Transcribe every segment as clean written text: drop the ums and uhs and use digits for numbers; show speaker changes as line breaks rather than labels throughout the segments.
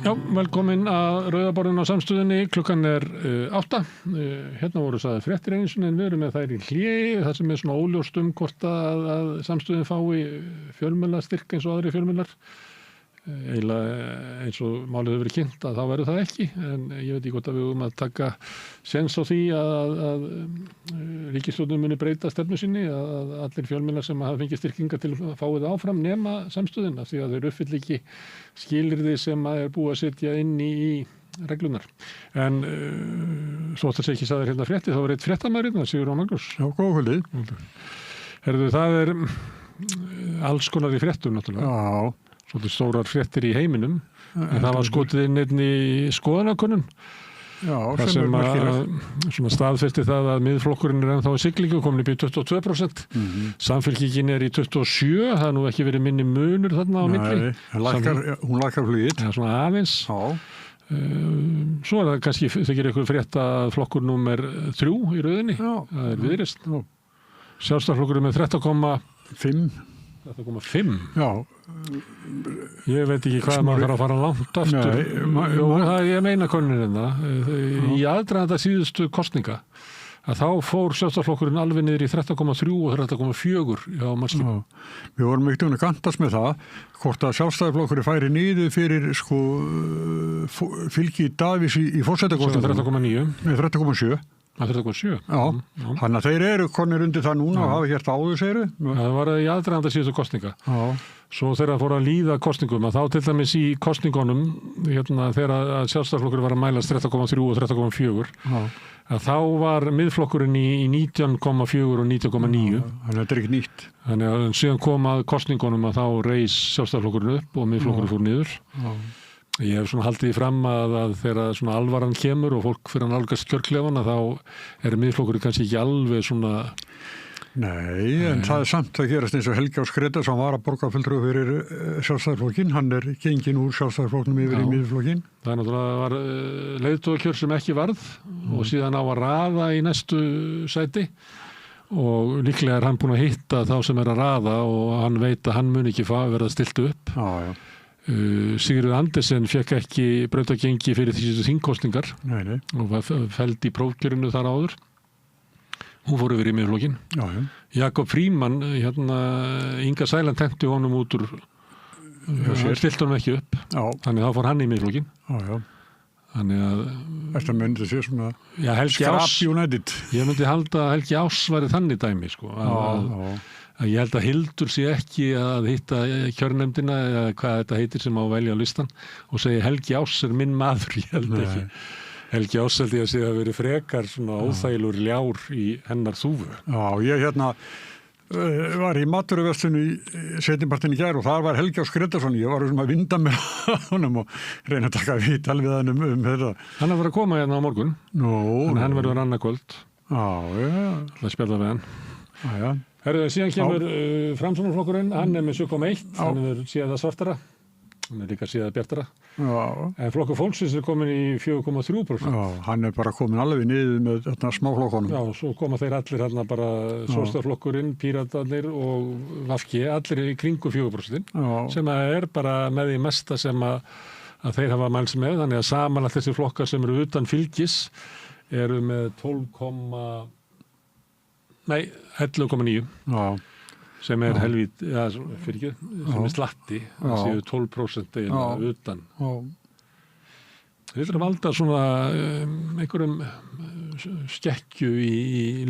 Já, velkomin að Rauðaborðinu á Samstöðinni. Klukkan er 8. Hérna voru sagði fréttir einu sinni en við erum með þær í hléi. Það sem er svona óljóst hvort að Samstöðin fái fjölmiðlastyrk eins og aðri fjölmiðlar. Eiginlega eins og málið hefur verið kynnt að þá verður það ekki. En ég veit ekki hvort að við að taka séns á því að ríkisstjórnin muni breyta stefnu sinni. Að allir fjölmiðlar sem hafa fengið styrkingar til að fá það áfram nema Samstöðin. Af því að þeir uppfylla ekki skilyrði sem er búið að setja inn í reglunar. En svo þetta sé ekki sagðir hérna frétti, þá var eitt fréttamaður hérna, Sigurjón Magnús.
Já, góð kvöldið.
Herðu, það er alls konar í fréttum náttúrulega.
Já.
Svolítið stórar fréttir í heiminum. En það var skotið inn einn í skoðanakönnun.
Já,
það sem að staðfesti það að miðflokkurinn er ennþá í siglingu, komin upp í 22%. Samfylkingin er í 27%, það er nú ekki verið minni munur þarna á milli.
Nei, hún lækkar flugið.
Já, svona aðeins.
Já.
Svo er það kannski, þykir eitthvað frétt að flokkur númer 3 í röðinni.
Já.
Það er Viðreisn. Sjálfstæðisflokkurinn með 13,5.
Já.
Ég veit ekki hvað maður þarf að fara langt aftur. Ég meina konunina. Í aðdraganda síðustu kosninga að þá fór sjálfstæðisflokkurinn alveg niður í 13,3 og 13,4 hjá mannskipum.
Við vorum ekkert að gantast með það hvort að sjálfstæðisflokkurinn færi niður fyrir fylgi Davís í forsetakosningum.
13,9.
Nei, 13,7.
Það er 13,7.
Já, þannig að þeir eru konir undir það núna og hafa hér áður segru.
Það var í aðdraganda síðustu kosninga.
Já.
Svo þegar það fór að líða kosningum að þá til dæmis í kosningunum þegar að sjálfstæðisflokkurinn var að mælast 13,3 og 13,4 að þá var miðflokkurinn í 19,4 og 19,9.
Þannig að þetta er ekki nýtt.
Þannig að síðan kom að kosningunum að þá reis sjálfstæðisflokkurinn upp og miðflokkurinn fór niður. Ég hef svona haldið í fram að þegar svona alvaran kemur og fólk fyrir að nálgast kjörklefana þá er miðflokkurinn kannski ekki alveg svona.
Nei, en það er samt að gerast eins og Helgi Ás Grétarsson var að borgarfulltrúi fyrir sjálfstæðisflokkinn. Hann er genginn úr sjálfstæðisflokknum yfir í miðflokkinn. Það
er náttúrulega var leiðtogakjör sem ekki varð og síðan á að raða í næstu sæti og líklega er hann búinn að hitta þá sem er að raða og hann veit að hann mun ekki verða stilt upp.
Já.
Sigurður Andersen fekk ekki brautagengi fyrir þessu þingkosningar og var felld í prófkjörinu þar áður. Hún fór yfir í miðflokkinn. Jakob Frímann, Inga Sæland tenti honum út úr, stilt honum ekki upp. Þannig þá fór hann í miðflokkinn. Þannig að
þetta myndi sé svona
Scrap
United.
Ég myndi halda að Helgi Ás væri þannig dæmi að ég held að Hildur sé ekki að hitta kjörnefndina eða hvað þetta heitir sem á að velja á listan og segja Helgi Ás er minn maður, ég held ekki. Helgi Ás held ég að sé að veri frekar svona óþægilegur ljár í hennar þúfu.
Já, ég var í matvöruverslun í seinnipartinn í gær og þar var Helgi Ás Grétarsson. Ég var að vinda með honum og reyna að taka viðtal við hann þetta.
Hann er verið að koma hérna á morgun. Þannig hann verður annað kvöld. Það spjalla við hann.
Já.
Herðu, síðan kemur Framsóknarflokkurinn, hann er með 7,1, hann er síðan svartara, hann er líka síðan bjartara. En flokkur fólksins er komin í 4,3%.
Hann er bara komin alveg niður með smáflokkunum.
Já, svo koma þeir allir hérna bara Sósíalistaflokkurinn, Píratarnir og VG, allir í kringu 4%, sem er bara með því mesta sem að þeir hafa mælst með, þannig að samanlagt þessi flokkar sem eru utan fylgis eru með 11,9 sem er helvít sem er slatti það séu 12% utan þetta er að valda svona einhverjum skekkju í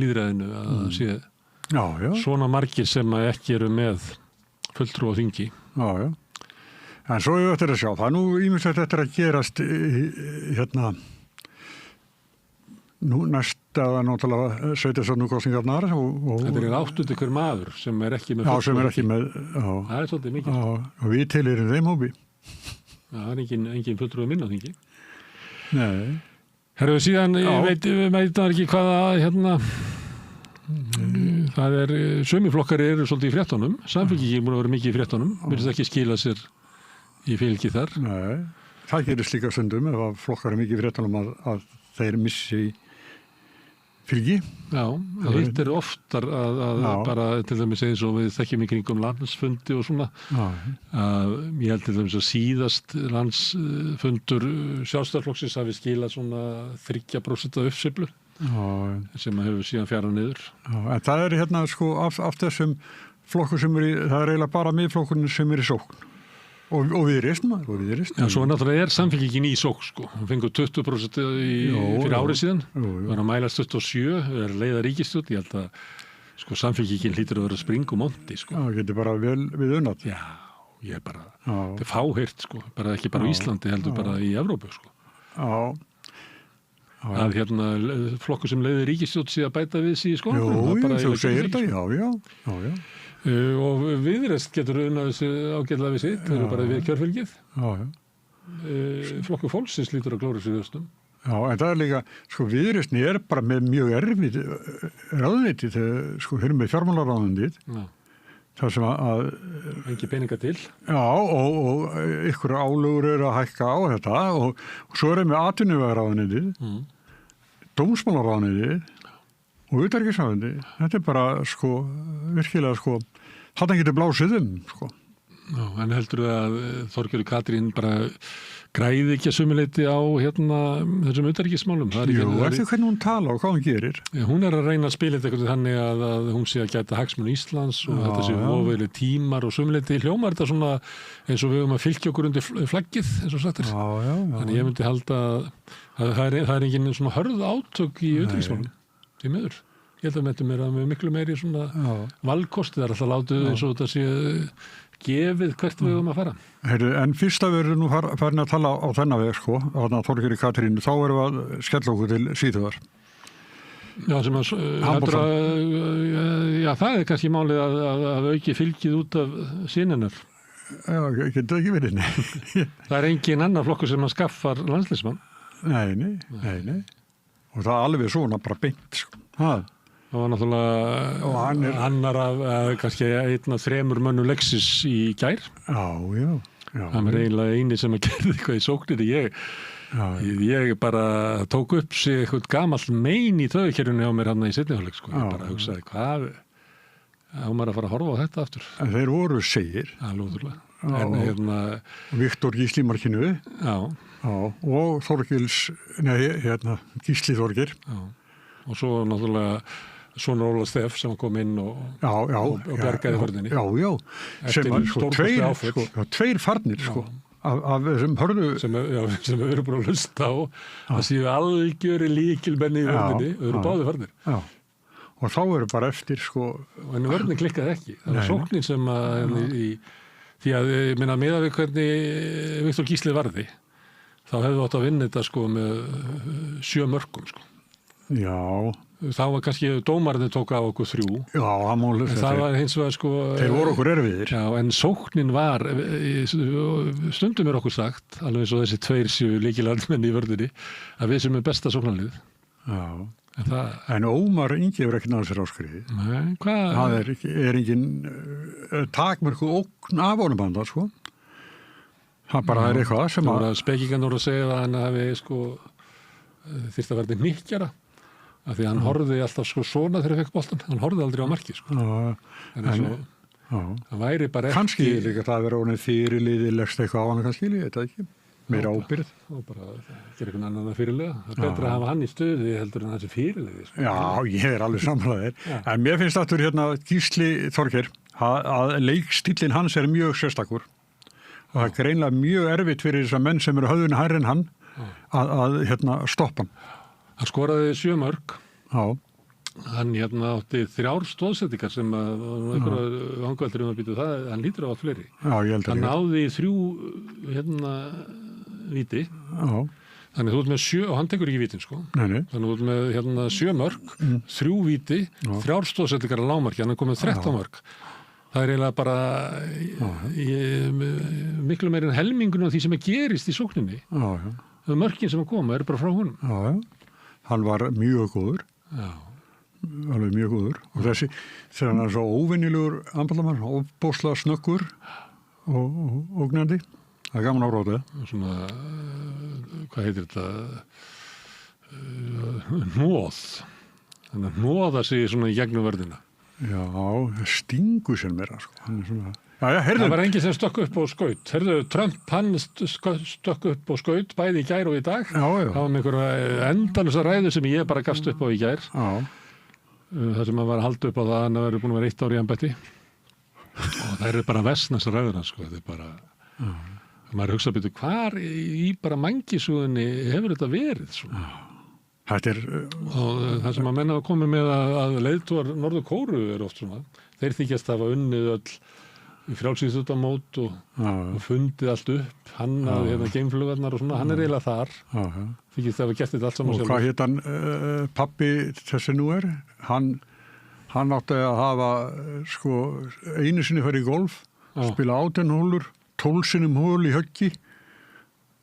lýðræðinu að það sé svona margir sem ekki eru með fulltrúa á þingi.
En svo ég ættir að sjá það nú ýmislegt eftir að gerast nú næsta náttúrulega sveitarstjórnarkosningarnar
Þetta er 8. hver maður sem er ekki með
sem er ekki með
það er svolítið mikið
og við tilheyrum þeim hópi.
Það er engin fulltrúi minn á þingi.
Nei.
Herðu síðan við veitum ekki hvaða það er sömiflokkar eru svolítið í fréttunum. Samfylkingin búin að vera mikið í fréttunum, virðist ekki skila sér í fylgi þar.
Nei, það gerist líka stundum ef að flokkar er mikið í fréttunum að þeir missi Fylgi.
Já, hitt oftar að bara til dæmis eins og við þekkjum í kringum landsfundi og svona. Ég held til dæmis að síðast landsfundur Sjálfstæðisflokksins hafi skilað svona 3% uppsveiflu sem hefur síðan fjarað niður.
En það hérna sko af þessum flokkur sem það eiginlega bara miðflokkurinn sem í sókn. Og Viðreisn.
Já, svo náttúrulega samfylkingin í sókn, sko. Hún fengur 20% fyrir árið síðan. Var að mælast 27, leiða ríkisstjórn. Ég held að, sko, samfylkingin hlýtur að vera spring og monti, sko.
Já, getur bara vel við unnat.
Já, ég bara, þetta fáheyrt, sko. Bara ekki bara á Íslandi, heldur bara í Evrópu, sko. Að hérna, flokkur sem leiði ríkisstjórn sé að bæta við sig í skólanum.
Jú, þú segir þetta, já.
Og Viðreisn getur unnað þessu ágætlega við sitt, þau eru bara við kjörfylgið. Flokkur fólksins lítur að glóra sig austum.
Já, en það líka, sko, Viðreisn bara með mjög erfið ráðuneyti, sko, þeir eru með fjármálaráðuneytið. Það sem að
engi peninga til.
Já, og ykkur álögur eru að hækka á þetta og svo eru með atvinnuvegaráðuneytið, dómsmálaráðuneytið og utanríkisráðuneytið. Þetta bara, sko, virkilega, sko, þarna getur blásið sko.
Já, en heldur að Þorgerður Katrín bara græði ekki að sumuleyti á hérna þessum utanríkismálum?
Jú, eftir hvernig hún tala og hvað hún gerir.
Já, hún að reyna að spila eitthvað þannig að hún sé að gæta hagsmuni Íslands og þetta sé ofvegli tímar og sumuleyti hljómar þetta svona eins og við að fylgja okkur undir flaggið, eins og sagt er.
Já.
Þannig ég myndi halda að það er engin svona hörð átök í utanríkismálum. Því miður. Ég held að þetta með miklu meiri svona valkosti. Það er alltaf látið eins og þetta sé gefið hvert við að fara.
En fyrst að við erum nú farin að tala á þennan veg, sko, á Þorgerði Katrínu, þá erum við að skella okkur til Svíþjóðar.
Já, sem það er kannski málið að auki fylgið út af sinninar.
Já, getur ekki verið, nei.
Það er engin annar flokkur sem að skaffar landsliðsmann.
Nei. Og það er alveg svona bara beint, sko.
Það var náttúrulega annar af kannski einn af 3 mönnum Lexis í gær.
Já.
Það er eiginlega eini sem að gerði eitthvað í sókninni. Ég bara tók upp sig eitthvað gamall mein í taugakerfinu á mér hann í seinni hálfleik, sko. Ég bara hugsaði, hvað á maður að fara að horfa á þetta aftur?
En þeir voru segir.
Alveg. En
Viktor Gísli markinu.
Já.
Og Gísli Þorgeir.
Já. Og svo náttúrulega Sonur Óla Steff sem kom inn og bjargaði vörninni.
Já. Sem var tveir farnir, sko. Af þessum hörðu
sem við erum búin að hlusta á að séu algjöri líkilmenni í vörninni og eru báði farnir.
Já. Og þá eru bara eftir, sko.
En vörnin klikkaði ekki. Það var sóknin sem því að minna meðað við hvernig Viktor Gísli varði, þá hefðu átt að vinna þetta, sko, með 7 mörkum, sko.
Já.
Þá var kannski dómarinn tók á okkur 3.
Já,
það var hins vegar, sko.
Þeir voru okkur erfiðir.
Já, en sóknin var, stundum er okkur sagt, alveg eins og þessi 2 séu lykilaðmenn í vörðinni, að við sem er besta sóknarlið.
Já. En Ómar Ingi hefur ekki náðu sér áskriði.
Nei, hvað?
Það er engin takmörku ógn af honum banda, sko. Það bara er eitthvað sem
að... Það var spekingan voru að segja að hann hafi, sko, þyrfti að verða hnykkjara. Af því að hann horfði alltaf, sko, svona þegar fekk boltan. Hann horfði aldrei á markið, sko. Það væri bara ekki...
Kannski líka það að vera honum fyrirliðilegst eitthvað á hann, kannski, ég veit það ekki. Meira ábyrgð.
Og bara gera einhvern annan að fyrirliða. Það er betra að hafa hann í stöði heldur en þessi fyrirliði, sko.
Já, ég er alveg sammálaðir. En mér finnst aftur hérna Gísli Þorgeir að leikstíllinn hans er mjög sérstakur. Og það er greinlega mjög erfitt fyrir þess að menn sem eru höfðun hærri en hann að stoppa hann.
Hann skoraði 7 mörk.
Já.
Hann átti 3 stóðsettingar sem að einhverja hangveldur að býta það, hann lítur á að fleiri.
Já, ég held að
hann náði 3 víti.
Já.
Þannig þú ert með 7, og hann tekur ekki vítin, sko.
Nei.
Þannig þú ert með 7 mörk, 3 víti, 3 stóðsettingar að lágmarki, hann er komið 13 mörk. Það er eiginlega bara miklu meir en helmingun af því sem gerist í sókninni.
Já.
Mörkin sem koma er bara frá honum.
Já. Hann var mjög góður.
Já.
Alveg mjög góður. Og þessi, þegar hann er svo óvenjulegur anballamann, ofboðslega snöggur og ógnandi. Það er gaman áráðið.
Svona, hvað heitir þetta? Hnóð. Þannig að hnoða sig svona í gegnum vörðina.
Já, stingu sem meira, sko. Hann svona... Já, heyrðu.
Það var enginn sem stökk upp á skaut. Heyrðu, Trump, hann stökk upp á skaut, bæði í gær og í dag.
Já.
Það var með einhverja endalusa ræðu sem ég bara gafst upp á í gær.
Já.
Það sem að var að halda upp á það, hann verið búin að vera 1 ár í embætti. Og það eru bara versnast ræðuna, sko. Þetta bara... Maður hugsa betur, hvar í bara mangisúðinni hefur þetta verið, svona?
Þetta
Og það sem að menna að koma með að leiðtúar Norður Kóru er oft svona. Þeir þykjast hafa unnið öll í frjálsíþróttamót og fundið allt upp, hann að geimflugarnar og svona, hann er eiginlega þar. Þykist hafa gert þetta allt saman
sjálf. Og hvað hét hann, pabbi þessi nú er? Hann átti að hafa, sko, einu sinni farið í golf, spila 18 hólur, 12 sinnum hól í höggi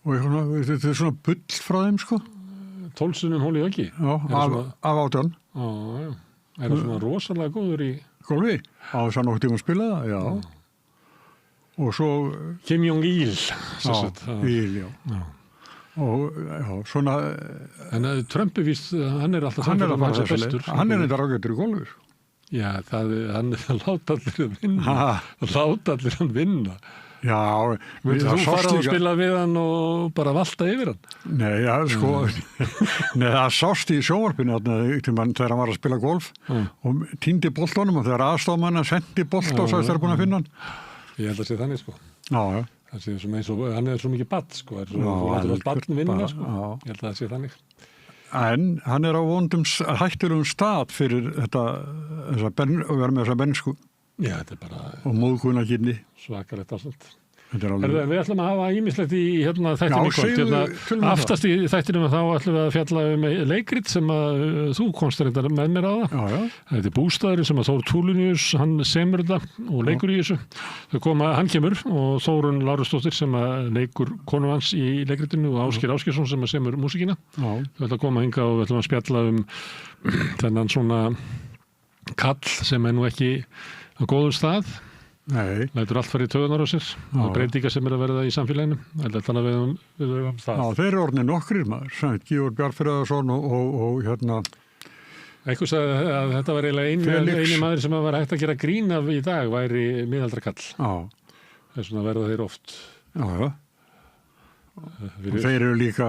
og þetta er svona bull frá þeim, sko.
12 sinnum hól í höggi?
Já, af 18.
Já. Er það svona rosalega góður í...
Golfi? Á þess að nokkuð tíma að spila það, já. Og svo...
Kim Jong-il.
Já. Og já, svona...
En Trump er víst, hann er alltaf samfélag að hann sé bestur.
Hann er þetta rákjöldur í golfur.
Já, hann láta allir að vinna. Láta allir að vinna.
Já,
þú fara að spila við hann og bara valta yfir hann?
Nei, já, sko, það sást í sjónvarpinu þegar hann var að spila golf og týndi boltanum og þegar aðstofmann sendi bolt og svo þeir búin að finna hann.
Ég held að sé þannig, sko.
Já.
Það sé sem eins og, hann er svo mikið badd, sko, látur allt badn vinna, sko. Ég held að það sé þannig.
En hann er á hættulegum stað fyrir þetta, að vera með þessa bernsku.
Já, þetta er bara...
Og móðguna kynni.
Svakalegt ástand.
Alveg...
Við ætlum að hafa ýmislegt í þættinu kvöld. Aftast í þættinu þá ætlum við að fjalla leikrit sem að þú komst reyndar með mér á það.
Já.
Þetta er Bústaðurinn sem að Þór Túlinius, hann semur þetta og leikur í þessu. Hann kemur og Þórunn Lárusdóttir sem að leikur konu hans í leikritinu og Ásgeir Ásgeirsson sem að semur músíkina. Við ætlum að koma hingað og við ætlum að spjalla þennan svona kall sem er nú ekki á góðum stað.
Nei.
Lætur allt fara í taugarnar á sér og breytingar sem er að verða í samfélaginu. Þannig að við það.
Já, þeir eru orðnir nokkrir maður. Georg Bjarnfreðarsson og hérna...
Eitthvað sagði að þetta var eiginlega eini maður sem var hægt að gera grín af í dag væri miðaldra kall.
Já.
Það er svona verða þeir oft.
Já. Þeir eru líka,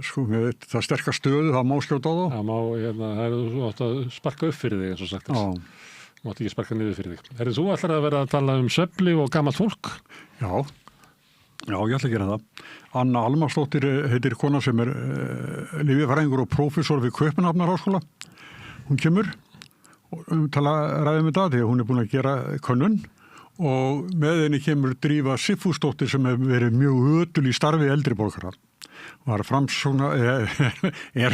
sko, með það sterkar stöðu, það má skjóta á þá.
Það má, það er þú átt að sparka upp fyrir þig eins og sagt.
Já.
Mátti ekki sparka niður fyrir þig. Þú ætlar að vera að tala svefli og gamalt fólk?
Já, ég ætla að gera það. Anna Almarsdóttir heitir kona sem er lyfjafræðingur og prófessor við Kaupmannahafnarháskóla. Hún kemur og ræðum þetta því að hún er búin að gera könnun og með henni kemur Drífa Sigfúsdóttir sem hefur verið mjög ötul í starfi eldri borgara. Er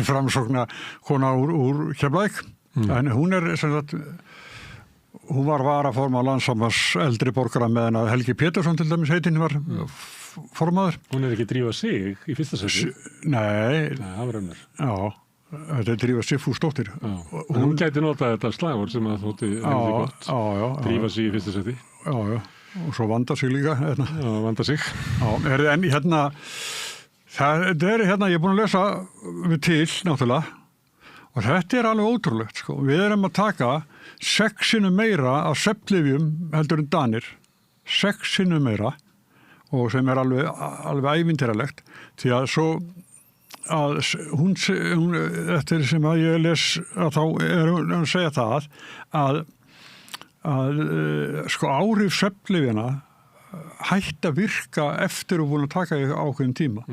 framsókna kona úr Keflavík, en hún er sem sagt... Hún var varaformaður Landssambands eldri borgara meðan að Helgi Pétursson til dæmis heitinn var formaður.
Hún er ekki Drífa Sig í fyrsta sæti?
Nei.
Það var önnur.
Já, þetta er Drífa Sigfúsdóttir.
Hún gæti notað þetta slagord sem að þótti heldur gott.
Já.
Drífa Sig í fyrsta sæti.
Já. Og svo Vanda Sig líka.
Já, Vanda Sig.
Já, en ég er búin að lesa við til, náttúrulega. Og þetta er alveg ótrúlegt, sko. Við erum að taka 6 sinnum meira af svefnlyfjum heldur en Danir. 6 sinnum meira og sem er alveg ævintýralegt því að svo að hún eftir sem að ég les að þá er hún að segja það að sko áhrif svefnlyfjana hætta að virka eftir að búin að taka í ákveðin tíma.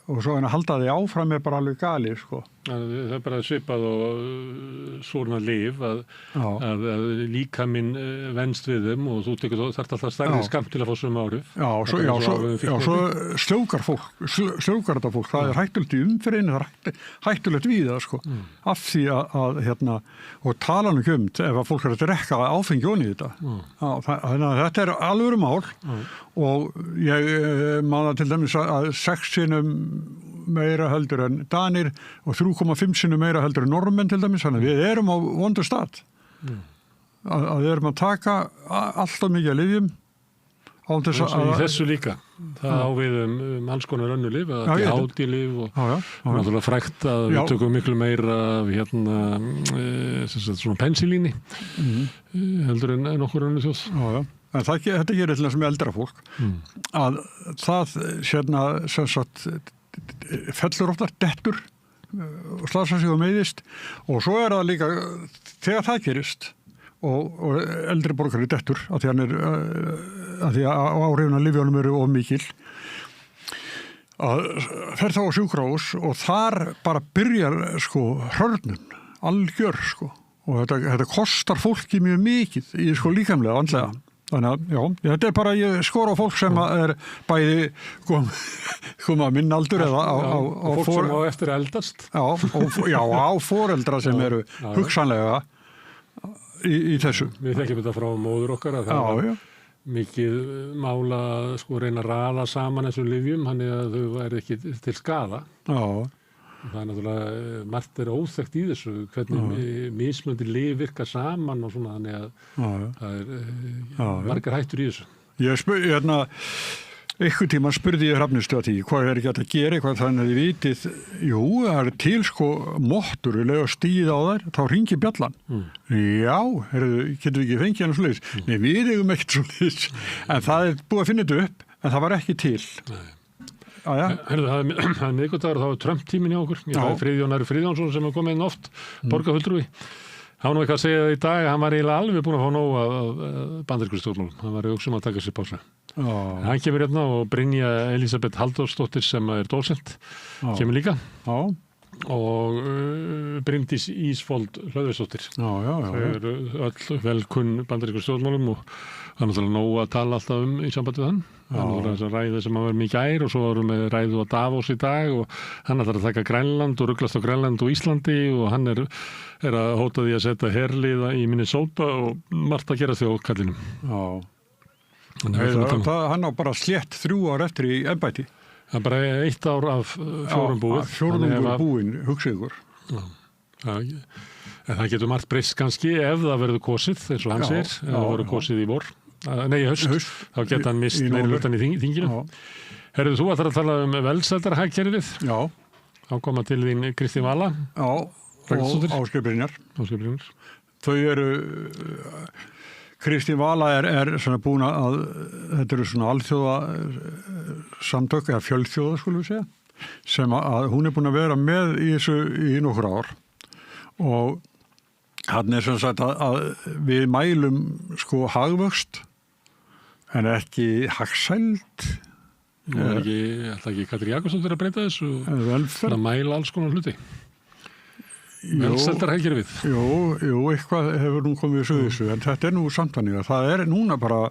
Og svo að halda því áfram er bara alveg gali, sko.
Það er bara svipað og svona lyf að líkaminn venst við þeim og þú þarft alltaf stærri skammt til að fá sömu áhrif. Svo sljókar þetta fólk, það er hættulegt í umferðinu, það er hættulegt við það, sko. Af því að og talan um ef að fólk er að drekka áfengi onni í þetta. Þannig að þetta er alvöru mál og ég man til dæmis að 6 sinnum meira heldur en Danir og 3,5 sinnum meira heldur en Norðmenn til dæmis, þannig að við erum á vondu stað. Að við erum að taka alltaf mikið af lyfjum í þessu líka. Það á við alls konar önnur lyf, ADHD-lyf og náttúrulega frægt að við tökum miklu meira af svona pensilíni heldur en nokkur önnur þjóð.
Já. En þetta gerir til þess með eldra fólk að það sem sagt fellur oftar dettur og slasar sig og meiðist og svo það líka þegar það gerist og eldri borgari dettur af því að áhrifin af lyfjunum eru of mikil að fer þá á sjúkrahús og þar bara byrjar hrörnun, algjör og þetta kostar fólki mjög mikið í líkamlega, andlega. Þannig að, þetta bara, ég skora á fólk sem er bæði koma að minn aldur eða á
fólk sem á eftir eldast.
Á foreldra sem eru hugsanlega í þessu.
Við þekkjum þetta frá móður okkar að það er mikið mála reyna að raða saman þessum lyfjum, þannig að þau væri ekki til skaða. Það er náttúrulega, margt er óþekkt í þessu, hvernig mismunandi lyf virka saman og svona, þannig að það er margar hættur í þessu.
Einhvern tíma spurði ég Hrafnistu að því, hvað ekki að gera, hvað þannig að þið vitið, það er til mottur, lega stíð á þær, þá ringi bjallan. Já, getur við ekki fengið hann svoleiðis? Nei, við eigum ekkert svoleiðis, en það er búið að finna þetta upp, en það var ekki til.
Nei. Herðu, það er miðvikudagur og þá er Trump-tíminn hjá okkur. Það er Friðjón Ari Friðjónsson sem er komið inn oft, borgarfulltrúi. Hann var eitthvað að segja það í dag, hann var eiginlega alveg búinn að fá nóg af bandarískum stjórnmálum. Hann var að taka sér pásu. Hann kemur hérna og Brynja Elísabet Halldórsdóttir sem er dósent, kemur líka. Og Bryndís Ísfold Hlöðversdóttir. Þau eru öll velkunn bandarískum stjórnmálum og það er náttúrulega nóg að tala alltaf í sambandi við hann. Það er náttúrulega þess að ræða sem að vera mikið og svo varum við ræðu á Davos í dag og hann ætlar að taka Grænland og ruglast á Grænland og Íslandi og hann er að hóta því að setja herliða í Minnesota og margt að gera því á kallinum.
Hann á bara slétt 3 ár eftir í embætti.
Það er bara 1 ár af 4 búið.
4 búin, hugsið ykkur.
Það getur margt breyst kannski ef það verður kosið, eins og hann segir, ef það verður kosið í vor. Nei, í haust. Þá geta hann mist meiri hlutann í þinginu. Herðu, þú ætlar að tala velsældarhagkerfið.
Já.
Þá koma til þín Kristín Vala.
Já, og Ásgeir Brynjar. Þau eru... Kristín Vala er svona búin að, þetta eru svona alþjóða samtök, eða fjölþjóða skulum við segja, sem að hún er búin að vera með í þessu í nokkur ár og hann er sem sagt að við mælum hagvöxt en ekki hagsæld.
Það er ekki Katrín Jakobsdóttir að breyta þessu og að mæla alls konar hluti. Velsældarhagkerfið.
Jú, eitthvað hefur nú komið þessu, en þetta er nú samtannig að það er núna bara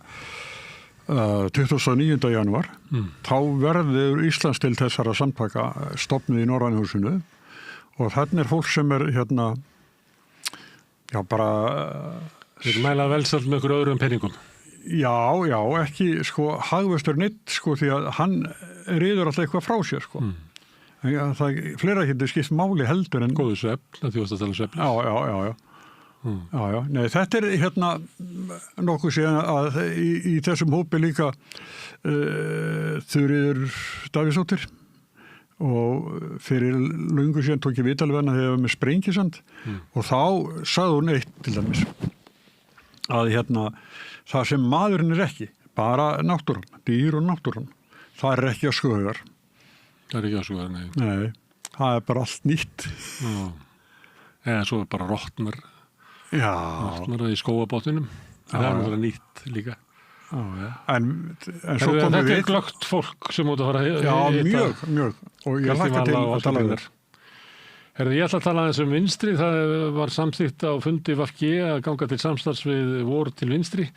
29. janúar, þá verður Íslands til þessara samtaka stofnuð í Norrænhúsinu og þarna er fólk sem er bara...
Þeir mæla velsæld með ykkur öðrum penningum.
Já, ekki hagvöxtur neitt því að hann reyður alltaf eitthvað frá sér Það fleira getur skipt máli heldur en...
Góðu svefn, það þjóðast að tala svefn.
Já. Nei, þetta er nokkuð síðan að í þessum hópi líka Þuríður Davíðsdóttir og fyrir löngu síðan tók ég viðtal við hana þegar ég var með Sprengisand og þá sagði hún eitt til dæmis að það sem maðurinn er ekki, bara náttúran, dýr og náttúran, það er ekki að skaugar.
Það er ekki áskuðar, nei.
Nei, það er bara allt nýtt.
Eða svo er bara rottnar í skóabotninum. Það er náttúrulega nýtt líka.
En svo komum við...
Þetta er glöggt fólk sem út að fara að...
Já, mjög. Og ég hlakka til að tala um þér.
Ég ætla að tala aðeins um vinstri. Það var samþykkt á fundi VG að ganga til samstarfs við Vor til vinstri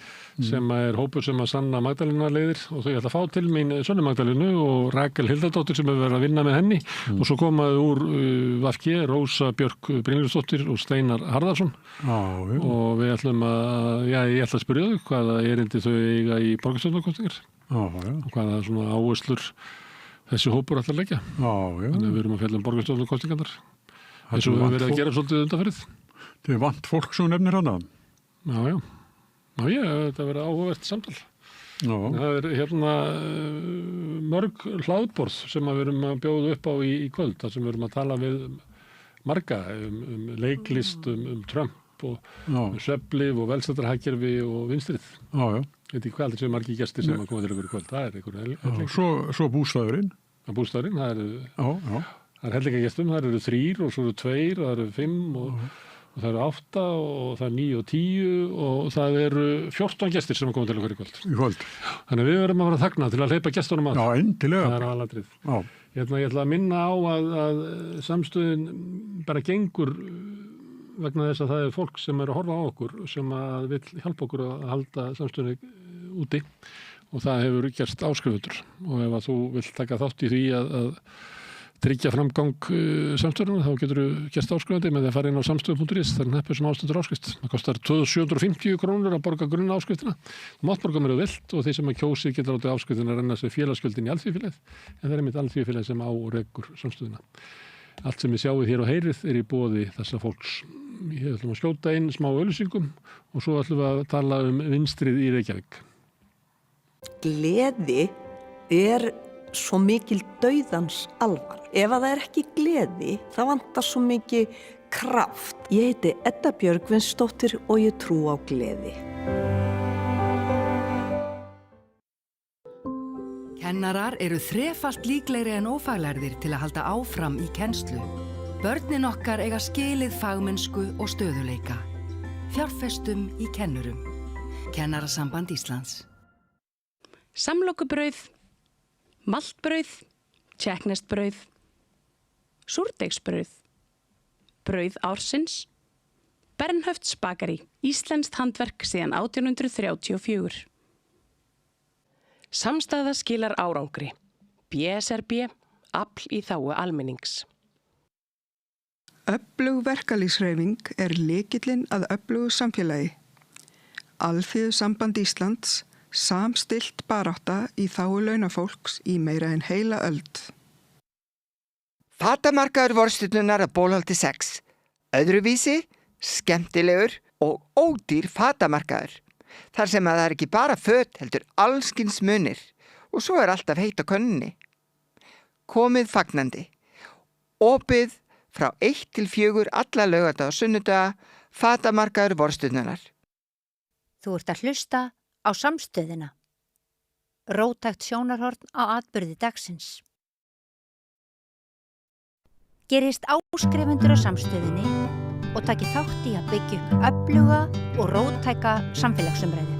sem er hópur sem að Sanna Magdalena leiðir og þau ætla að fá til mín Sönnu Magdalenu og Rakel Hildardóttir sem hefur verið að vinna með henni og svo komaði úr VG Rósa Björk Brynjólfsdóttir og Steinar Harðarsson og við ætlum að, ég ætla að spyrja þau hvaða erindi þau eiga í borgarstjórnarkosningar og hvaða svona áherslur þessi hópur ætla að leggja. Þannig að við erum að fjalla um borgarstjórnarkosningarnar. Þessu hefur verið að gera svolítið undanferðið.
Þið er vant fólk sem nefnir hana.
Já, þetta verið áhugavert samtal. Það hérna mörg hlaðborð sem við erum að bjóða upp á í kvöld, þar sem við erum að tala við marga leiklist, Trump og svefnlyf og velsældarhagkerfi og vinstrið. Veit ekki hvað allir sem margir gestir sem að koma til ykkur í kvöld. Það einhver
Svo bústaðurinn.
Bústaðurinn, það hellinga gestum, það eru 3 og svo eru 2 og það eru 5 og það eru 8 og það er 9 og 10 og það eru 14 gestir sem koma til okkur í kvöld. Þannig við verðum að fara að þagna til að hleypa gestunum að.
Já, endilega.
Það er aðalatrið. Ég ætla að minna á að samstöðin bara gengur vegna þess að það er fólk sem er að horfa á okkur sem að vil hjálpa okkur að halda samstöðinni úti og það hefur gerst áskrifundur og ef að þú vilt taka þátt í því að tryggja framgang samstöðunar þá getur þú gerst áskrifandi með því að fara inn á samstöðum.is, það er hneppur sem ástendur áskrift. Það kostar 2.750 krónur að borga grunna áskriftina. Þú mátt borga mér vilt og þeir sem að kjósi geta látið áskriftina að renna sér félagsgjöldin í alþýðufélagið en það er einmitt alþýðufélagið sem á og rekur samstöðuna. Allt sem við sjáum hér á heyrið er í boði þessa fólks. Ég ætlum að skjóta inn smá auglýsingum og svo ætlum við að tala vinstrið í Reykjavík.
Gleði er svo mikil dauðans alvar. Ef að það er ekki gleði, þá vantar svo mikið kraft. Ég heiti Edda Björgvinsdóttir og ég trú á gleði.
Kennarar eru þrefalt líklegri en ófaglærðir til að halda áfram í kennslu. Börnin okkar eiga skilið fagmennsku og stöðuleika. Fjárfestum í kennurum. Kennarasamband Íslands.
Samlokubrauð, maltbrauð, tékkneskt-brauð, súrdeigsbrauð, brauð ársins, Bernhöfts bakari, íslenskt handverk síðan 1834.
Samstaða skilar árangri. BSRB, afl í þágu almennings.
Öflug verkalýðshreyfing er lykillinn að öflugu samfélagi. Alþýðusamband Íslands samstillt barátta í þágu launafólks í meira en heila öld.
Fatamarkaður Vorstjörnunnar að Bólholti 6. Öðruvísi, skemmtilegur og ódýr fatamarkaður. Þar sem að það er ekki bara föt heldur allskins munir og svo er alltaf heitt á könnunni. Komið fagnandi. Opið frá 1 til 4 alla laugardaga og sunnudaga, fatamarkaður Vorstjörnunnar.
Þú ert að hlusta á samstöðina. Róttækt sjónarhorn á atburði dagsins. Gerist áskrifundur á samstöðinni og taki þátt í að byggja upp öfluga og róttæka samfélagsumræðu.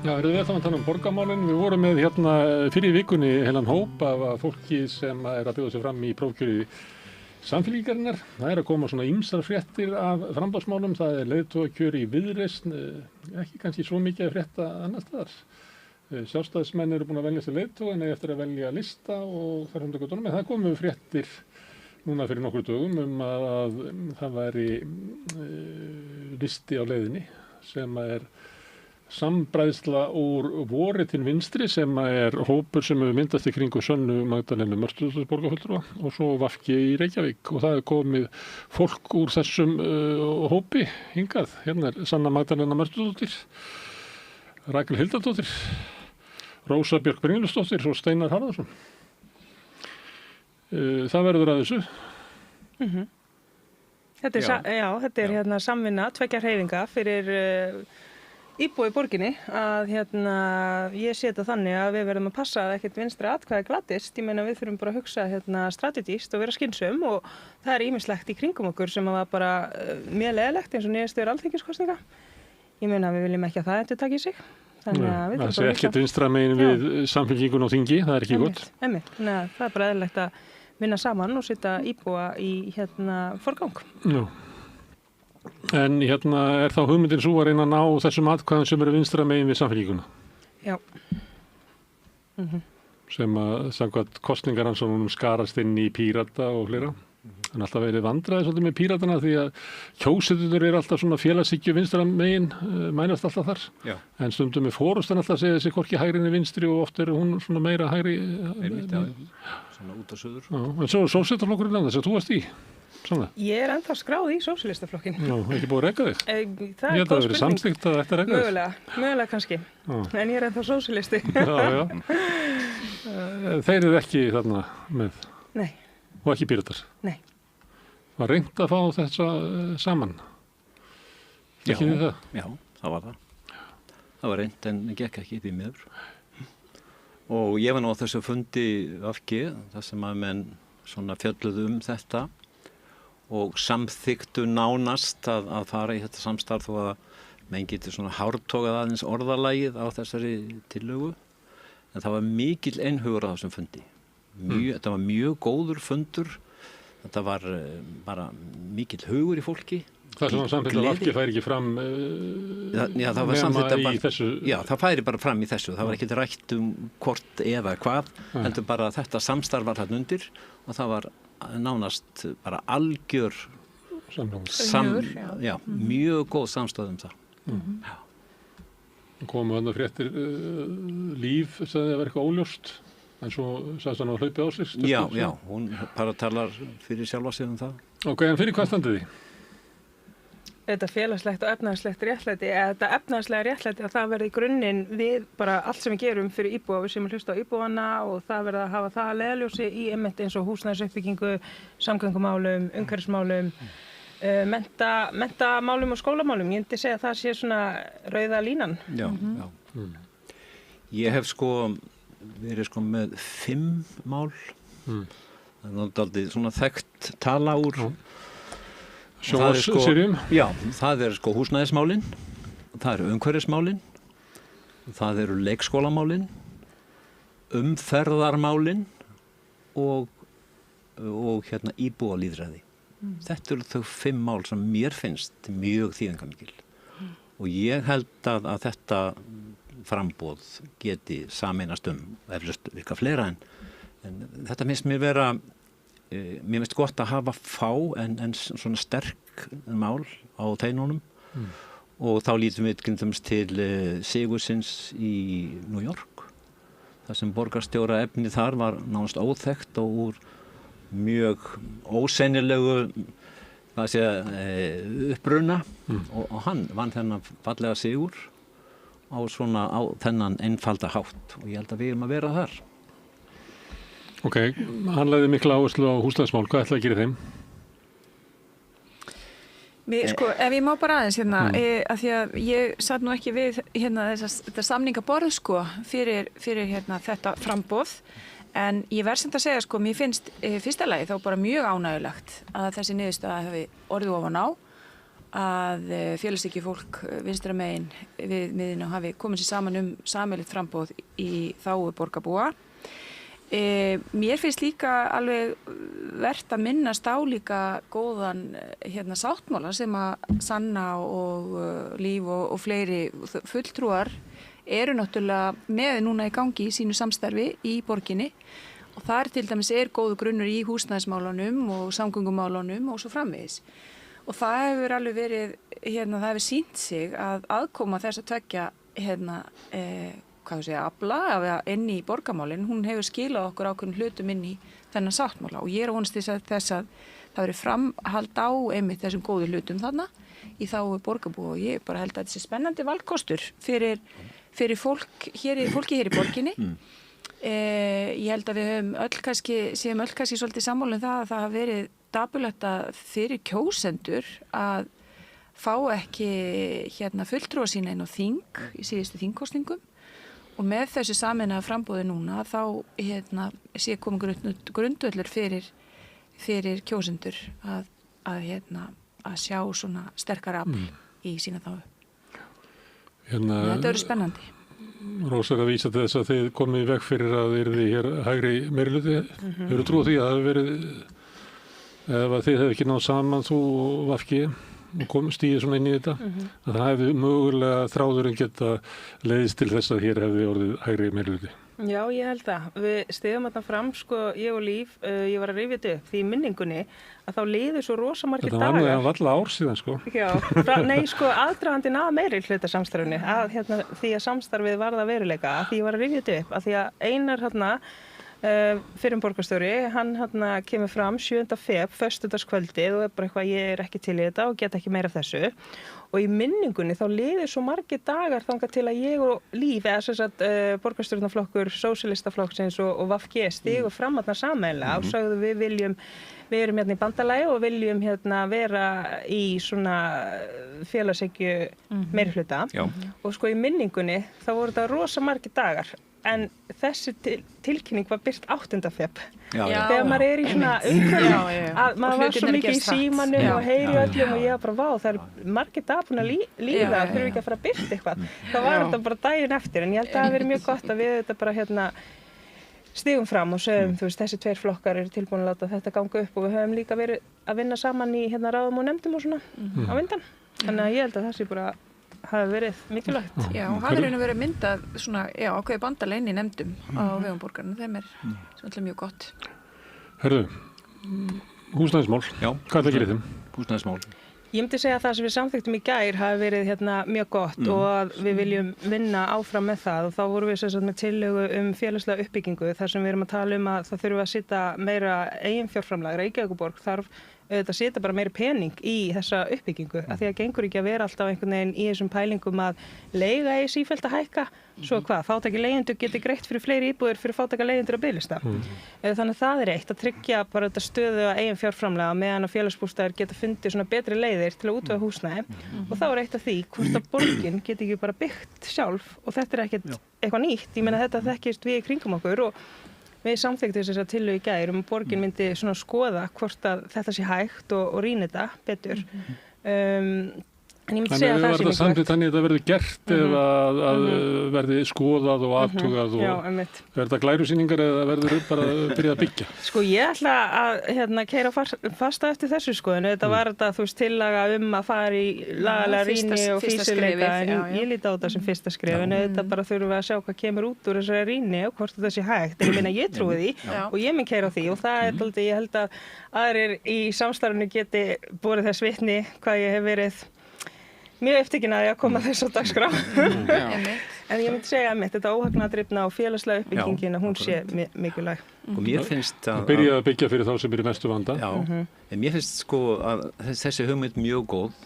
Já, erum við þá að tala borgarmálin. Við vorum með hérna fyrir vikunni heilan hóp af fólki sem er að bjóða sig fram í prófkjöri Samfylkingarinnar. Það er að koma svona ýmsar fréttir af framboðsmálum. Það er leiðtogakjör í Viðreisn, ekki kannski svo mikið að frétta annars staðar. Sjálfstæðismenn eru búin að velja sér leiðtoga en eftir að velja lista og þar hundu gottunum. En það komu fréttir núna fyrir nokkur dögum að það væri listi á leiðinni sem er sambræðsla úr Vori til vinstri sem er hópur sem hefur myndast í kringu Sönnu Magdalenu Mörtusdóttur borgarfulltrúa og svo VG í Reykjavík og það er komið fólk úr þessum hópi hingað. Hérna er Sanna Magdalena Mörtusdóttir, Rakel Hildardóttir, Rósa Björk Brynjólfsdóttir og Steinar Harðarsson. Það verður að þessu.
Þetta er hérna samvinna, tveggja hreyfinga fyrir íbúi í borginni að ég sé þetta þannig að við verðum að passa að ekkert vinstri atkvæði glatist. Ég meina við þurfum bara að hugsa strategíst og vera skynsöm og það er ýmislegt í kringum okkur sem var bara mjög leiðilegt eins og niðurstöður alþingiskosninga. Ég meina við viljum ekki að það endurtaki sig. Þannig að við þurfum bara að hugsa. Það sé ekkert vinstra megin við Samfylkingun og þingi, það er ekki gott. Þannig að það er bara eðlilegt að vinna saman og setja íbúa í forgang. Já. En er þá hugmyndin svo að reyna að ná þessum atkvæðum sem eru vinstra megin við Samfylkinguna? Já. Sem að samkvæmt kosningarannsóknunum skarast inn í Pírata og fleira. Það er alltaf verið vandræði svolítið með Píratana því að kjósendur eru alltaf svona félagshyggju vinstra megin, mælast alltaf þar. Já. En stundum er forustan alltaf að segja þessi hvorki hægri en vinstri og oft er hún svona meira hægri. Einmitt, svona út á söður. Já, en svo sósíalistaflokkurinn þess að þú varst í.
Svona?
Ég ennþá skráð í sósíalistaflokkin.
Já, ekki búið að reka þig?
Það
Ég held að það verið samþykkt að þetta reka þig.
Mögulega kannski. En ég ennþá sósíalisti.
Já. Þeir eru ekki þarna með?
Nei.
Og ekki Píratar?
Nei.
Var reynt að fá þessa saman? Ekki þið það?
Já, það var það. Það var reynt en gekk ekki upp í miður. Og ég var nú á þessu fundi VG, þar sem að menn svona fjölluðu þetta og samþyktu nánast að fara í þetta samstarf þó að menn getur svona hártogað aðeins orðalagið á þessari tillögu. En það var mikill einhugur á þessum fundi. Þetta var mjög góður fundur. Þetta var bara mikill hugur í fólki.
Það sem samþykkt að VG færi ekki fram nema í þessu? Já,
það færi bara fram í þessu. Það var ekkert rætt hvort eða hvað. Heldur bara að þetta samstarf var þarna undir og það var nánast bara algjör mjög góð samstöð það.
Komu þarna fréttir Líf sagði að vera eitthvað óljóst en svo sagðist hann að hlaupi á sig.
Já, hún bara talar fyrir sjálfa sig það.
Ok, en fyrir hvað standið því?
Þetta félagslegt og efnahagslegt réttlæti, þetta efnahagslega réttlæti að það verði í grunninn við bara allt sem við gerum fyrir íbúa, við sem hlusta á íbúana og það verði að hafa það að leiðarljósi í einmitt eins og húsnæðisuppbyggingu, samgöngumálum, umhverfismálum, menntamálum og skólamálum. Ég myndi segja að það sé svona rauða línan.
Já. Ég hef verið með 5 mál. Það er dálítið svona þekkt tala úr
Sjónvarpssýrjum?
Já, það er húsnæðismálin, það eru umhverfismálin, það eru leikskólamálin, umferðarmálin og íbúalýðræði. Þetta eru þau 5 mál sem mér finnst mjög þýðingarmikil. Og ég held að þetta framboð geti sameinast eflaust eitthvað fleira en þetta finnst mér vera. Mér finnst gott að hafa fá en svona sterk mál á teinunum og þá lítum við til sigursins í New York. Það sem borgarstjóra efni þar var nánast óþekkt og úr mjög ósennilegu uppruna og hann vann þennan fallega sigur á þennan einfalda hátt og ég held að við erum að vera þar.
Ok, hann lagði mikla áherslu á húsnæðismál. Hvað ætlaði að gera þeim?
Ef ég má bara aðeins af því að ég satt nú ekki við þetta samningaborð fyrir þetta framboð en ég verð samt að segja mér finnst fyrsta lagi þá bara mjög ánægjulegt að þessi niðurstaða hafi orðið ofan á að félagshyggju-fólk vinstra megin við miðinu hafi komið sér saman sameiginlegt framboð í þágu borgarbúa. Mér finnst líka alveg vert að minnast á líka góðan sáttmála sem að Sanna og Líf og fleiri fulltrúar eru náttúrulega með núna í gangi í sínu samstarfi í borginni og þar til dæmis góðu grunnur í húsnæðismálunum og samgöngumálunum og svo framvegis. Og það hefur alveg verið, það hefur sýnt sig að aðkoma þess að tveggja afla inn í borgarmálin, hún hefur skilað okkur ákveðnum hlutum inn í þennan sáttmála og ég vonast þess að það verið framhald á einmitt þessum góðu hlutum þarna í þágu borgarbúa og ég bara held að þetta sé spennandi valkostur fyrir fólki hér í borginni. Ég held að við séum öll kannski svolítið sammála það að það hafi verið dapurlegt fyrir kjósendur að fá ekki fulltrúa sína inn á þing í síðustu þingkosningum. Og með þessu sameinaða framboði núna þá sé komið grundvöllur fyrir kjósendur að sjá svona sterkara afl í sína þágu. Þetta verður spennandi.
Rósa er að vísa til þess að þið komið í veg fyrir að yrði hér hægri meirihluti. Hefurðu trú á því að það hefur verið ef þið hefur ekki náð saman þú og VG og stíðið svona inn í þetta að það hefði mögulega þráðurinn geta leiðist til þess að hér hefði orðið hægri meirihluti.
Já, ég held það. Við stiðum þarna fram, ég og Líf, ég var að rifja þetta upp því í minningunni að þá liðu svo rosa margir dagar.
Þetta var nú varla ár síðan,
Já, aðdragandinn að meirihlutasamstarfinu, því að samstarfið varð að veruleika, að því ég var að rifja þetta upp, að því að Einar fyrir borgarstjóri, hann kemur fram 7. feb, föstudagskvöldið og er bara eitthvað, ég er ekki til í þetta og get ekki meira af þessu. Og í minningunni þá liður svo margir dagar þangað til að ég og Líf, eða sem sagt borgarstjórnarflokkur, sósíalistaflokksins og VG stigu fram þarna sameiginlega og sögðu við erum hérna í bandalagi og viljum hérna vera í svona félagshyggju meirihluta. Og sko í minningunni þá voru þetta rosa margir dagar. En þessi tilkynning var birt 8. feb. Þegar maður er í svona umhverfi, að maður var svo mikið í símanum og heyri öllum og ég var bara, vá, það er margir dagar búin að líða, þurfum við ekki að fara að birta eitthvað. Það var þetta bara daginn eftir, en ég held að það hafi verið mjög gott að við þetta bara stigum fram og sögum, þú veist, þessi 2 flokkar eru tilbúin að láta þetta ganga upp og við höfum líka verið að vinna saman í ráðum og nefndum og svona á undan. Þannig að ég held að það sé bara hafi verið mikilvægt.
Já, og hafi verið myndað svona, ákveði bandalega inn í nefndum á vegum borgarna. Þeim er svolítið mjög gott.
Herðu, húsnæðismál. Já. Hvað er það að gera í þeim?
Húsnæðismál.
Ég myndi segja að það sem við samþykktum í gær hafi verið mjög gott og að við viljum vinna áfram með það og þá vorum við sem sagt með tillögu félagslega uppbyggingu þar sem við erum að tala að það þurfa að setja meira eiginfjárframlag. Reykjavíkurborg þarf auðvitað setja bara meiri pening í þessa uppbyggingu af því að gengur ekki að vera alltaf einhvern veginn í þessum pælingum að leiga í sífellt að hækka svo hvað, fátækir leigjendur geti greitt fyrir fleiri íbúðir fyrir fátækir leigjendur á biðlista. Þannig að það er eitt að tryggja bara þetta stöðu að eigin fjárframlega meðan að félagsbústaðir geta fundið svona betri leiðir til að útvega húsnæði og þá er eitt af því hvort að borgin geti ekki bara byggt sjálf og þetta er ekkert eitthvað nýtt, ég meina þetta þekkist við í kringum okkur og við samþykktum þess að tillögu í gær að borgin myndi svona skoða hvort að þetta sé hægt og rýna þetta betur. En ég myndi segja að það sé mikilvægt.
Þannig að þetta verður gert eða að verði skoðað og athugað og verður þetta glærusýningar eða verður bara byrjað að byggja?
Sko ég ætla að keyra fasta eftir þessu skoðinu. Þetta var þetta tillaga að fara í lagalega rýni og fýsileika en ég líti á þetta sem fyrsta skref en þetta bara þurfum við að sjá hvað kemur út úr þessari rýni og hvort þetta sé hægt. En ég meina ég trúi því og ég mun keyra á því og það er alltaf ég held að aðrir í samstarfinu geti borið þess vitni hvað ég hef verið mjög eftirkin að ég að koma þess á dagskrá. En ég myndi segja að þetta óhagnadrifna og félagslega uppbyggingin að hún sé mikilvæg.
Og mér finnst
að byrja að byggja fyrir þá sem eru mestu vanda.
Já, en mér finnst sko að þessi hugmynd mjög góð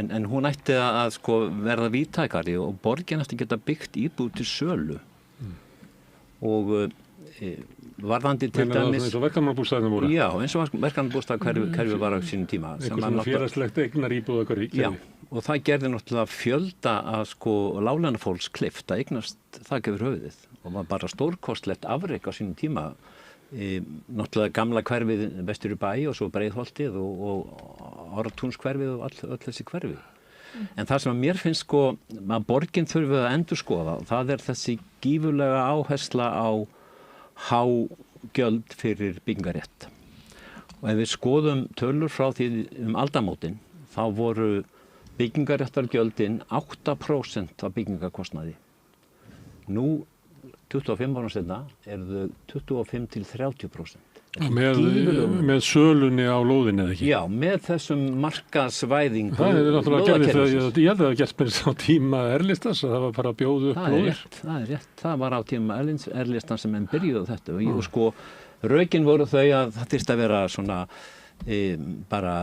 en hún ætti að sko verða víðtækari og borgin ætti geta byggt íbúð til sölu. Og varðandi til dæmis
eins og verkamannabústaðirnir voru.
Já, eins og verkamannabústaðarkerfi var á sínum tíma.
Eitthvað svona félagslegt eignarýbúðakerfi.
Já, og það gerði náttúrulega fjölda að sko láglaunafólks kleift að eignast þak yfir höfuðið og var bara stórkostlegt afrek á sínum tíma. Náttúrulega gamla hverfið vestur í bæ og svo Breiðholtið og Áratúnskverfið og öll þessi hverfi. En það sem að mér finnst sko að borgin þurfi að endurskoða, það er þessi gífurlega áhersla á gjöld fyrir byggingarétt. Og ef við skoðum tölur frá því aldamótin, þá voru byggingaréttargjöldin 8% af byggingarkostnaði. Nú, 25 árum seinna, eru þau 25-30%.
Með sölunni á lóðinni eða ekki?
Já, með þessum markaðsvæðingu.
Það er náttúrulega gerðið þegar ég held að það gert með á tíma Erlistans að það var bara að bjóða upp lóðir.
Það er rétt. Það var á tíma Erlistans sem enn byrjuðu þetta og sko rökin voru þau að það þyrfti að vera svona bara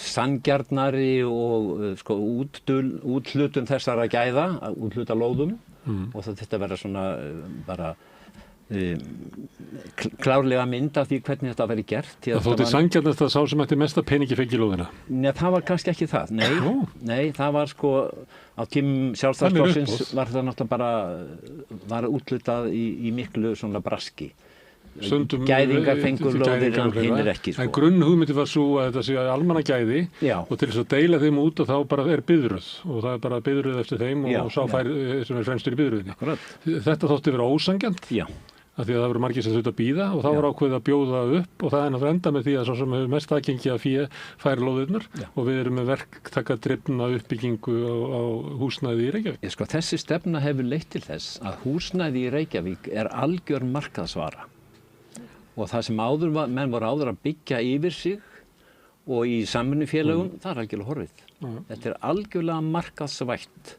sanngjarnari og sko úthlutun þessara gæða, úthluta lóðum og það þyrfti að vera svona bara klárlega mynd af því hvernig þetta verið gert.
Það þótti sanngjarnast að sá sem ætti mesta peningi fengi lóðina?
Nei, það var kannski ekki það. Nei, það var sko á tímum Sjálfstæðisflokksins var það náttúrulega bara var úthlutað í miklu svona braski. Gæðingar fengur lóðir en hinnir ekki.
En grunnhugmyndi var svo að þetta sé almannagæði og til þess að deila þeim út og þá bara er biðröð og það er bara biðröð eftir þeim og sá fær sem er fremstur í biðröðinni. Þetta þótti vera ósanngjarnt.
Já.
Af því að það voru margir sem þurftu að bíða og þá var ákveðið að bjóða upp og það er náttúrulega enda með því að svo sem hefur mest aðgengi að fær lóðirnar og við erum með verktakadrifna uppbyggingu á húsnæði í Reykjavík.
Sko, þessi stefna hefur leitt til þess að húsnæði í Reykjavík er algjör markaðsvara og það sem menn voru áður að byggja yfir sig og í samvinnufélögum, það er algjörlega horfið. Þetta er algjörlega markaðsvætt.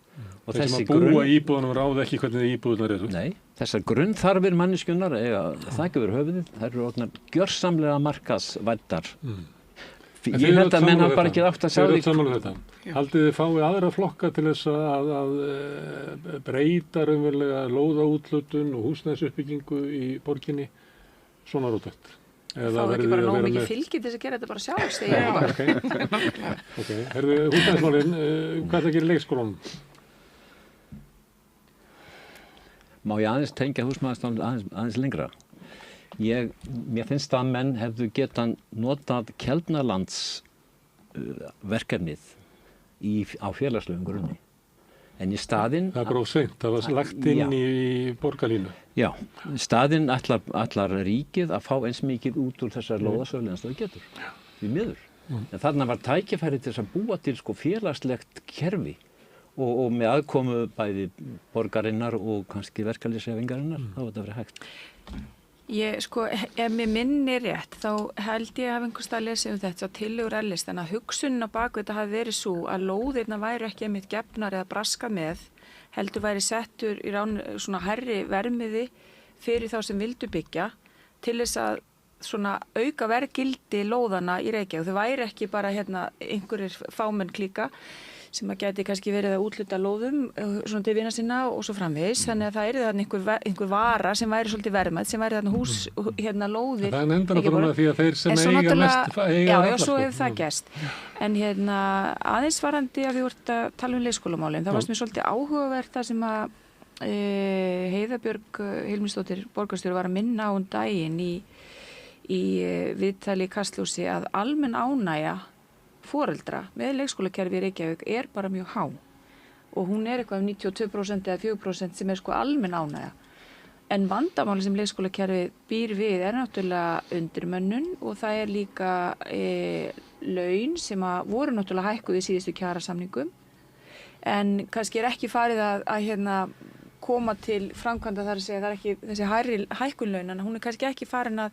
Þeir sem að búa íbúðunum ráða ekki hvernig íbúðunar eru.
Nei, þessar grunnþarfir manneskjunnar það ekki verið höfuðið, þær eru orðnar gjörsamlega markaðsvæddar. Ég held að menn hafa bara ekki átt að sjá því.
Haldið þið fáið aðra flokka til þess að breyta raunverulega lóðaúthlutun og húsnæðisuppbyggingu í borginni svona róttækt?
Þá er ekki bara nóg mikið fylgi til þess að gera þetta bara sjálfs.
Ok, herðu húsnæðismálin, hvað það gerir leikskólanum?
Má ég aðeins tengja húsnæðismálin aðeins lengra? Mér finnst að menn hefðu getað notað Keldnalands verkefnið á félagslegum grunni. En í staðinn...
Það bara seint, það var lagt inn í borgarlínu.
Já, í staðinn ætlar ríkið að fá eins mikið út úr þessar lóðasölu eins og það getur. Því miður. En þarna var tækifæri til þess að búa til félagslegt kerfi og með aðkomu bæði borgarinnar og kannski verkalýðshreyfingarinnar, þá var þetta verið hægt.
Ef mér minnir rétt, þá held ég að hafa einhvers stað að lesa þetta á tillögur ellist, en að hugsunin á baku þetta hafi verið svo að lóðirna væri ekki einmitt gefnar eða braskað með, heldur væri settur í svona hærri vermiði fyrir þá sem vildu byggja til þess að svona auka verðgildi lóðana í Reykjavík. Þau væri ekki bara einhverjir fámenn klíka sem að geti kannski verið að útluta lóðum svona til vina sinna og svo framvegis, þannig að það er þarna einhver vara sem væri svolítið verðmætt, sem væri þarna hús, lóðir.
Það endar náttúrulega því að þeir sem eiga mest eiga
allar. Já, svo hefur það gerst. En aðeins varandi að við vorum að tala leikskólamálin, þá varst mér svolítið áhugavert það sem að Heiða Björg Hilmisdóttir borgarstjóri var að minna á daginn í viðtali í Kastljósi að almenn ánægja foreldra með leikskólakerfi í Reykjavík er bara mjög há og hún er eitthvað 92% eða 4% sem er almenn ánægja. En vandamáli sem leikskólakerfi býr við er náttúrulega undirmönnun og það er líka laun sem voru náttúrulega hækkuð í síðustu kjarasamningum en kannski er ekki farið að koma til framkvæmda þar að segja það er ekki þessi hærri hækkunlaun en hún er kannski ekki farin að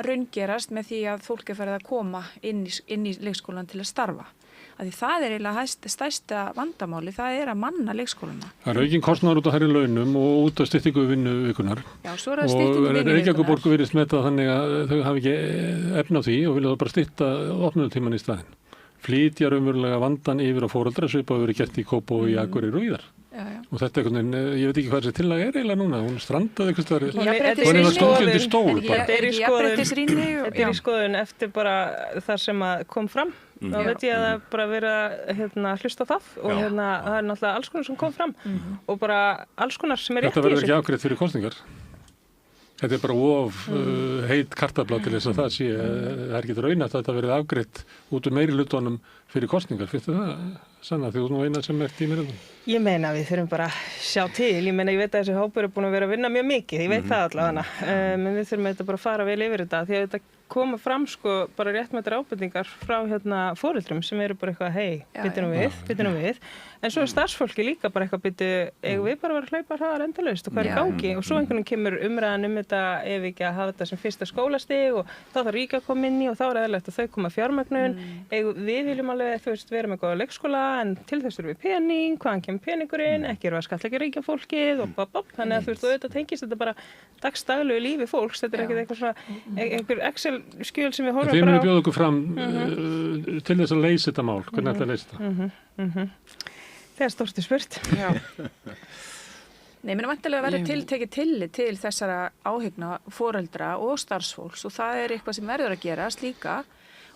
raungerast með því að fólk er farið að koma inn í leikskólan til að starfa. Því það er eiginlega stærsta vandamáli, það er að manna leikskólana. Það er aukinn kostnaður út á hærri launum og út á styttingu vinnuvikunnar. Já, svo er það styttingu vinnuvikunnar. Og Reykjavíkurborg virðist meta þannig að þau hafi ekki efni á því og vilja það bara stytta opnunartímann í staðinn. Flytja raunverulega vandan yfir á foreldra svipað verið gert í Kópavogi, Akureyri og víðar. Og þetta ég veit ekki hvað þessi tillaga er eiginlega núna, hún strandaði eitthvað starf, hún var stungið til stól bara.
Þetta er í skoðun eftir bara það sem kom fram, þá veit ég að það bara verið að hlusta á það og það er náttúrulega alls konar sem kom fram og bara alls konar sem er rétt í þessu.
Þetta verður ekki afgreitt fyrir kosningar. Þetta er bara of heit kartablað til þess að það sé, það er ekki raunægt að þetta verið afgreitt út úr meiri hlutunum fyrir kostningar. Fyrstu það, Sanna, því þú nú eina sem ert í meiröldum?
Ég meina við þurfum bara að sjá til. Ég meina ég veit að þessi hópur er búin að vera að vinna mjög mikið, ég veit það allavega. Men við þurfum þetta bara að fara vel yfir þetta því að þetta koma fram bara réttmættar ábendingar frá foreldrum sem eru bara eitthvað, bíddu nú við. En svo er starfsfólki líka bara eitthvað eigum við bara að vera að hlaupa hraðar endalaust og hvað er í gangi og svo einhvern veginn kemur umræðan þetta ef ekki að hafa þetta sem fyrsta skólastig og þá þarf ríkið að koma inn í og þá er eðlilegt að þau koma fjármögnun. Við viljum alveg vera með góða leikskóla en til þess erum við pening, hvaðan kemur peningurinn, ekki erum við að skattleggja ríkja fólkið og þannig að auðvitað tengist þetta bara dagsdaglegu lífi fólks, þetta er ekkert eitthvað svona einhver Excel-skjöl sem við horfum bara á.
Þið munið bjóða okkur fram til þess að leysa þetta mál, hvernig ætla að leysa þetta?
Það er stórt spurt.
Nei, menn væntanlega verður tekið tillit til þessara áhyggna foreldra og starfsfólks og það er eitthvað sem verður að gerast líka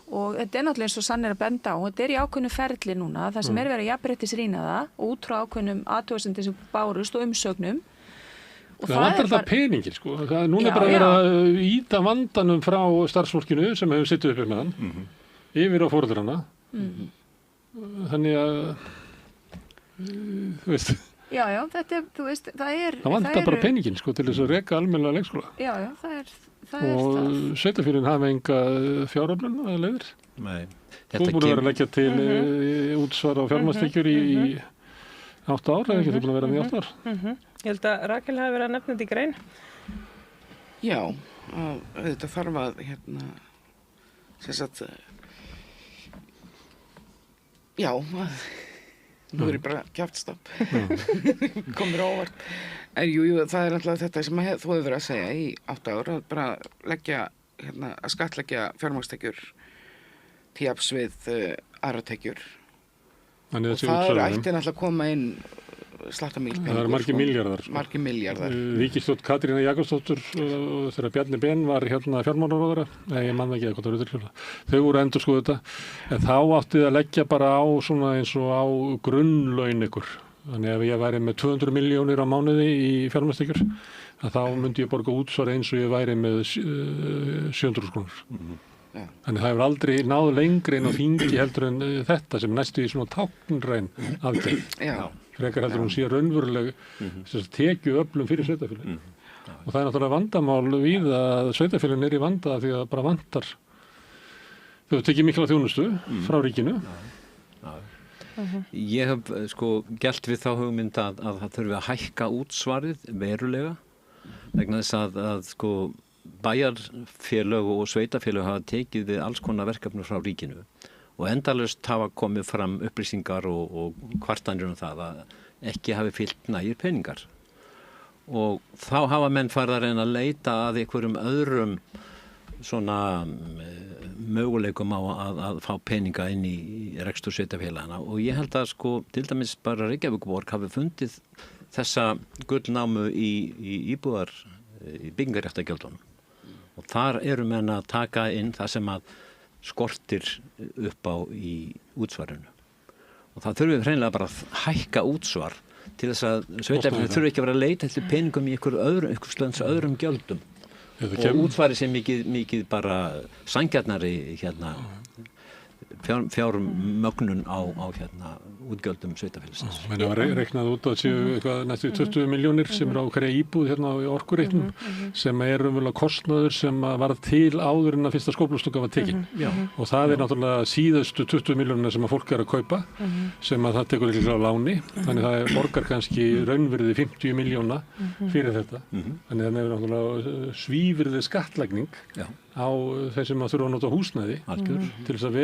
og þetta er náttúrulega eins og Sanna er að benda á, þetta er í ákveðnu ferli núna, það sem er verið að jafnréttisrýna það og út frá ákveðnum athugasemdum sem bárust og umsögnum. Og
það vantar alltaf peningir, sko. Núna er bara verið að ýta vandanum frá starfsfólkinu sem hefur sittið uppi með hann yfir á foreldrana. Þannig að þú veist.
Já, þetta er, þú veist, það
vantar bara peningin, sko, til þess að reka almennilega leikskóla.
Já, það er
og sveitarfélögin hafa enga fjáröflun að leiðir.
Nei.
Þú búin að vera að leggja til útsvar á fjármagnstekjur í 8 ár, eða ekki þú búin að vera með 8 ár?
Ég held að Rakel hafi verið að nefna þetta í grein.
Já, þetta þarf að Nú er ég bara kjaftstopp. Komur óvart. En jú, það er alltaf þetta sem þú hefur verið að segja í 8 ár, að bara að skattleggja fjármagnstekjur til jafns við aðra tekjur. Og það ætti náttúrulega að koma inn slattamílspenningur.
Það eru margir milljarðar.
Margir milljarðar.
Ríkisstjórn Katrínar Jakobsdóttur þegar Bjarni Ben var fjármálaráðherra, ég man ekki hvað það eru þau voru að endurskoða þetta, en þá átti það að leggja bara á svona eins og á grunnlaun ykkur. Þannig ef ég væri með 200 milljónir á mánuði í fjármagnstekjur, þá myndi ég borga útsvar eins og ég væri með 700 krónur. Þannig það hefur aldrei náð lengri inn á þingi heldur en þetta sem næstu í svona táknræn aðgerð. Frekar heldur hún sé raunveruleg tekjuöflun fyrir sveitarfélögin. Og það er náttúrulega vandamál við að sveitarfélögin í vanda því að bara vantar. Þau tekið mikla þjónustu frá ríkinu.
Ég hef gert við þá hugmynd að það þurfi að hækka útsvarið verulega vegna þess að bæjarfélög og sveitafélög hafa tekið við alls konar verkefni frá ríkinu og endalaust hafa komið fram upplýsingar og kvartanir það að ekki hafi fyllt nægir peningar. Og þá hafa menn farið að reyna að leita að einhverjum öðrum svona möguleikum á að fá peninga inn í rekstur sveitafélagana og ég held að til dæmis bara Reykjavíkurborg hafi fundið þessa gullnámu í byggingarréttargjöldunum. Og þar eru menn að taka inn það sem að skortir upp á í útsvarinu. Og það þurfum við hreinlega bara að hækka útsvar til þess að sveitarfélögin þurfi ekki að vera að leita eftir peningum í einhver öðrum gjöldum. Og útsvari sem mikið bara sanngjarnari fjármögnun á útgjöldum sveitafélagsins.
Menn hafa reiknað út að séu næstu 20 milljónir sem eru á hverja íbúð í orkureiknum sem raunverulega kostnaður sem varð til áður en að fyrsta skóflustunga var tekin. Og það náttúrulega síðustu 20 milljónir sem að fólk að kaupa sem að það tekur líklega á láni. Þannig það borgar kannski raunvirði 50 milljóna fyrir þetta. Þannig það hefur náttúrulega svívirði skattlagning á þeir sem að þurfa að nota húsnæði til þess að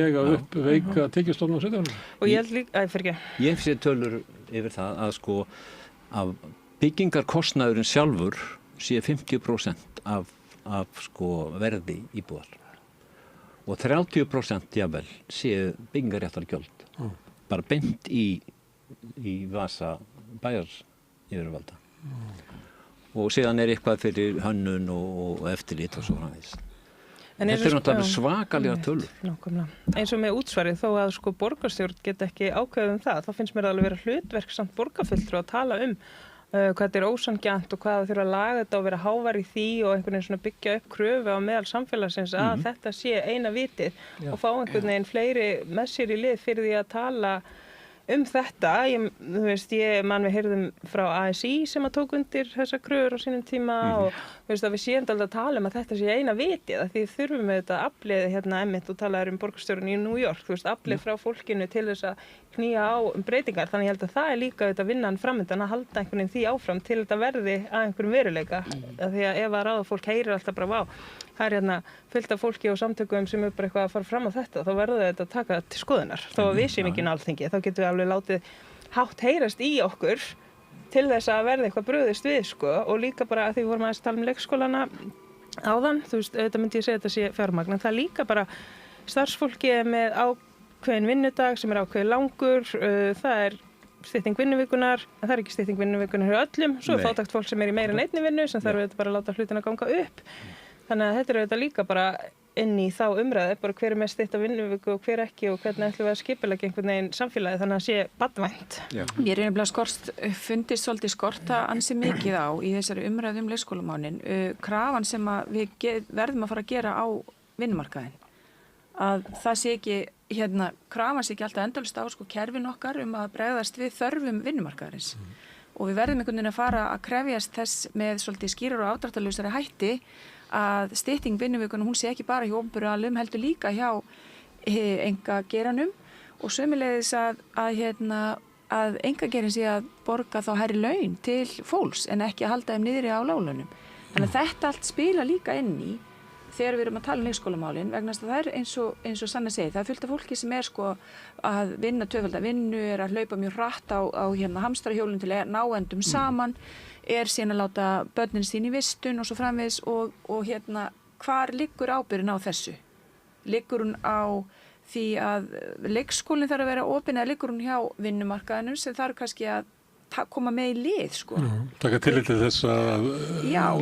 veika tekjustofna á sveitafélögum.
Og ég held líka,
Ég sé tölur yfir það að byggingarkostnaðurinn sjálfur sé 50% af verði íbúðar og 30% jafnvel sé byggingarréttargjöld bara beint í vasa bæjaryfirvalda og síðan eitthvað fyrir hönnun og eftirlit og svo framvegis. Þetta er náttúrulega svakalega tölur.
Nákvæmlega. Eins og með útsvarið þó að borgarstjórn get ekki ákveðið það, þá finnst mér alveg vera hlutverk samt borgarfulltrúa að tala hvað þetta er ósanngjarnt og hvað það þurfa að laga þetta og vera hávær í því og einhvern veginn svona byggja upp kröfu á meðal samfélagsins að þetta sé eina vitið og fá einhvern veginn fleiri með sér í lið fyrir því að tala þetta. Ég man við heyrðum frá ASÍ sem að tók undir þessa kröfur á sínum tíma og að við séum alltaf að tala að þetta sé eina vitið því þurfum við þetta aflið emmitt og talaður borgarstjórun í New York, aflið frá fólkinu til þess að knýja á breytingar. Þannig ég held að það er líka vinnan framöndan að halda einhvern veginn því áfram til þetta verði að einhverjum veruleika. Því að ef að ráðafólk heyrir alltaf bara það er fullt af fólki og samtökum sem bara eitthvað að fara fram á þetta, þá verður þetta að taka til skoðunar. Þó að við séum ekki inn á Alþingi, þá getum við alveg látið hátt heyrast í okkur til þess að verða eitthvað brugðist við og líka bara að því við vorum aðeins tala leikskólana áðan, þetta myndi ég segja þetta sé fjármagn, en það líka bara starfsfólki með ákveðin vinnudag sem ákveðin langur, það stytting vinnuvikunar, en það ekki stytting vinnuvikunar hjá öllum, svo fátækt fólk sem í meira en einni vinnu sem þarf bara að láta hlutina ganga upp. Þannig að þetta þetta líka bara inn í þá umræðu, bara hver með stytta vinnuviku og hver ekki og hvernig ætlum við að skipuleggja einhvern veginn samfélagi þannig að sé barnvænt.
Mér fundist svolítið skorta ansi mikið á í þessari umræðu leikskólamánin, krafan sem að við verðum að fara að gera á vinnumarkaðinn. Að það sé ekki, krafan sé ekki alltaf endalaust á kerfin okkar að bregðast við þörfum vinnumarkaðarins. Og við verðum einhvern veginn að fara að krefjast þess með svolítið skýrar og afdráttarlausari hætti að stytting vinnuvikunum hún sé ekki bara hjá opinberu aðilum heldur líka hjá einkageiranum og sömuleiðis að einkageirinn sé að borga þá hærri laun til fólks en ekki að halda þeim niðri á láglaunum. Þannig að þetta allt spila líka inn í þegar við erum að tala leikskólamálin vegna þess að það eins og Sanna segir, það fullt af fólki sem að vinna tvöfalda vinnu, að hlaupa mjög hratt á hamstrahjólum til að ná endum saman, síðan að láta börnin sín í vistun og svo framvegis og hvar liggur ábyrgðin á þessu? Liggur hún á því að leikskólinn þarf að vera opinn eða liggur hún hjá vinnumarkaðinum sem þarf kannski að koma með í lið, sko.
Taka tillit til þess að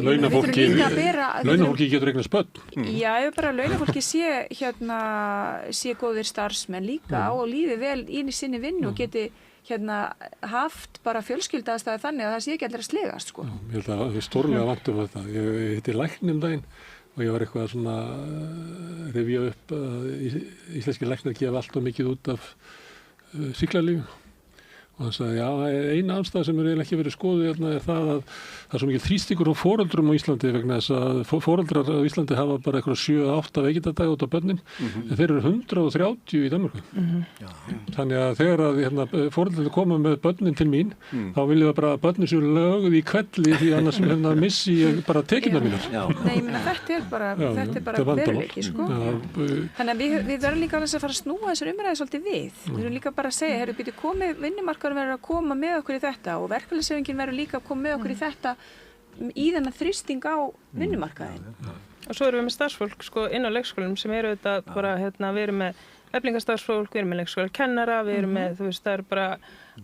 launafólki getur eignast börn.
Já, ef bara launafólki sé góðir starfsmenn líka og líði vel inn í sinni vinnu og geti haft bara fjölskyldaðastæði þannig að það sé ekki allir að slegast, sko.
Ég held að við stórlega vantum þetta. Ég hitti lækni daginn og ég var eitthvað svona rifja upp að íslenski læknar gefa allt og mikið út af sýklalyfjum. Og hann sagði, eina ástæða sem eiginlega ekki verið skoðuð er það að það er svo mikið þrýstingur á foreldrum á Íslandi vegna þess að foreldrar á Íslandi hafa bara eitthvað 7-8 veikindadag út á börnin, en þeir eru 130 í Danmörku. Þannig að þegar að foreldrarnir koma með börnin til mín, þá viljum það bara að börnin séu löguð í kvelli því annars missi ég bara tekjurnar mínar.
Nei, ég meina þetta er bara veruleiki, sko. Þannig að við verðum líka að fara að snúa þessar umræði svolítið við. Við verðum líka bara að segja, býtu komið vinnumarkaðurinn verður að koma með okkur í þetta og verkalýðshreyfingin verður líka að koma með okkur í þetta í þennan þrýsting á vinnumarkaðinn.
Og svo erum við með starfsfólk inn á leikskólum sem eru þetta bara, við erum með eflingastarfsfólk, við erum með leikskólakennara, við erum með, það eru bara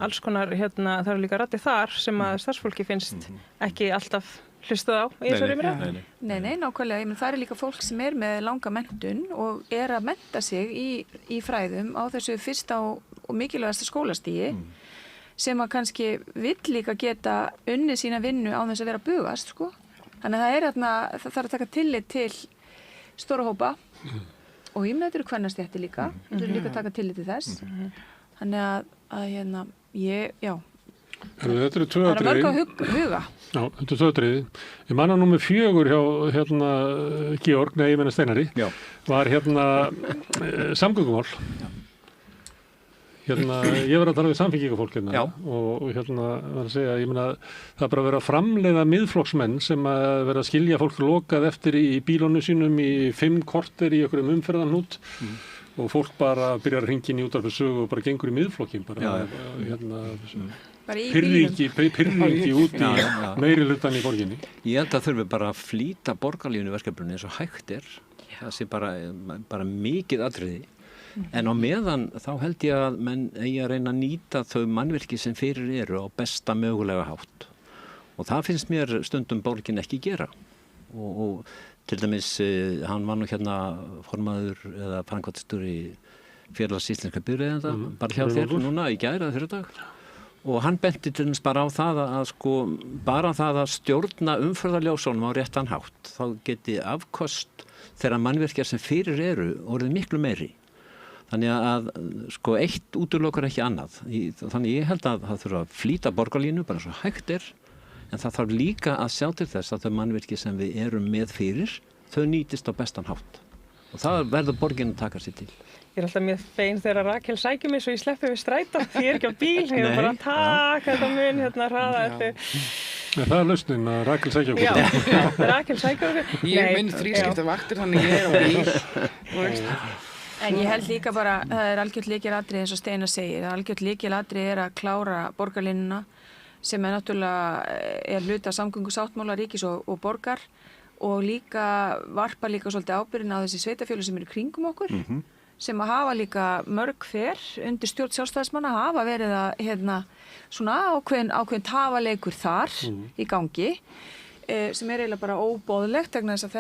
alls konar, það eru líka raddir þar sem að starfsfólki finnst ekki alltaf hlustað á í þessu umræðu.
Nei, nákvæmlega. Það er líka fólk sem er með langa menntun og er að mennta sig í fræðum á þessu fyrsta og mikilvægasta skólastigi sem að kannski vill líka geta unnið sína vinnu án þess að vera bugast, sko. Þannig að það þarf að taka tillit til stóra hópa og ég með þetta eru kvennastéttir líka. Þetta eru líka að taka tillit til þess. Þannig að
Þetta eru tvö
það er mörg að huga.
Já, þetta er tvö atriði. Ég manna númer 4 hjá Georg, nei, ég meina Steinari, var samgöngumál. Ég var að tala við samfélkingafólk og var að segja, ég meina, það er bara að vera að framleiða miðflokksmenn sem að vera að skilja fólk lokað eftir í bílónu sínum í 5 korter í einhverjum umferðarhnút og fólk bara byrjar að hringja inn í útvarpssögu og bara gengur í miðflokkin pyrringi út í meiri hlutan í borginni.
Ég held að þurfi bara að flýta borgarlífinu verkefninu eins og hægt er. Það sé bara mikið atriði. En á meðan þá held ég að menn eigi að reyna að nýta þau mannvirki sem fyrir eru á besta mögulega hátt. Og það finnst mér stundum borgin ekki gera. Og til dæmis, hann var nú formaður eða framkvæmdastjóri Félags íslenskra bifreiðenda, bara hjá þér núna í gær eða fyrradag. Og hann benti til dæmis bara á það að bara það að stjórna umferðarljósunum á réttan hátt, þá geti afkost þeirra mannvirkjar sem fyrir eru orðið miklu meiri. Þannig að eitt útilokar ekki annað. Þannig ég held að það þurfa að flýta borgarlínu bara svo hægt er, en það þarf líka að sjá til þess að þau mannvirki sem við erum með fyrir, þau nýtist á bestan hátt. Og það verður borgin að taka sér til.
Ég er alltaf mjög fein þegar Rakel sækir mig svo ég sleppi við strætó, því ég er ekki á bíl, ég er bara að taka þetta mun hraða eftir.
Það er lausnin að Rakel sækja okkur.
Já, Rakel sækja okkur.
Ég minn þrískipta vaktir, þannig ég er á bíl.
En ég held líka bara, það er algjört lykilatriði eins og Steinar segir, algjört lykilatriði er að klára borgarlínuna sem er náttúrulega hluti af samgöngusáttmála ríkis og borgar og líka varpa líka svolítið ábyrgðin á þessi sveitafélög sem eru kringum okkur sem að hafa líka mörg hver undir stjórn sjálfstæðismanna hafa verið að svona ákveðin tafaleikur þar í gangi sem er eiginlega bara óboðlegt vegna þess að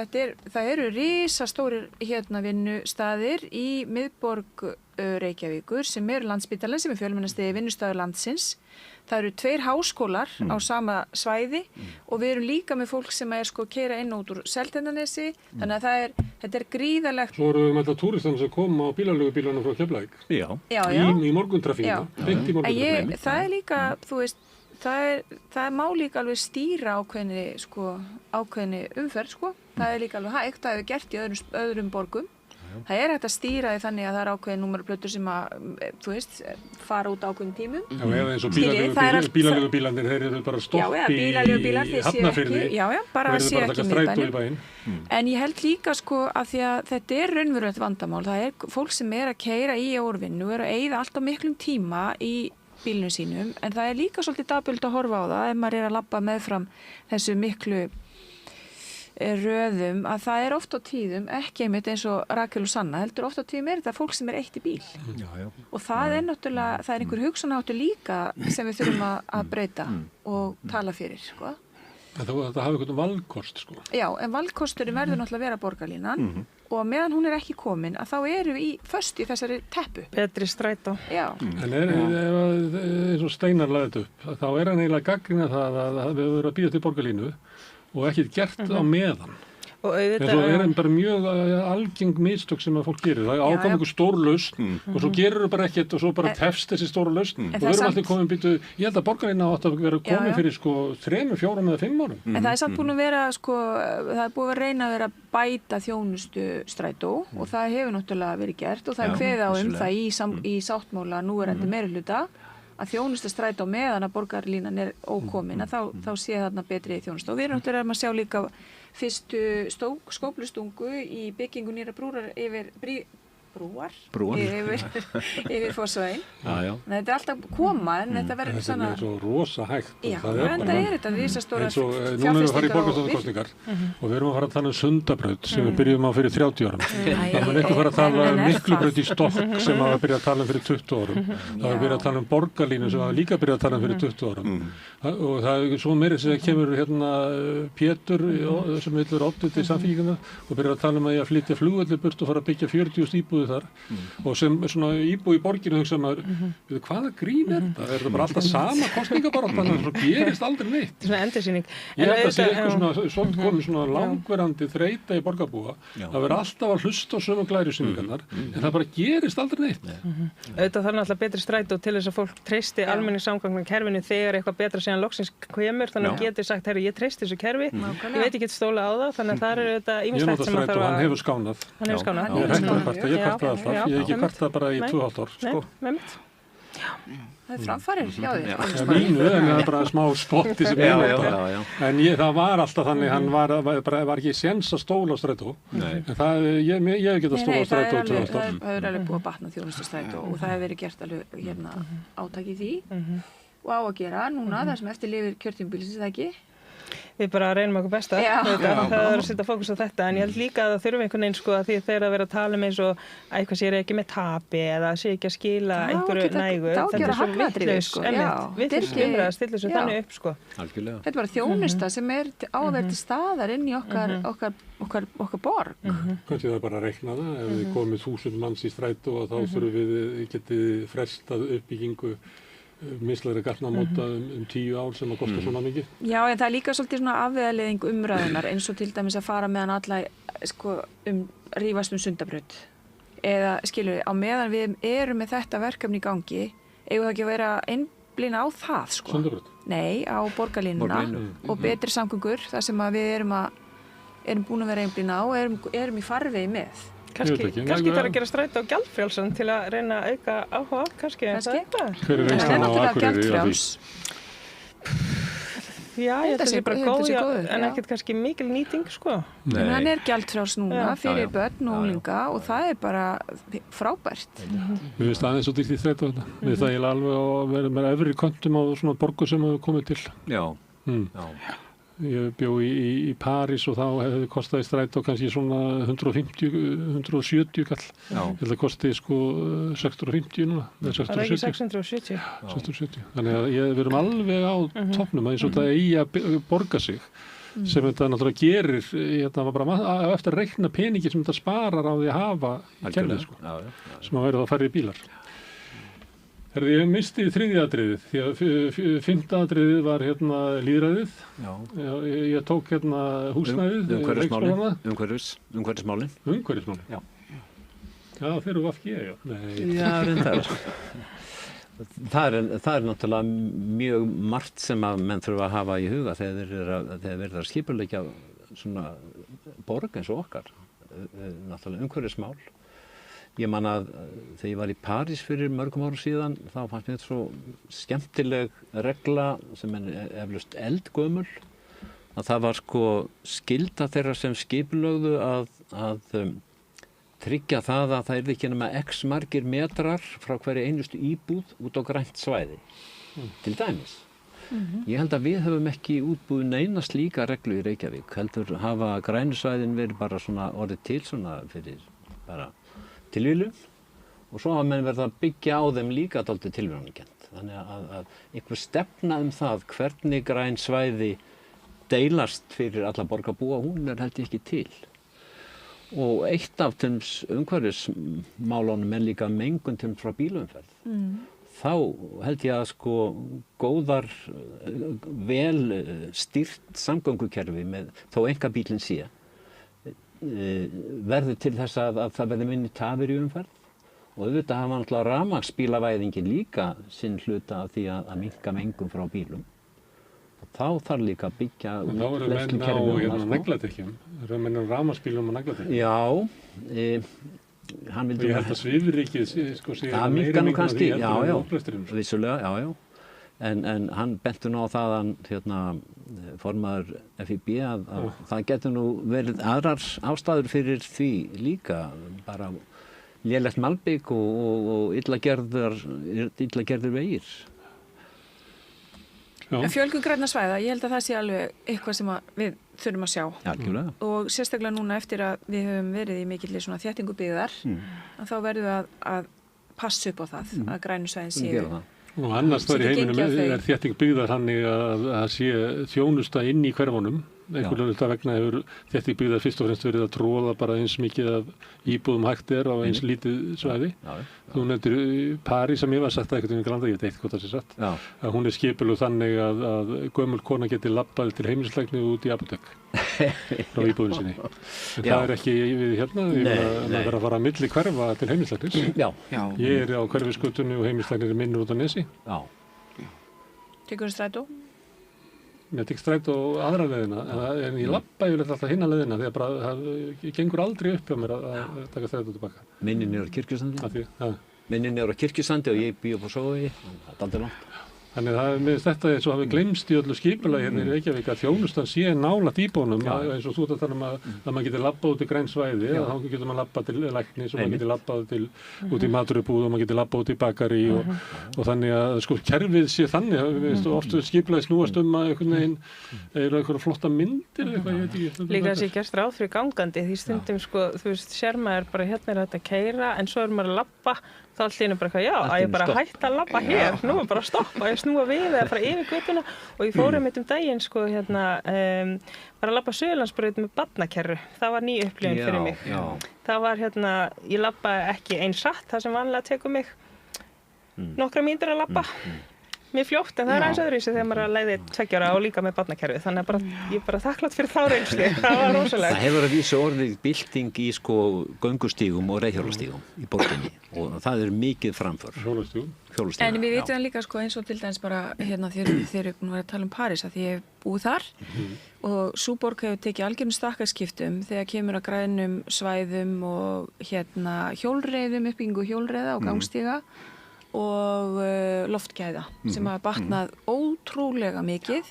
það eru risastórir vinnustaðir í miðborg Reykjavíkur sem eru Landspítalinn sem er fjölmennasti vinnustaður landsins. Það eru 2 háskólar á sama svæði og við erum líka með fólk sem er keyra inn út úr Seltjarnarnesi þannig að þetta er gríðarlegt.
Svo erum við með þetta túristan sem kom á bílalögubílunum frá Keflavík.
Já.
Í morguntraffíkina.
Það er líka, þú veist, það má líka alveg stýra ákveðni umferð, Það er líka alveg hægt, það hefur gert í öðrum borgum. Það er hægt að stýra því þannig að það er ákveðin númerplötur sem að, þú veist, fara út ákveðin tímum.
Já, eða eins og bílaleigubílarnir, þeir eru bara stopp í Hafnarfirði
og verður
bara að taka strætó í bæinn.
En ég held líka sko að því að þetta er raunverulegt vandamál. Það er fólk sem er að keyra í úrvinnu og er að eyða alltaf miklum tíma í bílnum sínum, en það er líka svolítið dapult að horfa á það ef maður er að labba meðfram þessu miklu röðum, að það er oft á tíðum ekki einmitt eins og Rakel og Sanna heldur oft á tíðum er þetta fólk sem er eitt í bíl og það er náttúrulega, það er einhver hugsunarháttur líka sem við þurfum að breyta og tala fyrir, sko.
Það hafa einhvern valkost, sko.
Já, en valkosturinn verður náttúrulega að vera borgarlínan og meðan hún er ekki komin að þá erum við föst í þessari teppu.
Betri strætó.
Já.
En eins og Steinar lagði upp, þá er hann eiginlega gagnrýna það að við verðum að býða til borgarlínu og ekkert gert á meðan. Og svo er hann bara mjög algeng mistök sem að fólk gerir. Það ákom einhver stór lausn og svo gerir það bara ekkert og svo bara tefst þessi stóra lausn og við erum alltaf komin býtu, ég held að borgarlína átt að vera komin fyrir sko 3, 4 eða 5 árum.
En það er samt búin að vera sko, það er búin að reyna að vera bæta þjónustu strætó og það hefur náttúrulega verið gert og það er kveðið á það í sáttmála núverandi meirihluta að þjónusta strætó meðan að borgarlínan er ókomin að þá sé þarna betri þjónusta og við erum náttúrulega að sjá líka fyrstu skóflustungu í byggingu nýra brúar yfir Fossveginn. Þetta er alltaf koma en þetta verður svona...
Þetta er svo rosa hægt.
Já, en það er þetta risastóra
fjárfestingar. Núna erum við að fara í borgarstjórnarkosningar og við erum að fara að tala um Sundabraut sem við byrjum á fyrir 30 árum. Það er ekki að fara að tala um Miklubraut í Stokk sem að byrja að tala um fyrir 20 árum. Það er byrjað að tala um borgarlínu sem að líka byrja að tala um fyrir 20 árum. Og það er svo meira sem kemur hérna Pétur sem vilur oddviti í Samfylkinguna og byrjar að tala um að flytja flugvelli burt og fara að byggja 40.000 íbúðir þar og sem svona íbúi í borginu hugsa maður, hvaða grín er þetta? Er þetta bara alltaf sama kosningabaráttan og svo gerist aldrei neitt?
Svona endursýning.
Ég held að sé eitthvað komið svona langverandi þreyta í borgarbúa að vera alltaf að hlusta á sömu glærusýningarnar en það bara gerist aldrei neitt.
Auðvitað þarf náttúrulega betri strætó til þess að fólk treysti almenningssamgöngukerfinu þegar eitthvað betra síðan loksins kemur, þannig að getur sagt, herru, ég treysti þessu kerfi, ég veit ekki stóla á það, þannig að það eru þetta ýmislegt sem að þarf að...
Hann hefur skánað. Ég hef ekki kvartað bara í 2,5 ár, sko.
Það er framfarir hjá þér.
Mínu, en það er bara smá spotti sem ég nota. En það var alltaf þannig, hann var ekki séns að stóla á strætó. En það, ég hef getað stóla á strætó í 2,5 ár.
Það er alveg búið að batna þjónustu strætó og það hefur verið gert alveg átak í því og á að gera núna, það sem eftir lifir kjörtímabilsins, það ekki?
Við bara reynum okkur besta, það er að setja fókus á þetta, en ég held líka að það þurfi einhvern veginn sko að því þegar að vera að tala eins og eitthvað sé ekki með tapi eða sé ekki að skila einhverju nægu, þetta er svo vitlaus umræða að stilla þessu þannig upp sko.
Þetta er bara þjónusta sem er á að vera til staðar inn í okkar borg.
Kannski það er bara að reikna það, ef við komum 1000 manns í strætó og þá þurfum við getið frestað uppbyggingu mislæri gatnamóta 10 ár sem að kosta svona mikið.
Já, en það er líka svolítið svona afvegaleiðing umræðunar eins og til dæmis að fara meðan alla sko rífast Sundabraut. Eða skilur við, á meðan við erum með þetta verkefni í gangi, eigum það ekki að vera einblína á það sko.
Sundabraut?
Nei, á borgarlínuna og betri samgöngur, þar sem að við erum búin að vera einblína á og erum í farvegi með.
Kannski þarf að gera strætó á gjaldfrjálsan til að reyna að auka áhuga, kannski.
Hver er reynslan á Akureyri á því?
Já, ég held að það sé bara góð, en ekkert kannski mikil nýting, sko.
En hann er gjaldfrjáls núna fyrir börn og unglinga og það er bara frábært.
Mér finnst aðeins svo dýrt í strætó þetta. Mér finnst það eiginlega alveg að vera með efri kontum á svona borgu sem hefur komið til.
Já.
Ég bjó í París og þá hefði kostaði strætó kannski svona 150-170 kall. Ég held að kosti sko 650 núna.
Það er ekki 670.
670. Þannig að við erum alveg á toppnum eins og þetta eigi að borga sig sem þetta náttúrulega gerir bara eftir að reikna peningi sem þetta sparar á því að hafa kerfið sko. Sem að verða að færri bílar. Ég misti 3. atriðið, því að 5. atriðið var lýðræðið. Ég tók húsnæðið.
Umhverfismálin.
Já, þeir eru VG, já.
Já, reyndar. Það er náttúrulega mjög margt sem að menn þurfa að hafa í huga þegar þeir verða að skipuleggja svona borg eins og okkar. Náttúrulega umhverfismál. Ég man að þegar ég var í París fyrir mörgum árum síðan, þá fannst mér svo skemmtileg regla sem er eflaust eldgömul, að það var sko skylda þeirra sem skipulögðu að tryggja það að það yrði ekki nema x margir metrar frá hverju einustu íbúð út á grænt svæði, til dæmis. Ég held að við höfum ekki útbúið neina slíka reglu í Reykjavík, heldur hafa grænu svæðin verið bara svona orðið til svona fyrir bara tilvílum og svo hafa menn verið að byggja á þeim líka dálítið tilvílunarkennt. Þannig að einhver stefna það hvernig græn svæði deilast fyrir alla borgarbúa, hún held ég ekki til. Og eitt af umhverfismálunum er líka mengun frá bílaumferð. Þá held ég að sko góðar, vel stýrt samgöngukerfi með þó einkabílinn sé verður til þess að það verður minni tafir í umferð og auðvitað hafa náttúrulega rafmagnsbílavæðingin líka sinn hluta af því að minnka mengun frá bílum. Og þá þarf líka að byggja
leiðslukerfi. Þá eru menn á nagladekkjum, eru menn á rafmagnsbílum á nagladekkjum.
Já, hann vildi...
Ég held að Svifrykið sko segja
að meira mengun
kannski,
vissulega, já. En hann benti nú á það að formaður FIB að það getur nú verið aðrar ástæður fyrir því líka, bara lélegt malbik og illa gerðir vegir.
En fjölgun grænna svæða, ég held að það sé alveg eitthvað sem við þurfum að sjá.
Algjörlega.
Og sérstaklega núna eftir að við höfum verið í mikilli svona þéttingu byggðar, að þá verðum við að passa upp á það, að grænu svæðin séu.
Og annars þar í heiminum er þétting byggðar þannig að sé þjónusta inn í hverfunum. Einhverjum þetta vegna hefur þétting byggðar fyrst og fremst verið að tróða bara eins mikið af íbúðum hægt á eins lítið svæði. Þú nefndir París sem ég var sagt að einhvern veginn granda, ég veit eitthvað það sé satt, að hún er skipulögð þannig að gömul kona geti labbað til heimilislækni út í apótek frá íbúðin sinni. En það er ekki við hérna, það verður að fara að milli hverfa til heimilislæknis. Ég er á Hverfisgötunni og heimilislæknir er minnur út á Nesi.
Tekur þú strætó?
Ég tek strætó aðra leiðina, en ég labba yfirleitt alltaf hinna leiðina því að bara það gengur aldrei upp hjá mér að taka strætó tilbaka.
Minnin er á Kirkjusandi. Minnin er á Kirkjusandi og ég bý upp á Sogavegi, það er aldrei langt.
Þannig að þetta er svo hafi gleymst í öllu skipulagi hérna í Reykjavík að þjónustan sé nálægt íbúnum eins og þú tala um að maður getur labbað út í græn svæði og þá getur maður labbað til læknis og maður getur labbað út í maturubúð og maður getur labbað út í bakari og þannig að sko kerfið sé þannig oft skipulagi snúast að einhvern veginn eru einhverja flotta myndir eitthvað, ég veit ekki.
Líka þessi gert ráð fyrir gangandi því stundum sko, þú veist, sér maður bara hérna er þetta að keyra en svo er maður að labba þá allir bara eitthvað, að ég bara hætta að labba hér, nú er bara að stoppa, ég snúa við eða fara yfir götuna og ég fór mitt daginn sko var að labba Suðurlandsbraut með barnakerru, það var ný upplifun fyrir mig. Það var ég labba ekki eins hratt, það sem vanlega tekur mig nokkra mínútur að labba. Mér fljótt, en það er aðeins öðruvísi þegar maður er að leiði 2 ára og líka með barnakerfi, þannig að ég er bara þakklátt fyrir þá reynslu, það var rosalega.
Það hefur að vísa orðið bylting í sko göngustígum og reiðhjólastígum í borginni og það er mikið framför.
Hjólastígum.
En við vitum líka sko eins og til dæmis bara þeir eru búin að vera að tala um París að því ég hef búið þar og sú borg hefur tekið algjörum stakkaskiptum þegar kemur að grænum svæðum og hjólreiðum, uppbyggingu hjólreiða og gangstíga og loftgæða sem hafa batnað ótrúlega mikið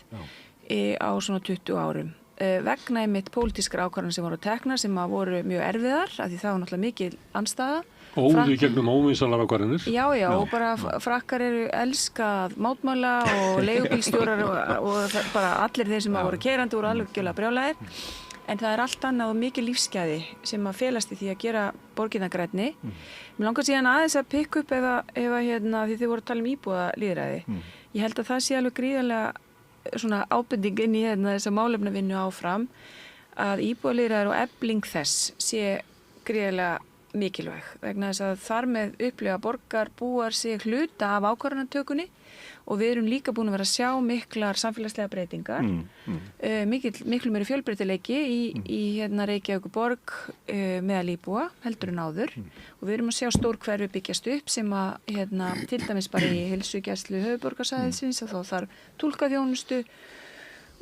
á svona 20 árum vegna einmitt pólitískra ákvarðanir sem voru teknar sem voru mjög erfiðar af því það var náttúrulega mikil andstaða
Óði gegnum óvinsalar ákvarðanir
Já, og bara frakkar eru elskað mótmæla og leigubílstjórar og bara allir þeir sem voru keyrandi voru alveg brjálæðir en það er allt annað og mikið lífsgæði sem að felast í því að gera borgina grænni. Mér langar síðan aðeins að pikka upp ef því þið voru að tala um íbúðalýðræði. Ég held að það sé alveg gríðarlega svona ábending inn í þessa málefnavinnu áfram að íbúðalýðræði og efling þess sé gríðarlega mikilvæg vegna þess að þar með upplifa borgarbúar sig hluta af ákvarðanatökunni og við erum líka búin að vera að sjá miklar samfélagslega breytingar miklu meiri fjölbreytileiki í Reykjavíkurborg meðal íbúa heldur en áður og við erum að sjá stór hverfi byggjast upp sem að til dæmis bara í heilsugæslu höfuðborgarsvæðisins og þá þarf túlkaþjónustu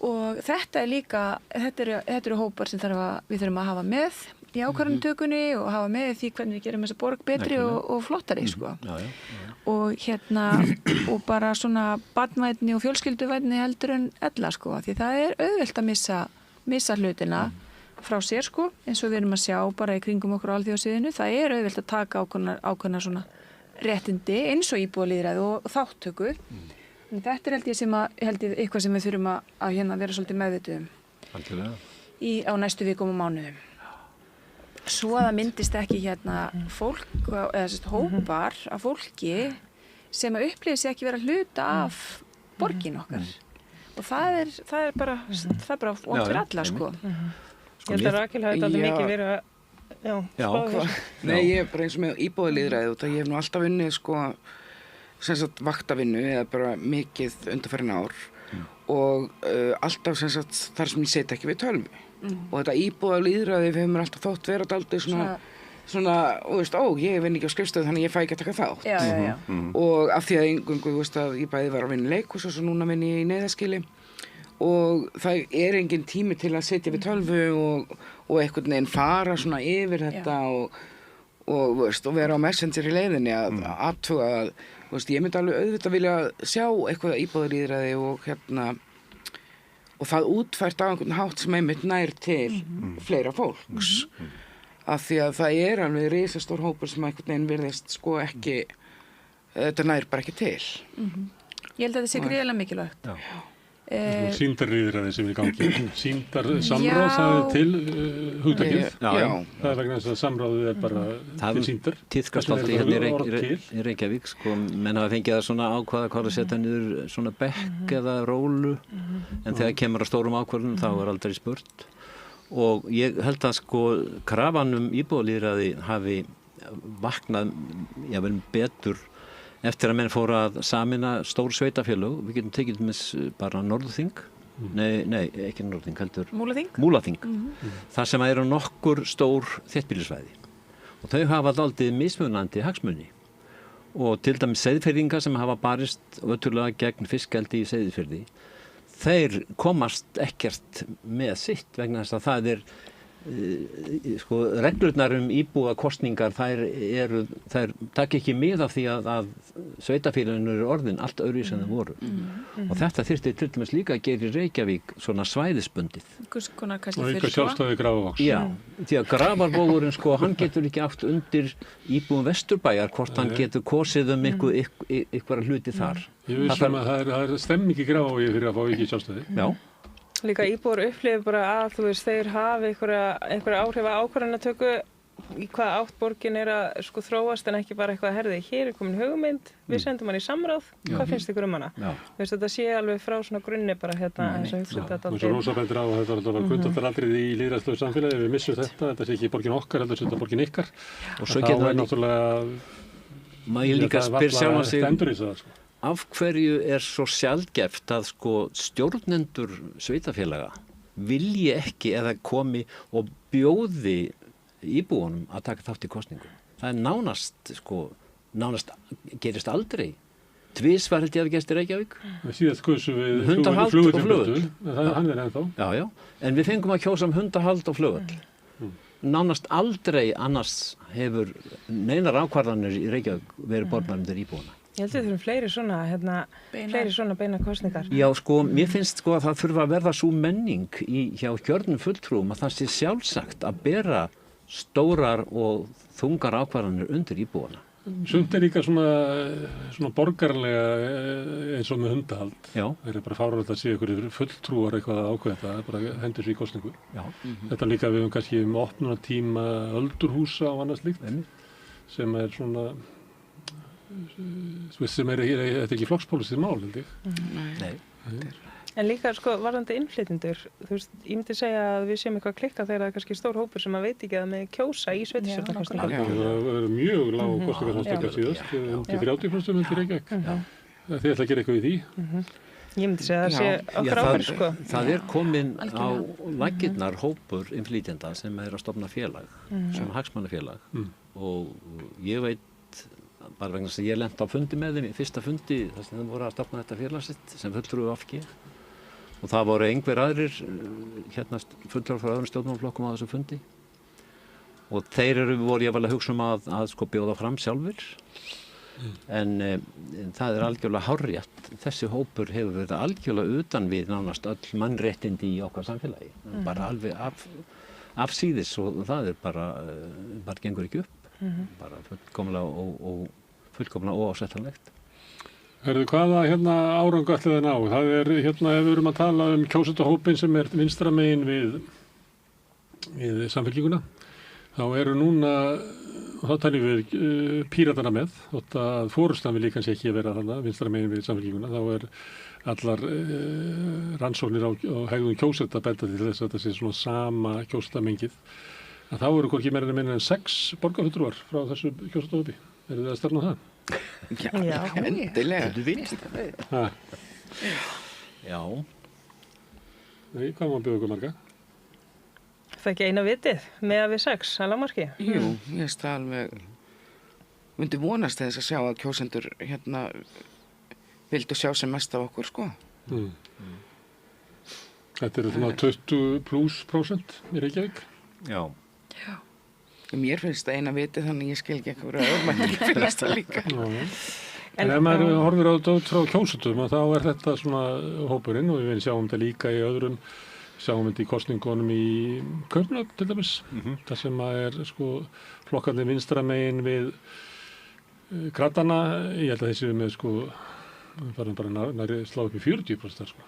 og þetta er líka þetta eru hópar sem við þurfum að hafa með í ákvarðanatökunni og hafa með því hvernig við gerum þessa borg betri og flottari, sko. Og og bara svona barnvænni og fjölskylduvænni heldur en ella, sko, því það auðvelt að missa hlutina frá sér, sko, eins og við erum að sjá bara í kringum okkur á alþjóðasviðinu. Það auðvelt að taka ákveðna svona réttindi eins og íbúalýðræði og þáttöku. Þetta held ég eitthvað sem við þurfum að vera svolítið meðvituð á næstu vikum og mánuðum. Svo að það myndist ekki fólk, eða hópar af fólki sem að upplifi sig ekki vera hluta af borgin okkar. Og það er bara vont fyrir alla, sko.
Ég held að Rakel hafi þetta mikið verið að
Nei, ég er bara eins og með íbúðalýðræði og ég hef nú alltaf unnið, sko, sem sagt vaktavinnu eða bara mikið undanfarin ár og alltaf sem sagt þar sem ég seti ekki við tölvu og þetta íbúðalýðræði hefur mér alltaf þótt vera dálítið svona og veist, ég vinn ekki á skrifstöðu þannig ég fæ ekki að taka þátt og af því að einhverjum, veist að ég bæði var að vinna leikhús og svo núna vinn ég í neyðarskili og það er engin tími til að setja við tölvu og einhvern veginn fara svona yfir þetta og veist, og vera á Messenger í leiðinni að athuga að veist, ég myndi alveg auðvitað vilja sjá eitthvað íbúðalýðræði og það útfært á einhvern hátt sem einmitt nær til fleira fólks af því að það er alveg risastór hópur sem einhvern veginn virðist sko ekki þetta nær bara ekki til
Ég held að þetta sé gríðarlega mikilvægt
Sýndarlýðræði sem er í gangi Sýndar samráð, það er til hugtakið það er vegna þess að samráðið er bara til sýndar
tíðkast aldrei hérna í Reykjavík sko, menn hafa fengið að svona ákvaða hvað að setja niður svona bekk eða rólu en þegar kemur að stórum ákvörðunum þá er aldrei spurt og ég held að sko krafan íbúðalýðræði hafi vaknað jável betur eftir að menn fóru að sameina stór sveitafélög, við getum tekið með bara Norðurþing, nei, ekki Norðurþing, heldur Múlaþing, þar sem eru nokkur stór þéttbýlisvæði og þau hafa dálítið mismunandi hagsmuni og til dæmis Seyðfirðingar sem hafa barist ötturlega gegn fiskeldi í Seyðfirði, þeir komast ekkert með sitt vegna þess að það er sko reglurnar íbúakosningar þær taka ekki mið af því að sveitafélaginu eru orðin allt öðru sem þau voru og þetta þyrfti til dæmis líka að gera í Reykjavík svona svæðisbundið
og eitthvað sjálfstæði Grafarvogs
Já, því að Grafarvogurinn sko hann getur ekki átt undir íbúum Vesturbæjar hvort hann getur kosið einhverja hluti þar
Ég vissum að það er stemming í Grafarvogi fyrir að fá ekki sjálfstæði
Já
Líka íbúar upplifir bara að þú veist þeir hafi einhverja áhrif að ákvarðanatöku í hvað átt borgin er að sko þróast en ekki bara eitthvað herði hér er komin hugmynd, við sendum hann í samráð hvað finnst ykkur hana? Þú veist þetta sé alveg frá svona grunni bara hérna eins og hugsa þetta
alltaf. Og Rósa bendir á að þetta var grundvallaratriði í lýðræðislegu samfélagi ef við missum þetta sé ekki borgin okkar heldur þetta borgin ykkar
og svo getur það náttúrulega maður líka spyr sjálfan sig Af hverju er svo sjaldgæft að sko stjórnendur sveitafélaga vilji ekki eða komi og bjóði íbúunum að taka þátt í kosningu. Það er nánast gerist aldrei. Tvisvar held ég að gerst í Reykjavík.
Síðast kusum við
hundahald og flugvöll.
Hann er ennþá.
Já, en við fengum að kjósa hundahald og flugvöll. Nánast aldrei annars hefur neinar ákvarðanir í Reykjavík verið borðnar undir íbúuna.
Ég held að við þurfum fleiri svona beina kosningar.
Já, sko, mér finnst sko að það þurfa að verða svo menning hjá kjörnum fulltrúum að það sé sjálfsagt að bera stórar og þungar ákvarðanir undir íbúana.
Sumt er líka svona borgarlega eins og með hundahald. Já. Það er bara fáránlegt að sé einhverjir fulltrúar eitthvað að ákveða þetta, bara hendur sér í kosningu. Já. Þetta líka við kannski opnunartíma öldurhúsa og annað slíkt sem er svona sem þetta ekki flokkspólitískt mál held ég.
Nei.
En líka sko varðandi innflytjendur, þú veist, ég myndi segja að við séum eitthvað klikka þegar það er kannski stór hópur sem að veit ekki að með kjósa í sveitarstjórnarkosningum.
Það er mjög lág kosningaþátttaka síðast, undir 30% undir Reykjavík. Þið ætla að gera eitthvað í því.
Ég myndi segja að það sé okkar ábyrgð sko.
Það er komin á laggirnar hópur innflytjenda sem er að stofna félag, sem hagsmannafélag og ég veit bara vegna þess að ég lenti á fundi með þeim í fyrsta fundi þar sem þeim voru að stofna þetta félag sitt sem fulltrúi VG og það voru einhver aðrir fulltrúar frá öðrum stjórnmálaflokkum á þessu fundi og þeir voru ég vel að hugsa að sko bjóða fram sjálfur en það algjörlega hárrétt. Þessi hópur hefur verið algjörlega utan við nánast öll mannréttindi í okkar samfélagi. Bara alveg afsíðis og það bara gengur ekki upp. Bara fullkomlega óásættanlegt.
Hörðu, hvaða árangur ætlið að ná? Það ef við erum að tala kjósendahópinn sem vinstra megin við Samfylkinguna, þá eru núna þá taljum við Píratana með, þótt að forustan vil kannski ekki vera þarna, vinstra megin við Samfylkinguna, þá allar rannsóknir á hegðun kjósenda benda til þess að þetta sé svona sama kjósendamengið. Þá eru hvorki meira en 6 borgarfulltrúar frá þessu kjósendahópi. Eru þið að stefna á það?
Já, endilega.
Þú vilt. Já.
Nei, hvað má bjóða ykkur marga?
Það ekki eina vitið með að við 6 að lágmarki?
Jú, ég veist það alveg, myndi vonast þess að sjá að kjósendur vildu sjá sem mest af okkur, sko.
Þetta eru svona 20+% í Reykjavík?
Já.
Mér finnst það eina vitið, þannig ég skil ekki eitthvað öðrum að ekki finnast það líka.
En ef maður horfir á þetta frá kjósendum, þá þetta svona hópurinn og við sjáum þetta líka í öðrum. Sjáum þetta í kosningunum í Kaupmannahöfn til dæmis, þar sem sko flokkarnir vinstra megin við krattana, ég held að þessi með sko, farin bara nærri slá upp í 40% sko.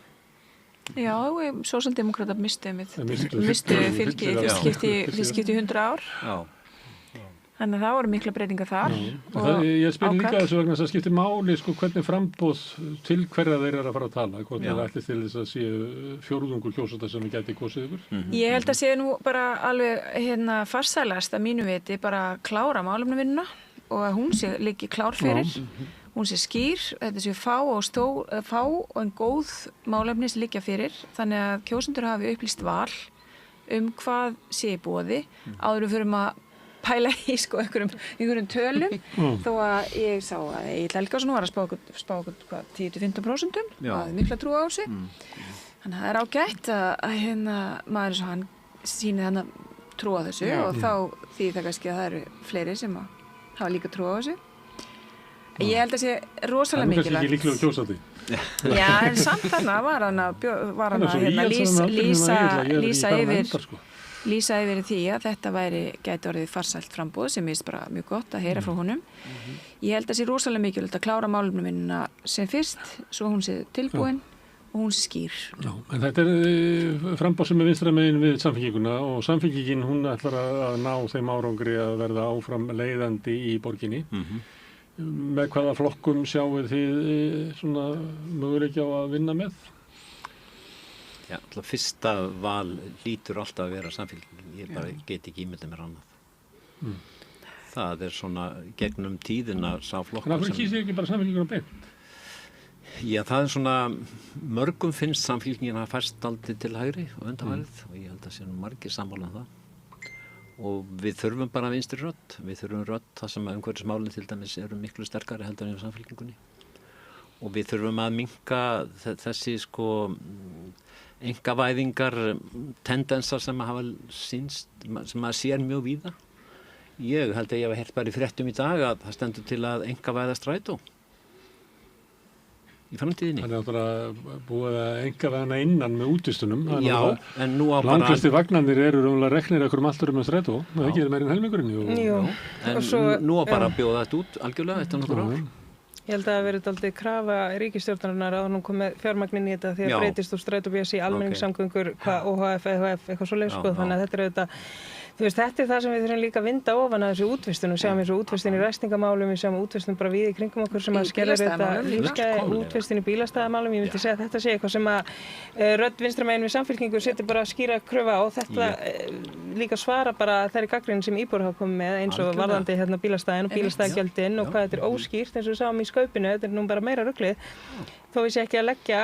Já, sósíaldemókratar mistu fylgi í fyrst skipti 100 ár.
Já.
Þannig að það voru mikla breytingar þar.
Ég spyr líka þessu vegna þess að skiptir máli sko, hvernig framboð til hverja þeir eru að fara að tala. Hvort það ætlist til þess að séu fjórðungur kjósenda sem við gæti kosið ykkur.
Ég held að séu nú bara alveg farsælast að mínu viti bara klára málefnavinnuna og að hún sé liggi klár fyrir. Hún sé skýr, þetta séu fá og en góð málefni sem liggja fyrir. Þannig að kjósendur hafi upplýst val hvað sé í boði áður við förum að pæla í sko einhverjum tölum þó að ég sá að Egill Helgason var að spá okkur 10-15%, það mikla trú á þessu. Þannig að það ágætt að maður eins og hann sýni þannig trú á þessu og þá því það kannski að það eru fleiri sem hafa líka trú á þessu. Ég held að sé rosalega mikilvægt.
Það kannski ekki líklega kjósandi.
Já, en samt þarna var hann að lýsa yfir því að þetta gæti orðið farsælt framboð sem er bara mjög gott að heyra frá honum. Ég held að sé rosalega mikilvægt að klára málefnavinnuna sem fyrst, svo hún sé tilbúin og hún sé skýr.
Já, en þetta framboð sem vinstra megin við Samfylkinguna og Samfylkingin hún ætlar að ná þeim árangri að verða áfram leiðandi í borginni. Með hvaða flokkum sjáuð þið svona möguleiki á að vinna með?
Já, alltaf fyrsta val lítur alltaf að vera Samfylkingin. Ég bara get ekki ímyndið mér annað. Það svona gegnum tíðina sá flokkur sem...
En af hverju kýsið ekki bara Samfylkinguna beint?
Já, það svona mörgum finnst Samfylkingin að færst aldrei til hægri og undanfarið og ég held að sé margir sammála það. Og við þurfum bara vinstri rödd. Við þurfum rödd þar sem umhverfismálin til dæmis eru miklu sterkari heldur en í Samfylkingunni. Og við þurfum að minnka þessi sko einkavæðingar tendensar sem hafa sýnst, sem maður sér mjög víða. Ég held að ég hef heyrt bara í fréttum í dag að það stendur til að einkavæða strætó í framtíðinni.
Það náttúrulega búið að einkavæða innan með útvistunum.
Já, en nú á bara...
Langflestir vagnarnir eru rúmlega reknir ekkur allt með strætó. Það ekki meira en helmingurinn.
Jú.
En nú á bara að bjóða þetta út algjörlega eftir nokkur ár.
Ég held að það verið aldrei krafa ríkisstjórnarinnar að hún kom með fjármagnin í þetta því að breytist úr strætóbíðs í almenningssamgöngur, OHF, EHF, eitthvað svoleiðis sko, þannig að þetta auðvitað, þetta það sem við þurfum líka að vinda ofan að þessu útvistunum, sjáum eins og útvistun í ræstingamálum, við sjáum útvistun bara við í kringum okkur sem að skerðir þetta lífsgæði, útvistun í bílastæðamálum, ég myndi segja að þetta sé eitthvað sem að rödd vinstra megin við Samfylkingu setur bara skýra kröfu á og þetta líka svara bara þeirri gagnrýni sem íbúar hafa komið með eins og varðandi bílastæðin og bílastæðagjöldin og hvað þetta óskýrt eins og við sáum í Skaupinu, þetta nú bara meira ruglið. þó ég sé ekki að leggja,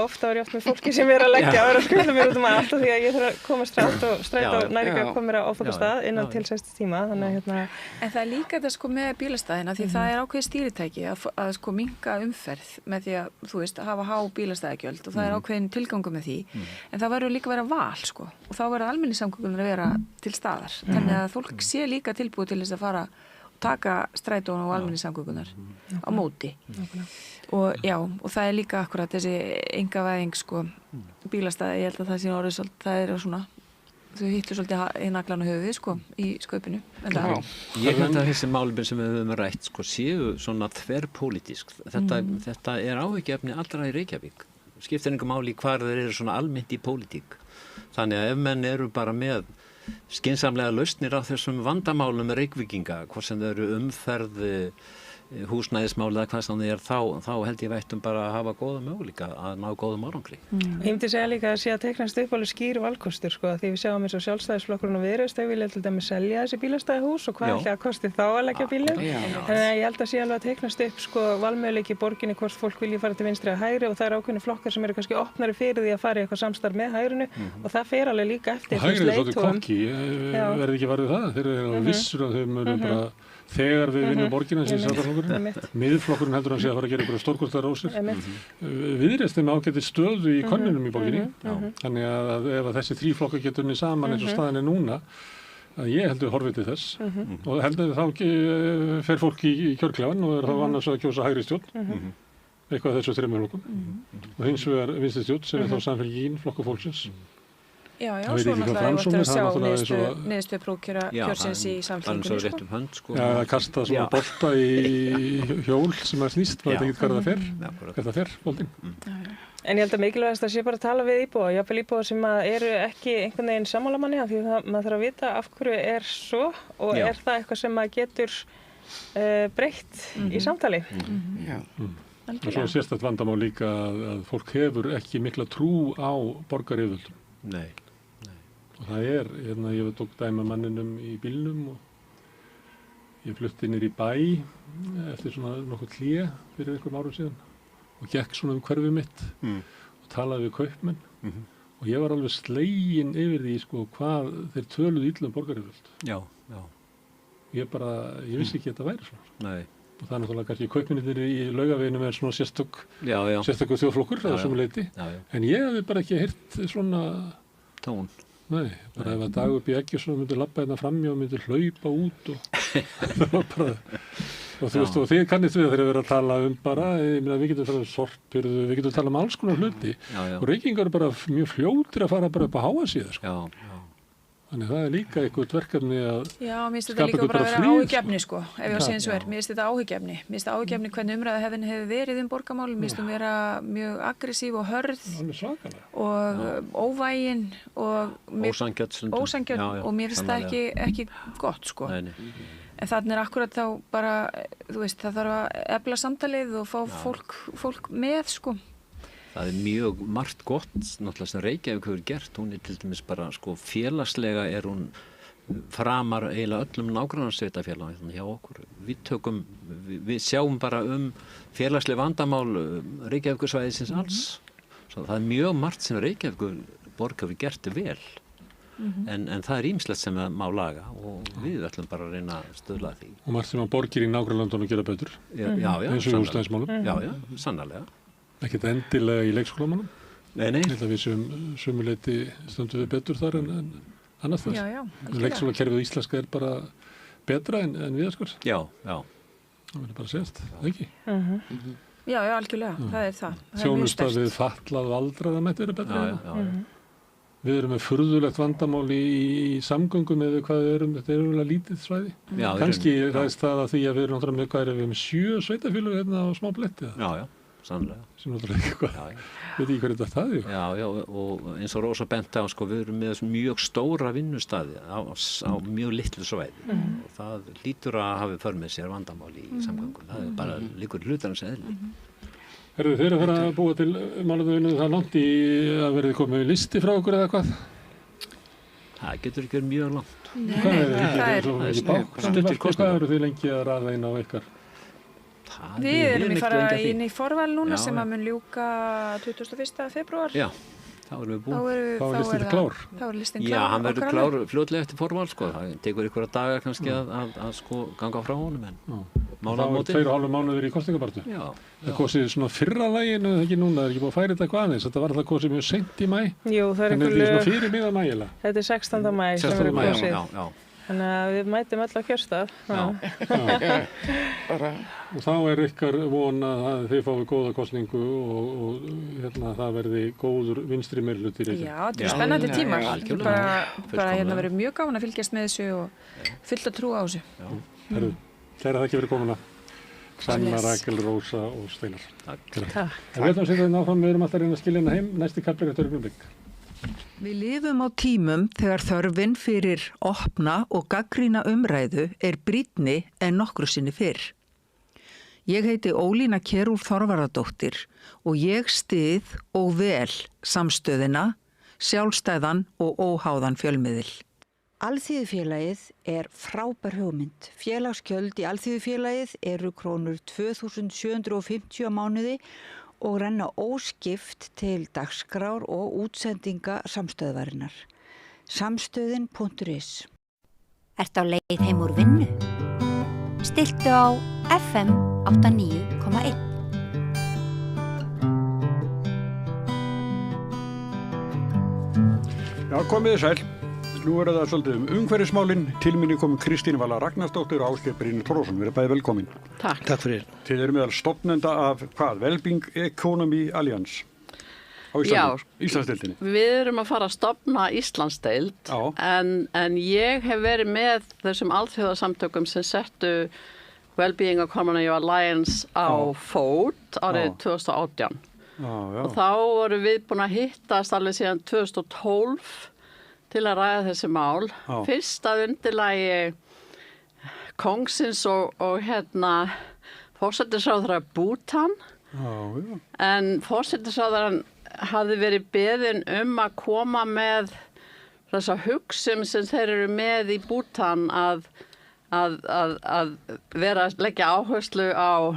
ofta er ég oft með fólki sem að leggja og að skutla mér út allt af því að ég þarf að komast hratt og strætó næri ekki að koma mér á áfangastað innan til 60 tíma, þannig að
En það líka þetta með bílastæðina því það ákveðið stýritæki að minnka umferð með því að, þú veist, hafa há bílastæðagjöld og það ákveðin tilgangur með því, en það verður líka að vera val, og þá verður almenningssamgöngunar að vera til staðar, þannig að fólk sé líka tilbúið til þess að fara taka strætóna og almenningssamgöngunar á móti og það er líka akkurat þessi engavæðing bílastæði, ég held að það sé orðið svolítið, það er svona þau hittu svolítið í naglan og höfuðið í skaupinu.
Ég held að þessi málefni sem við höfum rætt séu svona þverpólitísk. Þetta er áhyggjuefni allra í Reykjavík. Skiptir engu máli hvar þeir eru svona almennt í pólitík. Þannig að ef menn eru bara með skynsamlega lausnir á þessum vandamálum Reykvíkinga, hvort sem þau eru umferð, húsnæðismálið eða hvað sem það er, þá held ég vættum bara að hafa góða möguleika að ná góðum árangri.
Ég myndi segja líka að sé að teiknast upp alveg skýr valkostur, því við sjáum eins og Sjálfstæðisflokkurinn og Viðreisn, þau vilja til dæmis selja þessi bílastæðahús og hvað ætli að kosti þá að leggja bílinn. En ég held að sé alveg að teiknast upp valmöguleiki í borginni hvort fólk vilji fara til vinstri eða hægri og það eru ákveðnir flokkar sem eru kannski opnari fyrir því að fara í eitthvað samstarf með hægrinu og það fer alveg líka eftir þegar við vinnum borgina sem Sjálfstæðisflokkurinn, Miðflokkurinn heldur hann sé að fara að gera einhverja stórkostlegar rósir. Viðreisn er með ágætis stöðu í könnunum í borginni, þannig að ef þessi 3 flokkar geta unnið saman eins og staðan er núna, að ég heldur horfið til þess og heldur þá fer fólk í kjörklefann og er þá annars að kjósa hægri stjórn, eitthvað þessu 3 flokkum, og hins vegar vinstri stjórn sem er þá Samfylkingin, Flokkur fólksins.
Já, svo náttúrulega ég ætti að sjá niðurstöðu prófkjörsins í samfélaginu.
Já, að kasta svona bolta í hjól sem er snýst, maður veit ekki hvað það fer, boltinn.
En ég held að mikilvægast að sé bara að tala við íbúa, jafnvel íbúa sem eru ekki einhvern veginn sammála manni, því að maður þarf að vita af hverju er svo og er það eitthvað sem maður getur breytt í samtali.
Og svo sérstakt vandamál líka að fólk hefur ekki mikla trú á borgaryfirvöldum.
Nei.
Og það ég tók dæmi af manninum í bílnum og ég flutti niður í bæ eftir svona nokkuð hlé fyrir einhverjum árum síðan og gekk svona hverfið mitt og talaði við kaupmenn og ég var alveg sleginn yfir því hvað þeir töluðu illa borgaryfirvöld.
Já.
Ég vissi ekki að þetta væri svona.
Nei.
Og það er náttúrulega kannski kaupmennirnir í Laugaveginum er svona sérstakur þjóðflokkur að sumu leyti. En ég hafði bara ekki heyrt svona
tón.
Nei, bara ef að Dagur B. Eggertsson myndi labba hérna framjá og myndi hlaupa út og það var bara og þú veist og þið kannist við þegar við erum að tala bara, við getum talað sorpirðu, við getum talað alls konar hluti og Reykingar eru bara mjög fljótir að fara bara upp á háasíðu. Þannig það er líka eitthvað verkefni að
mér finnst þetta líka bara að vera áhyggjefni ef ég á að segja eins og mér finnst þetta áhyggjefni. Mér finnst þetta áhyggjefni hvernig umræðuhefðin hefur verið borgarmálum, mér finnst vera mjög aggressív og hörð og óvægin og ósanngjörn og mér finnst það ekki gott En þannig er akkurat þá bara, þú veist, það þarf að efla samtalið og fá fólk með
Það er mjög margt gott, náttúrulega sem Reykjavík hefur gert, hún er til dæmis bara félagslega er hún framar eiginlega öllum nágrannasveitarfélagum hjá okkur. Við sjáum bara félagsleg vandamál Reykjavíkursvæðisins alls. Svo það er mjög margt sem Reykjavíkurborg hefur gert vel, en það er ýmislegt sem má laga og við ætlum bara að reyna að stuðla því.
Og margt sem að borgir í nágrannalöndunum gera betur, eins og í húsnæðismálum.
Já, sannarlega.
Ekkert endilega í leikskólamálum.
Nei.
Ég held að við sumuleyti stöndum við betur þar en annars þess. Leikskólakerfið íslenska er bara betra en viðaskvars.
Já.
Það verður bara að segjast, ekki?
Já, algjörlega, það er það.
Þjónusta við fatlað og aldraða mætti vera betra. Já. Við erum með furðulegt vandamál í samgöngum eða hvað við erum, þetta er eiginlega lítið svæði. Kannski ræðist það að því að við erum náttúrulega með hvað erum við 7 sveitarfélög hérna á smá bletti.
Já. Sannlega.
Sem náttúrulega eitthvað, veit ekki hvernig þetta er.
Já, og eins og Rósa benti á, við erum með mjög stóra vinnustaði á mjög litlu svæði og það lítur að hafa för með sér vandamál í samgöngum. Það er bara líkur hlutarins eðli.
Þeir eru að fara að búa til málefnavinnu það langt í að verði komið listi frá okkur eða hvað?
Það getur ekki verið mjög langt.
Hvað er þetta? Hvað eru þið lengi að ræða inn á ykkar?
Við erum í fara inn í forval núna sem að mun ljúka 21. febrúar.
Já, þá erum við búin.
Þá er listin klár.
Þá er listin klár.
Já, hann verður klár fljótlega eftir forval, sko. Það tekur ykkur daga kannski að sko ganga frá honum, en
mánaðamótin. Þá 2,5 mánuðir í kosningabartu.
Já.
Það kosið svona fyrra laginu, ekki núna, það er ekki búið að færa þetta hvað aðeins. Þetta var alltaf kosið mjög seint í maí.
Jú, það er
einhverju... Svona fyrir miðan maí, eða?
Þetta er 16. maí sem verður kosið. Já. Þannig að við mætum öll á kjörstað.
Og þá er ykkar von að þið fáið góða kosningu og hérna, það verði góður vinstri meirihluti í Reykjavík.
Já, þetta er spennandi tímar. Bara hérna verður mjög gaman að fylgjast með þessu og fullt að trúa á þessu.
Herru, kæra þakki fyrir komuna. Sanna, Rakel, Rósa og Steinar.
Takk.
En við ætlum að setja þetta áfram, við erum alltaf að reyna að skilja hérna heim. Næsti kafli eftir augnablik.
Við lifum á tímum þegar þörfin fyrir opna og gagnrýna umræðu er brýnni en nokkru sinni fyrr. Ég heiti Ólína Kjerúlf Þorvarðardóttir og ég styð og vel samstöðina, sjálfstæðan og óháðan fjölmiðil.
Alþýðufélagið er frábær hugmynd. Félagsgjöld í Alþýðufélagið eru krónur 2.750 á mánuði og renna óskipt til dagskrár og útsendinga samstöðvarinnar. Samstöðin.is.
Ertu á leið heim úr vinnu? Stilltu á FM 89,1.
Já, komið sæl. Nú er það svolítið umhverfismálin. Til minni kom Kristín Vala Ragnarsdóttir og Ásgeir Brynjar Thoroddsen. Við erum bæði velkomin.
Takk. Takk fyrir.
Þið eru meðal stofnenda af Wellbeing Economy Alliance á Íslandi, Íslandsdeildinni.
Við erum að fara að stofna Íslandsdeild en ég hef verið með þessum alþjóðasamtökum sem settu Wellbeing Economy Alliance á fót árið 2018. Og þá vorum við búin að hittast alveg síðan 2012 til að ræða þessi mál. Fyrst að undirlagi kongsins og hérna forsætisráðherra Bútan. En forsætisráðherran hafði verið beðin að koma með þessa hugsun sem þeir eru með í Bútan að vera að leggja áherslu á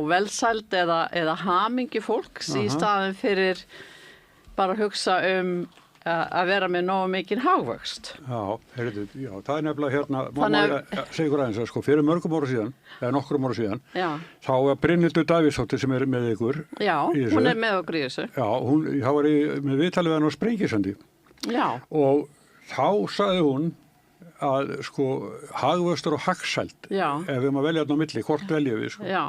velsæld eða hamingju fólks í staðin fyrir bara að hugsa að vera með nógu mikinn hagvöxt.
Já, það er nefnilega hérna, segja ykkur aðeins að sko, fyrir mörgum ára síðan, eða nokkrum ára síðan, þá var Brynhildur Davíðsdóttir sem er með ykkur.
Já, hún er með okkur í þessu. Já,
þá var ég með viðtalið hann á Sprengisandi. Já. Og þá sagði hún að sko, hagvöxtur og hagsæld, ef við erum að velja þarna á milli, hvort veljum við, sko. Já.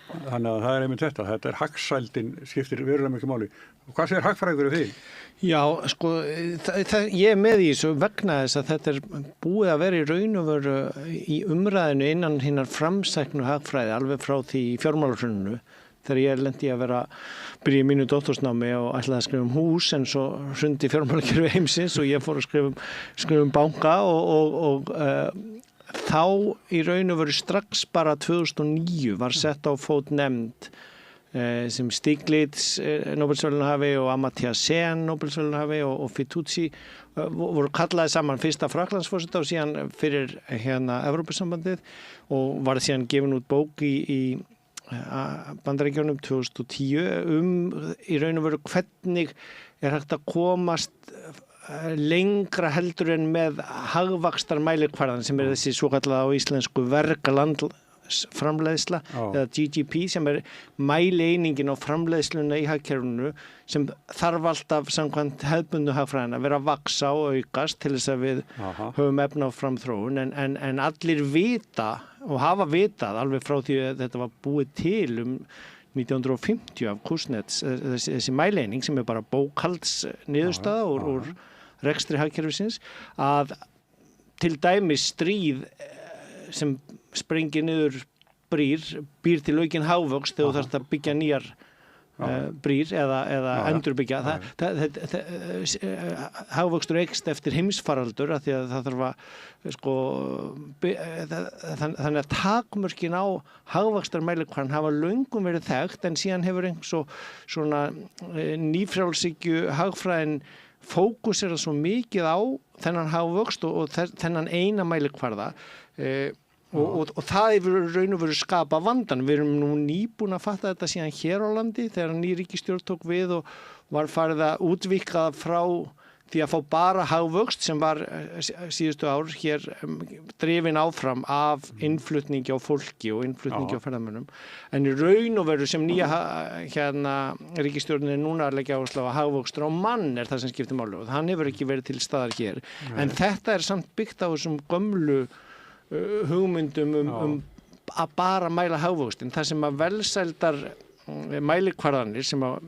Þannig að það er einmitt þetta er hagsældin, skiptir verulega mikið máli. Og hvað segir hagfræðingur því?
Já, sko, ég er með í þessu vegna þess að þetta er búið að vera í raun og veru í umræðinu innan hinnar framsæknu hagfræði alveg frá því í fjármálahruninu þegar ég lendi að byrja í mínu dóttorsnámi og ætlaði að skrifa hús en svo hrundi fjármálakerfi heimsins og ég fór að skrifa banka og þá í raun og veru strax bara 2009 var sett á fót nefnd sem Stiglitz Nóbelsverðlaunahafi og Amartya Sen Nóbelsverðlaunahafi og Fitoussi voru kallaði saman fyrst af Frakklandsforseta og síðan fyrir hérna Evrópusambandið og var síðan gefin út bók í Bandaríkjunum 2010 í raun og veru hvernig er hægt að komast lengra heldur en með hagvaxtar mælikvarðan sem er þessi svokallaða á íslensku verga landsframleiðsla eða GDP sem er mælieiningin á framleiðsluna í hagkerfinu sem þarf alltaf samkvæmt hefðbundnu hagfræðina að vera að vaxa og aukast til þess að við höfum efna á framþróun en allir vita og hafa vitað alveg frá því að þetta var búið til 1950 af Kuznets þessi mæleining sem er bara bókhaldsniðurstaða úr rekstri hagkerfisins að til dæmis stríð sem sprengir niður býr til aukinn hagvöxt þegar þú þarft að byggja nýjar brýr eða endurbyggja hagvöxtur eykst eftir heimsfaraldur af því að það þarf að sko þannig að takmörkin á hagvaxtarmælikvarðan hafa löngum verið þekkt en síðan hefur svona nýfrjálshyggju hagfræðin fókusera svo mikið á þennan hagvöxt og þennan eina mælikvarða og það er raun og veru skapa vandan. Við erum nú nýbúin að fatta þetta síðan hér á landi þegar ný ríkisstjórn tók við og var farið að útvíkka frá því að fá bara hagvöxt sem var síðustu ár hér drifin áfram af innflutningi á fólki og innflutningi á ferðamönnum. En í raun og veru sem nýja ríkisstjórnin er núna að leggja áherslu á hagvöxtur á mann er það sem skiptir máli og hann hefur ekki verið til staðar hér. En þetta er samt byggt á þessum gömlu hugmyndum að bara mæla hagvöxtin. Það sem að velsældar mælikvarðanir sem að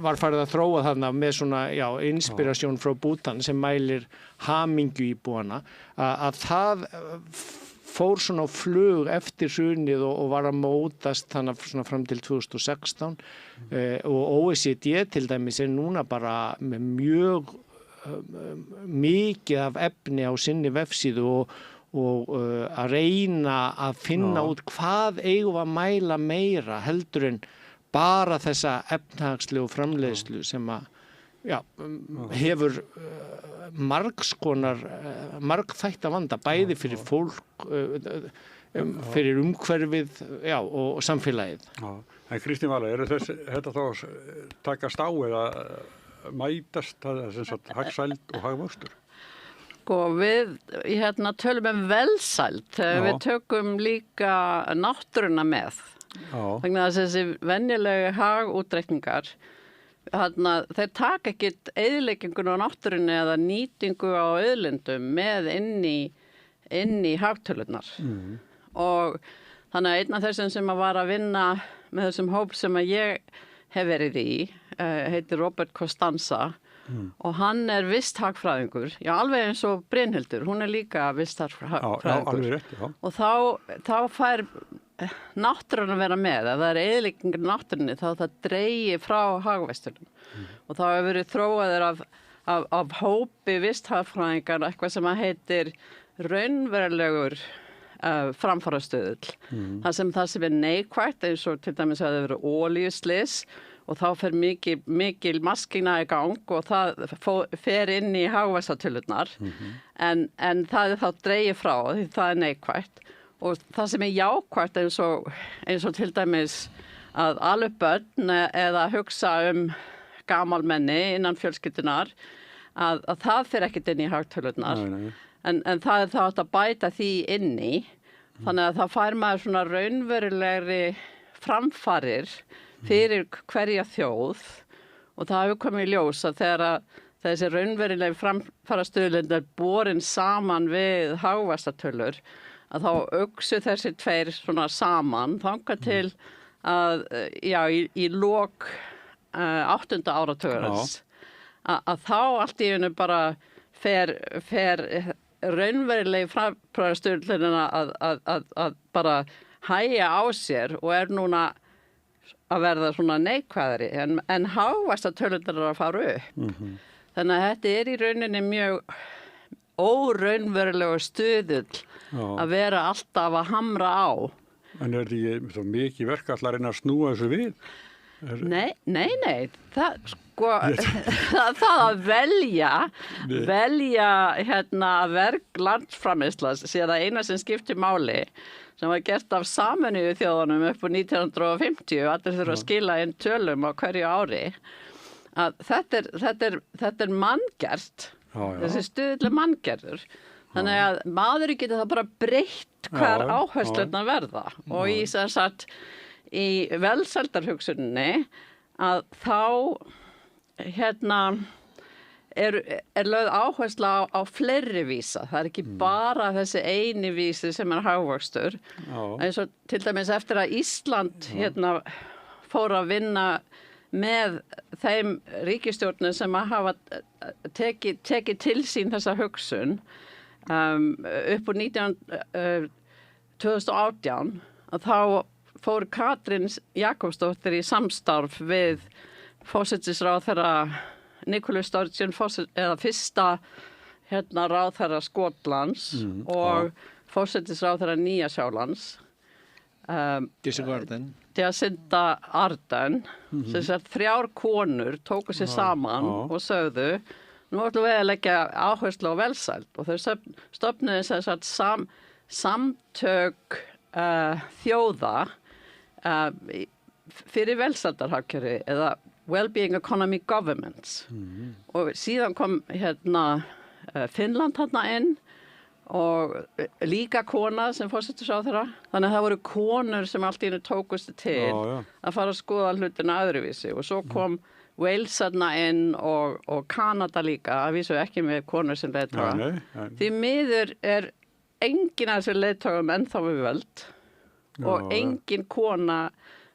var farið að þróa þarna með svona, inspirasjón frá Bútan sem mælir hamingju íbúana, að það fór svona á flug eftir hrunið og var að mótast þannig svona fram til 2016 og OECD til dæmis er núna bara með mjög mikið af efni á sinni vefsíðu og að reyna að finna út hvað eigum að mæla meira heldur en bara þessa efnahagslegu framleiðslu sem að hefur margþætta vanda bæði fyrir fólk, fyrir umhverfið og samfélagið.
En Kristín Vala, þetta þá takast á eða mætast hagsæld og hagvöxtur?
Við tölum velsæld þegar við tökum líka náttúruna með. Þannig að þessi venjulegu hagútreikningar þeir taka ekkit eyðileggingun á náttúrunni eða nýtingu á auðlindum með inn í hagtölurnar og þannig að einn af þessum sem að var að vinna með þessum hóp sem að ég hef verið í heitir Robert Costanza og hann er visthagfræðingur, alveg eins og Brynhildur, hún er líka visthagfræðingur og þá fær náttúran að vera með, ef það er eyðileggingar í náttúrunni þá það dreigi frá hagvextinum og þá hefur verið þróaðir af hópi visthagfræðingar eitthvað sem að heitir raunverulegur framfarastöðull. Það sem er neikvætt eins og til dæmis að það verið olíuslys og þá fer mikil maskina í gang og það fer inn í hagvextatölurnar en það er þá dreigi frá því það er neikvætt. Og það sem er jákvætt eins og til dæmis að alveg börn eða hugsa gamalmenni innan fjölskyldunar að það fer ekkert inn í hagtölurnar. En það er þá að bæta því inni. Þannig að það fær maður svona raunverulegri framfarir fyrir hverja þjóð og það hefur komið í ljós að þegar þessi raunverulegi framfarastöðlund er borin saman við hagvaxtatölur að þá auksu þessi tveir svona saman þangað til að í lok 8. áratugarins að þá allt í einu bara fer raunverulegi framfarastöðlunina að bara hægja á sér og er núna að verða svona neikvæðari en hagvaxtatölurnar eru að fara upp. Þannig að þetta er í rauninni mjög óraunverulegur stuðull að vera alltaf að hamra á.
En er þetta svo mikið verk að reyna að snúa þessu við?
Nei. Það að velja verk landsframleiðsla sé það eina sem skiptir máli sem var gert af Sameinuðu þjóðunum upp á 1950 allir þurfa að skila inn tölum á hverju ári að þetta er manngert. Þessi stuðull er manngerður. Þannig að maður getur það bara breytt hver áherslurnar verða og í velsældarhugsuninni að þá er lögð áhersla á fleiri vísa. Það er ekki bara þessi eini vísi sem er hagvöxtur. Eins og til dæmis eftir að Ísland fór að vinna með þeim ríkisstjórnum sem að hafa tekið til sín þessa hugsun upp úr 2018 að þá fór Katrín Jakobsdóttir í samstarf við forsætisráðherra Nicola Sturgeon eða fyrsta ráðherra Skotlands og forsætisráðherra Nýja-Sjálands Jacinda Ardern sem sagt 3 konur tóku sér saman og sögðu nú ætlum við að leggja áherslu á velsæld og þau stofnuðu sem sagt samtök þjóða fyrir velsældarhagkerfi eða Well-being Economy Governments og síðan kom Finnland þarna inn og líka kona sem forsætisráðherra þannig að það voru konur sem allt í einu tókust til að fara að skoða hlutina öðruvísi og svo kom Wales þarna inn og Kanada líka að vísu ekki með konur sem leiðtoga því miður engin af þessu leiðtogum ennþá við völd og engin kona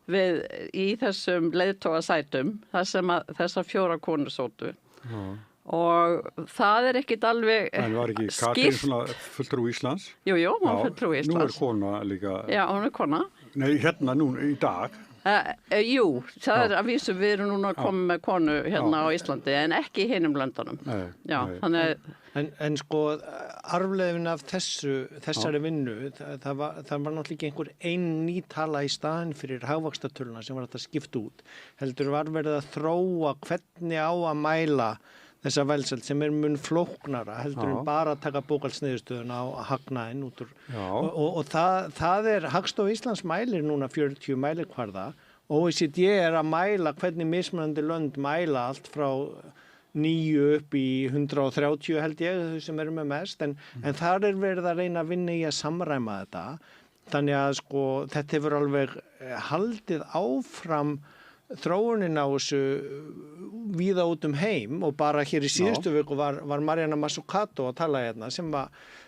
í þessum leiðtogasætum þar sem þessar 4 konur sóttu og það ekkit alveg
en var ekki Katrín svona fulltrú Íslands?
Jú, hún var fulltrú Íslands.
Nú kona líka.
Já, hún kona.
Nei, nú í dag.
Jú, það að vísu við erum núna að koma með konu á Íslandi en ekki í hinum löndunum. Já, þannig
En sko, arfleifin af þessari vinnu, það var náttúrulega ekki einhver ný tala í staðin fyrir hagvaxtartöluna sem var hægt að skipta út. Heldur var verið að þróa hvernig á að mæla þessa velsæld sem mun flóknara heldur en bara að taka bókhaldsniðurstöðuna á hagnaðinn út úr. Og það Hagstofa Íslands mælir núna 40 mælikvarða. OECD að mæla hvernig mismunandi lönd mæla allt frá 9 upp í 130 held ég, þau sem eru með mest, en þar verið að reyna að vinna í að samræma þetta. Þannig að sko, þetta hefur alveg haldið áfram þróunin á þessu víða út heim og bara hér í síðustu viku var Mariana Mazzucato að tala hérna sem var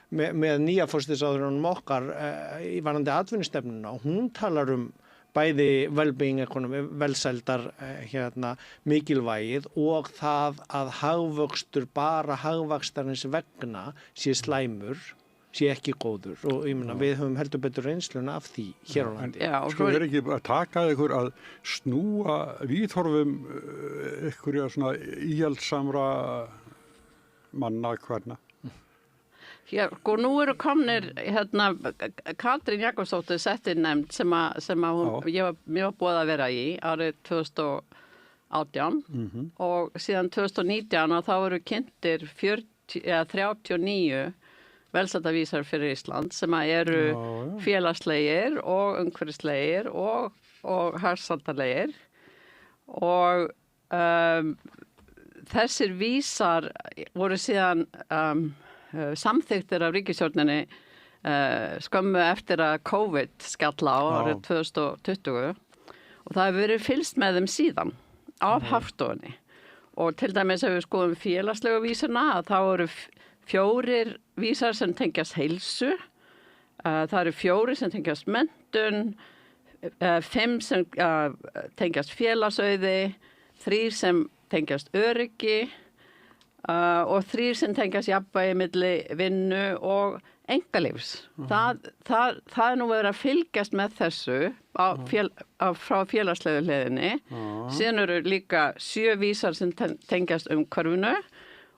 með nýja forsætisráðherranum okkar varðandi atvinnustefnuna og hún talar bæði well-being economy, velsældar mikilvægið og það að hagvöxtur bara hagvaxtarins vegna sé slæmur, sé ekki góður og ég meina við höfum heldur betur reynsluna af því hér á landi.
Sko ekki að taka ykkur að snúa viðhorfum ykkur svona íhaldsamra manna hverna?
Já, sko nú eru komnir Katrín Jakobsdóttir settinnefnd sem mér var boðið að vera í árið 2018 og síðan 2019 og þá voru kynntir 39 velsældarvísar fyrir Ísland sem eru félagslegir og umhverfislegir og hagsældarlegir og þessir vísar voru síðan samþykktir af ríkisstjórninni skömmu eftir að COVID skall á árið 2020 og það hefur verið fylgst með þeim síðan af Hagstofunni og til dæmis ef við skoðum félagslegu vísuna þá eru 4 vísar sem tengjast heilsu, það eru 4 sem tengjast menntun, 5 sem tengjast félagsauði, 3 sem tengjast öryggi og 3 sem tengjast jafnvægi milli vinnu og einkalífs. Það nú verið að fylgjast með þessu frá félagslegu hliðinni. Síðan eru líka 7 vísar sem tengjast umhverfinu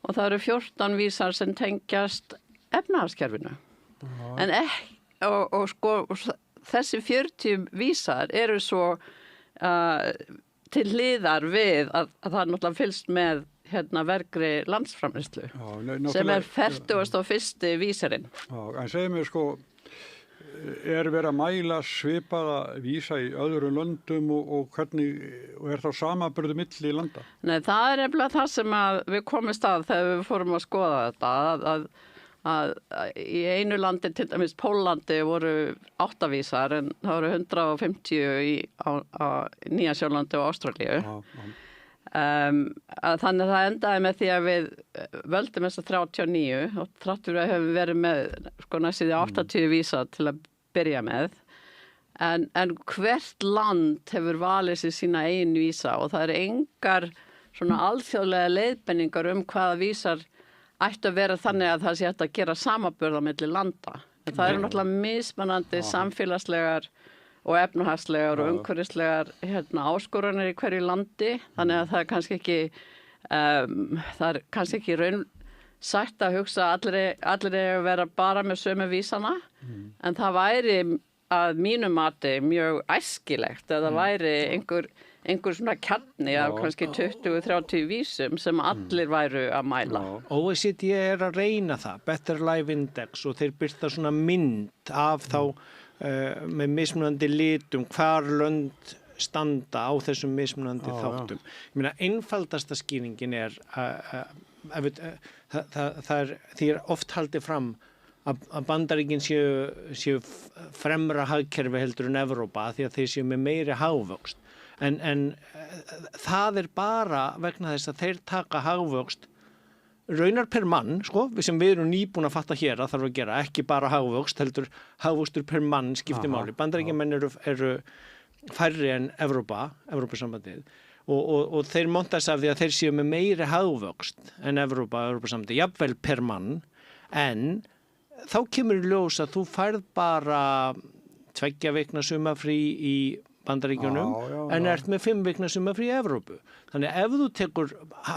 og það eru 14 vísar sem tengjast efnahagskerfinu. Og sko þessi 40 vísar eru svo til hliðar við að það náttúrulega fylgst með vergri landsframleiðslu sem 41. vísarinn.
En segðu mér sko, verið að mæla svipaða vísa í öðrum löndum og hvernig, og þá samanburður milli landa?
Nei, það nefnilega það sem við komumst að þegar við fórum að skoða þetta, að í einu landi, til dæmis Póllandi, voru 8 vísar en það voru 150 á Nýja-Sjálandi og Ástralíu. Þannig að það endaði með því að við völdum þess að 39 og þráttur við höfum verið með næstum 80 vísa til að byrja með en hvert land hefur valið sér sína eigin vísa og það eru engar svona alþjóðlega leiðbenningar hvaða vísar ættu að vera þannig að það sé hægt að gera samanburð á milli landa en það eru náttúrulega mismunandi samfélagslegar og efnahagslegar og umhverfislegar áskoranir í hverju landi þannig að það er kannski ekki raun sagt að hugsa allir að vera bara með sömu vísana en það væri að mínu mati mjög æskilegt eða væri einhver einhver svona kjarni af kannski 20-30 vísum sem allir væru að mæla.
OECD að reyna það, Better Life Index, og þeir birta svona mynd af þá með mismunandi litum hvar lönd standa á þessum mismunandi þáttum. Ég meina, einfaldasta skýringin því oft haldið fram að Bandaríkin séu fremra hagkerfi heldur en Evrópa því að þeir séu með meiri hagvöxt. En það bara vegna þess að þeir taka hagvöxt raunar per mann, sko, sem við erum nýbúin að fatta hér að þarf að gera, ekki bara hagvöxt, heldur hagvöxtur per mann skiptir máli. Bandaríkjamenn eru færri en Evrópusambandið og þeir monta þess af því að þeir séu með meiri hagvöxt en Evrópusambandið, jafnvel per mann, en þá kemur í ljós að þú færð bara 2 vikna sumafrí í Bandaríkjunum en ert með 5 vikna sumafrí í Evrópu. Þannig ef þú tekur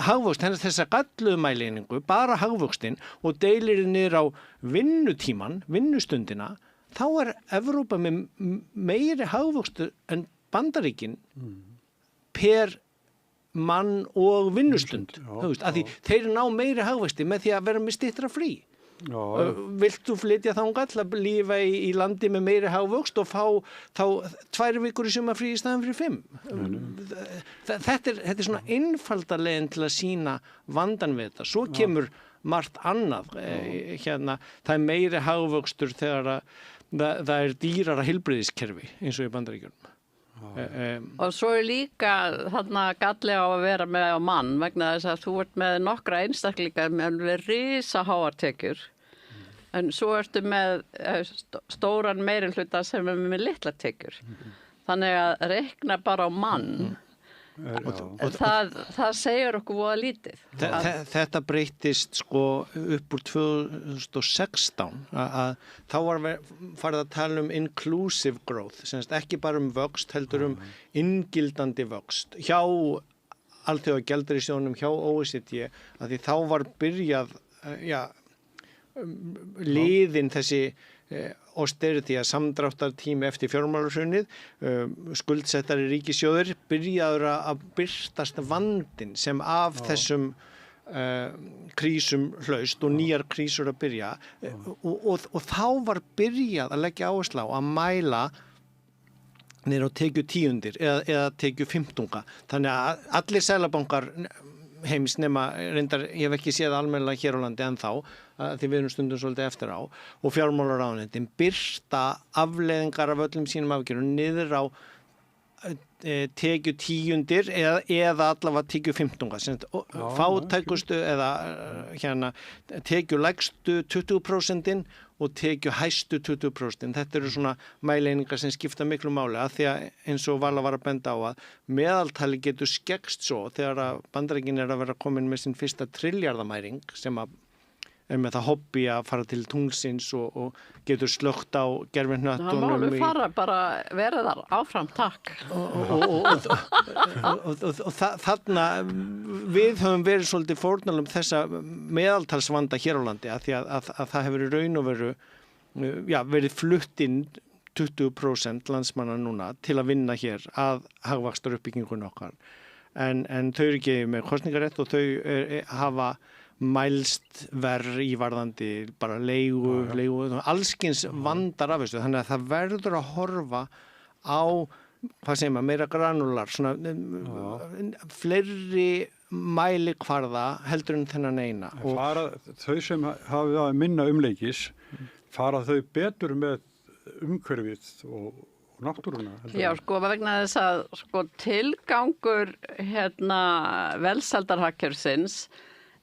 hagvöxt, þessa galluðu mæleiningu, bara hagvöxtin og deilir niður á vinnustundina, þá Evrópa með meiri hagvöxtur en Bandaríkin per mann og vinnustund. Því þeir ná meiri hagvöxti með því að vera með styttra frí. Vilt þú flytja þangað að lífa í landi með meiri hagvöxt og fá þá 2 vikur í sumarfrí í staðan fyrir 5? Þetta er svona einfalda leiðin til að sýna vandan við þetta. Svo kemur margt annað. Það meiri hagvöxtur þegar það dýrara heilbrigðiskerfi eins og í Bandaríkjunum.
Og svo líka þarna galli á að vera með á mann vegna þess að þú ert með nokkra einstaklingar með risaháar tekjur en svo ertu með stóran meirihluta sem með litla tekjur. Þannig að reikna bara á mann það segir okkur voða lítið.
Þetta breytist sko upp úr 2016 að þá var farið að tala inclusive growth, ekki bara vöxt heldur inngildandi vöxt hjá Alþjóðagjaldeyrissjóðnum, hjá OECD, að því þá var byrjað liðin þessi austerity að samdráttartími eftir fjármálahrunið, skuldsettari ríkissjóðir byrjaður að birtast vandinn sem af þessum krísum hlaust og nýjar krísur að byrja og þá var byrjað að leggja áherslu á að mæla niður á tekju 10 eða tekju 15. Þannig að allir seðlabankar heims nema reyndar, ég hef ekki séð almennilega hér á landi ennþá, því við erum stundum svolítið eftir á, og fjármálaráðuneytin birta afleiðingar af öllum sínum afgerðum niður á tekju 10 eða allavega tekju 15, fátækustu eða tekju lægstu 20% og tekju hæstu 20%. Þetta eru svona mæleiningar sem skipta miklu máli að því að eins og Vala var að benda á að meðaltali getur skekkst svo þegar að Bandaríkin að vera komin með sinn fyrsta triljarðamæring sem að með það hobby að fara til tunglsins og getur slögt á gervihnöttunum.
Það málu fara bara verið þar áfram, takk.
Og þarna við höfum verið svolítið fórnarlum þessa meðaltalsvanda hér á landi að því að það hefur í raun og veru verið flutt inn 20% landsmanna núna til að vinna hér að hagvaxtaruppbyggingun okkar. En þau eru ekki með kosningarétt og þau hafa mælst verð í varðandi bara leigu, allskins vandar af þessu, þannig að það verður að horfa á, hvað segir maður, meira granular, svona fleiri mælikvarða heldur en þennan eina.
Þau sem hafa minna umleikis, fara þau betur með umhverfið og náttúruna?
Já, sko, vegna þess að tilgangur velsældarhagkerfisins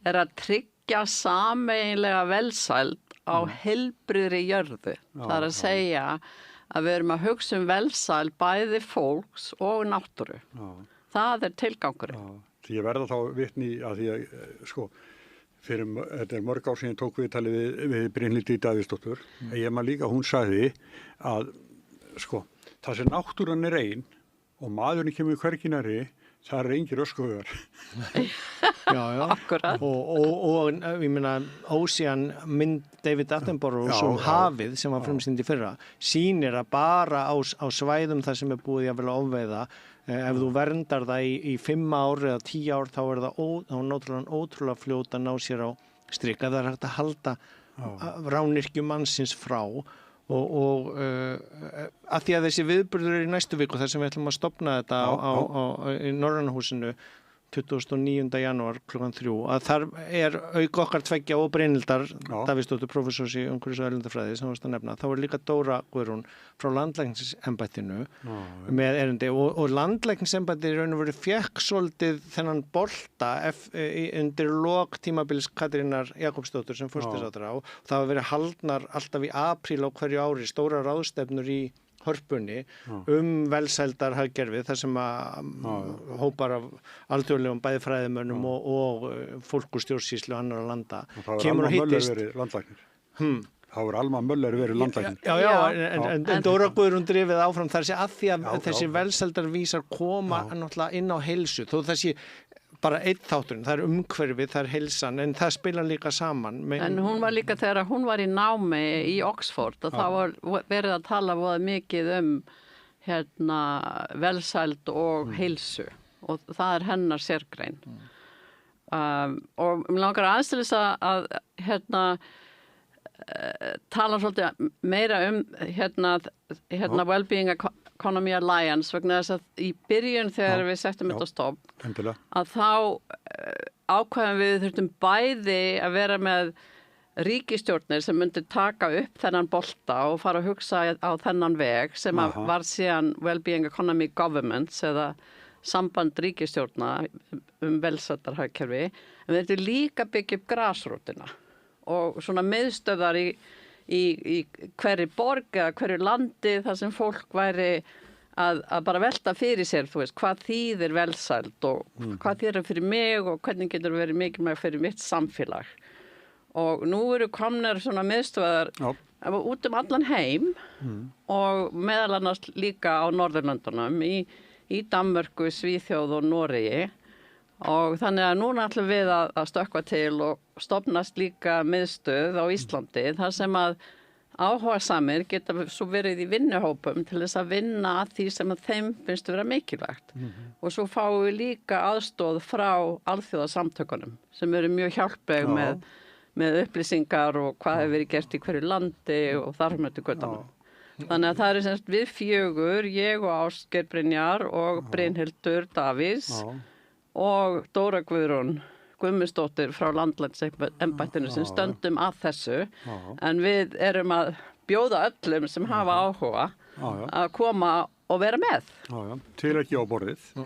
að tryggja sameiginlega velsæld á heilbrigðri jörðu. Það að segja að við erum að hugsa velsæld bæði fólks og náttúru. Það tilgangurinn.
Ég verða þá vitni að því að, þetta mörg ár síðan tók viðtalið við Brynhildi Davíðsdóttur. Ég maður líka, hún sagði að, það sem náttúran ein og maðurinn kemur hvergi nærri, það engir öskuhugar.
Já. Akkurat. Og ég meina, Ocean mynd David Attenborough hafið sem var frumsýnd í fyrra, sýnir að bara á svæðum þar sem búið að ofveiða Ef þú verndar það í 5 ár eða 10 ár þá er það ótrúlega fljót að ná sér á strik. Ef það er hægt að halda rányrkju mannsins frá og að því að þessi viðburður er í næstu viku þar sem við ætlum að stofna þetta í Norræna húsinu 29. janúar klukkan 3 að þar er auk okkar tveggja og Brynhildar Davíðsdóttur prófessors í umhverfis- og erlendafræði sem varst að nefna, þá er líka Dóra Guðrún frá landlæknisembættinu með erindi og landlæknisembættið í raun og veru fékk svolítið þennan bolta undir lok tímabils Katrínar Jakobsdóttur sem forsætisráðherra og það hafa verið haldnar alltaf í apríl á hverju ári stóra ráðstefnur í Hörpunni velsældarhagkerfið þar sem að hópar af alþjóðlegum bæði fræðimönnum og fólk úr stjórnsýslu annarra landa kemur og hittist.
Það voru Alma Möller verið landlæknir.
Já, en Dóra Guðrún drifið áfram þar sé að því að þessi velsældarvísar koma náttúrulega inn á heilsu, þó þessi bara einn þátturinn, það er umhverfið, það er heilsan, en það spila líka saman.
En hún var líka þegar hún var í námi í Oxford og það var verið að tala voða mikið velsæld og heilsu og það er hennar sérgrein. Og mér langar aðeins að tala svolítið meira Wellbeing Economy Alliance vegna þess að í byrjun þegar við settum þetta stopp að þá ákveðum við þurftum bæði að vera með ríkisstjórnir sem myndi taka upp þennan bolta og fara að hugsa á þennan veg sem var síðan Wellbeing Economy Governments eða samband ríkisstjórna velsældarhagkerfi en við þurftum líka byggja upp grasrótina og svona miðstöðar í hverju borg eða hverju landi þar sem fólk væri að bara velta fyrir sér, þú veist, hvað þýðir velsæld og hvað þýðir fyrir mig og hvernig getur verið mikilvæg fyrir mitt samfélag. Og nú eru komnar svona miðstöðar út allan heim og meðal annars líka á Norðurlöndunum í Danmörku, Svíþjóð og Noregi. Og þannig að núna ætlum við að stökkva til og stofnast líka miðstöð á Íslandi þar sem að áhugasamir geta svo verið í vinnuhópum til þess að vinna að því sem að þeim finnst vera mikilvægt. Og svo fáum við líka aðstoð frá alþjóðasamtökunum sem eru mjög hjálpleg með upplýsingar og hvað hefur verið gert í hverju landi og þar með til göttanum. Þannig að það er við 4, ég og Ásgeir Brynjar og Brynhildur Davíðs og Dóra Guðrún Guðmundsdóttir frá landlæknisembættinu sem stöndum að þessu en við erum að bjóða öllum sem hafa áhuga að koma og vera með.
Til ekki á borðið.
Og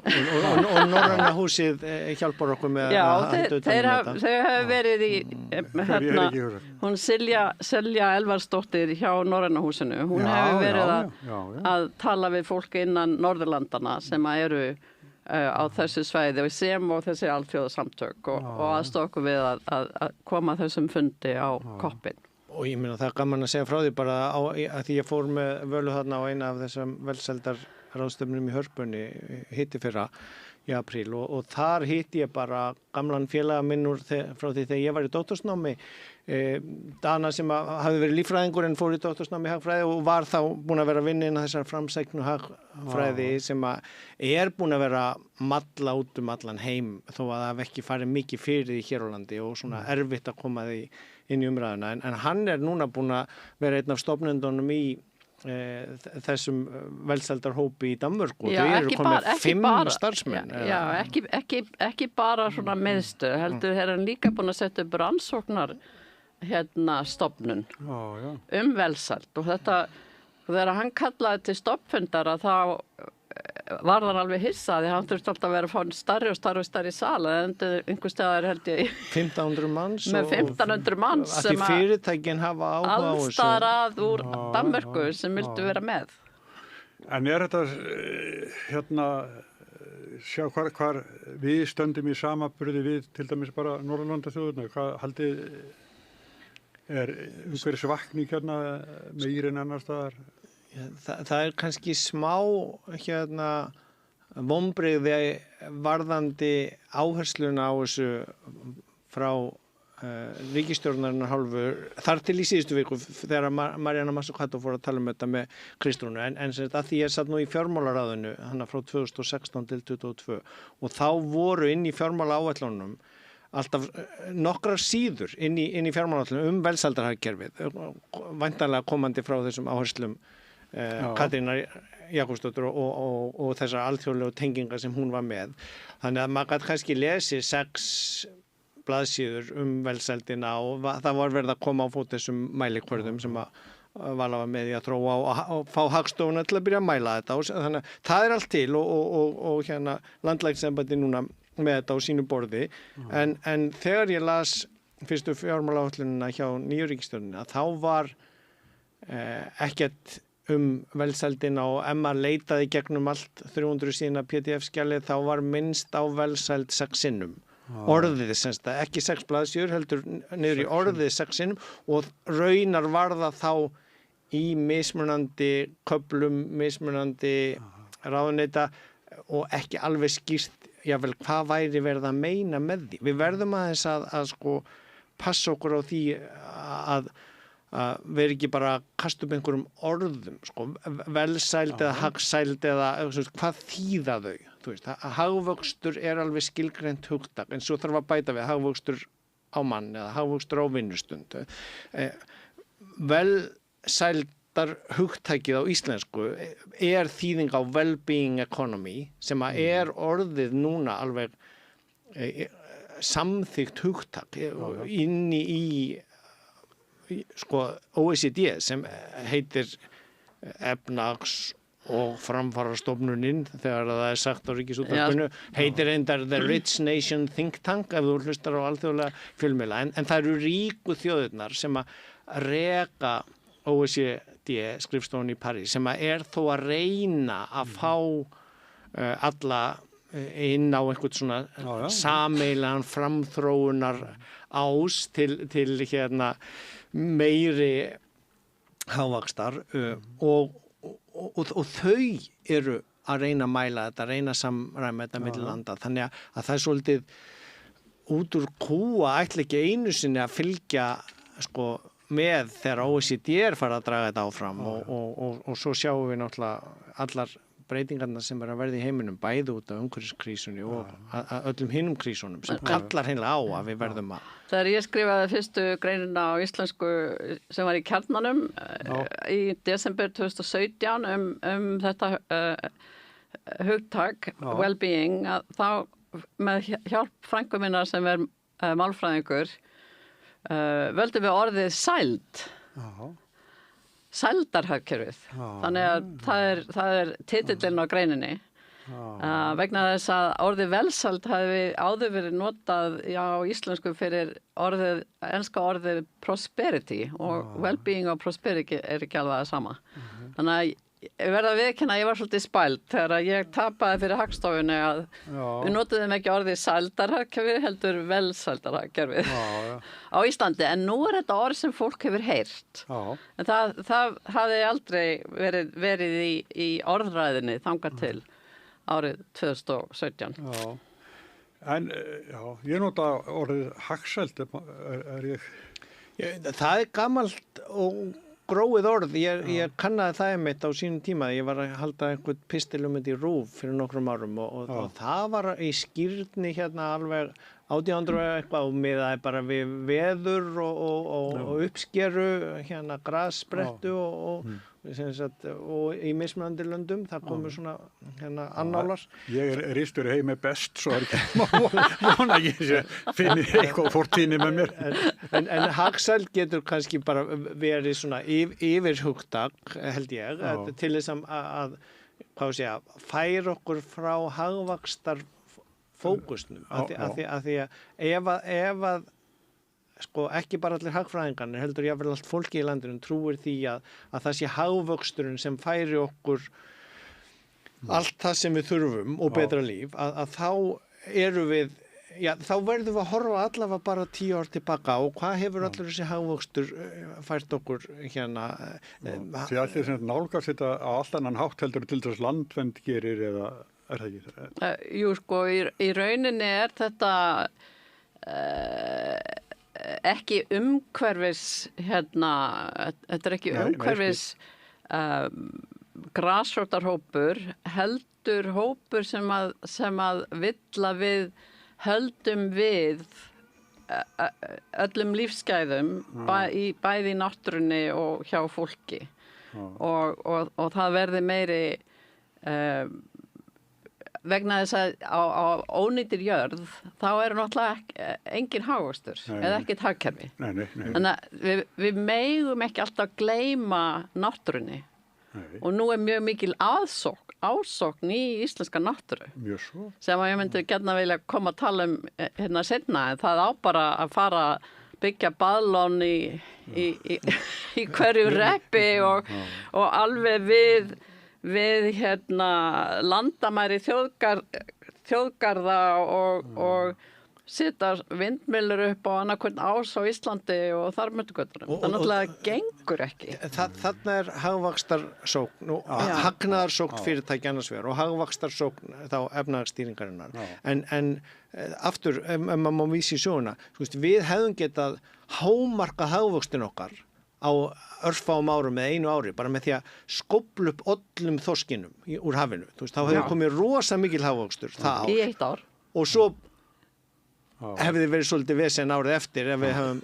Norræna húsið hjálpar okkur með að halda utan þetta.
Þau hafa verið í hún Silja Elvarsdóttir hjá Norræna húsinu. Hún hefur verið að tala við fólk innan Norðurlandana sem eru á þessu svæði og sem og þessi alþjóðasamtök og aðstoða okkur við að koma þessum fundi á koppin.
Og ég meina það er gaman að segja frá því bara að því ég fór með Völu þarna á eina af þessum velsældarráðstöfnum í Hörpunni hitti fyrra í apríl og þar hitti ég bara gamlan félaga minn frá því þegar ég var í dóttorsnámi Dana sem hafði verið líffræðingur en fór í dóttorsnámi í hagfræði og var þá búin að vera að vinna inn á þessar framsæknu hagfræði sem er búin að vera malla út allan heim þó að það hef ekki farið mikið fyrir því hér á landi og svona erfitt að koma því inn í umræðuna en hann er núna búin að vera einn af stofnendunum í þessum velsældarhópi í Danmörku og þau eru komið 5 starfsmenn.
Já, ekki bara svona miðstöð, heldur er hann líka búin að setja upp rannsóknar stofnun velsæld og þetta, þegar hann kallaði til stofnfundara þá var hann alveg hissaði, hann þurfti alltaf að vera að fá stærri og stærri sal en einhver staðar held ég
1500 manns
með 1500 manns
sem að fyrirtækin hafa áhuga á þessu
allstaðar að úr Danmörku sem vildu vera með.
En er þetta sjá hvar við stöndum í samaburði við til dæmis bara Norðurlandaþjóðirnar, hvað haldið umhverfisvakning með Írin annars staðar?
Það er kannski smá vonbrigði varðandi áhersluna á þessu frá ríkisstjórnarinnar hálfu þar til í síðustu viku þegar Mariana Mazzucato fór að tala um þetta með Kristrúnu en sem að því ég satt nú í fjármálaráðinu hana frá 2016 til 2022 og þá voru inn í fjármálaáætlunum alltaf nokkrar síður inn í fjármálaáætlunum velseldarhagkerfið væntanlega komandi frá þessum áherslum Katrínar Jakobsdóttur og þessar alþjóðlegu tengingar sem hún var með þannig að maður gæti kannski lesið 6 blaðsíður velseldina og það var verið að koma á fót þessum mælikvörðum sem að Vala var með í að þróa og fá Hagstofuna til að byrja að mæla þetta og þannig að það allt til og hérna landlæknisembættið núna með þetta á sínu borði en þegar ég las fyrstu fjármálaáætlunina hjá nýju ríkisstjórninni þá var ekkert velseldina og ef maður leitaði gegnum allt 300 síðna PDF-skjalið þá var minnst á velseld 6 sinnum orðið semst að ekki 6 blaðsíður heldur niður í orðið 6 sinnum og raunar var það þá í mismunandi köflum, mismunandi ráðuneyta og ekki alveg skýrt jável hvað væri verið að meina með því. Við verðum aðeins að sko passa okkur á því að vera ekki bara að kasta upp einhverjum orðum, sko, velsæld eða hagsæld eða hvað þýða þau? Þú veist, hagvöxtur alveg skilgreint hugtak, en svo þarf að bæta við hagvöxtur á mann eða hagvöxtur á vinnustund. Velsældar hugtækið á íslensku þýðing á well-being economy sem að orðið núna alveg samþykkt hugtak inni í sko OECD sem heitir efnahags- og framfarastofnunin þegar það sagt á Ríkisútvarpinu heitir endar The Rich Nation Think Tank ef þú hlustar á alþjóðlega fjölmiðla en það eru ríku þjóðirnar sem að reka OECD skrifstofun í París sem að þó að reyna að fá alla inn á einhvern svona sameiginlegan framþróunar ás til hérna meiri hagvaxtar og þau eru að reyna að mæla þetta, reyna að samræma þetta milli landa, þannig að það svolítið út úr kúa ætla ekki einu sinni að fylgja sko með þegar OECD farið að draga þetta áfram og svo sjáum við náttúrulega allar breytingarna sem að verða í heiminum bæði út af umhverfiskrísunni og öllum hinum krísunum sem kallar hreinlega á að við verðum að
Þegar ég skrifaði fyrstu greinina á íslensku sem var í Kjarnanum í desember 2017 þetta hugtak well-being þá með hjálp frænku minnar sem málfræðingur völdum við orðið sæld sældarhagkerfið þannig að það titillinn á greininni vegna þess að orðið velsæld hafi áður verið notað á íslensku fyrir enska orðið prosperity og well-being og prosperity ekki alveg það sama þannig að ég verða að viðurkenna að ég var svolítið spæld þegar ég tapaði fyrir Hagstofunni að við notuðum ekki orðið sældarhagkerfið heldur velsældarhagkerfið á Íslandi en nú þetta orð sem fólk hefur heyrt en það hafði aldrei verið í orðræðinni þangað til árið 2017.
En ég nota orðið hagsæld ég...
Það gamalt og gróið orð, ég kannaði það einmitt á sínum tíma, ég var að halda einhvern pistilumund í RÚV fyrir nokkrum árum og það var í skýrni hérna alveg 1800 eitthvað og miðaði bara við veður og uppskeru hérna grassprettu og í mismunandi löndum það komur svona hérna annálar
Ég ristur heimi best svo vona ég finni eitthvað fortíðinni með mér
en hagsæld getur kannski bara verið svona yfir hugtak held ég til þess að hvað sé að færa okkur frá hagvaxtar fókusnum af því að ef að sko ekki bara allir hagfræðingarnir heldur jáfnvel allt fólki í landinu trúir því að það sé hagvöxturinn sem færi okkur allt það sem við þurfum og betra líf að þá eru við þá verðum við að horfa allavega bara 10 ár tilbaka og hvað hefur allir þessi hagvöxtur fært okkur hérna
Því allir sem nálgast þetta á allt annan hátt heldur til þess landvernd gerir eða það ekki?
Jú sko í rauninni þetta ekki umhverfis, þetta ekki umhverfis grasrótarhópur, heldur hópur sem að vill að við höldum við öllum lífsgæðum bæði í náttúrunni og hjá fólki og það verði meiri vegna þess að á ónýtir jörð þá eru náttúrulega engin hagvöxtur eða ekkert hagkerfi. Þannig að við megum ekki alltaf gleyma náttúrunni og nú mjög mikil ásókn í íslenska náttúru sem að ég myndi gjarna vilja koma að tala um seinna en það á bara að fara að byggja baðlón í hverju reppi og alveg við landamæri þjóðgarða og setja vindmyllur upp á annarkvörn ás á Íslandi og þar mötugötunum. Það náttúrulega gengur ekki.
Þarna hagvaxtarsókn og hagnaðarsókn fyrirtæki annars vegar og hagvaxtarsókn þá efnahagsstýringarinnar. En aftur, ef maður má vísa í söguna, við hefðum getað hámarka hagvöxtin okkar á örfáum árum eða einu ári bara með því að skópla upp öllum þorskinum úr hafinu. Þá hefur komið rosa mikil hagvöxtur það ár.
Í 1 ár.
Og svo hefði verið svolítið vesen árið eftir ef við höfum,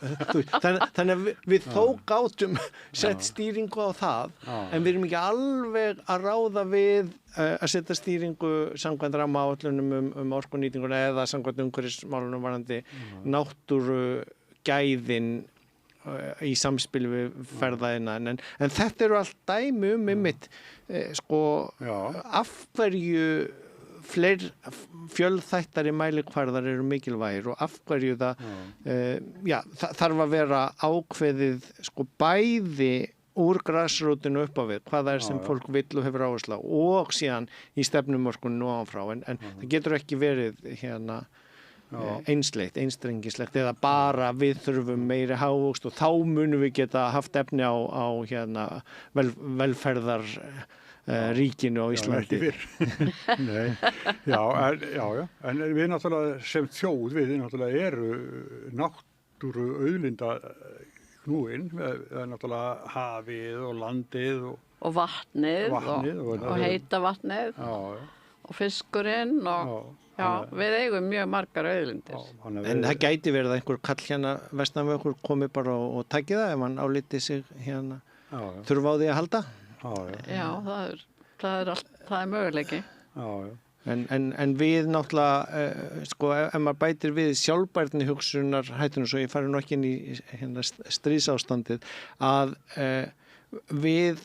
þannig að við þó gátum sett stýringu á það en við erum ekki alveg að ráða við að setja stýringu samkvæmt rammaáætlunum orkunýtinguna eða samkvæmt umhverfismálunum varðandi náttúrugæðin í samspil við ferðaðina en þetta eru allt dæmi einmitt af hverju fjölþættari mælikvarðar eru mikilvægir og af hverju það þarf að vera ákveðið bæði úr grasrótinu upp á við, hvað sem fólk vill og hefur áherslu á og síðan í stefnumörkunum og áfrá en það getur ekki verið einstrengislegt eða bara við þurfum meiri hagvöxt og þá munum við geta haft efni á velferðar ríkinu á Íslandi.
Nei, en við náttúrulega sem þjóð, við náttúrulega eru náttúru auðlinda knúin, náttúrulega hafið og landið
og vatnið og heita vatnið og fiskurinn og við eigum mjög margar auðlindir.
En það gæti verið að einhver kall hérna vestan við okkur komi bara og taki það ef hann áliti sig þurfa á því að halda.
Já, það er möguleiki.
En við náttúrulega, ef maður bætir við sjálfbærni hugsunar hættunum, svo ég fari nú ekki inn í stríðsástandið, að við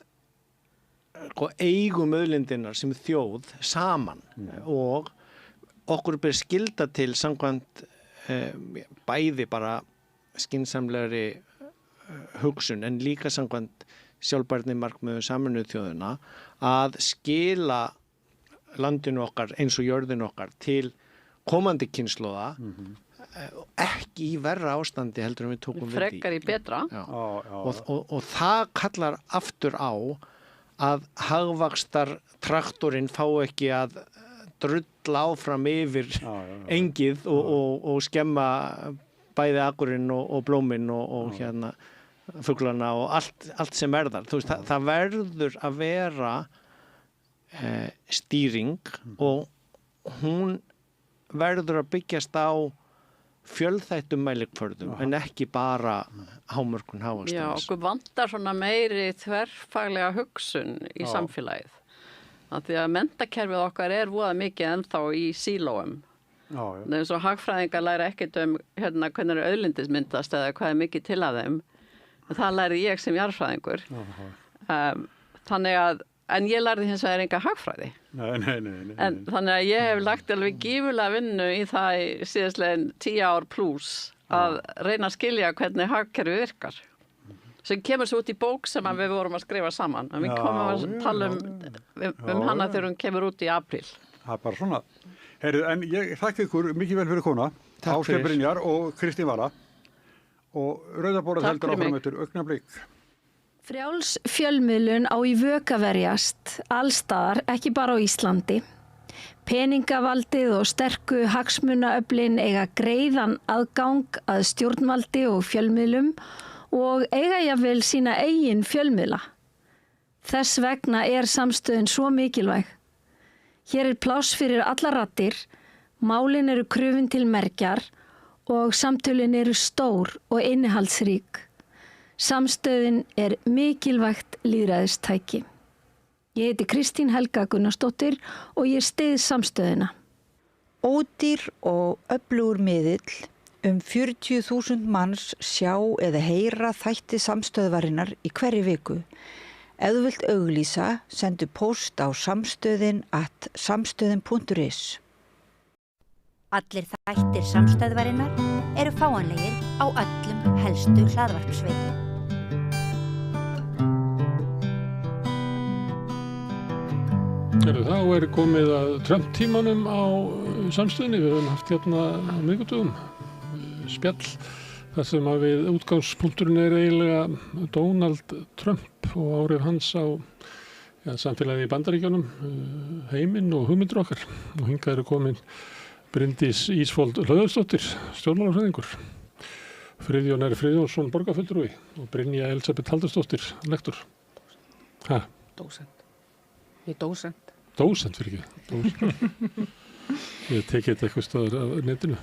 eigum auðlindirnar sem þjóð saman og okkur ber skylda til samkvæmt bæði bara skynsamlegri hugsun en líka samkvæmt sjálfbærni markmiðum Sameinuðu þjóðanna að skila landinu okkar eins og jörðinu okkar til komandi kynslóða ekki í verra ástandi heldur en við tókum við því.
Frekar í betra.
Og það kallar aftur á að hagvaxtartraktorinn fá ekki að drulla áfram yfir engið og skemma bæði akurinn og blóminn og fuglana og allt sem þar. Það verður að vera stýring og hún verður að byggjast á fjölþættum mælikvörðum en ekki bara hámörkun hagvaxtarins.
Já, okkur vantar svona meiri þverfaglega hugsun í samfélagið. Því að menntakerfið okkar voða mikið ennþá í sílóum. Það eins og hagfræðingar læra ekkert hvernig auðlindis myndast eða hvað mikið til af þeim. Það læri ég sem jarðfræðingur. Þannig að, en ég lærði hins vegar enga hagfræði.
Nei.
En þannig að ég hef lagt alveg gífurlega vinnu í það í síðastlegin 10 ár pluss að reyna að skilja hvernig hagkerfi virkar. Sem kemur svo út í bók sem við vorum að skrifa saman. En við komum að tala um hana þegar hún kemur út í apríl.
Það bara svona. Heyrðu, en ég þakka ykkur mikið vel fyrir kona. Ásgeir Brynjar og Kristín Vala. Og Rauðaborðið heldur áfram eftir augnablik.
Frjáls fjölmiðlun á í vök að verjast allstaðar, ekki bara á Íslandi. Peningavaldið og sterku hagsmunaöflin eiga greiðan aðgang að stjórnvaldi og fjölmiðlum og eiga jafnvel sína eigin fjölmiðla. Þess vegna samstöðin svo mikilvæg. Hér pláss fyrir alla raddir, málin eru krufin til mergjar og samtölin eru stór og innihaldsrík. Samstöðin mikilvægt lýðræðistæki. Ég heiti Kristín Helga Gunnarsdóttir og ég styð samstöðina.
Ódýr og öflugur miðill, 40.000 manns sjá eða heyra þætti samstöðvarinnar í hverri viku. Ef þú vilt auglýsa, sendu post á samstöðin@samstöðin.is.
Allir þættir samstöðvarinnar eru fáanlegir á öllum helstu hlaðvarpsveitum.
Þá komið að Trump-tímanum á samstöðinni. Við höfum haft hérna á miðvikudögum spjall þar sem að við útgangspunkturinn eiginlega Donald Trump og áhrif hans á samfélagið í Bandaríkjunum, heiminn og hugmyndir okkar. Og hingað komin Bryndís Ísfold Hlöðversdóttir, stjórnmálafræðingur, Friðjón R. Friðjónsson, borgarfulltrúi og Brynja Elisabeth Halldórsdóttir, lektor.
Dósent. Ég dósent.
Dósent fyrir ekki. Ég tekið þetta eitthvað staðar af netinu.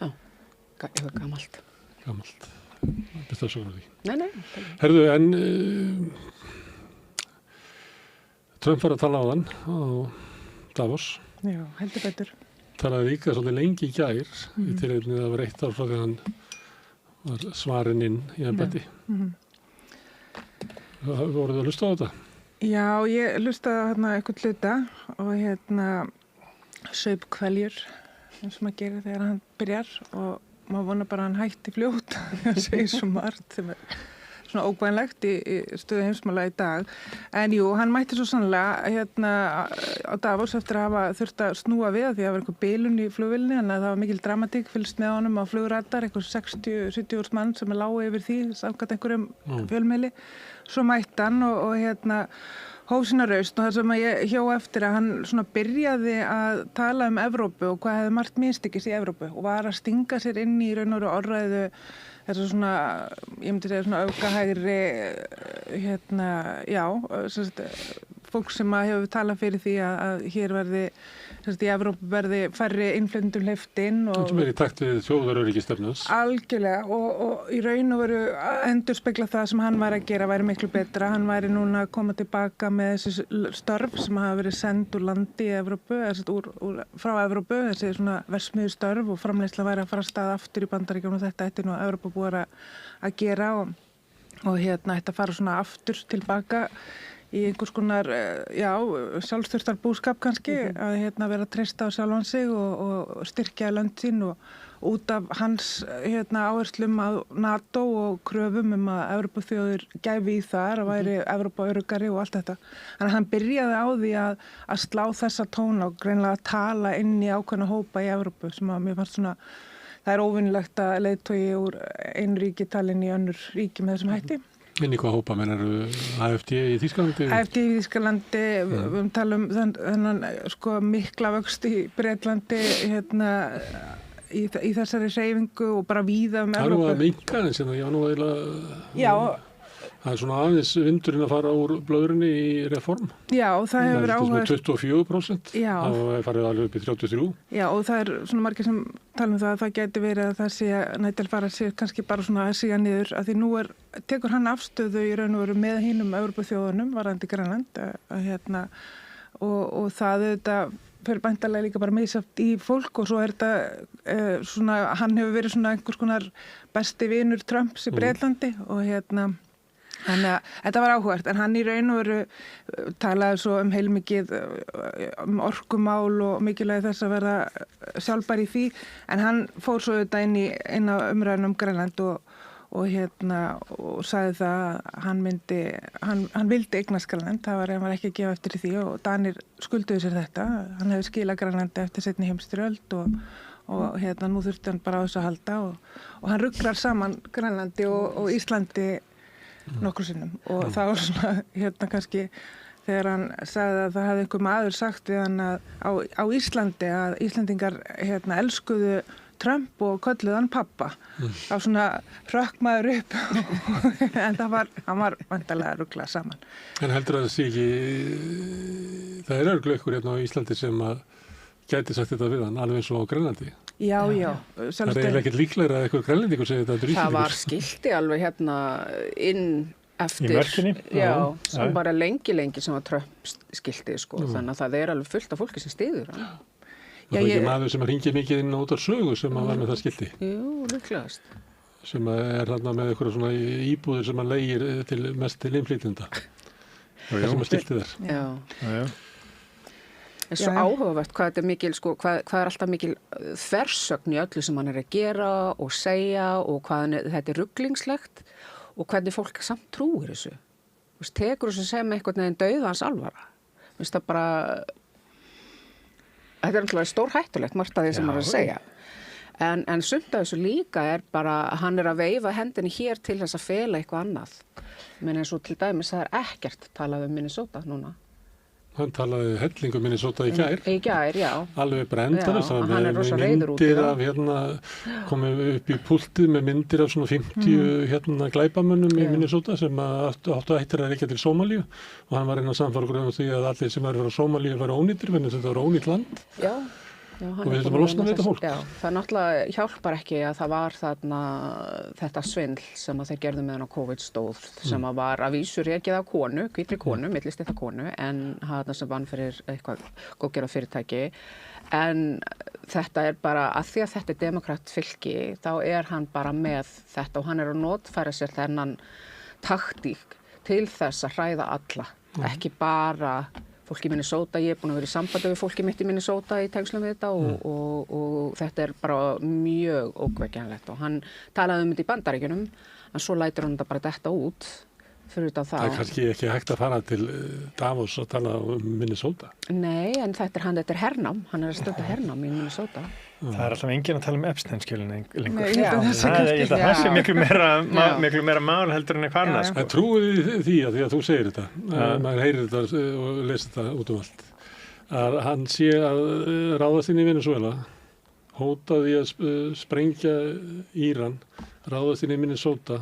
Já, eitthvað gamalt.
Gamalt. Best að svo frá því.
Nei.
Herðu, en Trump var að tala á þann á Davos.
Já, heldur betur.
Talaði líka svolítið lengi í gær í tilefni að það var 1 ár frá því að hann var svarinn inn í embætti. Voruð að hlusta á þetta?
Já, ég hlustaði á eitthvað hluta og saup kveljur eins og maður gerir þegar hann byrjar og maður vonar bara að hann hætti fljótt að segja svo margt sem svona ógbænlegt í stöðu heimsmála í dag. En jú, hann mætti svo sannlega á Davos eftir að hafa þurft að snúa við því að það var einhver bilun í flugvélni, þannig að það var mikil dramatík fylgst með honum á flugradar, einhver 60-70 mann sem lágu yfir því samkvæmt einhverjum fjölmiðli. Svo mætti hann og hóf sína raust og það sem ég hjó eftir að hann svona byrjaði að tala Evrópu og hvað hefði margt mistekist í Evrópu og var að stinga sér inn í raun og orðræðu þess að svona, ég myndi segja svona öfgahægri, fólk sem hefur talað fyrir því að hér verði, í Evrópu verði færri innflytjendum hleypt inn.
Þetta er í takt við þjóðaröryggisstefnans.
Algjörlega og í raun og veru endurspegla það sem hann væri að gera væri miklu betra. Hann væri núna að koma tilbaka með þessi störf sem hafa verið send úr landi í Evrópu, frá Evrópu, þessi svona verksmiðju störf og framleiðsla væri að fara að staða aftur í Bandaríkjunum og þetta ætti nú að Evrópa búið að gera og ætti að fara svona aftur tilbaka í einhvers konar, sjálfstyrtar búskap kannski, að vera að treysta á sjálfan sig og styrkja lönd sín og út af hans áherslum á NATO og kröfum að Evrópuþjóðir gæfi í þar, að væri Evrópa öruggari og allt þetta. Þannig að hann byrjaði á því að slá þessa tóna og greinilega að tala inn í ákveðna hópa í Evrópu sem að mér fannst svona, það er óvinnilegt að leiðtogi úr einu ríki talin í önnur ríki með þessum hætti.
En í hvað hópa mennar AfD í Þýskalandi?
AfD í Þýskalandi, við talum þennan mikla vöxt í Bretlandi í þessari hreyfingu og bara víða Evrópu.
Það var minka eins og ég var nú eiginlega... Já. Það er svona aðeins vindurinn að fara úr blöðrunni í reform. Já, það hefur verið áhugað. 24%. Já. Það farið alveg upp í 33%. Já, og það er svona margir sem tala það að það geti verið að það sé að Nædel fara sér kannski bara svona að síga niður að því nú tekur hann afstöðu í raun og veru með hinum Evrópuþjóðunum varðandi Grænland og það auðvitað fyrir bæntalega líka bara misjátt í fólk og svo þetta svona, hann hefur verið svona einhvers konar besti vinur Trumps í Bretlandi og þannig að þetta var áhugavert en hann í raun og veru talaði svo heilmikið orkumál og mikilvægi þess að verða sjálfbær í því en hann fór svo auðvitað inn á umræðunum Grænland og sagði það að hann vildi eignast Grænland, það var ekki að gefa eftir því og Danir skulduðu sér þetta, hann hefði skilað Grænlandi eftir seinni heimsstyrjöld og nú þurfti hann bara á þessu að halda og hann ruglar saman Grænlandi og Íslandi nokkru sinnum og það var svona kannski
þegar hann sagði að það hefði einhver maður sagt við hann að á Íslandi að Íslandingar elskuðu Trump og kölluðu hann pappa. Á svona hrökk maður upp en hann var vantarlega ruglað saman.
En heldur að það sé ekki, það örugglega ykkur á Íslandi sem að gæti sagt þetta við hann, alveg eins og á Grænlandi.
Já.
Það er ekkert líklegra að eitthvað grænlendingur segir þetta.
Það var skilti alveg inn eftir.
Í mörkinni?
Já, sem bara lengi sem var Trump skilti, sko. Þannig að það er alveg fullt af fólki sem styður hann.
Það er ekki maður sem hringir mikið inn út á sögu sem að var með það skilti.
Jú, líklegast.
Sem er þarna með eitthvað svona íbúðir sem að leigir mest til innflytjenda. Það sem að skilti þar.
Já. En svo áhugavert hvað þetta er mikil, sko, hvað er alltaf mikil þversögn í öllu sem hann er að gera og segja og þetta er rugglingslegt og hvernig fólk samt trúir þessu. Þú veist, tekur þessu sem einhvern veginn dauðans alvara. Þú veist, það bara, þetta er alltaf stór hættulegt, margt af því sem hann er að segja. En sumt af þessu líka er bara, hann er að veifa hendinni hér til þess að fela eitthvað annað. Men eins og til dæmis það er ekkert talað Minnesota núna.
Hann talaði hellingu Minnesota í gær.
Í gær, já.
Alveg brendar þess að
hann er rosa reiður út í það.
Myndir af komið upp í púltið með myndir af svona 50 glæpamönnum í Minnesota sem áttu ættir að reykja til Sómalíu og hann var einn af samfélgur því að allir sem væri frá Sómalíu væri ónýttir, en þetta var ónýtt land.
Já.
Og við þurfum að losna við þetta fólk.
Já, það náttúrulega hjálpar ekki að það var þarna þetta svindl sem að þeir gerðu með hann á COVID-stóð sem að var að vísu rekið af konu, hvítri konu, millistilla konu, en hann sem vann fyrir eitthvað góðgerða fyrirtæki. En þetta er bara, að því að þetta er demokratfylki, þá er hann bara með þetta og hann er að notfæra sér þennan taktík til þess að hræða alla, ekki bara fólk í Minnesota. Ég er búin að vera í sambandi við fólki mitt í Minnesota í tengslum við þetta og þetta er bara mjög ógnvekjanlegt og hann talaði þetta í Bandaríkjunum en svo lætur hann þetta bara detta út fyrir utan það.
Það er kannski ekki hægt að fara til Davos að tala Minnesota.
Nei, en þetta er hernám. Hann er að stunda hernám í Minnesota.
Það er alltaf enginn að tala Epstein-skjölin lengur.
Nei,
það sé miklu meira mál heldur en eitthvað annað.
En trúið því að þú segir þetta, maður heyrir þetta og lesir þetta út um allt, að hann sé að ráðast inn í Venezuela, hótaði að sprengja Íran, ráðast inn í Minnesota,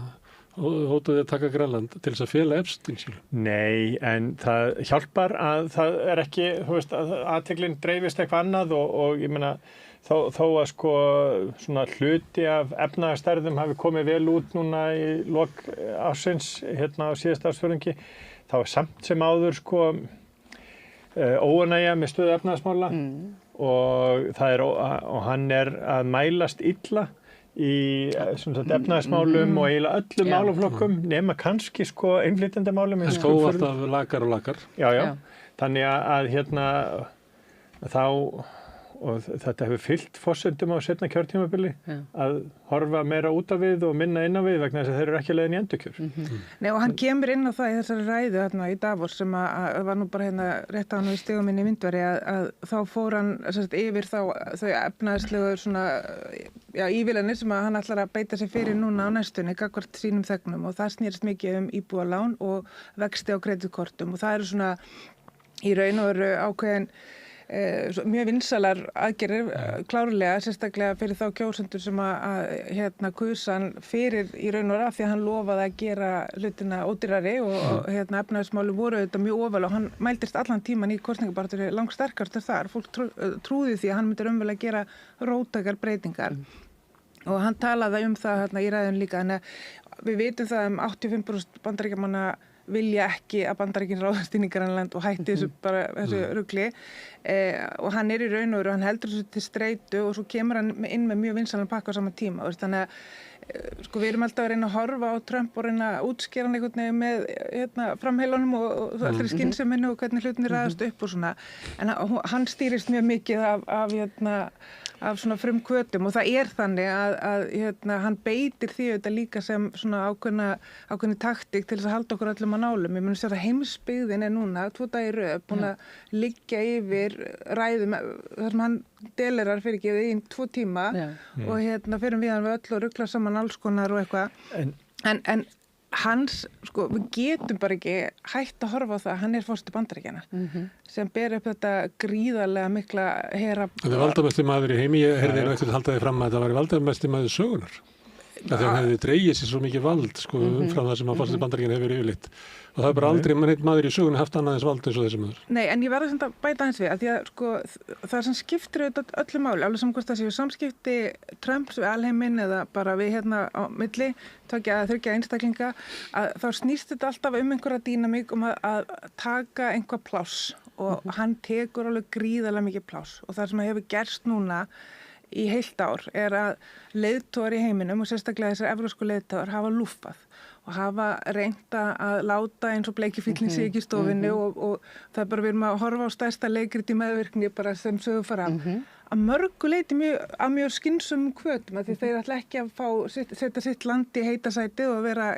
hótaði að taka Grænland til þess að fela Epstein-skjölin.
Nei, en það hjálpar að það er ekki, þú veist, að athygllin dreifist eitthvað annað og ég meina þó að sko svona hluti af efnahagsstærðum hafi komið vel út núna í lok ársins á síðasta ársfjórðungi, þá er samt sem áður sko óánægja með stöðu efnahagsmála og hann er að mælast illa í efnahagsmálum og eiginlega öllum málaflokkum nema kannski sko innflytjendamálum.
En þó alltaf lakar og lakar.
Já. Þannig að þá og þetta hefur fyllt forsendum á seinna kjörtímabili að horfa meira út af við og minna inn á við vegna þess að þeir eru ekki leiðin í endurkjör.
Nei, og hann kemur inn á það í þessari ræðu þarna í Davos sem að var nú bara rétt á hann í stigum minni í Vindværi að þá fór hann yfir þau efnahagslegu svona íviljanir sem að hann ætlar að beita sig fyrir núna á næstunni gagnvart sínum þegnum og það snýrist mikið um íbúðalán og vexti á kreditkortum og það eru svona í raun og veru ákveðin mjög vinsalar aðgerðir klárlega, sérstaklega fyrir þá kjósendur sem að kusa hann fyrir í raun og af því að hann lofaði að gera hlutina ódýrari og efnahagsmáli voru auðvitað mjög ofalega og hann mældist allan tíman í kosningabaráttunni langsterkastur þar. Fólk trúði því að hann myndi raunverulega gera róttækar breytingar og hann talaði um það í ræðun líka en við vitum það 85% bandaríkjamanna vilja ekki að Bandaríkin ráðast inn í Grænland og hætti þessu rugli og hann í raun og veru, hann heldur þessu til streitu og svo kemur hann inn með mjög vinsalan pakka á sama tíma. Þannig að sko, við erum alltaf að reyna að horfa á Trump og reyna að útskera hann einhvern veginn með framheilunum og allir skynseminu og hvernig hlutinni ræðast upp og svona. En hann stýrist mjög mikið af svona frumkvötum og það er þannig að hann beitir því auðvitað líka sem svona ákveðni taktík til þess að halda okkur öllum á nálum. Ég mun að segja að heimsbyggðin er núna 2 daga í röð búin að liggja yfir ræðum þar sem hann delirar fyrir ekki í 2 tíma og fyrir við hann við öll og ruggla saman alls konar og eitthvað. En hans, sko, við getum bara ekki hægt að horfa á það að hann forseti Bandaríkjanna sem ber upp þetta gríðarlega mikla hera.
Það er valdamesti maður í heimi, ég heyrði eitthvað halda því fram að það var valdamesti maður sögunar. Þegar hann hefði dreigið sér svo mikið vald, sko, umfram það sem að forseti Bandaríkjanna hefur yfirleitt. Og það er bara aldrei neitt maður í sögunni haft annað eins vald eins og þessi maður.
Nei, en ég verður að bæta hans við, að því að sko, það sem skiptir auðvitað öllu máli, alveg saman hvort það séu samskipti Trumps við alheiminn eða bara við hérna á milli, tveggja eða þriggja einstaklinga, að þá snýst þetta alltaf einhverja dýnamík að taka einhver pláss og hann tekur alveg gríðarlega mikið pláss og það sem hefur gerst núna í heilt ár að leiðtogar í heiminum og sérstaklega þessar evrópsku leiðtogar hafa lúffað og hafa reynda að láta eins og bleikifíllinn sig ekki í stofinni og það er bara við erum að horfa á stærsta leikrit í meðvirkni bara sem sögur fara að mörgu leiti mjög skynsum hvötum að því þeir ætla ekki að setja sitt land í heitasæti og vera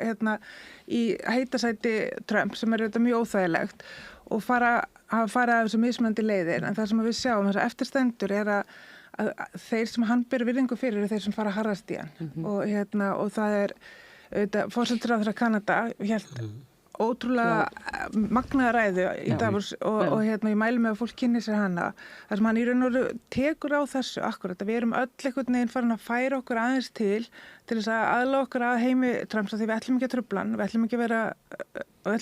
í heitasæti Trump sem þetta mjög óþægilegt og hafa farið af þessu mismunandi leiðir en það sem við sjáum þess að eftirstendur að þeir sem hann ber virðingu fyrir eru þeir sem fara að harrast í hann og það forsætisráðherra Kanada hélt ótrúlega magnaða ræðu í Davos og ég mæli með að fólk kynni sér hana þar sem hann í raun og veru tekur á þessu akkurat að við erum öll einhvern veginn farin að færa okkur aðeins til þess að aðlaga okkur að heimi Trumps því við ætlum ekki að trufla hann, við ætlum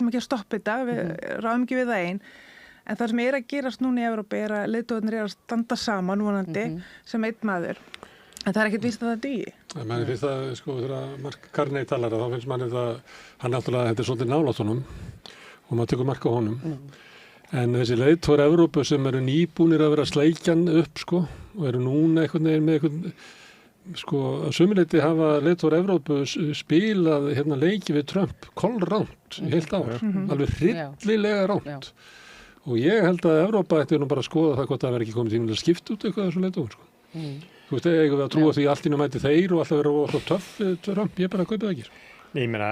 ekki að stoppa þetta, við ráðum ekki við það einn en það sem að gerast núna í Evrópu að leiðtogarnir að standa saman vonandi sem einn maður en það ekkert víst að það dugi.
Manni finnst það, sko, þegar Mark Carney talar þá finnst manni það, hann náttúrulega, þetta svolítið nálægt honum og maður tekur mark á honum. En þessi leiðtogar Evrópu sem eru nýbúnir að vera sleikjan upp, sko, og eru núna einhvern veginn með einhvern, sko, að sömuleyti hafa leiðtogar Evrópu spilað leiki við Trump kolránt í heilt ár, alveg hryllilega ránt. Og ég held að Evrópa ætti nú bara að skoða það hvort það verði ekki komið tíma til að skipta út eitthvað þessum leiðtogum, sko. Þú veist, eigum við að trúa því allt ínum mæti þeir og alltaf vera svo töff Trump, ég bara kaupið það ekki.
Nei, ég meina,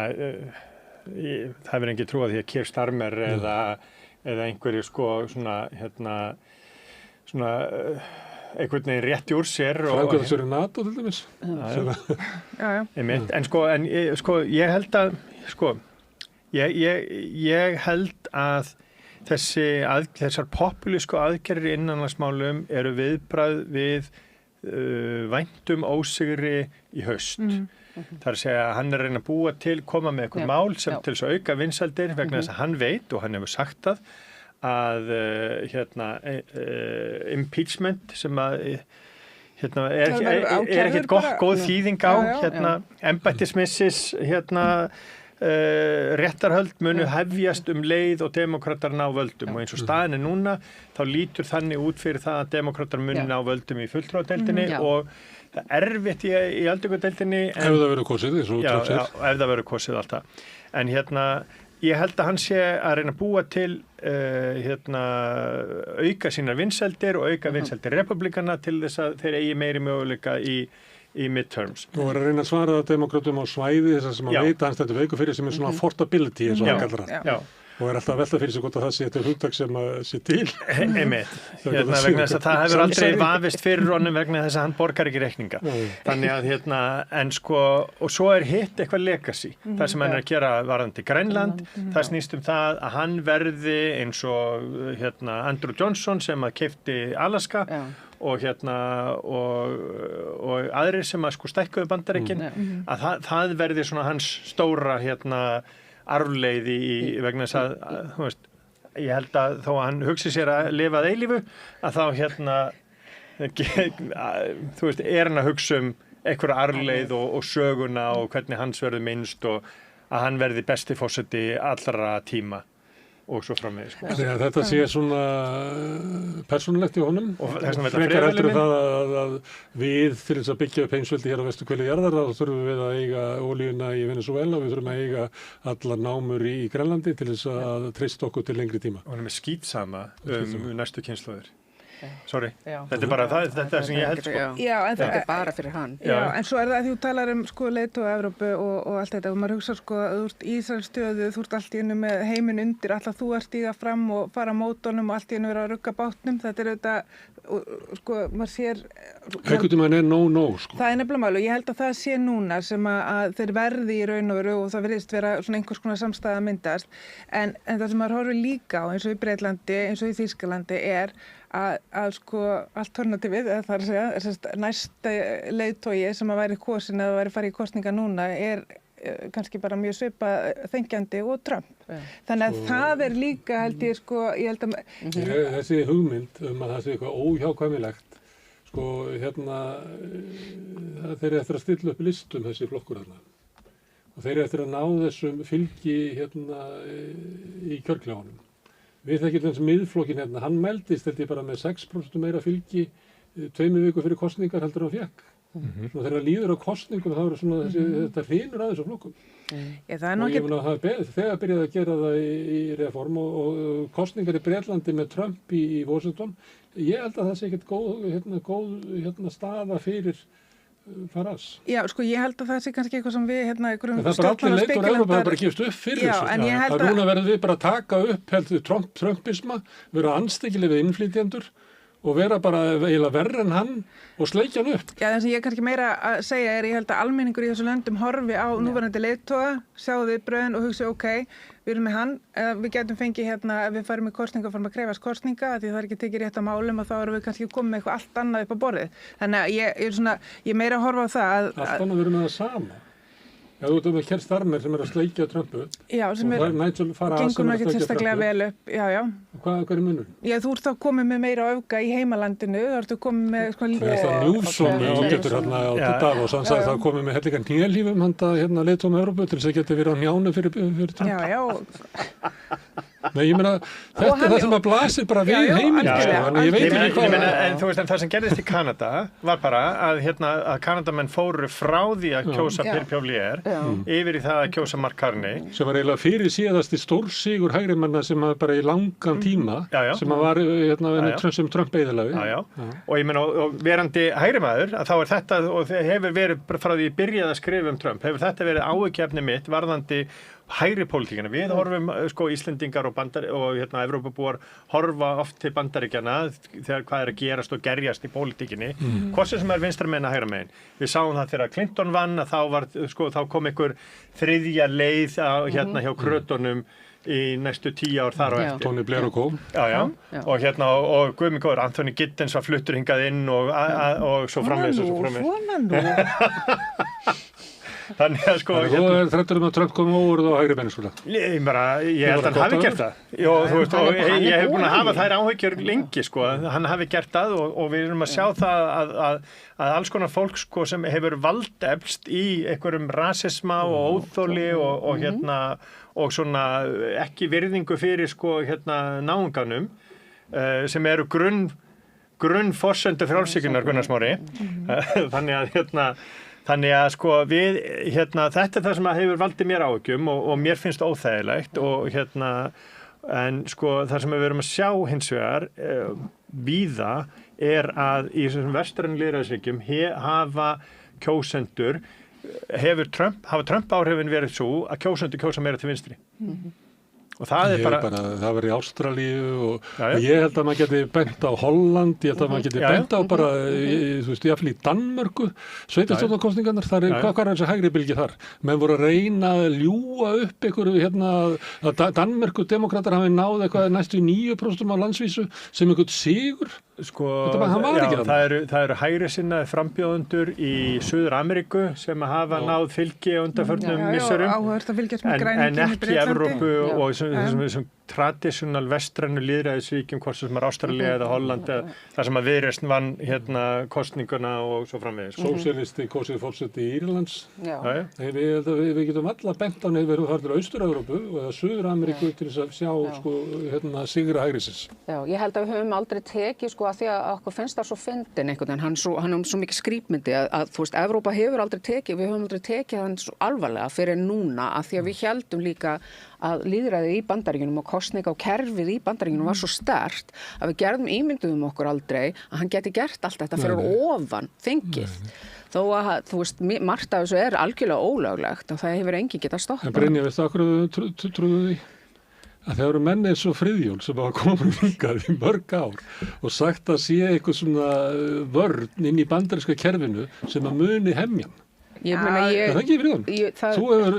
það verður ekki trúa því að Keir Starmer eða einhverju sko svona einhvern veginn rétti úr sér.
Framkvæmdastjóri NATO til dæmis.
En ég held að, ég held að þessar populísku aðgerðir í innanlandsmálum eru viðbragð við væntum ósigri í haust. Það að segja að hann er að reyna að koma með eitthvað mál sem til þess að auka vinsældir vegna þess að hann veit og hann hefur sagt að impeachment sem að er ekkert góð þýðing á embættismissis réttarhöld munu hefjast leið og demokratar ná völdum og eins og staðin núna þá lítur þannig út fyrir það að demokratar munu ná völdum í fulltrúadeildinni og það er erfitt í öldungadeildinni
ef það verður kosið
ef það verður kosið alltaf en ég held að hann sé að reyna að búa til auka sínar vinsældir og auka vinsældir republikana til þess að þeir eigi meiri möguleika í midterms.
Og að reyna að svara demokratum á svæði þess að sem að veita hans þetta veiku fyrir sem er svona affordability eins og hann kallar það. Og er alltaf að velta fyrir sig hvort að það sé þetta hugtak sem að sé til.
Einmitt. Vegna þess að það hefur aldrei vafist fyrir honum vegna þess að hann borgar ekki reikninga. Þannig að en og svo er hitt eitthvað legacy. Það sem hann er að gera varðandi Grænland, það snýst það að hann verði eins og Andrew Johnson sem að keypti Alaska og aðrir sem að stækkuðu Bandaríkin að það verði svona hans stóra arfleiði vegna þess að þú veist, ég held að þó að hann hugsi sér að lifa að eilífu að þá þú veist, er hann að hugsa einhverja arfleið og söguna og hvernig hans verður minnst og að hann verði besti forseti allra tíma og svo framvegis.
Þetta sé svona persónulegt í honum og frekar heldur það að við til þess að byggja upp heimsveldi hér á vesturhveli jarðar þá þurfum við að eiga olíuna í Venezuela og við þurfum að eiga allar námur í Grænlandi til þess að treysta okkur til lengri tíma.
Og hann er með skítsama næstu kynslóðir. Sorry, þetta er bara þetta sem ég held
Já, en
þetta er bara fyrir hann.
Já, en svo er það að þú talar leiðtoga Evrópu og allt þetta og maður hugsa að þú ert í Ísraels stöðu, þú ert allt í einu með heiminn undir, alltaf þú ert stíga fram og fara mótunum og allt í einu vera að rugga bátnum, þetta er auðvitað
sko, maður sér...
Einhvern veginn no, sko.
Það nefnilega mál og ég held að það sé núna sem að þeir verði í raun og veru og það virðist vera svona einhvers konar samstæða að myndast. En það sem maður horfir líka á eins og í Breitlandi, eins og í Þýskalandi að sko alternativið, það að segja, næsta leiðtogi sem að væri kosin eða væri farið í kosninga núna kannski bara mjög svipað þengjandi og Trump. Þannig að það líka held ég sko, ég held að...
Þessi hugmynd að það sé eitthvað óhjákvæmilegt, sko þeir eftir að stilla upp listum þessi flokkur þarna. Og þeir eftir að ná þessum fylgi í kjörklefanum. Við þekkjum þessi miðflokkin hann meldist held ég bara með 6% meira fylgi 2 vikur fyrir kosningar heldur hann fékk. Svona þegar líður á kosningum þá svona þetta hrynur að þessum flokkum. Og ég meina að þegar byrjaði að gera það í reform og kosningar í Bretlandi með Trump í Washington, ég held að það sé ekkert góð staða fyrir Farage.
Já, sko ég held að það sé kannski eitthvað sem við
það er bara allir leitur Evrópa bara gefst upp fyrir þessu. Það núna verður við bara að taka upp Trumpisma, vera anstekkileg við innflytjendur og vera bara eiginlega verri en hann og sleikja hann upp.
Já, það sem ég kannski meira að segja ég held að almenningur í þessu löndum horfi á núverandi leiðtoga, sjáu viðbrögðin og hugsi við erum með hann, við getum fengið ef við farum í kosninga og farum að krefast kosninga því það ekki tekið rétt á málum og þá erum við kannski komið með eitthvað allt annað upp á borðið. Þannig að ég meira að horfa á það
allt annað verður með það sama. Já, þú ert með Keir Starmer sem að sleikja Trumpu.
Já, sem gengur ekki sérstaklega vel upp. Já.
Hvað er munur?
Já, þú ert þá komið með meira öfga í heimalandinu, þú ert komið með
Það Njúfsson ágættur hérna á Davos, hann sagði það komið með hellingan hnélífum handa leiðtogum Evrópu til þess að geta verið á hnjánu fyrir Trump.
Já.
Nei, ég meina, þetta er það sem að blasir bara við heiminn, þannig ég veit ekki hvað.
En þú veist, það sem gerðist í Kanada var bara að Kanadamenn fóru frá því að kjósa Pierre Poilievre yfir í það að kjósa Mark Carney.
Sem var eiginlega fyrir síðasti stórsigur hægrimanna sem bara í langan tíma, sem var sem Trump eyðilagði.
Já. Og ég meina, og verandi hægrimaður, að þá þetta, og það hefur verið frá því ég byrjaði að skrifa Trump, hefur þetta verið áhyggjuefni mitt varðandi hægri pólitíkina. Við horfum, Íslendingar og Evrópubúar horfa oft til Bandaríkjanna þegar hvað að gerast og gerjast í pólitíkinni. Hvort sem vinstra megin að hægra megin. Við sáum það þegar Clinton vann að þá kom einhver þriðja leið hjá krötunum í næstu 10 ár þar á eftir.
Tony Blair og Co.
Já. Og Guð minn góður, Anthony Giddens var fluttur hingað inn og svo framvegis og svo framvegis. Þannig að sko...
Þú er þrættur að Trump komið óverð á hægri mennskulega?
Ég held að hann hafi gert það. Ég hef búin að hafa þær áhyggjur lengi, sko. Hann hafi gert það og við erum að sjá það að alls konar fólk, sko, sem hefur valdeflst í einhverjum rasisma og óþoli og svona ekki virðingu fyrir, sko, náunganum, sem eru grunnforsendur frjálshyggjunnar, Gunnar Smári. Þannig að sko þetta er það sem hefur valdið mér áhyggjum og mér finnst óþægilegt og en sko það sem við erum að sjá hins vegar víða að í þessum vestrænu lýðræðisríkjum hafa kjósendur hafa Trump áhrifin verið svo að kjósendur kjósa meira til vinstri. Og það
það var í Ástralíu og ég held að maður geti bent á Holland, ég held að maður geti bent á bara, þú veist, jáfnvel í Danmörku, sveitarstjórnarkosningarnar, hvað er þessi hægri bylgi þar? Menn voru að reyna að ljúga upp einhverju að Danmörku demokratar hafi náð eitthvað næstu 9% á landsvísu sem einhvern sigur.
Sko, það eru hægri sinnaði frambjóðendur í Suður-Ameríku sem hafa náð fylgi undanförnum misserum en ekki Evrópu og þessum tradisjonal vestrænu lýðræðisríkjum, hvort sem Ástralía eða Holland, þar sem að Viðreisn vann kosninguna og svo framvegis.
Sósíalisti kosið forseti í Írlands. Við getum alla bent á við erum þar til Austur-Evrópu og Suður-Ameríku til þess að sjá sigra hægrisins.
Já, ég held að við höfum aldrei tekið að því að okkur finnst það svo fyndin einhvern veginn, hann er svo mikið skrýpmyndi að þú veist, Evrópa hefur aldrei tekið, við höfum aldrei tekið hann svo alvarlega fyrir núna að því að við heldum líka að lýðræðið í Bandaríkjunum og kosninga og kerfið í Bandaríkjunum var svo sterkt að við gerðum ímynduðum okkur aldrei að hann geti gert allt þetta fyrir ofan þingið. Þó að, þú veist, margt af þessu algjörlega ólöglegt og það hefur enginn getað stoppað.
En Brynja, veistu okkur trúðu því? að það eru menn eins og Friðjón sem hafa komið hingað í mörg ár og sagt að sé eitthvað svona vörn inn í bandaríska kerfinu sem að muni hemjan.
Ég meina
Er það ekki Friðjón? Þú hefur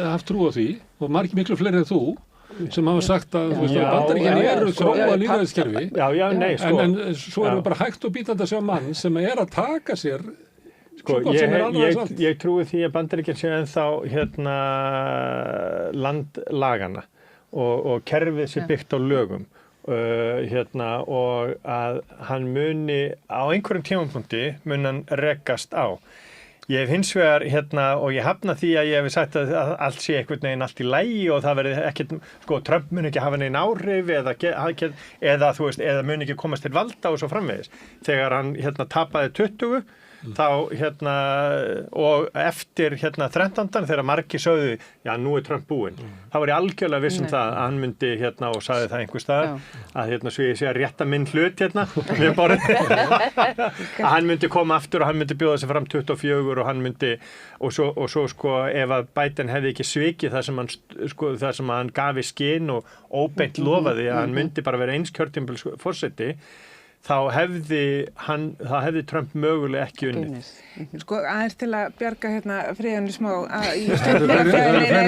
haft trú á því og miklu fleiri en þú sem hafa sagt að bandaríkjani eru þróa lýðræðiskerfi en svo erum við bara hægt og bítandi að sjá mann sem að taka sér
ég trúi því að bandaríkjan séu ennþá landlagana og kerfið sé byggt á lögum og að hann muni á einhverjum tímapunkti mun hann rekast á. Ég hef hins vegar og ég hafna því að ég hef sagt að allt sé einhvern veginn allt í lagi og það verði ekkert, Trump mun ekki hafa neinn áhrif eða mun ekki komast til valda og svo framvegis. Þegar hann tapaði 20 þá og eftir 13. þegar margir sögðu, já nú er Trump búinn. Þá var ég algjörlega viss það að hann myndi og sagði það einhvers staðar að svo ég sé að rétta minn hlut við borðið að hann myndi koma aftur og hann myndi bjóða sig fram 24 og hann myndi og svo ef að Biden hefði ekki svikið það sem hann gaf í skyn og óbeint lofaði að hann myndi bara vera eins kjörtímabils forseti þá hefði Trump mögulega ekki unnið.
Aðeins til að bjarga Friðjóni smá í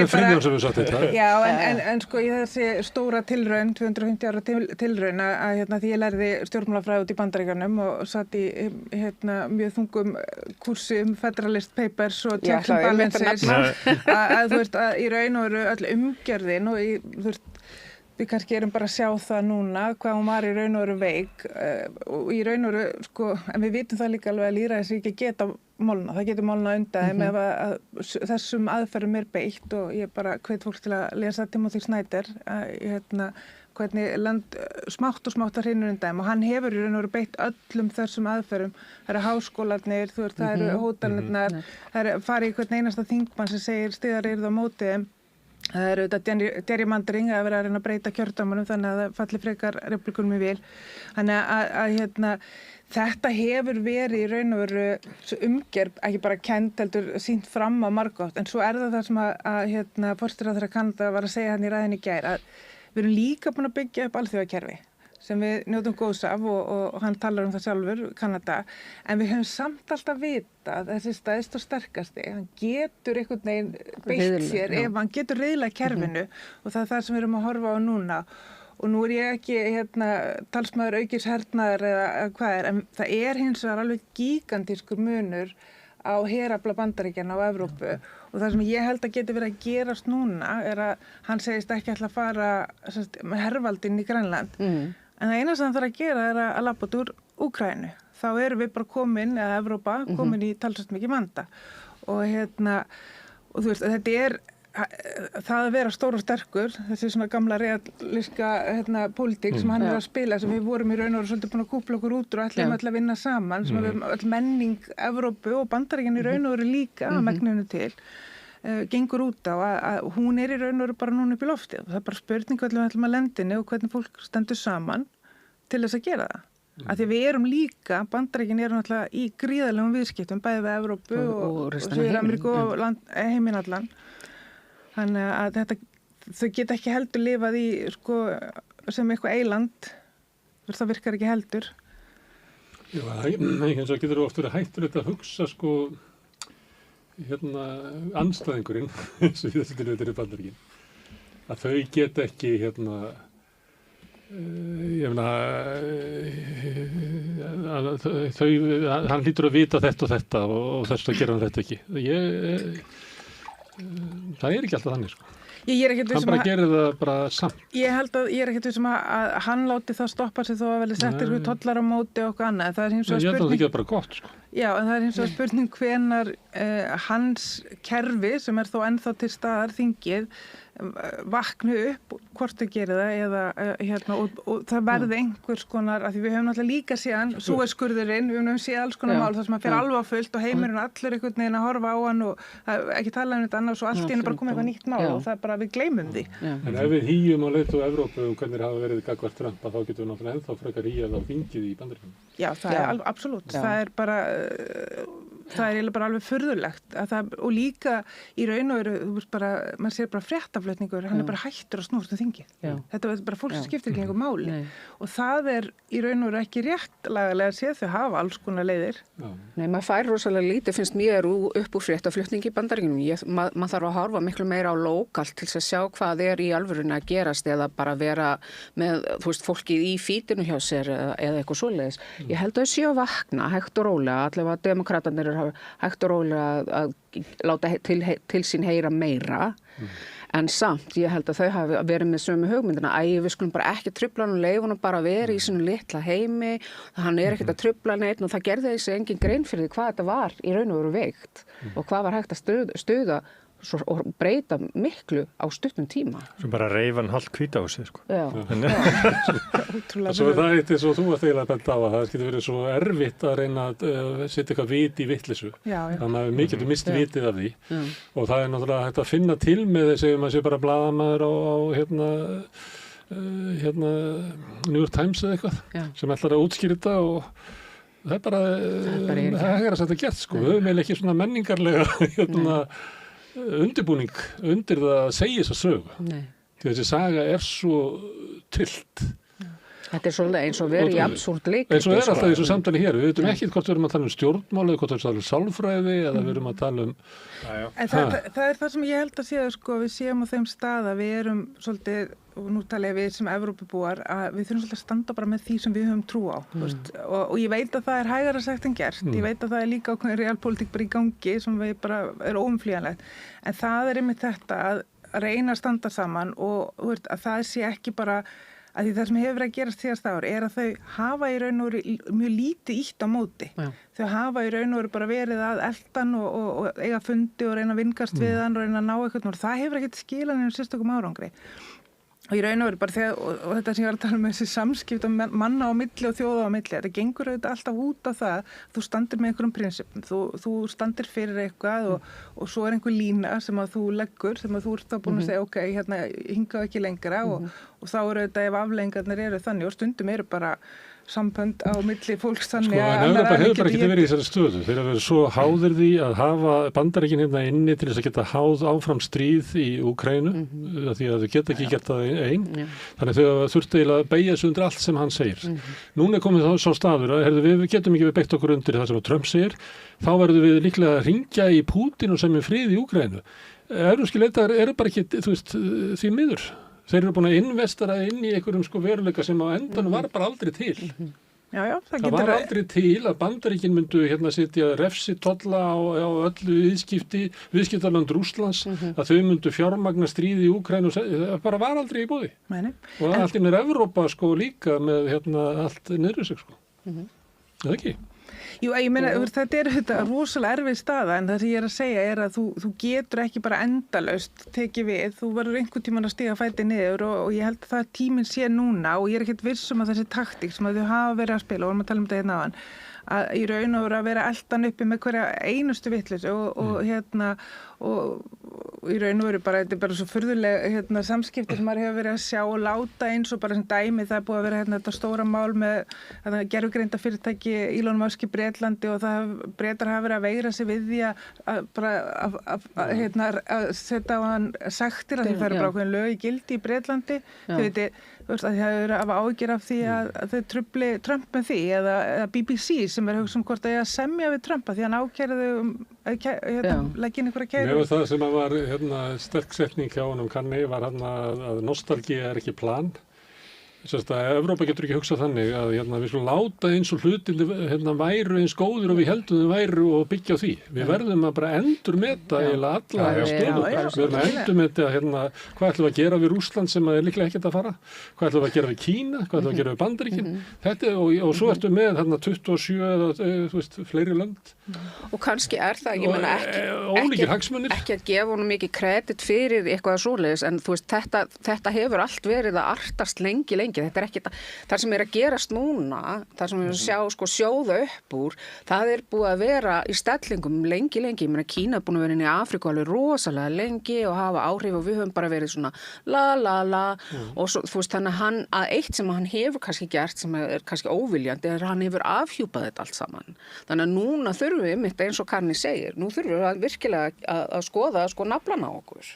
Friðjón sem við sagt þetta.
Já, en í þessi stóra tilraun, 250 ára tilraun að því ég lærði stjórnmálafræði út í Bandaríkjunum og satt í mjög þungum kursi Federalist Papers og Checks and Balances að í raun og veru öll umgjörðin og við kannski erum bara að sjá það núna hvað hún var í raun og veru veik og í raun og veru en við vitum það líka alveg að lýðræðisríki geta molna, það getur molna undan þeim ef að þessum aðferðum er beitt og ég bara hvet fólk til að lesa Timothy Snyder hvernig land smátt og smátt að hrynur undan þeim og hann hefur í raun og veru beitt öllum þessum aðferðum. Það eru háskólarnir, það eru hótelnirnar, það er farið í hvern einasta þingmann sem segir stiðar á móti þeim. Það eru auðvitað gerrymandering að vera að reyna að breyta kjördæmunum þannig að það falli frekar republikunum í vil. Þannig að þetta hefur verið í raun og veru umgerð, ekki bara kennd heldur sýnt fram á margótt. En svo er það sem að forsætisráðherra Kanada var að segja hann í ræðinni í gær að við erum líka búin að byggja upp alþjóðakerfi sem við njótum góðs af og hann talar það sjálfur, Kanada, en við höfum samt alltaf vita að þessi stæðst og sterkasti, hann getur einhvern veginn beitt sér ef hann getur riðlað kerfinu og það er það sem við erum að horfa á núna og nú er ég ekki talsmaður aukins hernaðar eða hvað en það er hins vegar alveg gigantískur munur á herafla Bandaríkjanna á Evrópu og það sem ég held að geti verið að gerast núna er að hann segist ekki ætla að fara með hervaldinn í Grænland en það eina sem það þarf að gera er að labba út úr Úkraínu. Þá erum við bara komin, eða Evrópa, komin í talsvert mikið vanda. Og þú veist, þetta er það að vera stór og sterkur, þessi svona gamla realíska pólitík sem hann er að spila, sem við vorum í raun og veru svolítið búin að kúpla okkur út og ætlum öll að vinna saman, sem við öll menning Evrópu og Bandaríkjanna í raun og veru líka að megninu til. Gengur út á að hún er í raun og veru bara núna upp í loftið. Það er bara spurning hvernig við ætlum að lendinni og hvernig fólk stendur saman til þess að gera það. Af því við erum líka, Bandaríkin eru náttúrulega í gríðarlegum viðskiptum, bæði við Evrópu og Suður-Ameríku og heiminn allan. Þannig að þau geta ekki heldur lifað í sem eitthvað eiland, það virkar ekki heldur.
Já, eins og getur oft verið hættulegt að hugsa andstæðingurinn eins og þessi tilveitir í Bandaríkin að þau geta ekki hann hlýtur að vita þetta og þetta og þess að gera hann þetta ekki það er ekki alltaf þannig hann bara gerir það bara samt.
Ég held að ég er ekkert vissum að hann láti það stoppa sig þó að vel settir tollar á móti og okkur annað. Það er hins vegar
spurning. Ég held að það ekki bara gott
Já, en það er hins vegar spurning hvenar hans kerfi sem er þó ennþá til staðar þingið vaknu upp hvort þau gerir það eða og það verði einhvers konar af því við höfum náttúrulega líka síðan Suez-skurðurinn, við höfum séð alls konar mál þar sem að fyrir alveg á fullt og heimurinn allur einhvern veginn að horfa á hann og ekki tala um þetta annað og svo allt í henni bara komið eitthvað nýtt mál og það er bara við gleymum því.
En ef við hýjum á leiðtoga Evrópu hvernig hafa verið gagnvart Trump þá getum við náttúrulega ennþá frekar hýjað á þingið í Bandaríkjunum.
Já, það er absolutt. Það er bara það eiginlega bara alveg furðulegt og líka í raun og veru maður sér bara fréttaflutningur, hann bara hættur að snúast þingið. Þetta er bara fólk sem skiptir ekki einhver máli og það í raun og veru ekki rétt lagalega séð, þau hafa alls konar leiðir.
Nei, maður fær rosalega lítið, finnst mér upp úr fréttaflutningi í Bandaríkjunum. Maður þarf að horfa miklu meira á lokalt til að sjá hvað í alvörunni að gerast eða bara vera með, fólkið í fítinu hjá sér eða eitthvað svoleiðis. Ég held að þau séu að vakna hægt og rólega, allavega demokratarnir eru hægt og rólega að láta til sín heyra meira. En samt, ég held að þau hafi verið með sömu hugmyndina, við skulum bara ekki trufla hann og leyfa hann bara að vera í svona litla heimi, hann ekkert að trufla neitt og það gerði þessi engin grein fyrir því hvað þetta var í raun og veru veikt og hvað var hægt að stuða og breyta miklu á stuttum tíma.
Svo bara reif hann hálft Hvítahúsið, sko.
Já. Svo það eins og þú varst eiginlega bent á að það getur verið svo erfitt að reyna að setja eitthvað vit í vitleysu. Þannig að við mikið mist vitið af því. Og það náttúrulega hægt að finna til með þess að maður sé bara blaðamaður á New York Times eða eitthvað sem ætlar að útskýra þetta og það er bara það er að þetta gert, sko. Við höfum ekki svona menningarlega undirbúning undir það að segja þessa sögu. Því þessi saga er svo trillt.
Þetta er svolítið eins og verið í absúrt leik.
Eins og alltaf í þessu samtali hér. Við veitum ekki hvort við erum að tala um stjórnmál eða hvort við erum að tala um sálfræði eða við erum að tala um...
En það er það sem ég held að sé sko, við séum á þeim stað að við erum svolítið, og nú tala við sem Evrópubúar, að við þurfum svolítið að standa bara með því sem við höfum trú á. Og ég veit að það er hægara sagt en gert. Ég veit að það er líka ákveðin realpolitík bara í gangi sem við bara er óumflýjanlegt. En það er einmitt þetta að reyna að standa saman og að það sé ekki bara að því það sem hefur verið að gerast síðast ár er að þau hafa í raun og veru mjög lítið ítt á móti. Þau hafa í raun og veru bara verið að eldan og eiga fundi og reyna að vingast við hann og reyna að ná eitthvað og það hefur ekkert skilað neinum sérstökum árangri. Og í raun og veru bara þegar, og þetta sem ég var að tala um þessi samskipt manna á milli og þjóða á milli, þetta gengur auðvitað alltaf út á það, þú standir með einhverjum prinsipum, þú standir fyrir eitthvað og svo er einhver lína sem að þú leggur, sem að þú ert þá búin að segja, ok, hérna hingað ekki lengra og þá eru þetta ef afleiðingarnir eru þannig og stundum eru bara sambönd á milli fólks þannig
en Evrópa hefur bara ekki verið í þessari stöðu. Þeir hafa verið svo háðir því að hafa Bandaríkin hérna inni til þess að geta háð áfram stríð í Úkraínu því að þau geta ekki gert það einn. Þannig þau þurftu eiginlega að beygja sig undir allt sem hann segir. Núna er komið þá sá staður að við getum ekki beygt okkur undir það sem Trump segir. Þá verðum við líklega að hringja í Pútín og semja frið í Úkraínu. Evrópskir leiðtogar eru bara ekki, því miður. Þeir eru búin að investera inn í einhverjum veruleika sem á endanum var bara aldrei til. Það var aldrei til að Bandaríkin myndu sitja refsitolla á öllu viðskiptaland Rússlands, að þau myndu fjármagna stríði í Úkraínu, það bara var aldrei í boði. Og allt innir Evrópa líka með allt niður sig. Það ekki?
Jú, ég meina, þetta er þetta rosalega erfið staða en það sem ég er að segja er að þú getur ekki bara endalaust tekið við, þú verður einhvern tímann að stiga fæti niður og ég held að það tíminn sé núna og ég er ekkert viss að þessi taktík sem að þau hafa verið að spila og vorum að tala um þetta hérna áðan að í raun og veru að vera eldan uppi með hverja einustu vitleysu og í raun og veru bara, þetta er bara svo furðuleg samskipti sem maður hefur verið að sjá og láta eins og bara sem dæmi, það er búið að vera þetta stóra mál með gervigreinda fyrirtæki Elon Musk í Bretlandi og Bretar hafa verið að veigra sig við því að setja á hann sektir að því það eru bara ákveðin lög í gildi í Bretlandi þau veit að það hefur hafa áhyggjur af því að þau trufli Trump með því eða BBC sem er hugsa hvort að semja við Trump að því hann ákærði leggja inn einhverja kæru.
Mér það sem var sterk setning hjá honum kanni var að nostalgía er ekki plan. Evrópa getur ekki hugsað þannig að við skulum láta eins og hlutin væru eins góður og við heldum þau væru og byggja á því. Við verðum að bara endurmeta alla stöðu. Við verðum að endurmeta hvað ætlum við að gera við Rússland sem er líklega ekkert að fara, hvað ætlum við að gera við Kína, hvað ætlum við að gera við Bandaríkin. Þetta og svo ertu með 27 eða fleiri lönd.
Og kannski er það, ég meina ekki að gefa honum mikið kredit fyrir eitthvað svoleiðis en þetta hefur allt verið að artast lengi lengi, þetta ekki það sem að gerast núna, það sem við sjá sko sjóða upp úr, það búið að vera í stellingum lengi, ég meina Kína er búin að vera inn í Afríku alveg rosalega lengi og hafa áhrif og við höfum bara verið svona og svo, þú veist, þannig að eitt sem hann hefur kannski gert sem er kannski óviljandi hann hefur afhjúpað þetta allt saman, þannig að núna þurfum við mitt eins og Karni segir, nú þurfum við að virkilega að skoða sko naflan á okkur.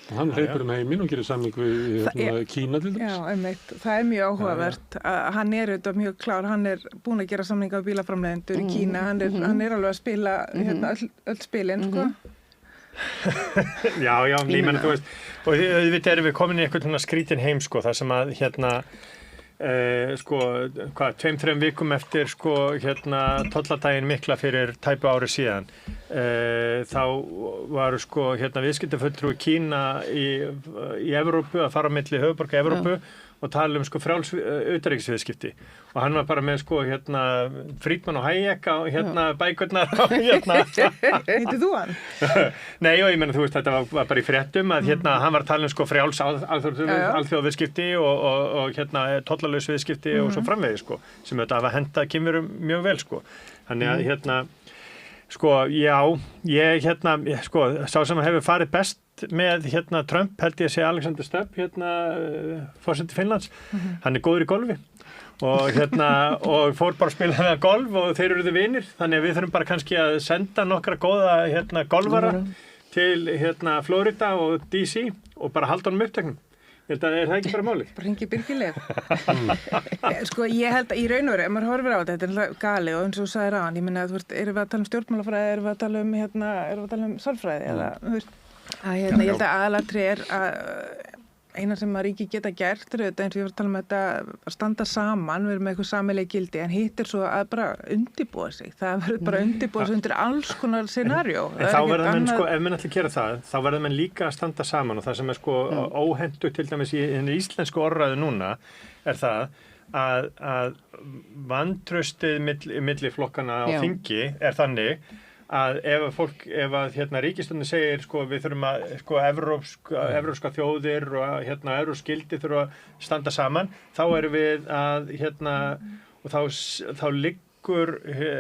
Hann hleypur heiminn og gerir samning við Kína til dæmis.
Já, einmitt. Það mjög áhugavert. Hann auðvitað mjög klár, hann búinn að gera samninga við bílaframleiðendur í Kína, hann alveg að spila öll spilin, sko.
Já, ég menna, þú veist, og auðvitað erum við komin í eitthvað skrítin heim, sko, þar sem að, 2-3 vikum eftir tolladaginn mikla fyrir tæpu ári síðan þá var viðskiptafulltrúi Kína í Evrópu að fara á milli höfuðborga Evrópu og tala frjáls utanríkisviðskipti og hann var bara með Friedman og Hayek á bækurnar
Heitir þú hann?
Nei, og ég menna, þú veist, þetta var bara í fréttum að hann var að tala frjáls alþjóðaviðskipti og tollalaus viðskipti og svo framvegis, sem þetta hafa hentað kynverum mjög vel, Þannig að sá sem hefur farið best með Trump held ég að segja Alexander Stubb forseti Finnlands, hann góður í golfi og fór bara að spila golf og þeir eruðu vinir, þannig að við þurfum bara kannski að senda nokkra góða golfara til Florida og DC og bara halda honum uppteknum. Er það ekki bara málið?
Bara hringi byrgileg. Ég held að í raun og veru, ef maður horfir á þetta er galið og eins og þú sagðir á hann, ég minna að erum við að tala um stjórnmálafræði, erum við að tala um sálfræði eða, ég held að aðalatri eina sem að ríki geta gert eins og ég var að tala um þetta að standa saman, við erum með eitthvað sameiginleg gildi en hitt svo að bara undirbúa sig það verður bara undirbúa sig undir alls konar scenarió.
Þá verður menn ef menn ætla að gera það, þá verður menn líka að standa saman og það sem er óhentu til dæmis í íslensku orðræðu núna er það að vantraustið milli flokkana á þingi er þannig að ef ríkisstjórnin segir við þurfum að evrópska þjóðir og evrópsk gildi þurfa að standa saman, þá erum við að og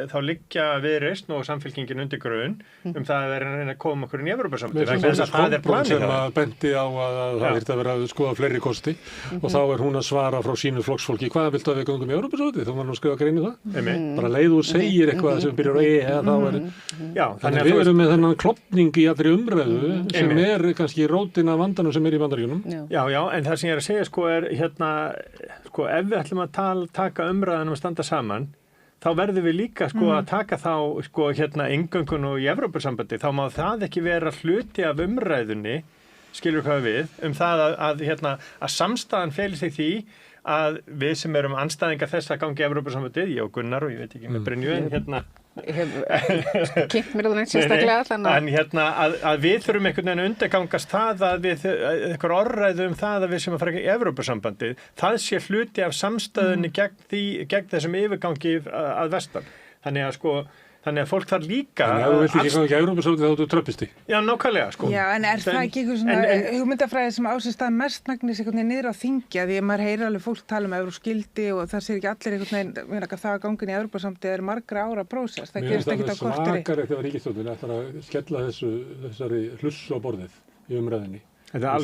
þá liggja Viðreisn og Samfylkingin undir grunn það að vera að reyna að koma okkur inn í Evrópusambandið.
Það er planið sem að bendi á að það þyrfti að vera að skoða fleiri kosti og þá er hún að svara frá sínu flokksfólki hvað viltu að við göngum í Evrópusambandið, þá var nú að skrifa grein í það. Bara leið og segir eitthvað sem byrjar á þannig við erum með þennan klopning í allri umræðu sem er kannski rótin af vandanum sem er í Bandaríkjunum.
Já, en það sem ég er að segja ef við ætlum að taka umræðan að standa saman þá verðum við líka að taka þá inngöngun og í Evrópusambandi, þá má það ekki vera hluti af umræðunni, skilur hvað við, það að samstæðan felist í því að við sem erum andstæðingar þess að gangi í Evrópusambandið, ég og Gunnar og ég veit ekki með Brynju
Ég hef kynnt mér það neitt sérstaklega
en að við þurfum einhvern veginn að undirgangast það að við einhver orðræðu það að við sem að fara í Evrópusambandið, það sé hluti af samstöðunni gegn þessum yfirgangi að vestan. Þannig að fólk þarf líka
Þannig að þú vilt ekki ganga í Evrópusambandið þá þú tröppisti.
Já, nákvæmlega
Já, en er það ekki eitthvað svona hugmyndafræði sem á sér stað mestmagnis einhvern veginn niður á þingi að því að maður heyrir alveg fólk tala um evrópsk gildi og það sér ekki allir einhvern veginn það að gangin í Evrópusambandið er margra ára prósess. Það gerist ekkert á korteri. Mér finnst það svakar eftir að ríkisstjórnin ætlar að skella þessari hlussu á borðið í umræðinni.
Þetta er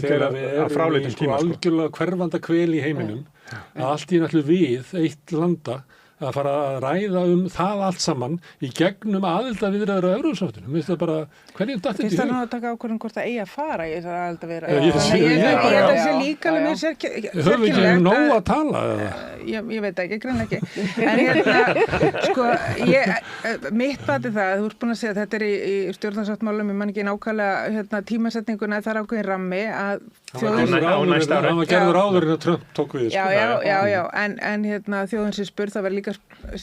algjörlega hverfanda kvel í heiminum að allt í náttúrulega við eitt landa að fara að ræða það allt saman í gegnum aðildarviðræður á Evrópusambandinu. Mér finnst það bara, hverjum datt þetta í hug?
Finnst það nú að taka ákvörðun hvort það eigi að fara í þessar aðildarviðræður? Ég held að það sé líka alveg mér sérkennilegt.
Höfum við ekki nóg að tala?
Ég veit ekki, greinilega ekki. En mitt bati það, þú ert búin að segja að þetta er í stjórnarsáttmálum, ég man ekki nákvæmlega tímasetninguna, það er ákveðin rammi að
hann var gerður áður en að Trump tók við.
Já, en þjóðin sem spurð, það verður líka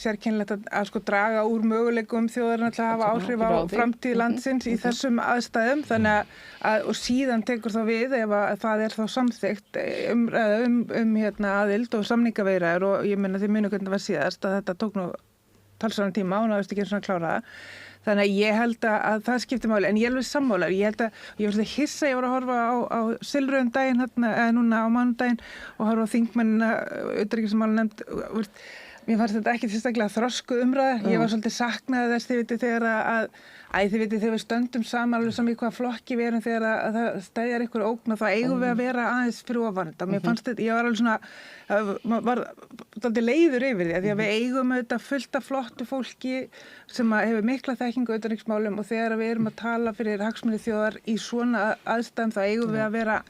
sérkennilegt að draga úr möguleikum þjóðarinnar til að hafa áhrif á framtíð landsins í þessum aðstæðum, þannig að og síðan tekur þá við ef að það er þá samþykkt umræða aðild og samningaviðræður og ég meina þið munu hvernig það var síðast að þetta tók nú talsverðan tíma og náðist ekki eins og klára það. Þannig að ég held að það skiptir máli, en ég er alveg sammála. Ég held að, ég var svolítið hissa, ég var að horfa á Silfröðum daginn, eða núna á mánudaginn og horfa á þingmennina, utanríkismálanefnd. Mér fannst þetta ekki sérstaklega þroskuð umræða. Ég var svolítið saknaði þess, þið vitið þegar við stöndum saman alveg saman í hvaða flokki við erum þegar að það stæðjar ykkur ógn og þá eigum við að vera aðeins fyrir ofan þetta. Mér fannst þetta, ég var alveg svona, var svolítið leiður yfir því að við eigum auðvitað fullt af flottu fólki sem hefur mikla þekkingu á utanríkismálum og þegar við erum að tala fyrir hagsmuni þjóðar í svona aðstæðum þá eigum við að vera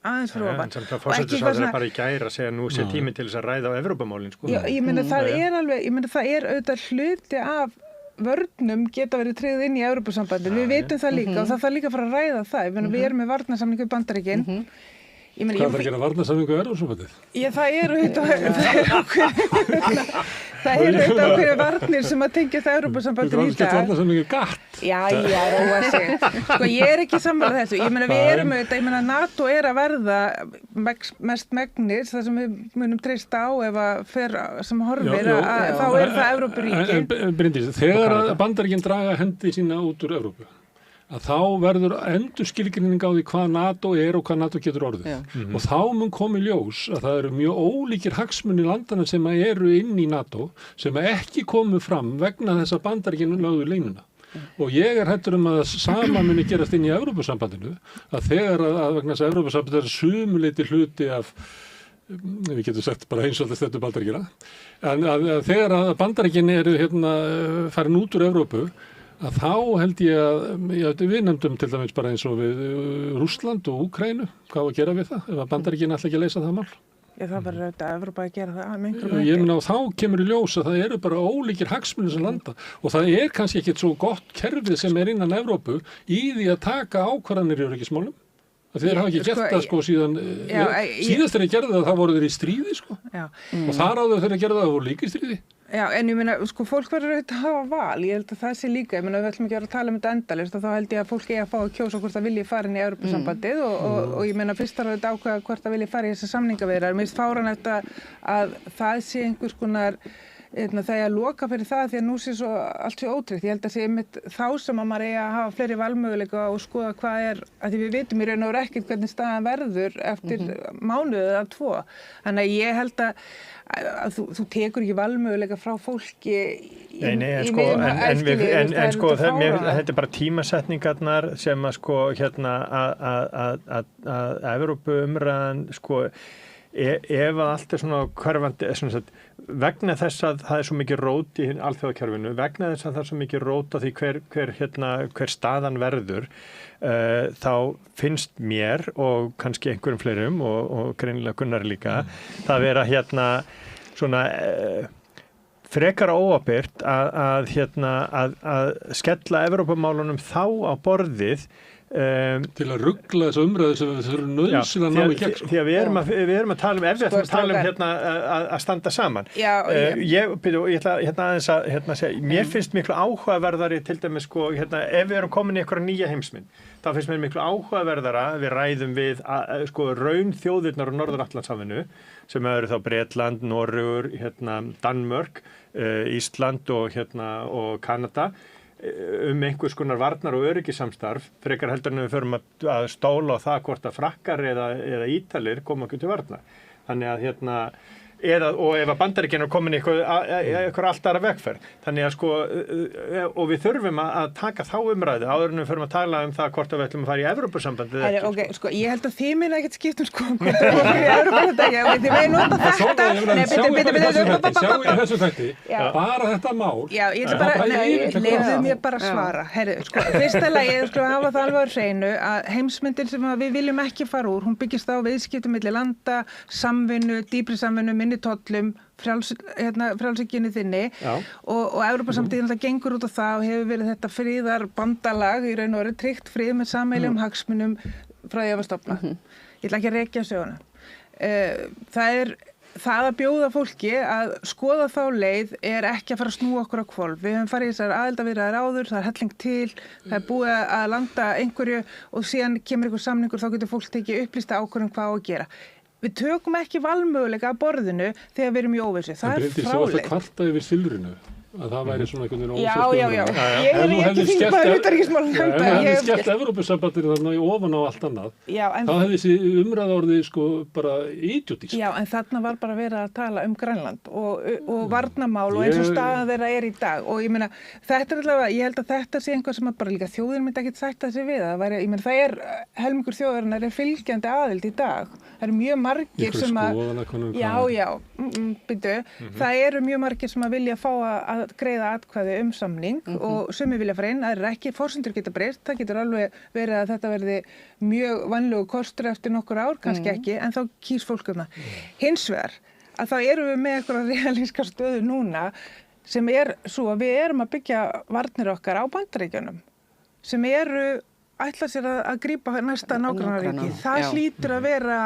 aðeins fyrir ofan.
En það fórsetisráðherra bara í gær að segja nú sé tími til þess að ræða á Evrópumálin, sko.
Já, ég meina það er auðvitað hluti af vörnum geta verið tryggð inn í Evrópusambandinu. Við vitum það líka og það þarf líka að fara að ræða það. Við erum með varnarsamningu við Bandaríkin.
Hvað þarf að gera varnarsamningu við Evrópusambandið?
Það eru ákveðið varnir sem að tengja það Evrópusambandinu í dag.
Þú varnarsamningu GATT.
Já, róa sig. Sko, ég er ekki sammála þessu. Ég meina, við erum auðvitað, ég meina, NATO er að verða mest megnis, það sem við munum treysta á ef að fer sem horfir, þá er það Evrópuríki.
En Bryndís, þegar Bandaríkin draga hendi sína út úr Evrópu, að þá verður endurskilgreining á því hvað NATO er og hvað NATO getur orðið. Og þá mun komið ljós að það eru mjög ólíkir hagsmunir landana sem eru inn í NATO sem ekki komu fram vegna þess að Bandaríkin lögðu línuna. Og ég er hættur að sama muni gerast inn í Evrópusambandinu að þegar að vegna þess að Evrópusambandinu er sumuleyti hluti af, við getum sagt bara eins og þetta Bandaríkina, en að þegar að Bandaríkin eru farin út úr Evrópu að þá held ég að við nefndum til dæmis bara eins og við Rússland og Úkraínu, hvað að gera við það ef að Bandaríkin ætla ekki að leysa það mál?
Það verður auðvitað að Evrópa að gera það.
Ég meina og þá kemur í ljós að það eru bara ólíkir hagsmunir sem landa og það er kannski ekkert svo gott kerfið sem er innan Evrópu í því að taka ákvarðanir í öryggismálum. Þeir hafa ekki gert það sko síðan, síðast þegar ég gerði það voru þeir í stríði sko og þar áður þegar ég gerði það voru líka í stríði.
Já, en ég meina, sko, fólk verður auðvitað að hafa val, ég held að það sé líka, ég meina, við ætlum ekki að vera að tala um þetta endalaust og þá held ég að fólk eigi að fá að kjósa hvort það vilji fara inn í Evrópusambandið og ég meina, fyrst þarf þetta ákveða hvort það vilji fara í þessar samningaviðræður. Mér finnst fáránlegt að það sé einhvers konar, það er að loka fyrir það því að nú sé svo allt svo ótryggt. Ég held að sé einmitt þá sem að maður eigi að hafa fleiri valmöguleika og skoða hvað er, að því við vitum í raun og veru ekkert hvernig staðan verður eftir mánuð eða 2. Þannig að ég held að þú tekur ekki valmöguleika frá fólki
en sko þetta er bara tímasetningarnar sem að sko að Evrópuumræðan sko ef að allt er svona hverfandi vegna þess að það er svo mikið rót í alþjóðakerfinu, vegna þess að það er svo mikið rót á því hver staðan verður þá finnst mér og kannski einhverjum fleirum og greinilega Gunnar líka það vera svona frekar óábyrgt að skella Evrópumálunum þá á borðið
til að ruggla þessu umræðu sem við þurfum nauðsynlega að ná í gegn.
Því að við erum að tala ef við ætlum að tala að standa saman. Ég ætla aðeins að segja, mér finnst miklu áhugaverðari til dæmis sko, ef við erum komin í einhverja nýja heimsmynd, þá finnst mér miklu áhugaverðara við ræðum við sko raun þjóðirnar á Norður-Atlantshafinu sem eru þá Bretland, Noregur, Danmörk, Ísland og Kanada einhvers konar varnar- og öryggissamstarf frekar heldur en við förum að stóla á það hvort að Frakkar eða Ítalir koma ekki til varnar. Þannig að og ef að Bandaríkin er komin í eitthvað allt aðra vegferð. Þannig að sko, og við þurfum að taka þá umræðu áður en við förum að tala um það hvort að við ætlum að fara í Evrópusambandið ekki.
Ok, sko, ég held að þið minna ekkert skiptum sko hvort að við í Evrópusambandið ekki, þið megin nota þetta.
Sjáu í þessu þætti, bara þetta mál.
Já, ég ætla bara, leyfðu mér bara að svara. Herru, sko, fyrsta lagi, sko, hafa það alveg á hreinu að heimsmyndin sem við viljum ekki fara úr, hún byggist á viðskiptum milli landa, samvinnu, dýpri samvinnu, minni tollum, frjálshyggjunni þinni og Evrópusambandið það gengur út á það og hefur verið þetta friðarbandalag í raun og veru tryggt frið með sameiginlegum hagsmunum frá því að var stofnað. Ég ætla ekki að rekja söguna. Það að bjóða fólki að skoða þá leið er ekki að fara að snúa okkur á hvolf. Við höfum farið í þessar aðildarviðræður áður, það er helling til, það er búið að landa einhverju og síðan kemur einhver samningur, þá getur fólk tekið upplýsta ákvörðun hvað á að gera. Við tökum ekki valmöguleika að borðinu þegar við erum í óvissu. Það er
fráleit. Þú varst að kvarta yfir silfrinu að það væri svona einhvern veginn
Já,
ósótt
ég er ekki þingmaður utanríkismálanefndar.
Ef þú hefði skellt Evrópusambandinu þarna í ofan á allt annað, þá hefði þessi umræða orðið sko bara idiotísk.
Já, en þarna var bara verið að tala Grænland og varnarmál og eins og staðan þeirra í dag og ég meina, þetta allavega, ég held að þetta sé einhver sem að bara líka þjóðin myndi ekkert sætta sig við. Ég meina, það helmingur þjóðarinnar fylgjandi aðild í dag. Það mjög margir sem að það eru mjög margir sem að vilja fá að greiða atkvæði samning og sumir vilja fara inn, aðrir ekki, forsendur geta breyst, það getur alveg verið að þetta verði mjög vanlegu kostur eftir nokkur ár, kannski ekki, en þá kýs fólk það. Hins vegar, að þá erum við með eitthvað realíska stöðu núna sem svo að við erum að byggja varnir okkar á Bandaríkjunum sem ætla sér að grípa næsta nágrannaríki. Það hlýtur að vera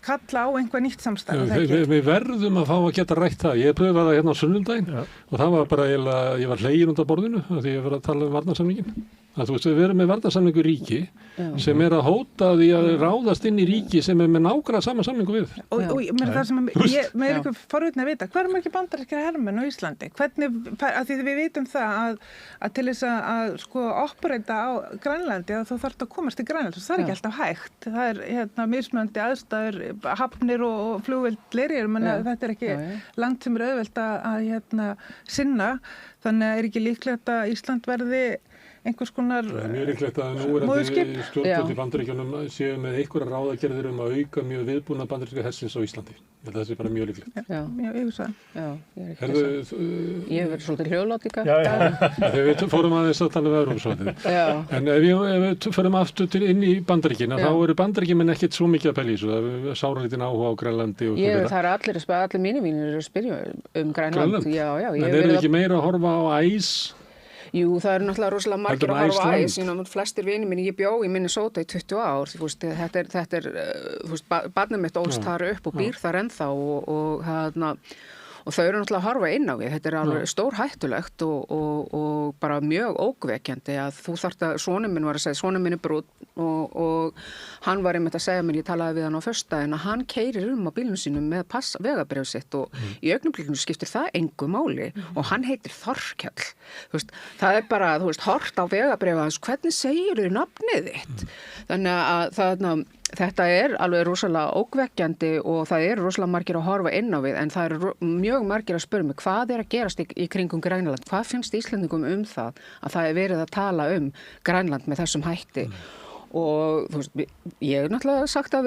kalla á einhver nýtt samstarf.
Við verðum að fá að geta rætt það. Ég pröfaði það hérna á sunnundaginn og það var bara ég var hlegin út af borðinu því ég var að tala varnarsamningin. Þú veist, við erum með varnarsamningu ríki sem að hóta því að ráðast inn í ríki sem með nákvæmlega sama samningu við.
Og mér það sem ég er ykkur forvitni að vita, hver ekki bandarískir hermenn á Íslandi? Hvernig, af því við vitum það að til þess að sko operata á Grænlandi að þú þarft að komast til Grænland, það ekki alltaf hægt. Það mismunandi aðstæður, hafnir og flugvellir, þetta ekki land sem auðvelt að sinna, þannig að ekki líklegt að Ísland verði einhvers konar móðurskip. Mjög líklegt að núverandi stjórnvöld í Bandaríkjunum séu með einhverjar ráðagerðir að auka mjög viðbúnað bandaríska hersins á Íslandi. Það sé bara mjög líklegt.
Já, ég hugsa það. Já, ég er ekki
þess að. Ég hef verið svolítið hljóðlátt líka.
Þegar við fórum aðeins að tala um Evrópusambandið. En ef við förum aftur inn í Bandaríkina, þá eru Bandaríkjamenn ekkert svo mikið að pæla í þessu. Það er sáralítinn áhuga á Grænlandi.
Það eru allir mínir vinir að spyrja Grænland.
En eru ekki meira að horfa á æs?
Jú, það eru náttúrulega rosalega margir að horfa á æs. Flestir vinir minni, ég bjó í Minnesota í 20 ár. Þetta er barnið mitt ólst þar upp og býr þar ennþá og þau eru náttúrulega að horfa inn á við. Þetta er alveg stór hættulegt og bara mjög ógveikjandi að þú þarft að sonur minn var að segja, sonur minn er brúnn og hann var einmitt að segja mér, ég talaði við hann á föstudaginn að hann keyrir á bílnum sínum með vegabréf sitt og í augnablikinu skiptir það engu máli og hann heitir Þorkell. Það er bara, hort á vegabréfa hans, hvernig segir þau nafnið þitt? Þannig að þetta er alveg rosalega ógvekkjandi og það eru rosalega margir að horfa inn á við en það eru mjög margir að spyrja mig hvað að gerast í kringum Grænland, hvað finnst Íslendingum það að það verið að tala Grænland með þessum hætti og ég náttúrulega sagt að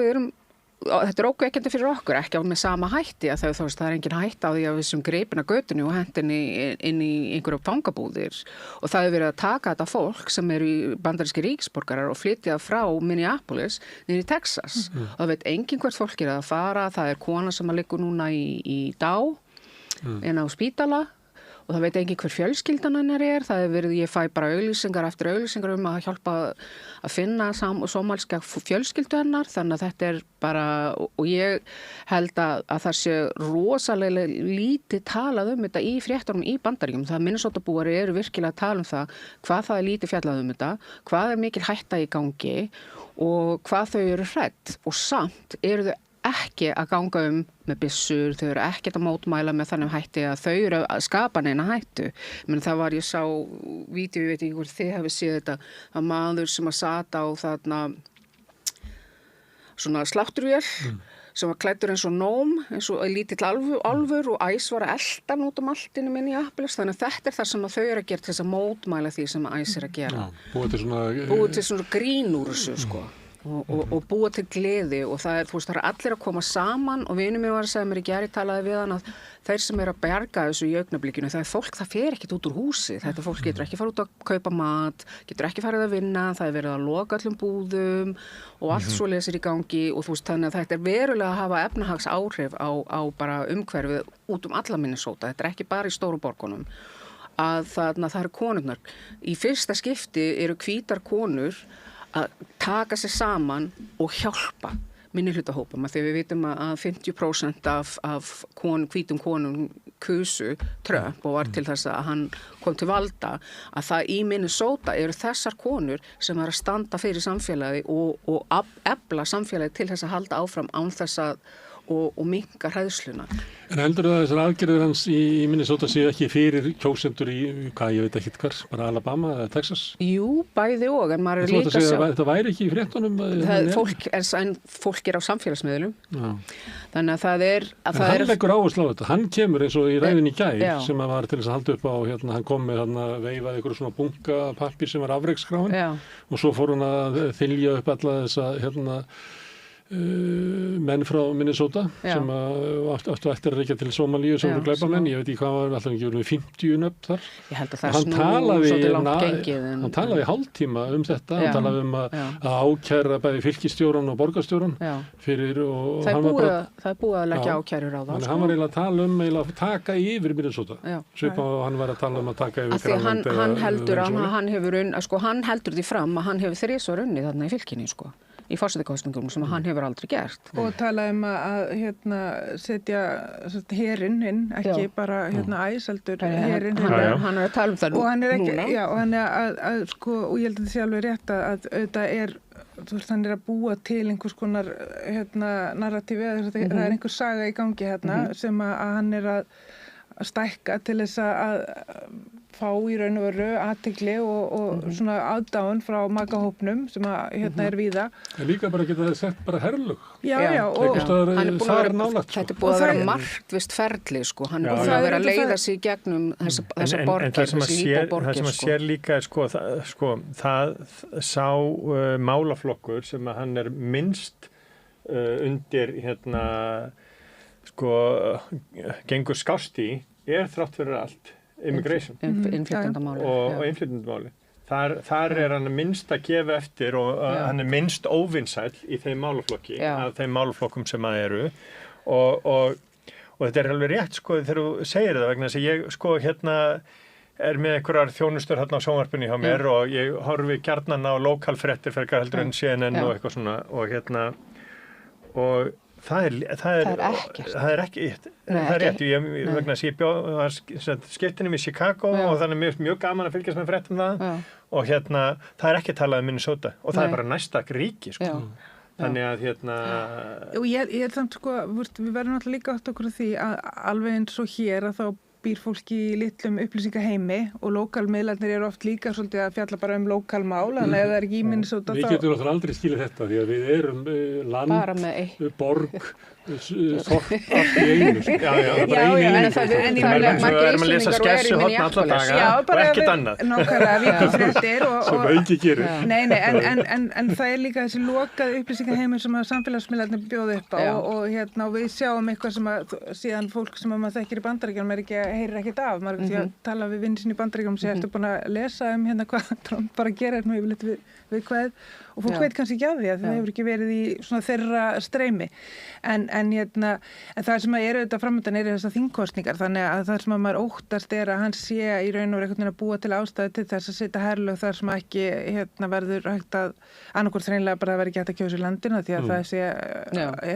þetta er ógvekkjandi fyrir okkur, ekki með sama hætti að það er engin hætta á því að við sem greipin að götunni og hendinni inn í einhverju fangabúðir og það verið að taka þetta fólk sem eru í bandaríski ríkisborgarar og flytja frá Minneapolis niður í Texas og það veit engin hvert fólk að fara, það er kona sem að liggur núna í dá inn á spítala og það veit engin hver fjölskyldan hennar það verið, ég fæ bara auglýsingar eftir auglýsingar að hjálpa að finna sómalska fjölskyldu hennar, þannig að þetta er bara, og ég held að það sé rosalega lítið talað þetta í fréttunum í Bandaríkjum, það Minnesota-búari eru virkilega að tala það, hvað það er lítið fjallað þetta, hvað er mikil hætta í gangi og hvað þau eru hrædd og samt eru þau ekki að ganga með byssur, þau eru ekkert að mótmæla með þannig hætti að þau eru að skapa neina hættu. Men það var, ég sá vídeo, ég veit ekki hvort þið hefur séð þetta, að maður sem að sata á þarna svona slátturvél sem var klæddur eins og nóm, eins og lítill álfur og æs var að elda út allt inn í Minneapolis, þannig að þetta er það sem þau eru að gera til þess að mótmæla því sem æs er að gera. Búið til svona grín úr þessu, sko. Og búa til gleði og það er allir að koma saman og vinur mér var að segja mér í gær, ég talaði við hann að þeir sem eru að bjarga þessu í augnablikinu, það er fólk, það fer ekkert út úr húsi, þetta fólk getur ekki farið út að kaupa mat, getur ekki farið að vinna, það er verið að loka öllum búðum og allt svoleiðis í gangi og þannig að þetta er verulega að hafa efnahags áhrif á bara umhverfið út alla Minnesota, þetta er ekki bara í stóru borgunum, að það eru konurnar. Í fyrsta skipti eru hvítar konur að taka sér saman og hjálpa minnihlutahópum að því við vitum að 50% af hvítum konum kusu Trump og var til þess að hann kom til valda að það í Minnesota eru þessar konur sem er að standa fyrir samfélagi og efla samfélagi til þess að halda áfram án þess að og minnka hræðsluna.
En heldur það þessar aðgerðir hans í Minnesota séu ekki fyrir kjósendur í, ég veit ekki hvar, bara Alabama eða Texas?
Jú, bæði og, en maður líka að sjá.
Þetta væri ekki í fréttunum?
Fólk er á samfélagsmiðlum. Já. Þannig að það er...
En hann leggur áherslu á þetta. Hann kemur eins og í ræðin í gær sem að var til þess að halda upp á, hann kom með veifaði ykkur svona bunka pappír sem var afreksskráin og svo fór hann að þylja upp alla þessa menn frá Minnesota sem áttu eftir að reykja til Somalíu sem voru glæpamenn, ég veit ekki hvað var alltaf ekki verið 50 nöfn þar.
Ég held að það svolítið langt gengið.
Hann talaði hálftíma þetta, hann talaði að ákæra bæði fylkisstjóran og borgarstjóran fyrir og
það er búið að leggja ákærur á það.
Þannig hann var eiginlega að tala að taka yfir Minnesota. Svipað og hann var að tala að taka yfir Grænland.
Hann heldur því fram að hann hefur 3 unnið þarna í fylkinni í forsetakosningum sem hann hefur aldrei gert.
Og talaði að setja herinn inn, ekki bara æsaldur herinn.
Hann er að tala það
núna. Já, og og ég held að það sé alveg rétt að auðvitað hann er að búa til einhvers konar narratífi, það er einhver saga í gangi sem að hann er að stækka til þess að fá í raun og veru athygli og svona aðdáun frá makahópnum sem að er víða.
En líka bara geta það sett bara herlög.
Já, og þetta er búið að vera markvisst ferli, hann er búið að vera að leiða sig gegnum þessa borgir, þessi íbúborgir.
Það sem að sér líka það sá málaflokkur sem að hann er minnst undir gengur skást í þrátt fyrir allt immigration og innflytjendamáli. Þar er hann minnst að gefa eftir og hann er minnst óvinsæll í þeim málaflokki, af þeim málaflokkum sem að eru og þetta er alveg rétt þegar þú segir það vegna þess að ég er með einhverjar þjónustur hérna á sjónvarpinu hjá mér og ég horfi gjarnan á lokalfréttir frekar heldur en CNN og eitthvað svona og það er ekkert. Það er rétt, vegna þess að ég var skiptinum í Chicago og þannig mjög gaman að fylgjast með fréttum það og það er ekki talað um Minnesota og það er bara næsta ríki, Þannig að
ég er samt við verðum alltaf líka átt okkur á því að alveg eins og hér að þá býr fólk í litlum upplýsingaheimi og lokalmiðlarnir eru oft líka svolítið að fjalla bara lokalmál, þannig að það er ekki í Minnesota
Við getum náttúrulega aldrei skilið þetta því að við erum land, borg, þorp, allt í einu. Það er einu
við erum að lesa skessuhorn alla daga og ekkert annað.
Nákvæmlega, vikufréttir
sem það ekki gerir.
Nei, en það er líka þessi lokaði upplýsingaheimur sem að samfélagsmiðlarnir bjóða upp á og við sjáum eitthvað sem að síðan fólk sem maður þekkir í Bandaríkjunum heyrir ekkert af. Maður er að tala við vinni sinni í Bandaríkjunum sem ertu búin að lesa hvað Trump bara gerir yfirleitt við hvað og fólk veit kannski ekki af því að það hefur ekki verið í svona þeirra streymi en það sem er auðvitað framöndan þessar þingkosningar þannig að það sem að maður óttast að hann sé í raun og veru einhvern veginn að búa til ástæðu til þess að setja herlög þar sem ekki verður hægt að annarkvort hreinlega bara verður ekki hægt að kjósa í landinu því að það sé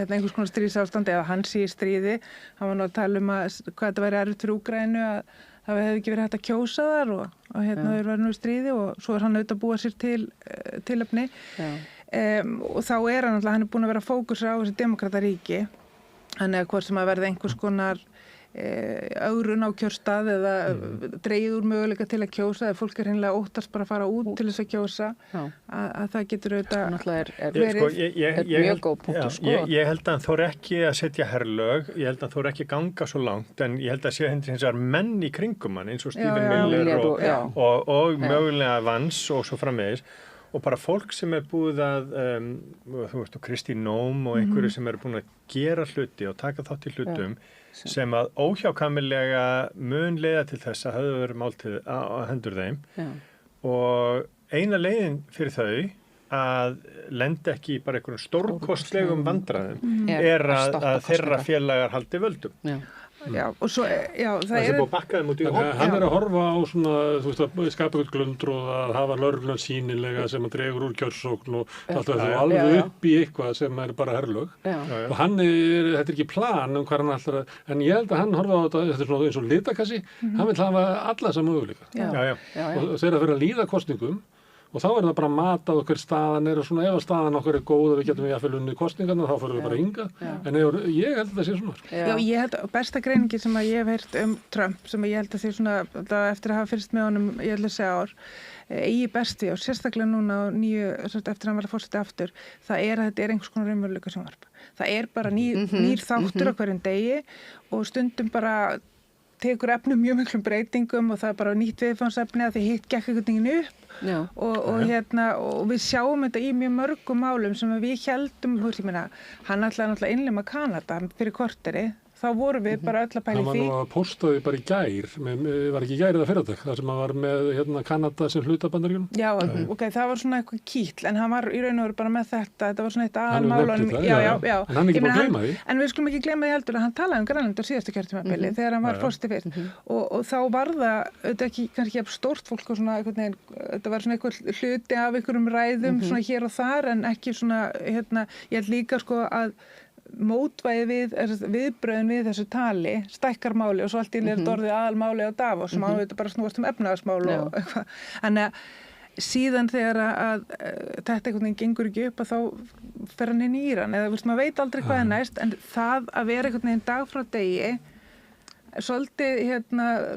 einhvers konar stríðsástandi eða hann sé í stríði hann var nú að tala hvað þetta væri erfitt fyrir Úkraínu að það hefði ekki verið hægt að kjósa þar og þau var nú í stríði og svo hann auðvitað að búa sér til tilefni og þá hann er búin að vera fókus á þessi demokrataríki þannig að hvort sem að verða einhvers konar ögrun á kjörstað eða dregið úr möguleika til að kjósa eða fólk hreinlega óttast bara að fara út til þess að kjósa að það getur auðvitað
verið mjög góð punktur
Ég held að hann þór ekki að setja herlög ég held að hann þór ekki ganga svo langt en ég held að sé hins vegar menn í kringum hann eins og Stephen Miller og mögulega Vance og svo framvegis og bara fólk sem búið að þú veist og Kristi Nóm og einhverju sem búin að gera hluti og taka þátt í hlutum sem að óhjákvæmilega mun leiða til þess að höfðu verið máltið á hendur þeim og eina leiðin fyrir þau að lenda ekki í bara einhverjum stórkostlegum vandræðum að þeirra félagar haldi völdum
Já, og svo,
það er búið að bakka þeim út í
Hann að horfa á svona, þú veist, að skapa eitthvað glundur og að hafa lögreglan sýnilega sem að dregur úr kjörsókn og allt það alveg upp í eitthvað sem bara herlög og hann þetta er ekki plan hvað hann alltaf, en ég held að hann horfa á þetta er svona eins og litakassi, hann vil hafa alla sem möguleika og þegar það fyrir að líða kosningum og þá það bara matað okkar staðan og svona ef að staðan okkar góð og við getum við jafnvel unnið kosningarna þá fyrir við bara hingað en ég held að það sé svona.
Já, ég held að besta greiningi sem að ég hef heyrt Trump sem ég held að því svona eftir að hafa fylgst með honum í allir þessi ár eigi best við og sérstaklega núna á nýju, eftir að hann verða forseti aftur, það að þetta einhvers konar raunveruleika sjónvarp. Það bara nýr þáttur á hverjum degi og stundum bara tekur efnum mjög miklum breytingum og það bara nýtt viðfangsefni að því hitt gekk einhvern veginn upp og við sjáum þetta í mjög mörgum málum sem við heldum, hann ætlaði náttúrulega innlima Kanada fyrir korteri. Þá vorum við bara öll að pæla í því.
Það var nú að postaði bara í gær, var ekki í gær eða fyrradag, það sem var með Kanada sem hluta Bandaríkjunum.
Já, ok, það var svona eitthvað kýtl, en hann var í raun og veru bara með þetta var svona eitt aðalmálunum. Já.
En hann ekki búin að gleyma því.
En við skulum ekki gleyma því heldur að hann talaði Grænland á síðasta kjörtímabili þegar hann var forseti fyrst. Og þá var það ekki kannski stórt fólk og svona þetta var svona eitthvað hluti af einhverjum ræðum svona hér og þar en ekki svona ég held líka sko að mótvæði viðbröðin við þessu tali stækkar máli og svo allt í einu orðið aðalmáli á Davos sem þetta bara snúast efnahagsmál og eitthvað. Þannig að síðan þegar að þetta einhvern veginn gengur ekki upp að þá fer hann inn í Íran eða maður veit aldrei hvað næst en það að vera einhvern veginn dag frá degi svolítið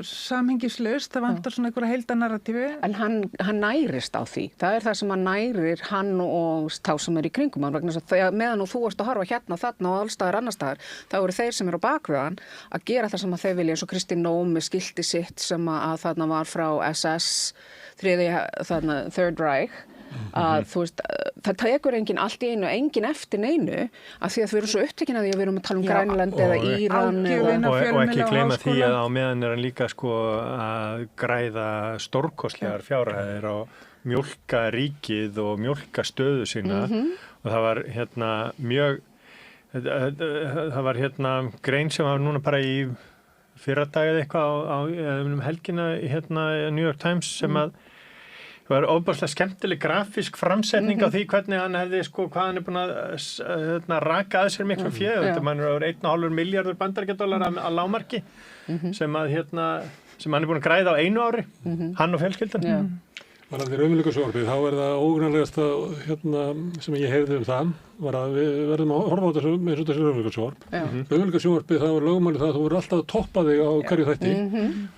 samhengislaust, það vantar svona einhverja heildarnarratífu.
En hann nærist á því. Það það sem hann nærir hann og þá sem í kringum hann vegna þess að meðan þú ert að horfa þarna og allstaðar annar staðar, þá eru þeir sem eru á bakvöðan að gera það sem að þeir vilja eins og Kristín Nóam með skilti sitt sem að þarna var frá SS, Third Reich að þú veist, það tekur allt í einu, engin eftir neinu af því að við erum svo upptekin að því að við erum að tala um Grænland eða Íran
og ekki gleyma því að á meðan hann líka sko að græða stórkostlegar fjárhæðir og mjólka ríkið og mjólka stöðu sína og það var mjög það var grein sem var núna bara í fyrradag eða eitthvað á helgina í New York Times sem að það var ofbúrslega skemmtileg grafísk framsetning á því hvernig hann hefði hvað hann búin að raka að sér miklu féð. Þetta mann er 1,5 milljarður bandaríkjadollara að lágmarki sem hann er búin að græða á einu ári, hann og fjölskyldan.
Varðandi raunveruleikasjónvarpið, þá það ógnarlegasta sem ég heyrði það var að við verðum að horfa á þessu eins og þessu raunveruleikasjónvarp. Raunveruleikasjónvarpið, það var lögmæli það að þú voru alltaf að toppa þig á hverju þætti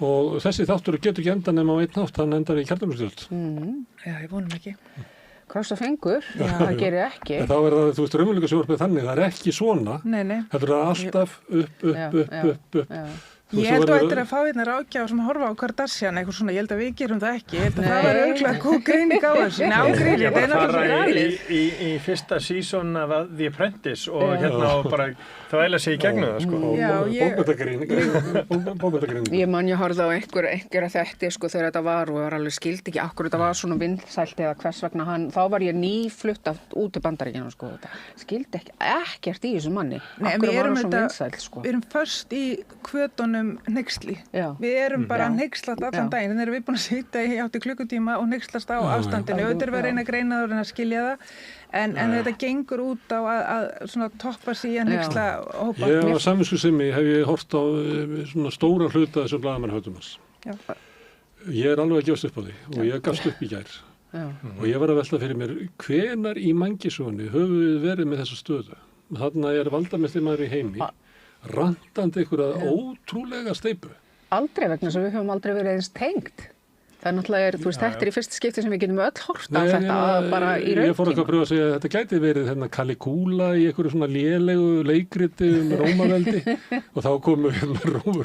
og þessi þáttur getur ekki enda nema á einn nátt, hann endar í kjarnarúrstjöld.
Já, ég vonum ekki.
Krossa fingur, það gerir ekki.
En þá það, þú veist, raunveruleikasjónvarpið þannig, það ekki svona.
Nei.
Þetta alltaf upp.
Ég held að þetta að fá ráðgjafar sem að horfa á Kardashian eitthvað svona, ég held að við gerum það ekki, ég held að það var örugglega góð greining á þessu.
Ég var að fara í fyrsta season af The Apprentice og bara þvæla sig í gegnum það
bókmenntagreiningum.
Ég man ég horfði á einhverja þætti þegar þetta var og var alveg skildi ekki akkur þetta var svona vinsælt eða hvers vegna þá var ég nýflutt út til Bandaríkjanna skildi ekkert í þessu manni. Akkur var hann svona vinsælt
Við erum först í hvötunum hneyksli. Við erum bara hneykslat allan daginn. Þannig erum við búin að sitja í 8 klukkutíma og hneykslast á ástandinu. Auðvitað erum við að reyna að greina það og reyna að skilja það. En þetta gengur út á að svona toppa sig að hneykla hópa.
Ég á samviskusemi hef ég hort á svona stóran hluta þessum blaðamannahöfðum hans. Ég alveg að gefast upp á því og ég gafst upp í gær. Og ég var að velta fyrir mér, hvenær í mannkynssögunni höfum við verið með þessa stöðu? Þarna valdamesti maður í heimi. Rantandi einhverja ótrúlega steypu.
Aldrei vegna þess að við höfum aldrei verið eins tengt. Það náttúrulega þú veist, þetta í fyrsta skipti sem við getum öll hort á þetta bara í rauntíma. Ég fór ekki að pröfa að segja að þetta gæti verið Caligula í einhverju svona lélegu leikriti Rómaveldi og þá komu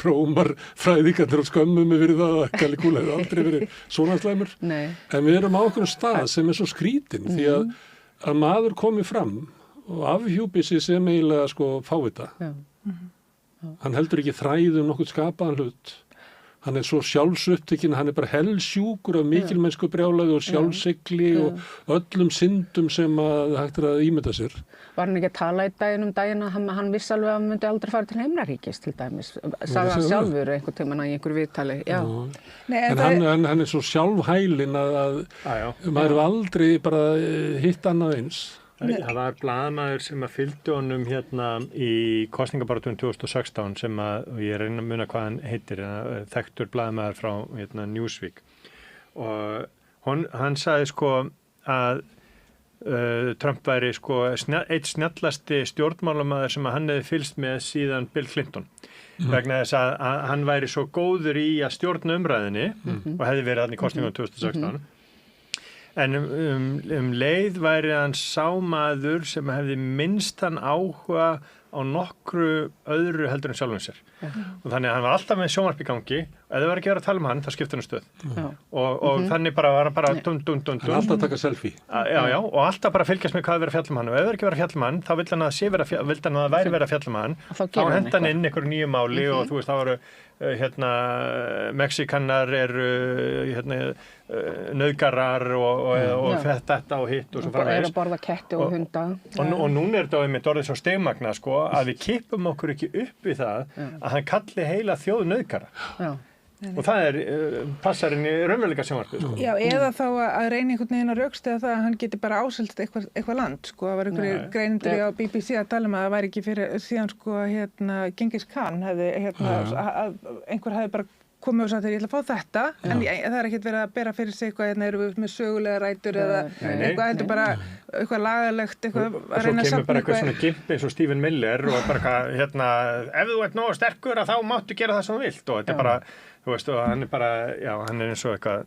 Rómarfræðingarnir og skömmum við fyrir það að Caligula hefði aldrei verið svona slæmur. En við erum á einhverjum stað sem svo skrítin því að maður komi fram og afhjúpi sig sem eiginlega fávita. Hann heldur ekki þræði nokkuð skapaðan hlut. Hann svo sjálfsupptekinn, hann bara helsjúkur af mikilmennsku brjálæði og sjálfsegli og öllum syndum sem hægt að ímynda sér. Var hann ekki að tala í daginn að hann vissi alveg að hann myndi aldrei fara til heimnaríkis til dæmis. Sagði hann sjálfur einhvern tímann í einhverju viðtali.
En hann svo sjálfhælinn að maður hefur aldrei bara hitt annað eins.
Það var blaðamaður sem fylgdi honum í kosningabaráttunum 2016 sem og ég reyna að muna hvað hann heitir, þekktur blaðamaður frá Newsweek og hann sagði sko að Trump væri sko eitt snjallasti stjórnmálamaður sem að hann hefði fylgst með síðan Bill Clinton vegna þess að hann væri svo góður í að stjórna umræðinni og hefði verið hann í kosningum 2016 en leið væri hann sá maður sem hefði minnstan áhuga á nokkru öðru heldur en sjálfum sér og þannig að hann var alltaf með sjónvarp í gangi og ef það var ekki verið að tala hann þá skipti hann stöð og þannig var hann bara dund
hann alltaf að taka selfie
og alltaf bara fylgjast með hvað verið að fjalla hann og ef það er ekki verið að fjalla hann þá vildi hann að það væri verið að fjalla hann þá henda hann inn einhverju nýju máli og þú veist það voru Mexikanar nauðgarar og þetta og hitt og svo framvegis
að borða ketti og hunda
og núna þetta einmitt orðið svo stigmagna sko að við kippum okkur ekki upp við það að hann kalli heila þjóð nauðgara og það passar inn í raunveruleika sjónvarpið sko.
Já, eða þá að reyna einhvern veginn að rökstyðja það að hann geti bara áselt eitthvað land sko, það var einhverjir greinendur á BBC að tala að það væri ekki fyrir síðan sko Genghis Khan hefði að einhver hefði bara komið og sagt að ég ætla að fá þetta en það er ekkert verið að bera fyrir sig eitthvað erum við með sögulega rætur eða eitthvað heldur bara eitthvað lagalegt eitthvað að reyna að
svo kemur bara eitthvað svona gimp eins og Stephen Miller og bara ef þú ert nógu sterkur þá máttu gera það sem þú vilt og þetta er bara þú veist og hann er bara hann er eins og eitthvað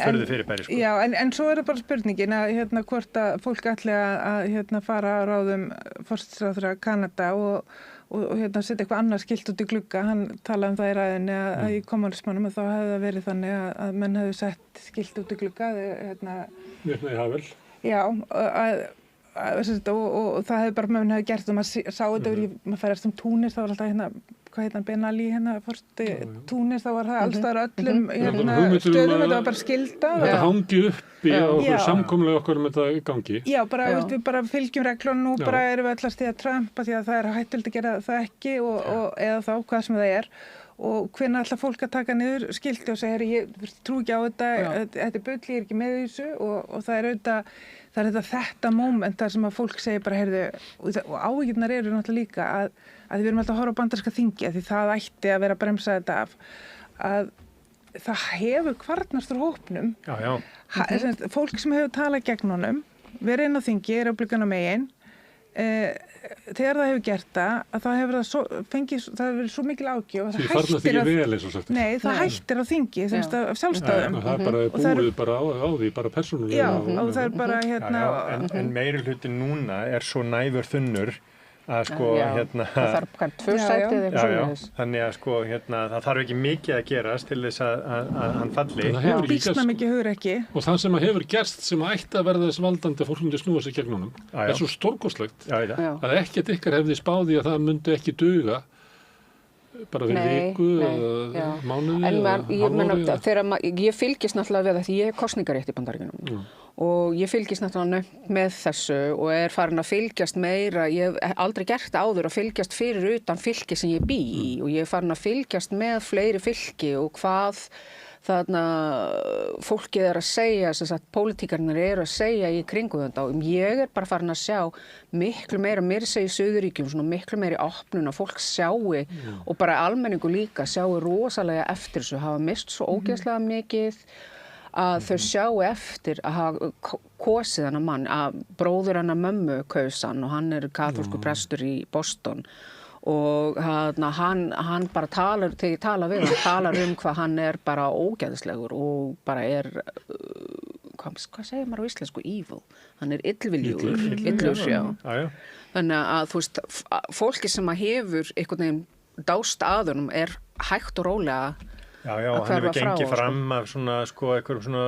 förðu fyrirbæri sko.
Já, en svo er það bara spurningin að hvort að fólk ætli að fara á ráðum forsætisráðherra Kanada og setja eitthvað annað skilt út í glugga hann talaði það í ræðinni að í kommunismannum þá hefði það verið þannig að menn hefði sett skilt út í glugga og það hefði bara menn hefði gert og maður sá þetta maður færast Túnis þá var alltaf hvað heit hann Ben Ali fórsti Túnis þá var það allstaðar öllum stöðum þetta var bara skilda
þetta hangi uppi á okkur samkomlega okkur þetta í gangi
já bara við bara fylgjum reglunum nú bara erum við allast í að Trumpa því að það er hættulegt að gera það ekki eða þá hvað sem það er og hvenær ætla fólk að taka niður skilti og segja ég trú ekki á þetta er bull, ég er ekki með þessu og það er auðvitað það er þetta moment þar sem að fólk segir bara heyrðu og áhyggjurnar eru náttúrulega líka að við erum alltaf að horfa á bandaríska þingi því það ætti að vera að bremsa þetta af að það hefur kvarnast úr hópnum fólk sem hefur talað gegn honum verið inn á þingi, republikana megin þegar það hefur gert það að það hefur það hefur verið svo mikil ágjöf og það hættir á þingi af sjálfstæðum
það er bara búið bara á því bara persónulega
og það er bara
en meiri hluti núna er svo næfur þunnur að sko
það þarf hvert tvö sæti eða eitthvað svoleiðis
þannig að sko það þarf ekki mikið að gerast til þess að hann falli
býsna mikið hugrekki
og það sem hefur gerst sem ætti að verða þess valdandi að fólk myndi snúa sig gegn honum er svo stórkostlegt að ekkert ykkar hefði spáði að það myndi ekki duga bara fyrir viku eða mánuði
ég fylgist náttúrulega við það því ég hef kosningarétt í Bandaríkjunum og ég fylgist náttúrulega með þessu og er farin að fylgjast meira ég hef aldrei gert áður að fylgjast fyrir utan fylki sem ég bý í og ég er farin að fylgjast með fleiri fylki og hvað þarna fólkið er að segja þess að pólitíkarnir eru að segja í kringu þetta og ég er bara farin að sjá miklu meira mér segja í Suðurríkjum svona miklu meiri opnun að fólk sjáu og bara almenningu líka sjáu rosalega eftir þessu hafa mist svo ógeðslega mikið að þau sjá eftir að hafa kosið hennar mann að bróður hennar mömmu kaus hann og hann er kaþólskur prestur í Boston og hann bara talar þegar ég tala við hann talar hvað hann er bara ógeðslegur og bara er hvað segir maður á íslensku evil hann er illviljugur þannig að þú veist fólki sem að hefur einhvern veginn dást aðunum er hægt og rólega
Já, hann hefur gengið fram af svona, sko, einhverjum svona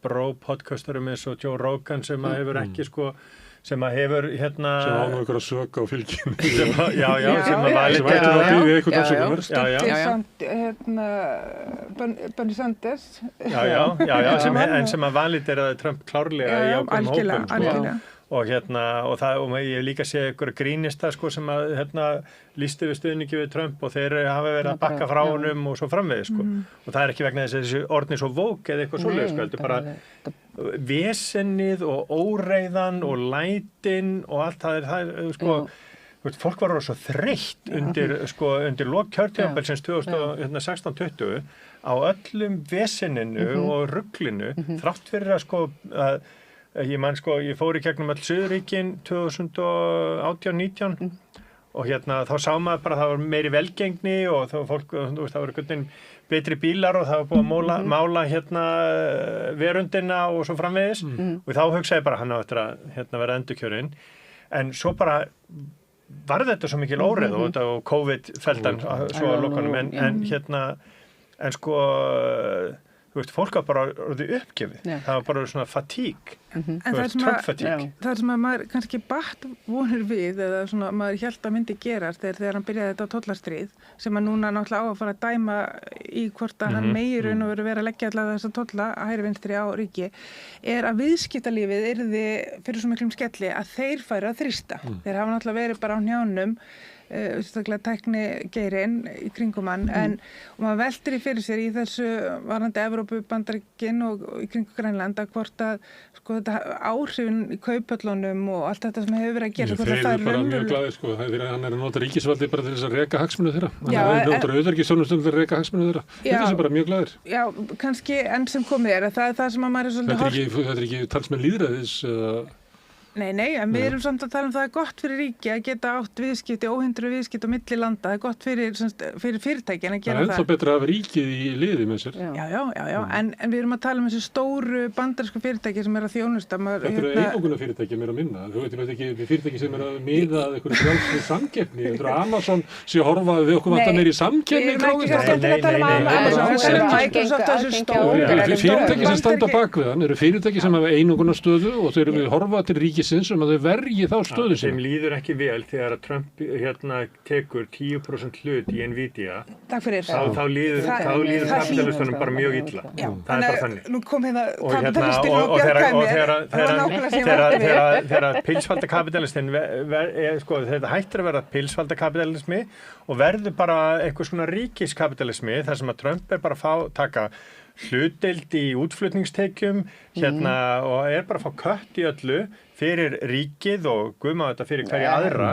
bro-podcasturum eins og Joe Rogan sem að hefur ekki, sko, sem að hefur,
sem á nú einhverja sög á fylgjum.
sem að valið
Bernie Sanders.
sem að valið Trump klárlega í ákveðum hópum, sko. Og ég hef líka séð einhverja grínista sko sem að lýstu við stuðningi við Trump og þeir hafa verið að bakka frá honum og svo framvegis sko. Og það er ekki vegna þess að þessi orðni svo vók eða eitthvað svoleiðis sko, heldur bara vesennið og óreiðan og lætin og allt það er sko fólk var svo þreytt undir lok kjörtímabelsins 2016-20 á öllum veseninu og ruglinu, þrátt fyrir að ég fór í gegnum öll Suðurríkin 2018-19 og þá sá maður bara að það var meiri velgengni og það var einhvern betri bílar og það var búið að mála verundina og svo framvegis og þá hugsaði bara hann á eftir að vera endurkjörinn, en svo bara var þetta svo mikil óreið og COVID-feldan svo að lokanum, en fólk var bara orðið uppgefið. Það var bara svona fatík, Trump-fatík.
Það sem að maður kannski batt vonir við, eða svona maður hélt að myndi gerast þegar hann byrjaði þetta tollastríð, sem að núna náttúrulega á að fara að dæma í hvort að hann meiri og vera að leggja allavega þessa tolla að hægri vinstri á ríki, er að viðskiptalífið yrði fyrir svo miklum skelli að þeir færu að þrýsta. Þeir hafa náttúrulega verið bara á hnjánum, sérstaklega tækni geirinn í kringum hann, og maður veltir í fyrir sér í þessu varandi Evrópu, Bandaríkin og í kringum Grænland að hvort að þetta áhrifin í kaupöllunum og allt þetta sem hefur verið að gera.
Þeir eru bara mjög glaðir, hann er að nota ríkisvaldi bara til þess að reka hagsmuni þeirra. Hann er að nota auðverkisþjónustum til að reka hagsmuni þeirra. Þetta er bara mjög glaðir.
Já, kannski enn sem komið það er það sem að maður er svolítið hort.
Þetta er ekki talsmenn lýðræðis eða...
Nei, en við erum samt að tala það er gott fyrir ríki að geta átt viðskipti, óhindru viðskipti á milli landa, það er gott fyrir fyrirtækin að gera það. Það er ennþá betra að hafa ríkið í liði með sér. Já, en við erum að tala þessu stóru bandarísku fyrirtæki sem er að þjónusta.
Þetta eru einoguna fyrirtæki meira að minna, þú veit ekki fyrirtæki sem er að miða að einhverju frjálsri samkeppni, þetta eru Amazon sé að horfa við okkur vantar meiri samkeppni. Fyrirtæki sem standa bak við hann eru fyrirtæki sem hafa einogunarstöðu og þau eru horfa til ríkisins að þau verji þá stöðu sinni.
Þeim líður ekki vel þegar að Trump tekur 10% hlut í Nvidia.
Takk fyrir.
Þá líður kapitalistunum bara mjög illa. Það er bara þannig.
Nú kom kapitalistinn og bjargaði mér.
Þegar pilsfaldakapitalistin, þetta hættir að vera pilsfaldakapitalismi og verður bara einhvers konar ríkiskapitalismi þar sem að Trump er bara að taka hlutdeild í útflutningstekjum og er bara að fá kött í öllu fyrir ríkið og guðma þetta fyrir hverja aðra,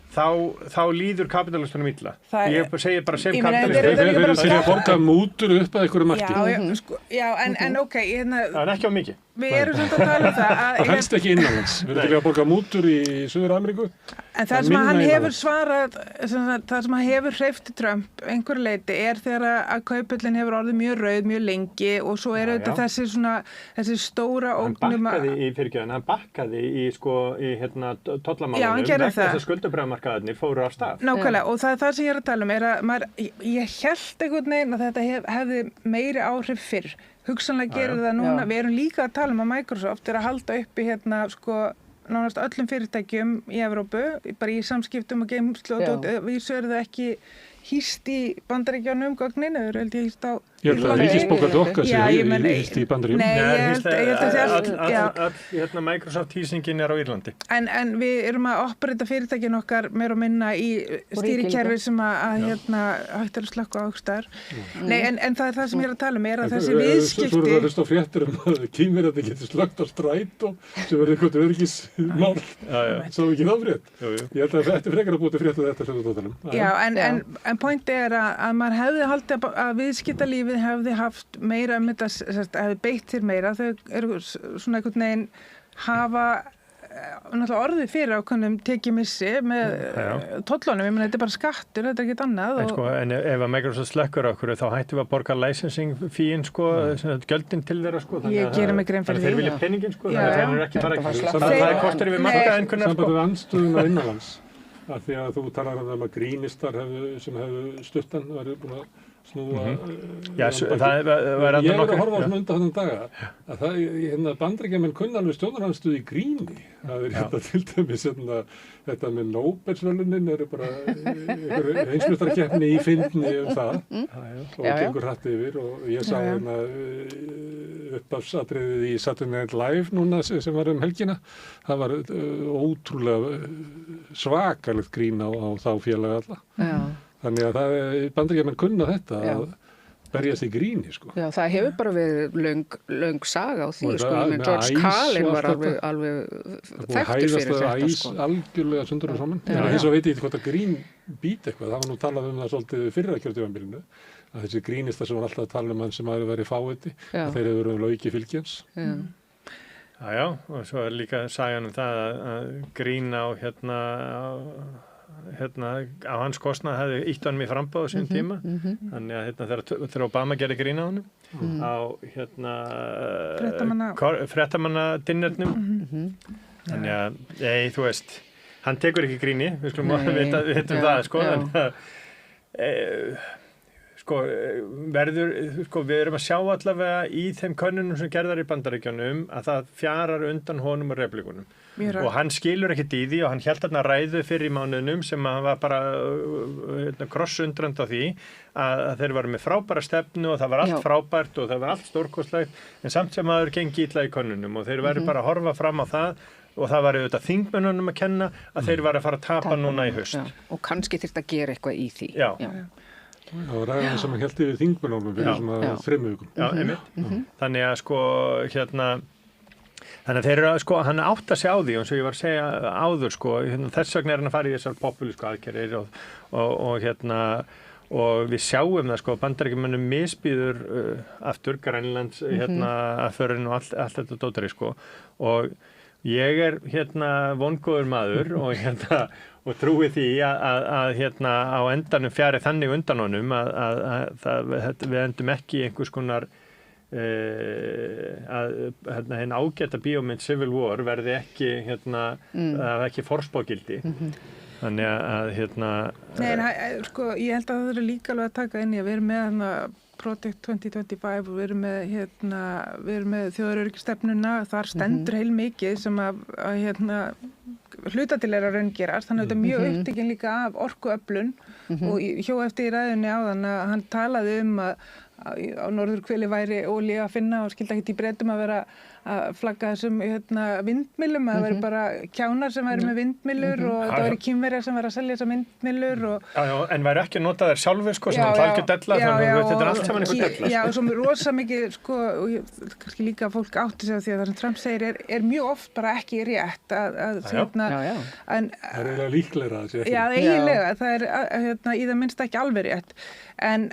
þá líður kapitalistunum illa. Ég segi bara sem kapitalist.
Þeir eru að borga mútur upp að einhverju marki.
Já, en ok.
Það er ekki á mikið.
Við erum samt að tala það.
Það helst ekki innanlands. Við erum að borga mútur í Suður-Ameríku.
En það sem hann hefur svarað, það sem hann hefur hreyft Trump einhverju leiti er þegar að kaupullin hefur orðið mjög rauð, mjög lengi og svo er þetta þessi stóra ógnum að...
Hann bakkaði í tollamálunum.
Já, hann gerði það.
Þessar skuldabréfamarkaðarnir fóru af stað.
Nákvæmlega, og það sem ég er að tala er að ég hélt einhvern veginn að þetta hefði meiri áhrif fyrr. Hugsanlega gerir það núna. Við erum líka að tala að Microsoft er að halda uppi nánast öllum fyrirtækjum í Evrópu, bara í samskiptum og geimslu og vísu eru það ekki hýst í Bandaríkjunum gögnin, þau eru held ég hýst á
Ég held að ríkisbókhaldi okkar sé hýst í Bandaríkjunum.
Nei, ég held
að Microsoft hýsingin er á Írlandi.
En við erum að operita fyrirtækin okkar meira og minna í stýrikerfi sem að hægt er að slökka á aukstæðar. Nei, en það er það sem ég er að tala er að þessi viðskipti... Svo eru það að hlusta á fréttir að Kínverjandi getur slökkt á strætó sem verður eitthvað öryggismál. Svo ekki þá frétt. Ég held að þetta frekar að búti frétt að þetta hluta. Já, en pointi er að maður hefði haldið að viðskiptalífið hefði haft meira þetta, hefði beitt sér meira, þau eru svona einhvern veginn hafa náttúrulega orðið fyrir ákveðnum tekimissi með tollunum, ég meina þetta er bara skattur, þetta er ekkert annað.
En ef að Microsoft slekkur okkur þá hættum við að borga licensing fíin gjöldin til þeirra
Ég gerir mig grein fyrir því.
Þeir vilja peningin þeir eru ekki bara það er kostur við markaðinn
Sambandið andstöðuna innanlands af því að þú talar um að grínistar sem hefðu stuttan verið búin að snúa ég er að horfa á svona undan þannig daga að það Bandaríkjamenn kunna alveg stjórnarandstöðu í gríni það er til dæmis þetta með Nóbelsverðlaunin eru bara heimsmeistarakeppni í fyndni það og gengur hratt yfir og ég sá upphafsatriðið í Saturday Night Live núna sem var helgina það var ótrúlega svakalegt grín á þá félaga alla Þannig að Bandaríkjamenn kunna þetta berjast í gríni, sko.
Já, það hefur bara verið löng saga á því, sko, með George Carlin var alveg þekktur fyrir þetta, sko.
Algjörlega sundur og saman. Þess að veit ég hvort að grín být eitthvað, það var nú talað það svolítið fyrra kjörtímabilinu, að þessi grínista sem var alltaf að tala hann sem hafi verið fáiði, að þeir hefur verið lauki fylgjans.
Já, og svo líka sagan það að grín á á hans kostnað hefði ítt honum í frambáð á sín tíma, þannig að þegar Obama gerði grín á honum á fréttamannadinnernum, þannig að þú veist, hann tekur ekki gríni, við skulum vitum það, sko, við erum að sjá allavega í þeim könnunum sem gerðar í Bandaríkjunum að það fjarar undan honum og replikunum. Og hann skilur ekkert í því og hann hélt þarna ræðu fyrir í mánuðinum sem hann var bara krossundrand á því að þeir varu með frábæra stefnu og það var allt frábært og það var allt stórkostlegt en samt sem aður gengi illa í könnunum og þeir varu bara að horfa fram á það og það var auðvitað þingmönnunum að kenna að þeir varu að fara að tapa núna í haust.
Og kannski þyrfti að gera eitthvað í því.
Og ræðan sem hann held yfir þingmönnunum fyrir svona 3 vikum.
Já, einmitt. Þannig að sko, þannig að þeir eru hann átt að segja á því og eins og ég var að segja áður sko, þess vegna hann að fara í þessar populísku aðgerðir og við sjáum það sko, Bandaríkjamönnum misbýður aftur Grænlands aðförin og allt þetta dótari sko og ég er vongóður maður og trúi því að á endanum fjari þannig undan honum að við endum ekki einhvers konar að hinn ágæta bíómynd Civil War verði ekki ekki forspágildi þannig að
Nei, en sko, ég held að það eru líka alveg að taka inn í að við erum með Project 2025 og við erum með þjóðaröryggisstefnuna, þar stendur heilmikið sem að hluta til að raungerast, þannig að þetta er mjög upptekinn líka af orkuöflun og hjó eftir í ræðunni áðan að hann talaði að á norðurhveli væri olía að finna og skildi ekkert í Bretum að vera að flagga þessum vindmyllum, að það væri bara kjánar sem væri með vindmyllur og það væri Kínverjar sem væri að selja þessar vindmyllur en
væri ekki að nota þær sjálfur sko, sem hann algjör della, þannig að þetta er allt saman einhver della.
Já, og svo rosa mikið sko, og kannski líka fólk átti sig á því að það sem Trump segir er mjög oft bara ekki rétt
Það er eiginlega líklegra að segja.
Já, eiginlega, það er í það minnst ekki alveg rétt en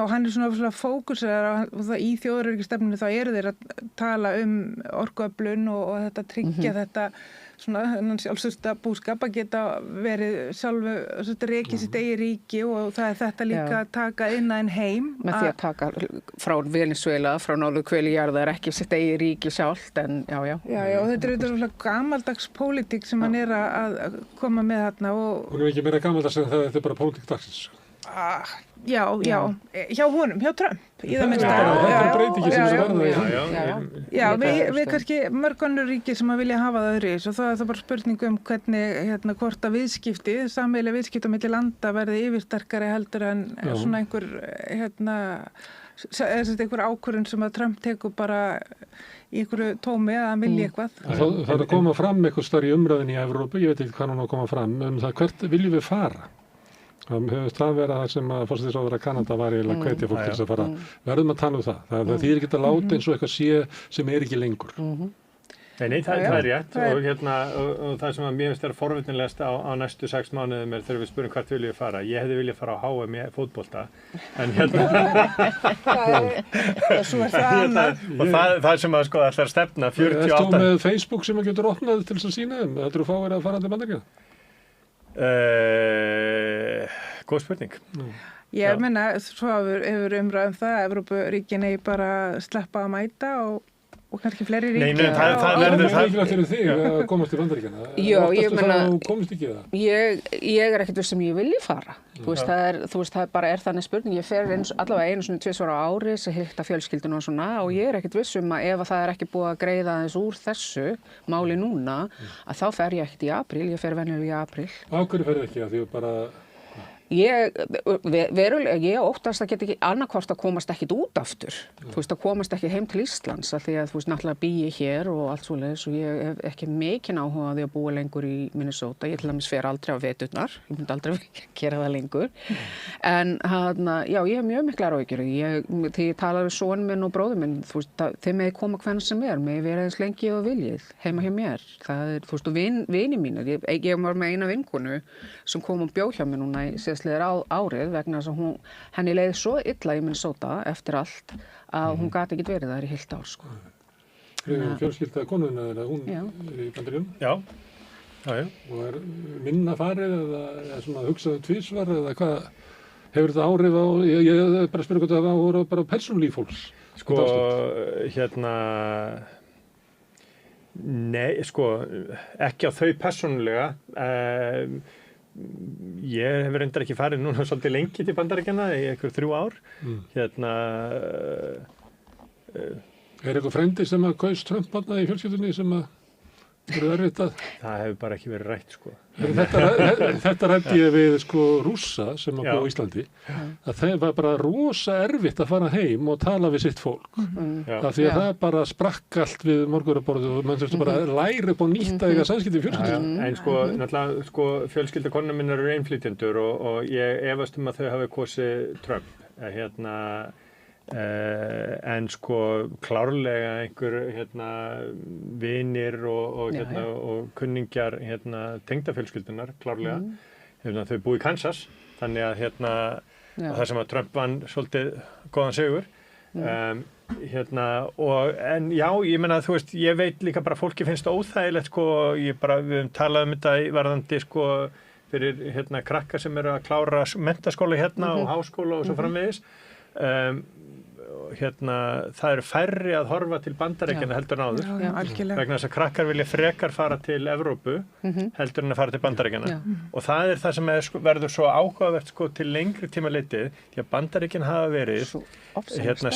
og hann er svona fókusar og það í þjóðaröryggisstefnunni þá eru þeir að tala orkuöflun og þetta tryggja þetta svona sjálfsögsta búskap að geta verið sjálfu rekið sitt eigi ríki og það er þetta líka að taka innan heim.
Með því að taka frá Venezuela, frá norðurhveli jarðar ekki sitt eigi ríki sjálft en já,
og þetta er svona gamaldags pólitík sem hann er að koma með þarna og
hún er ekki meira gamaldags en þetta er bara pólitík dagsins.
Já, hjá honum, hjá Trump í það minnsta.
Þetta er breytingin sem verður.
Já, við kannski mörg önnur ríki sem að vilja hafa það öðruvísi og það er það bara spurning hvernig hvort að viðskipti, sameiginleg viðskipti á milli landa verði yfirsterkari heldur en svona einhver einhver ákvörðun sem að Trump tekur bara í einhverju tómi að hann vilji eitthvað.
Það er að koma fram eitthvað starf í umræðinni í Evrópu, ég veit ekki hvað hann á að koma fram, það hvert viljum við fara? Það vera það sem að forsætisráðherra Kanada var eiginlega hvetja fólk til þess að fara verðum að tala um það. Það þýðir ekki að láta eins og eitthvað sé sem er ekki lengur.
Nei, það er rétt og það sem að mér finnst forvitnilegast á næstu 6 mánuðum er þegar við spurum hvert viljum við fara. Ég hefði viljað fara á HM í fótbolta en
Svo er það annað.
Og það sem að sko ætlar að stefna 48.
Ertu með Facebook sem að getur opnað til þess að sýna þeim? Þetta eru fáir að fara til Bandaríkjanna?
Góð spurning.
Ég meina, svo hefur umræðum það að Evrópuríkin eigi bara sleppa að mæta og kannski fleiri ríki.
Nei, það verður
það. Mikilvægt fyrir þig að komast til Bandaríkjanna.
Já, ég meina,
komist ekki það.
Ég er ekkert sem ég vilji fara. Þú veist, það bara er þannig spurning. Ég fer allavega 1-2 á ári sem hitta fjölskylduna og svona og ég er ekkert viss að ef það er ekki búið að greiða aðeins úr þessu máli núna, að þá fer ég ekkert í apríl. Ég fer venjulega í apríl.
Á hverju ferðu ekki? Því bara
ég óttast að geta ekki annarkvort að komast ekkit út aftur, þú veist, að komast ekki heim til Íslands, af því að þú veist, náttúrulega bý ég hér og allt svoleiðis og ég hef ekki mikinn áhuga á því að búa lengur í Minnesota, ég til dæmis fer aldrei á veturnar, ég myndi aldrei gera það lengur, en já, ég hef mjög miklar áhyggjur, þegar ég tala við son minn og bróður minn, þú veist, þeir megi koma hvernig sem megi vera eins lengi og viljið, heima hjá mér, það þú veist, og vini mínir, ég var með eina vinkonu sem kom og bjó hjá mér núna í síðastliðið árið vegna þess að henni leið svo illa í Minnesota eftir allt að hún gat ekki verið þar í heilt ár, sko.
Fjölskylda konuna þeirra, hún í Bandaríkjunum?
Já.
Og minna farið eða svona hugsaðu tvisvar eða hvað hefur þetta áhrif á, ég bara spyrir hvort það voru bara persónulíf fólks?
Sko, nei, sko, ekki á þau persónulega. Ég hef reyndar ekki farið núna svolítið lengi til Bandaríkjanna í einhver 3 ár.
Er eitthvað frendi sem að kaus Trump þarna í fjölskyldunni sem að verið erfitt að...
Það hefur bara ekki verið rætt, sko.
Þetta rætti ég við, sko, Rússa sem að búa á Íslandi, að það var bara rosa erfitt að fara heim og tala við sitt fólk. Af því að það bara sprakk allt við morgunarborðið og mann þurfti bara að læra upp á nýtt að eiga samskipti í fjölskyldunni.
En sko, náttúrulega, sko, fjölskylda konunum minnar eru innflytjendur og ég efast að þau hafi kosið Trump. En sko klárlega einhver vinir og kunningjar tengdafjölskyldunar klárlega þau búi í Kansas þannig að það sem að Trump vann svolítið góðan sigur en já, ég meina þú veist, ég veit líka bara fólki finnst óþægilegt sko, við höfum talað þetta varðandi sko fyrir krakka sem eru að klára menntaskóla og háskóla og svo framvegis það eru færri að horfa til Bandaríkjanna heldur en áður vegna þess að krakkar vilja frekar fara til Evrópu heldur en að fara til Bandaríkjanna og það það sem verður svo áhugavert sko, til lengri tíma litið því að Bandaríkjan hafa verið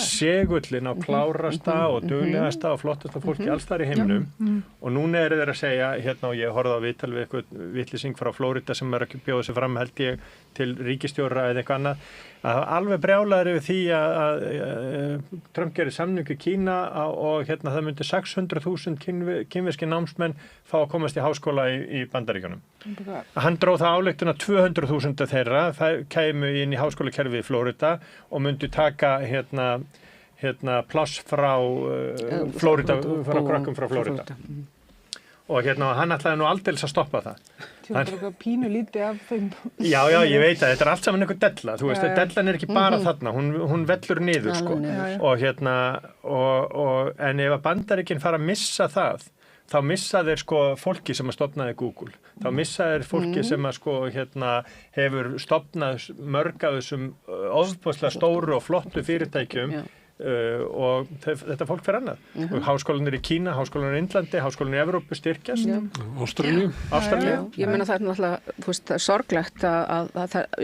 segullin á klárasta og duglegasta og flottasta fólki alls þar í heiminum og núna þeir að segja og ég horfði á viðtal við eitthvað vitlýsing frá Flórida sem ekki bjóða sig fram held ég til ríkisstjóra eða eitthvað annað að alveg brjálaður yfir því að Trump gerir samning við Kína og það myndi 600.000 kínverskir námsmenn fá að komast í háskóla í Bandaríkjunum. Hann dróð það ályktun að 200.000 þeirra kæmu inn í háskólakerfið í Flórida og myndu taka pláss frá Flórida, frá krakkum frá Flórida. Og hann ætlaði nú aldeilis að stoppa það.
Það er eitthvað pínu lítið af þeim.
Já, ég veit að þetta er allt saman einhver della, þú veist, dellan er ekki bara þarna, hún vellur niður, sko. Og en ef að Bandaríkin fara að missa það, þá missa þeir sko fólki sem að stofnaði Google. Þá missa þeir fólki sem að sko hefur stofnað mörg af þessum ofboðslega stóru og flottu fyrirtækjum og þetta fólk fer annað. Og háskólanir í Kína, háskólanir í Indlandi, háskólanir í Evrópu styrkjast. Ástralíu.
Ég meina það er náttúrulega, þú veist, sorglegt að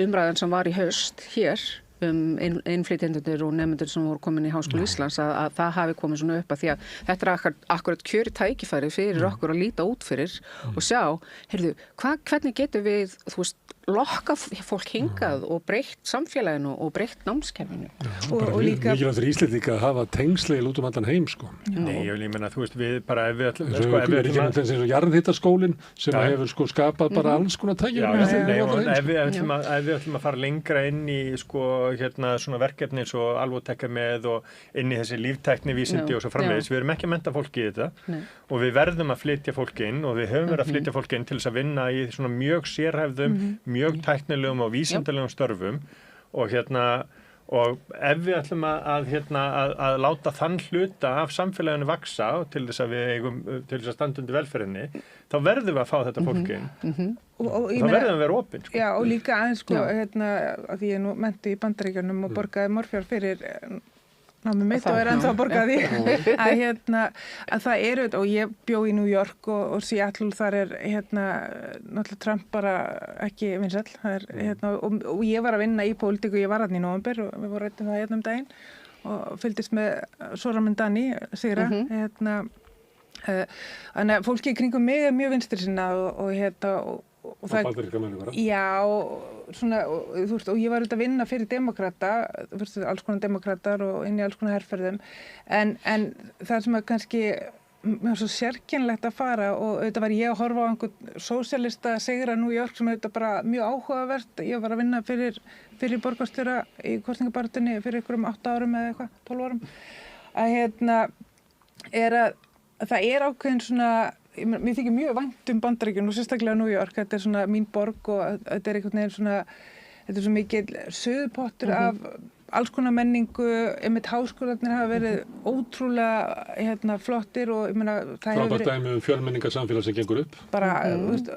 umræðan sem var í haust hér innflytjendur og nemendur sem voru komin í Háskóla Íslands að það hafi komið svona upp að því að þetta er akkurat kjöri tækifæri fyrir okkur að líta út fyrir og sjá, heyrðu, hvernig getum við, þú veist, lokka fólk hingað og breytt samfélaginu og breytt námskerfinu.
Og líka mikilvægt fyrir Íslendinga að hafa tengsleil út allan heim, sko.
Nei, ég meina, þú veist, við bara ef við
eins og jarðhitaskólinn sem hefur sko skapað bara alls konar tækifæri.
Ef við ætlum að fara lengra inn í sko svona verkefni eins og Alvotech með og inn í þessi líftækni vísindi og svo framvegis, við erum ekki að mennta fólki í þetta og við verðum að flytja fólki inn og við höfum verið að flytja fólki inn til þess að vinna í svona mjög sérhæfðum mjög tæknilegum og vísindalegum störfum og og ef við ætlum að láta þann hluta af samfélaginu vaksa til þess að við eigum til þess að standa undir velferðinni, þá verðum við að fá þetta fólk inn. Og þá verðum við að vera opin.
Já, og líka aðeins sko, að því ég nú mennti í Bandaríkjunum og borgaði morfjár fyrir námið mitt og ennþá að borga því að það eru, og ég bjó í New York og Seattle, þar náttúrulega Trump bara ekki vinsæll, og ég var að vinna í pólitík og ég var þarna í nóvember og við vorum rættum það daginn og fylgdist með Zohran Mamdani sigra þannig að fólki í kringum mig er mjög vinstri sinna og það
Bandaríkjamenn bara.
Já, svona, þú veist, og ég var auðvitað að vinna fyrir demokrata, þú veist, alls konar demokratar og inn í alls konar herferðum, en það sem að kannski mér var svo sérkennilegt að fara og auðvitað var ég að horfa á einhvern sósíalista sigra New York sem auðvitað bara mjög áhugavert. Ég var að vinna fyrir borgarstjóra í kosningabaráttunni fyrir einhverjum 8 árum eða eitthvað, 12 árum. Að það er ákveðin svona, mér þykir mjög vænt Bandaríkjun og sérstaklega New York. Þetta er svona mín borg og þetta er einhvern veginn svona, þetta er svo mikil suðupottur af alls konar menningu, einmitt háskólarnir hafa verið ótrúlega flottir og ég meina það hefur
verið dæmi fjölmenningarsamfélag sem gengur upp.
Bara,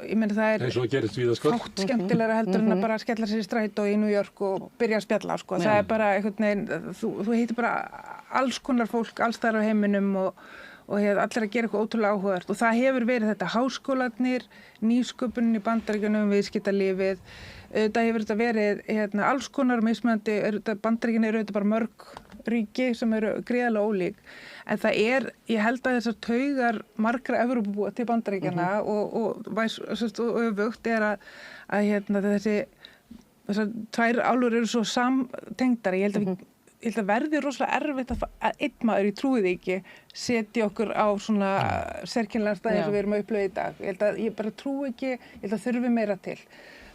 ég meina það er
eins og gerist víða sko.
Fátt skemmtilegra heldur en að bara skella sér í strætó í New York og byrja að spjalla sko. Það er bara einhvern veginn, þú hittir bara alls konar fólk alls þar á heiminum og allir að gera eitthvað ótrúlega áhugavert og það hefur verið þetta háskólarnir, nýsköpunin í Bandaríkjunum, viðskiptalífið. Það hefur þetta verið alls konar mismunandi, Bandaríkin eru bara mörg ríki sem eru gríðarlega ólík, en það er, ég held að þessar taugar margra Evrópubúa til Bandaríkjana og öfugt er að þessar tvær álfur eru svo samtengdar. Ég held að verði rosalega erfitt að einn maður, ég trúi því ekki, setja okkur á svona sérkennilega staði eins og við erum að upplifa í dag. Ég bara trúi ekki, ég held að þurfi meira til.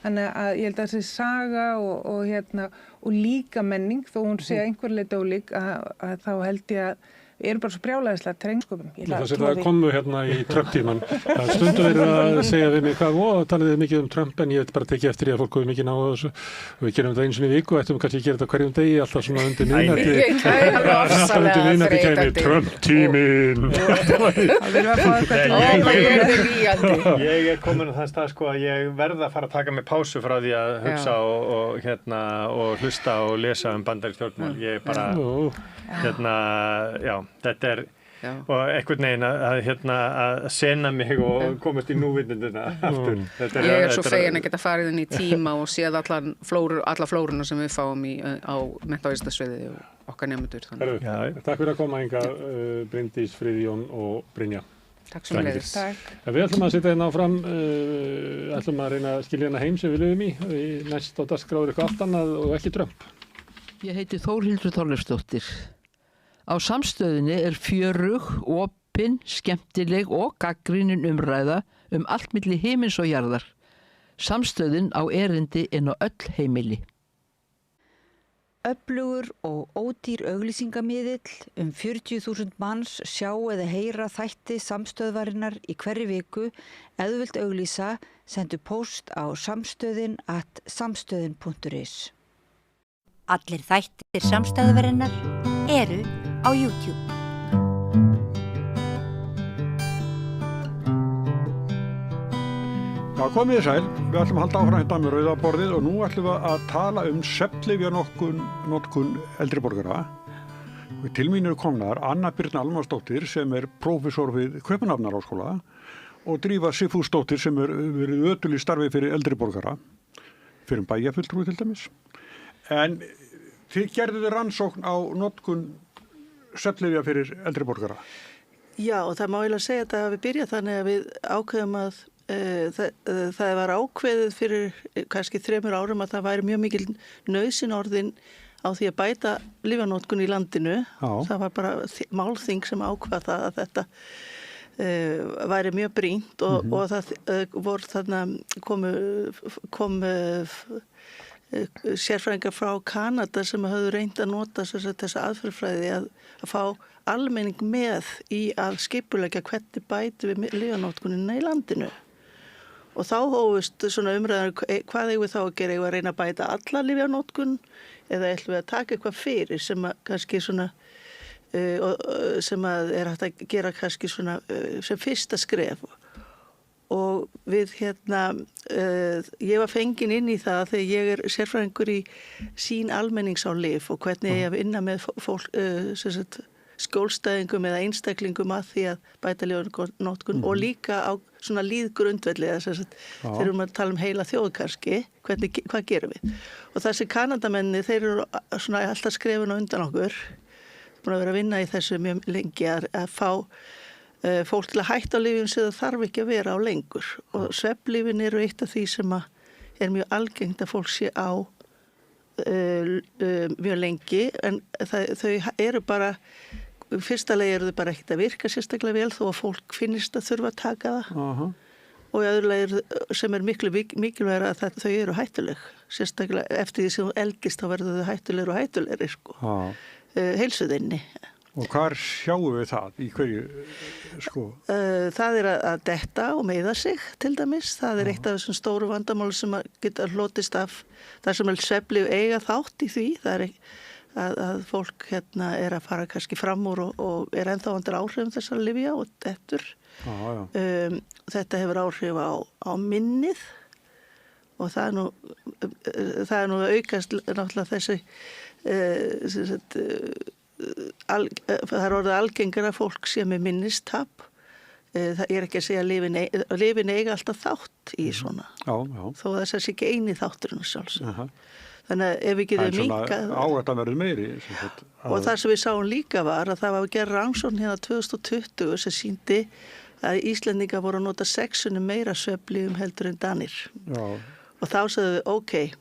Þannig að ég held að þessi saga og líka menning, þó hún sé einhver leyti ólík, að þá held ég að við erum bara svo brjálæðislega trengskupum.
Það er að komu í Trump-tíman. Það stundum verið að segja við mig talaðu mikið Trump en ég veit bara tekið eftir því að fólk kofi mikið náðu þessu. Og við gerum þetta einu sinni í viku, ættum kannski að gera þetta hverjum degi, alltaf svona undir miðnætti. Alltaf undir miðnætti kæmi Trump-tíminn.
Ég komin á þann stað sko að ég verða að fara að taka mig pásu frá því að hugsa og hlusta og lesa bandarísk stjórnmál. Ég bara, þetta er og einhvern veginn að sena mig og komast í núvitundina aftur.
Ég er svo fegin að geta farið inn í tíma og séð alla flóruna sem við fáum á menntavísindasviði og okkar nemendur.
Takk fyrir að koma hingað, Bryndís, Friðjón og Brynja.
Takk svo leiðis.
Við ætlum að setja hérna áfram, ætlum að reyna að skilja hérna heim sem við lifum í næst á dagskrá eitthvað allt annað og ekki Trump.
Ég heiti Þórhildur Þorleifsdóttir. Á Samstöðinni er fjörug, opin, skemmtileg og gagnrýnin umræða allt milli himins og jarðar. Samstöðin á erindi inn á öll heimili.
Öflugur og ódýr auglýsingamiðill 40.000 manns sjá eða heyra þætti Samstöðvarinnar í hverri viku. Ef þú vilt auglýsa, sendu póst á samstöðin@samstöðin.is.
Allir þættir Samstöðvarinnar eru á YouTube.
Já, komið þið sæl. Við ætlum að halda áfram hérna með rauðaborðið og nú ætlum við að tala svefnlyfjanotkun eldri borgara. Til mín eru komnar Anna Birna Almarsdóttir sem er prófessor við Kaupmannahafnarháskóla og Drífa Sigfúsdóttir sem verið ötul í starfi fyrir eldri borgara, fyrir bæjarfulltrúi til dæmis. En þið gerðuð rannsókn á notkun svefnlyfja fyrir eldri borgara.
Já, og það má eiginlega segja að það hafi byrjað þannig að við ákveðum að það var ákveðið fyrir kannski 3 árum að það væri mjög mikil nauðsyn orðin á því að bæta lyfjanotkun í landinu. Já. Það var bara málþing sem ákvað það að þetta væri mjög brýnt og það voru þarna komu sérfræðingar frá Kanada sem höfðu reynt að nota þessa aðferðafræði að fá almenning með í að skipuleggja hvernig bæti við lyfjanotkunina í landinu. Og þá hófust svona umræðan hvað eigum við þá að gera, eigum við að reyna að bæta alla lyfjanotkun eða ætlum við að taka eitthvað fyrir sem að kannski svona sem að er hægt að gera kannski svona sem fyrsta skref. Og við ég var fengin inn í það þegar ég er sérfræðingur í sín almennings á lyf og hvernig ég vinna með fólk, skjólstæðingum eða einstaklingum að því að bæta lyfjanotkun og líka á svona líðgrundvelli þegar við erum að tala heila þjóð kannski, hvað gerum við? Og þessi Kanadamenni, þeir eru svona alltaf skrefin á undan okkur, búin að vera að vinna í þessu mjög lengi að fá fólk til að hætta á lyfjum sem það þarf ekki að vera á lengur og svefnlyfin eru eitt af því sem að er mjög algengt að fólk sé á mjög lengi en þau eru bara fyrsta lagi eru þau bara ekkert að virka sérstaklega vel þó að fólk finnist að þurfa að taka það og í öðru lagi sem er miklu mikilvægur að þau eru hættuleg sérstaklega eftir því sem þú eldist þá verður þau hættulegri og hættulegri sko heilsuðinni.
Og hvar sjáum við það? Í hverju sko?
Það er að detta og meiða sig til dæmis. Það er eitt af þessum stóru vandamáli sem geta hlotist af þar sem svefnlyf eiga þátt í því. Það er að fólk hérna er að fara kannski fram úr og er ennþá undir áhrifum þessar lyfja og dettur. Þetta hefur áhrif á minnið og það er nú að aukast náttúrulega þessi það er orðið algengar að fólk sé með minnistap. Það er ekki að segja að lyfin eiga alltaf þátt í svona þó þess að sé ekki eini þátturinn sjálfsög. Þannig að ef við getum minkað
áhættan verður meiri
og það sem við sáum líka var að það var að gera rannsókn hérna 2020 sem sýndi að Íslendingar voru að nota 6 sinnum meira svefnlyfjum heldur en Danir og þá sagðum við ok,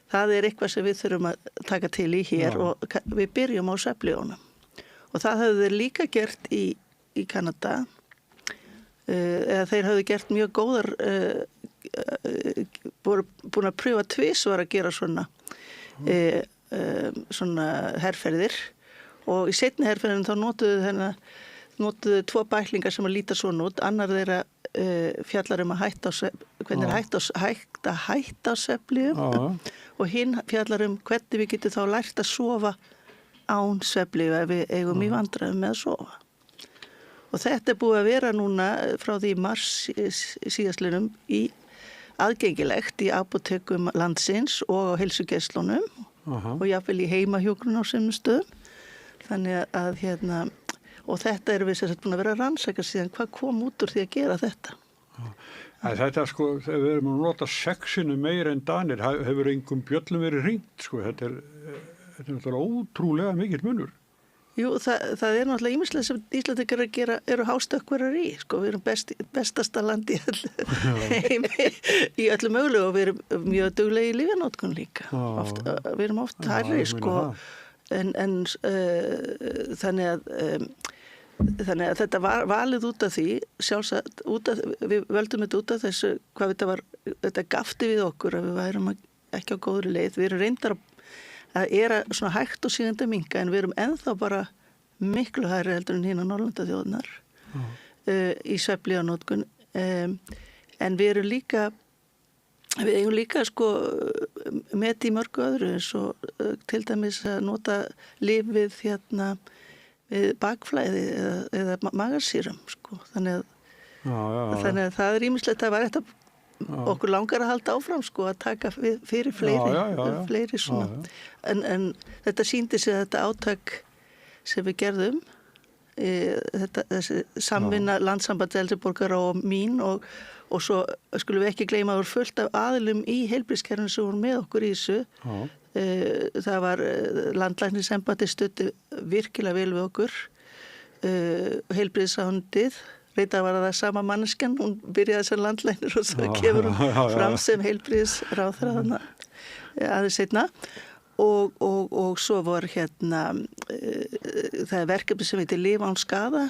það er eitthvað sem við þurfum að taka til í hér og við byrjum á svefnlyfjunum og það höfðu þeir líka gert í Kanada eða þeir höfðu gert mjög góðar voru búin að pröfa tvisvar að gera svona herferðir og í seinni herferðin þá notuðu 2 bæklingar sem að líta svona út, annar þeirra fjallar að hætta hvernig er hægt að hætta á svefnlyfjum og hinn fjallar hvernig við getum þá lært að sofa án svefnlyfja ef við eigum í vandræðum með að sofa. Og þetta er búið að vera núna frá því mars síðastliðnum aðgengilegt í apótekum landsins og á heilsugæslunum og jafnvel í heimahjúkrun á sumum stöðum. Þannig að og þetta erum við sem sagt búin að vera að rannsaka síðan hvað kom út úr því að gera þetta.
Þetta sko, þegar við erum að nota 6 sinnum meira en Danir, hefur engum bjöllum verið hringt sko, þetta er náttúrulega ótrúlega mikill munur.
Jú, það er náttúrulega ýmislegt sem Íslandingar að gera eru hástökkvarar í, sko, við erum bestasta land í öllu mögulegu og við erum mjög duglega í lyfjanotkun líka. Við erum oft hærri, sko, en þannig að þetta var valið út af því, sjálfsagt, við völdum þetta út af þessu, hvað þetta gafti við okkur að við værum ekki á góðri leið, við erum reyndar að svona hægt og sígandi að minnka en við erum ennþá bara miklu hærri heldur en hina Norðurlandaþjóðirnar í svefnlyfjanotkun en við eigum líka sko met í mörgu öðru eins og til dæmis að nota lyf við við bakflæði eða magarsýrum sko þannig að það er ýmislegt að var þetta okkur langar að halda áfram sko að taka fyrir fleiri svona en þetta sýndi sig þetta átak sem við gerðum þessi samvinna Landssamband eldri borgara og mín og svo skulum við ekki gleyma að það var fullt af aðilum í heilbrigðiskerfinu sem voru með okkur í þessu það var landlæknisembætti studdi virkilega vel við okkur heilbrigðisráðuneytið Reyndar var það sama manneskjan, hún byrjaði sem landlæknir og svo kemur hún fram sem heilbrigðisráðherra þarna aðeins seinna og svo var það er verkefni sem heitir Lyf án skaða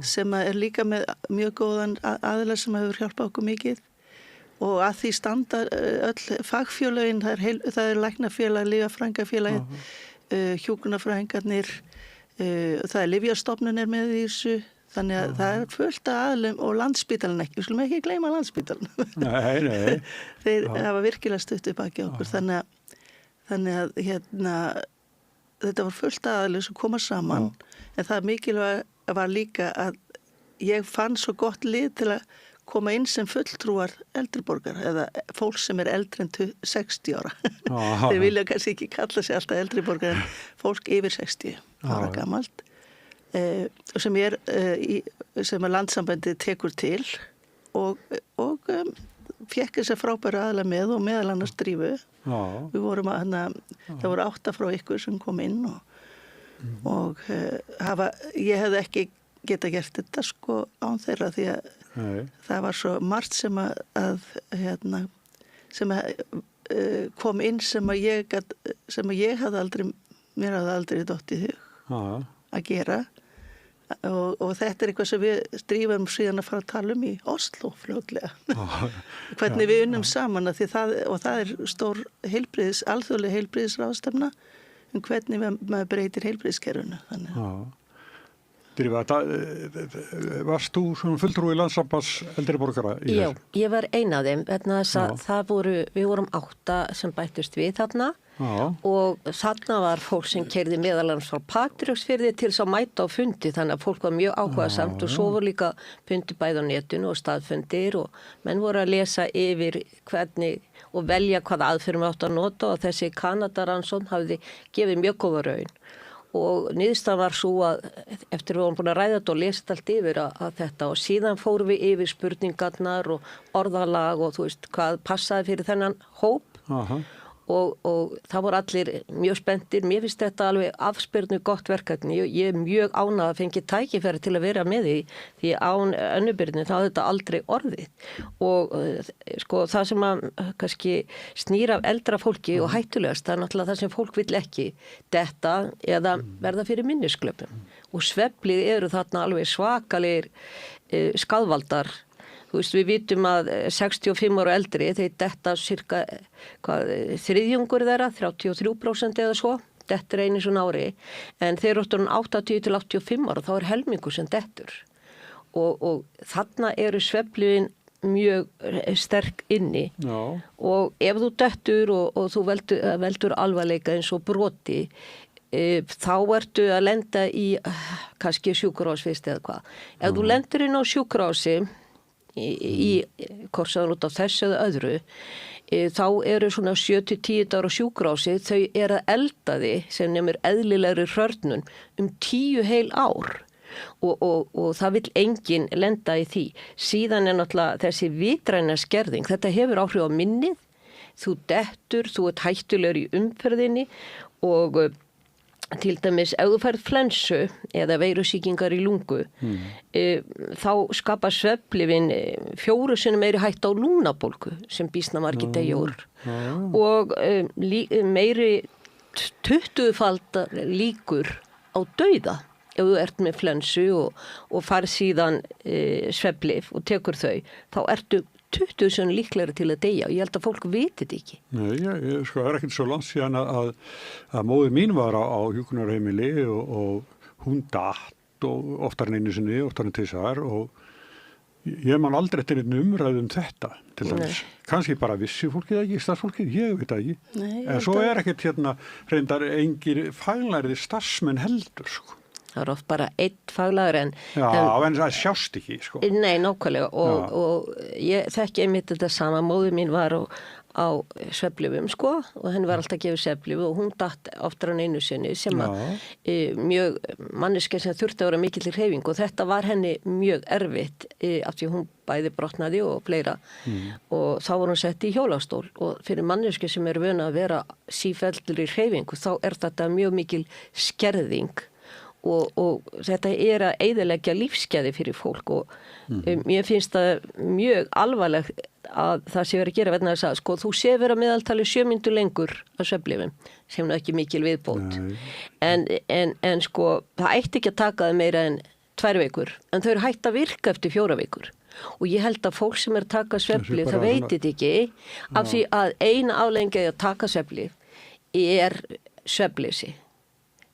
sem er líka með mjög góðan aðila sem hefur hjálpað okkur mikið og að því standa öll fagfjölögin, það er læknafélag, lyfjafræðingafélag, hjúkrunarfræðingarnir, það er lyfjastofnun með í þessu. Þannig að það er fullt af aðlum og Landspítalinn ekki, við skulum ekki gleyma Landspítalinn. Nei. Þeir hafa virkilega stutt upp baki okkur, þannig að þetta var fullt af aðlum sem koma saman, en það mikilvæg var líka að ég fann svo gott lið til að koma inn sem fulltrúar eldriborgar, eða fólk sem er eldri en 60 ára. Þeir vilja kannski ekki kalla sig alltaf eldriborgar, en fólk yfir 60 ára gamalt. Sem að Landssambandið tekur til og fekk þess að frábæra aðla með og meðal annars Drífu. Við vorum það voru 8 frá ykkur sem kom inn og ég hefði ekki geta gert þetta sko án þeirra því að það var svo margt sem sem kom inn sem ég hafði aldrei, mér hafði aldrei dottið í hug að gera og þetta eitthvað sem við drífum síðan að fara að tala í Oslo fljótlega. Hvernig við unnum saman og það stór alþjóðleg heilbrigðisráðstefna hvernig maður breytir heilbrigðiskerfinu.
Drífa, varst þú fulltrúi Landssambands eldri borgara í þessu?
Já, ég var ein af þeim. Við vorum 8 sem bættust við þarna og þarna var fólk sem keyrði meðalans frá Patreksfirði til þess að mæta á fundi, þannig að fólk var mjög áhugasamt og svo voru líka fundi bæði á netinu og staðfundir og menn voru að lesa yfir hvernig og velja hvaða aðferðum átt að nota og þessi Kanadaransson hafði gefið mjög góða raun. Og niðurstaðan var svo að eftir við vorum búin að ræða þetta og lesa allt yfir að þetta og síðan fórum við yfir spurningarnar og orðalag og þú veist hvað passaði fyrir þennan hóp og það voru allir mjög spenntir. Mér finnst þetta alveg afspyrnu gott verkefni. Ég mjög ánað að fengi tækifæri til að vera með því án önnubyrni þá hafði þetta aldrei orðið og sko það sem að kannski snýr af eldra fólki og hættulegast það náttúrulega það sem fólk vill ekki detta eða verða fyrir minnisglöpum og svefnlið eru þarna alveg svakalegir skaðvaldar. Þú veist, við vitum að 65 ára eldri, þeir detta cirka þriðjungur þeirra, 33% eða svo, dettur einu svona ári, en þeir eru 80 til 85 ára, þá helmingur sem dettur. Og þarna eru svefnlyfin mjög sterk inni og ef þú dettur og þú veldur alvarleika eins og broti, þá ertu að lenda í kannski sjúkrahúsvist eða hvað. Ef þú lendur inn á sjúkrahúsi, í korsaðan út af þessu eða öðru þá eru svona 7-10 dagar á sjúkrahúsi þau eru að elda þig sem nefnir eðlilegri hrörnun 10 heil ár og það vill enginn lenda í því. Síðan náttúrulega þessi vitræna skerðing, þetta hefur áhrif á minnið, þú dettur, þú ert hættulegur í umferðinni og til dæmis ef þú færð flensu eða veirusýkingar í lungu þá skapar svefnlyfin 4 sinnum meiri hætta á lungnabólgu sem býsna margir deyja úr og meiri 20-faldar líkur á dauða ef þú ert með flensu og farð síðan svefnlyf og tekur þau, þá ertu 20 sem líklegri til að deyja og ég held að fólk viti þetta ekki. Nei,
það er ekkert svo langt síðan að móðir mín var á hjúkrunarheimili og hún datt og oftar en einu sinni, oftar en tvisvar og ég man aldrei eftir einu umræðu þetta til dæmis. Kannski bara vissi fólkið ekki, starfsfólkið, ég veit það ekki. Nei, en svo er ekkert reyndar engir faglærið starfsmenn heldur, sko.
Það er oft bara einn faglagur en
það sjást ekki, sko.
Nei, nákvæmlega og ég þekki einmitt þetta sama, móður mín var á svefnlyfum, sko, og henni var alltaf að gefa svefnlyf og hún datt oftar en einu sinni sem mjög manneskja sem þurfti að vera mikill í hreyfingu og þetta var henni mjög erfitt af því hún bæði brotnaði og fleira og þá var hún sett í hjólastól og fyrir manneskja sem er vön að vera sífelldri í hreyfingu þá er þetta mjög mikil skerðing og þetta er að eyðileggja lífsgæði fyrir fólk og mér finnst það mjög alvarlegt að það sé verið að gera vegna þess að sko þú sé vera meðaltali 7 mínútur lengur á svefnlyfum sem er ekki mikil viðbót en sko það ætti ekki að taka það meira en 2 vikur en þau eru hægt að virka eftir 4 vikur og ég held að fólk sem er að taka svefnlyf það veitir ekki af því að eina afleiðing að taka svefnlyf er svefnleysi.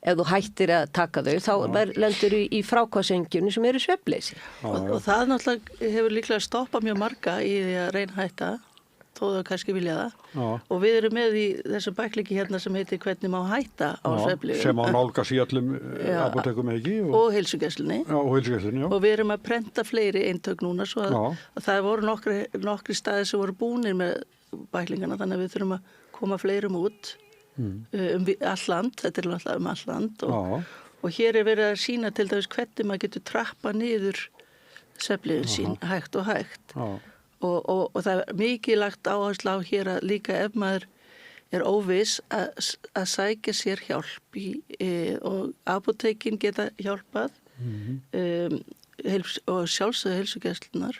Ef þú hættir að taka þau, þá lendur í frákvæðsengjunni sem eru svefnleysi.
Og það náttúrulega hefur líklega stoppað mjög marga í því að reyna hætta, þó þau kannski vilja það. Og við erum með í þessum bæklingi hérna sem heitir hvernig má hætta á svefnlyfjum.
Sem á nálgast í öllum apótekum ekki.
Og heilsugæslunni.
Og heilsugæslunni, já. Og
við erum að prenta fleiri eintök núna, svo að það voru nokkri staðir sem voru búnir með bæklingana, þannig að við þurfum að koma fleirum út. All land, þetta er alltaf all land og hér er verið að sína til dæmis hvernig maður getur trappa niður svefnlyfin sín hægt og hægt og það er mikið lagt áherslu á hér að líka ef maður er óviss að sækja sér hjálp og apótekin geta hjálpað og sjálfsögðu heilsugæslunar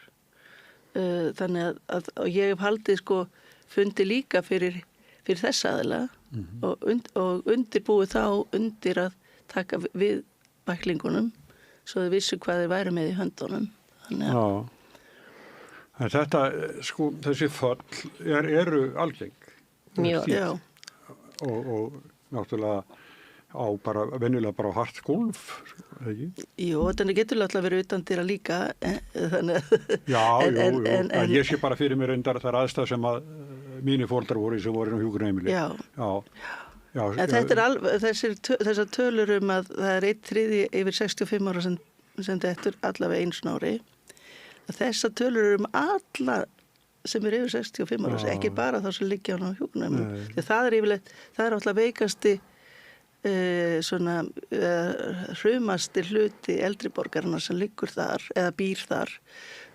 þannig að ég hef haldið sko fundi líka fyrir þessa aðila og undirbúið þá undir að taka við bæklingunum svo þau vissu hvað þeir væru með í höndunum.
Já. En þetta, sko, þessi föll eru algeng.
Mjög. Já.
Og náttúrulega venjulega bara á hart gólf, ekki?
Jú, þannig getur alltaf verið utan dýra líka. Þannig
Já, en ég sé bara fyrir mér reyndar þar aðstæð sem að mínir foreldrar voru sem voru á hjúkrunarheimili. Já.
En þessar tölur að það er 1/3 yfir 65 ára sem dettur allavega eins ári. Þessar tölur alla sem yfir 65 ára, ekki bara þá sem liggja á hjúkrunarheimili. Það er yfirleitt, það er alltaf veikasti hrumasti hluti eldri borgarna sem liggur þar eða býr þar.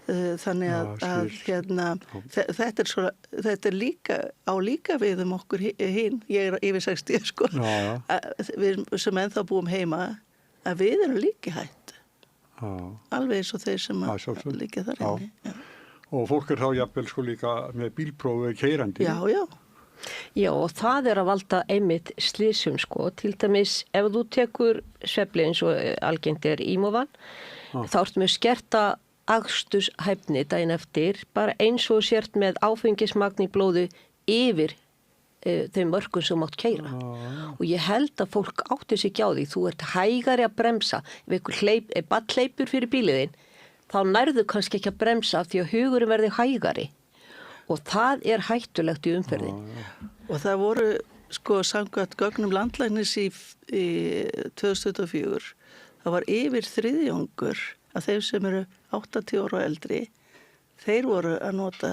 Þannig þetta er líka við okkur hinn, ég er yfir 60 sko, við sem ennþá búum heima, að við erum líka hætt. Alveg eins og þeir sem liggja þar inni.
Og fólk þá jafnvel sko líka með bílprófi keyrandi.
Já, og það er að valda einmitt slysum sko, til dæmis ef þú tekur svefli eins og algengt Ímovan, þá ertu með skerta aksturshæfni daginn eftir, bara eins og sért með áfengismagn í blóðu yfir þau mörkum sem mátt keyra. Og ég held að fólk átti sig ekki á því, þú ert hægari að bremsa, ef barn hleypur fyrir bíliðinn, þá nærðu kannski ekki að bremsa því að hugurinn verði hægari. Og það er hættulegt í umferðin.
Og það voru, sko, samkvæmt gögnum landlæknis í 2024, það var yfir þriðjungur af þeim sem eru 80 ára og eldri, þeir voru að nota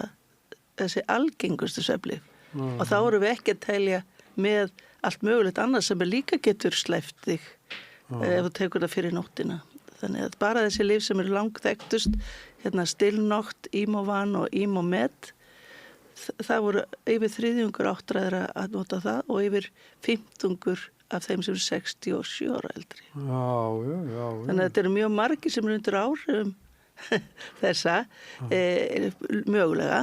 þessi algengustu svefnlyf. Og þá voru við ekki að telja með allt mögulegt annað sem líka getur sleppt þig ef þú tekur það fyrir nóttina. Þannig að bara þessi lyf sem eru langþekktust, Stilnoct, Imovan og Imomed, það voru yfir þriðjungur áttræðra að nota það og yfir 50 af þeim sem er 67 ára eldri.
Já.
Þannig að þetta eru mjög margir sem eru undir áhrifum þessa, mögulega,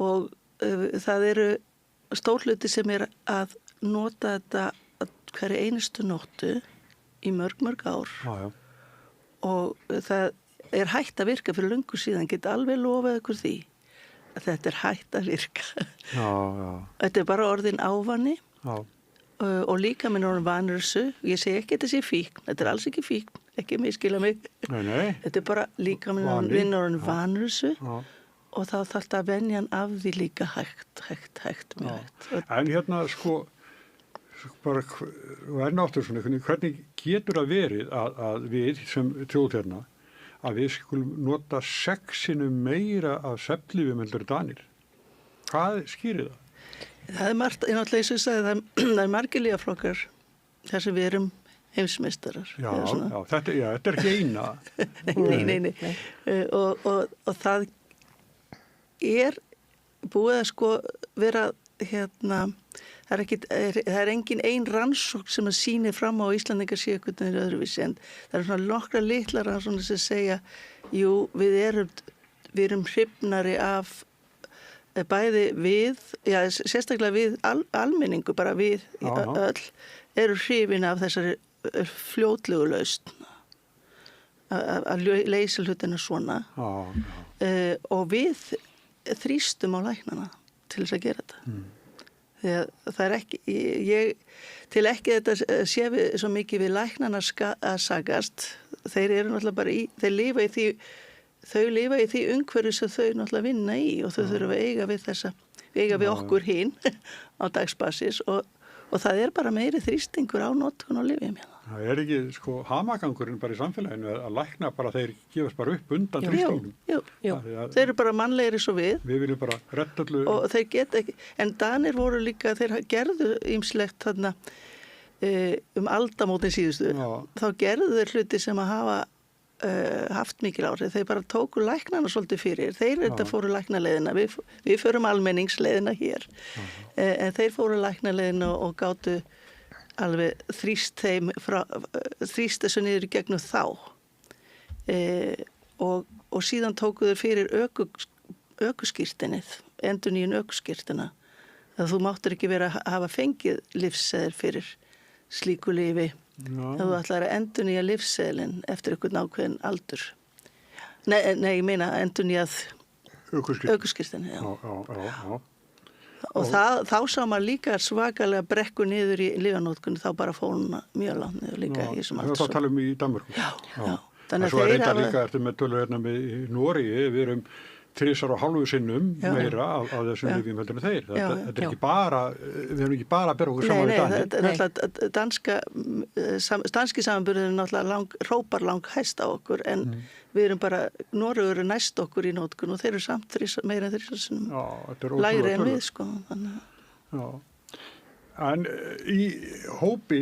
og það eru stórhluti sem er að nota þetta hverju einustu nóttu í mörg ár. Og það er hægt að virka fyrir löngu síðan, get alveg lofað ykkur því að þetta er hægt að virka. Þetta er bara orðin ávani og líka minn orðin vanur þessu. Ég segi ekki þetta sé fíkn, þetta er alls ekki fíkn, ekki miskila mig. Þetta er bara líka minn orðin vanur þessu og þá þarf þetta að venja hann af því líka hægt, mjög hægt.
En sko, bara náttur svona, hvernig getur það verið að við sem þjóð að við skulum nota 6 sinnum meira af svefnlyfjum heldur Danir? Hvað skýrir það?
Það er margt, ég náttúrulega eins og sagði, það er margir lyfjaflokkar þar sem við erum heimsmeistarar.
Já, þetta er ekki eina.
Nei. Og það er búið að sko vera það er engin ein rannsókn sem að sýni fram á Íslandingar séu einhvern veginn öðruvísi, en það er svona nokkra litlar rannsóknir sem segja, jú, við erum hrifnari af bæði við, sérstaklega við almenningu, bara við öll, eru hrifin af þessari fljótlegu lausn að leysa hlutina svona og við þrýstum á læknana til þess að gera þetta. Því að það er ekki, til ekki þetta sé við svo mikið við læknana að sagast, þeir eru náttúrulega bara þau lifa í því umhverfi sem þau náttúrulega vinna í og þau þurfa að eiga við okkur hinn á dagsbasis og það er bara meiri þrýstingur á notkun og lyfjum hérna.
Það er ekki sko hamagangurinn bara í samfélaginu að lækna bara þeir gefast bara upp undan þrýstingnum.
Jú. Þeir eru bara mannlegri svo við.
Við viljum bara retta allu.
Og þeir geta ekki, en Danir voru líka, þeir gerðu ýmslegt þarna aldamótin síðustu. Þá gerðu þeir hluti sem að hafa haft mikil áhrif. Þeir bara tóku læknana svolítið fyrir. Þeir þetta fóru læknaleiðina. Við förum almenningsleiðina hér. En þeir fóru læknaleiðina og gátu alveg þrýst þessu niður í gegnum þá. Og og síðan tóku þeir fyrir ökuskírteinið, endurnýjun ökuskírteina. Það þú máttur ekki vera að hafa fengið lífsseðil fyrir slíku lífi. Ef þú ætlar að endurnýja lífsseðilinn eftir einhvern ákveðin aldur. Nei, ég meina endurnýjað ökuskírteini, já. Og þá sá maður líka svakalega brekku niður í lyfjanótkunni, þá bara fór hún mjög langt niður líka í þessum aldri.
Það talum við í Danmörku.
Já.
En svo er þetta líka eftir með tölur hérna með Noregi, við erum 3,5 sinnum meira af þessum lyfjum heldur en þeir. Þetta er ekki bara, við erum ekki bara að bera okkur saman í Danir.
Nei, þetta er danski samanburðin náttúrulega hrópar lang hæst á okkur, en við erum bara, Noregur er næst okkur í nótkun og þeir eru samt meira en 3 sinnum lægri en við, sko.
Já. En í hópi,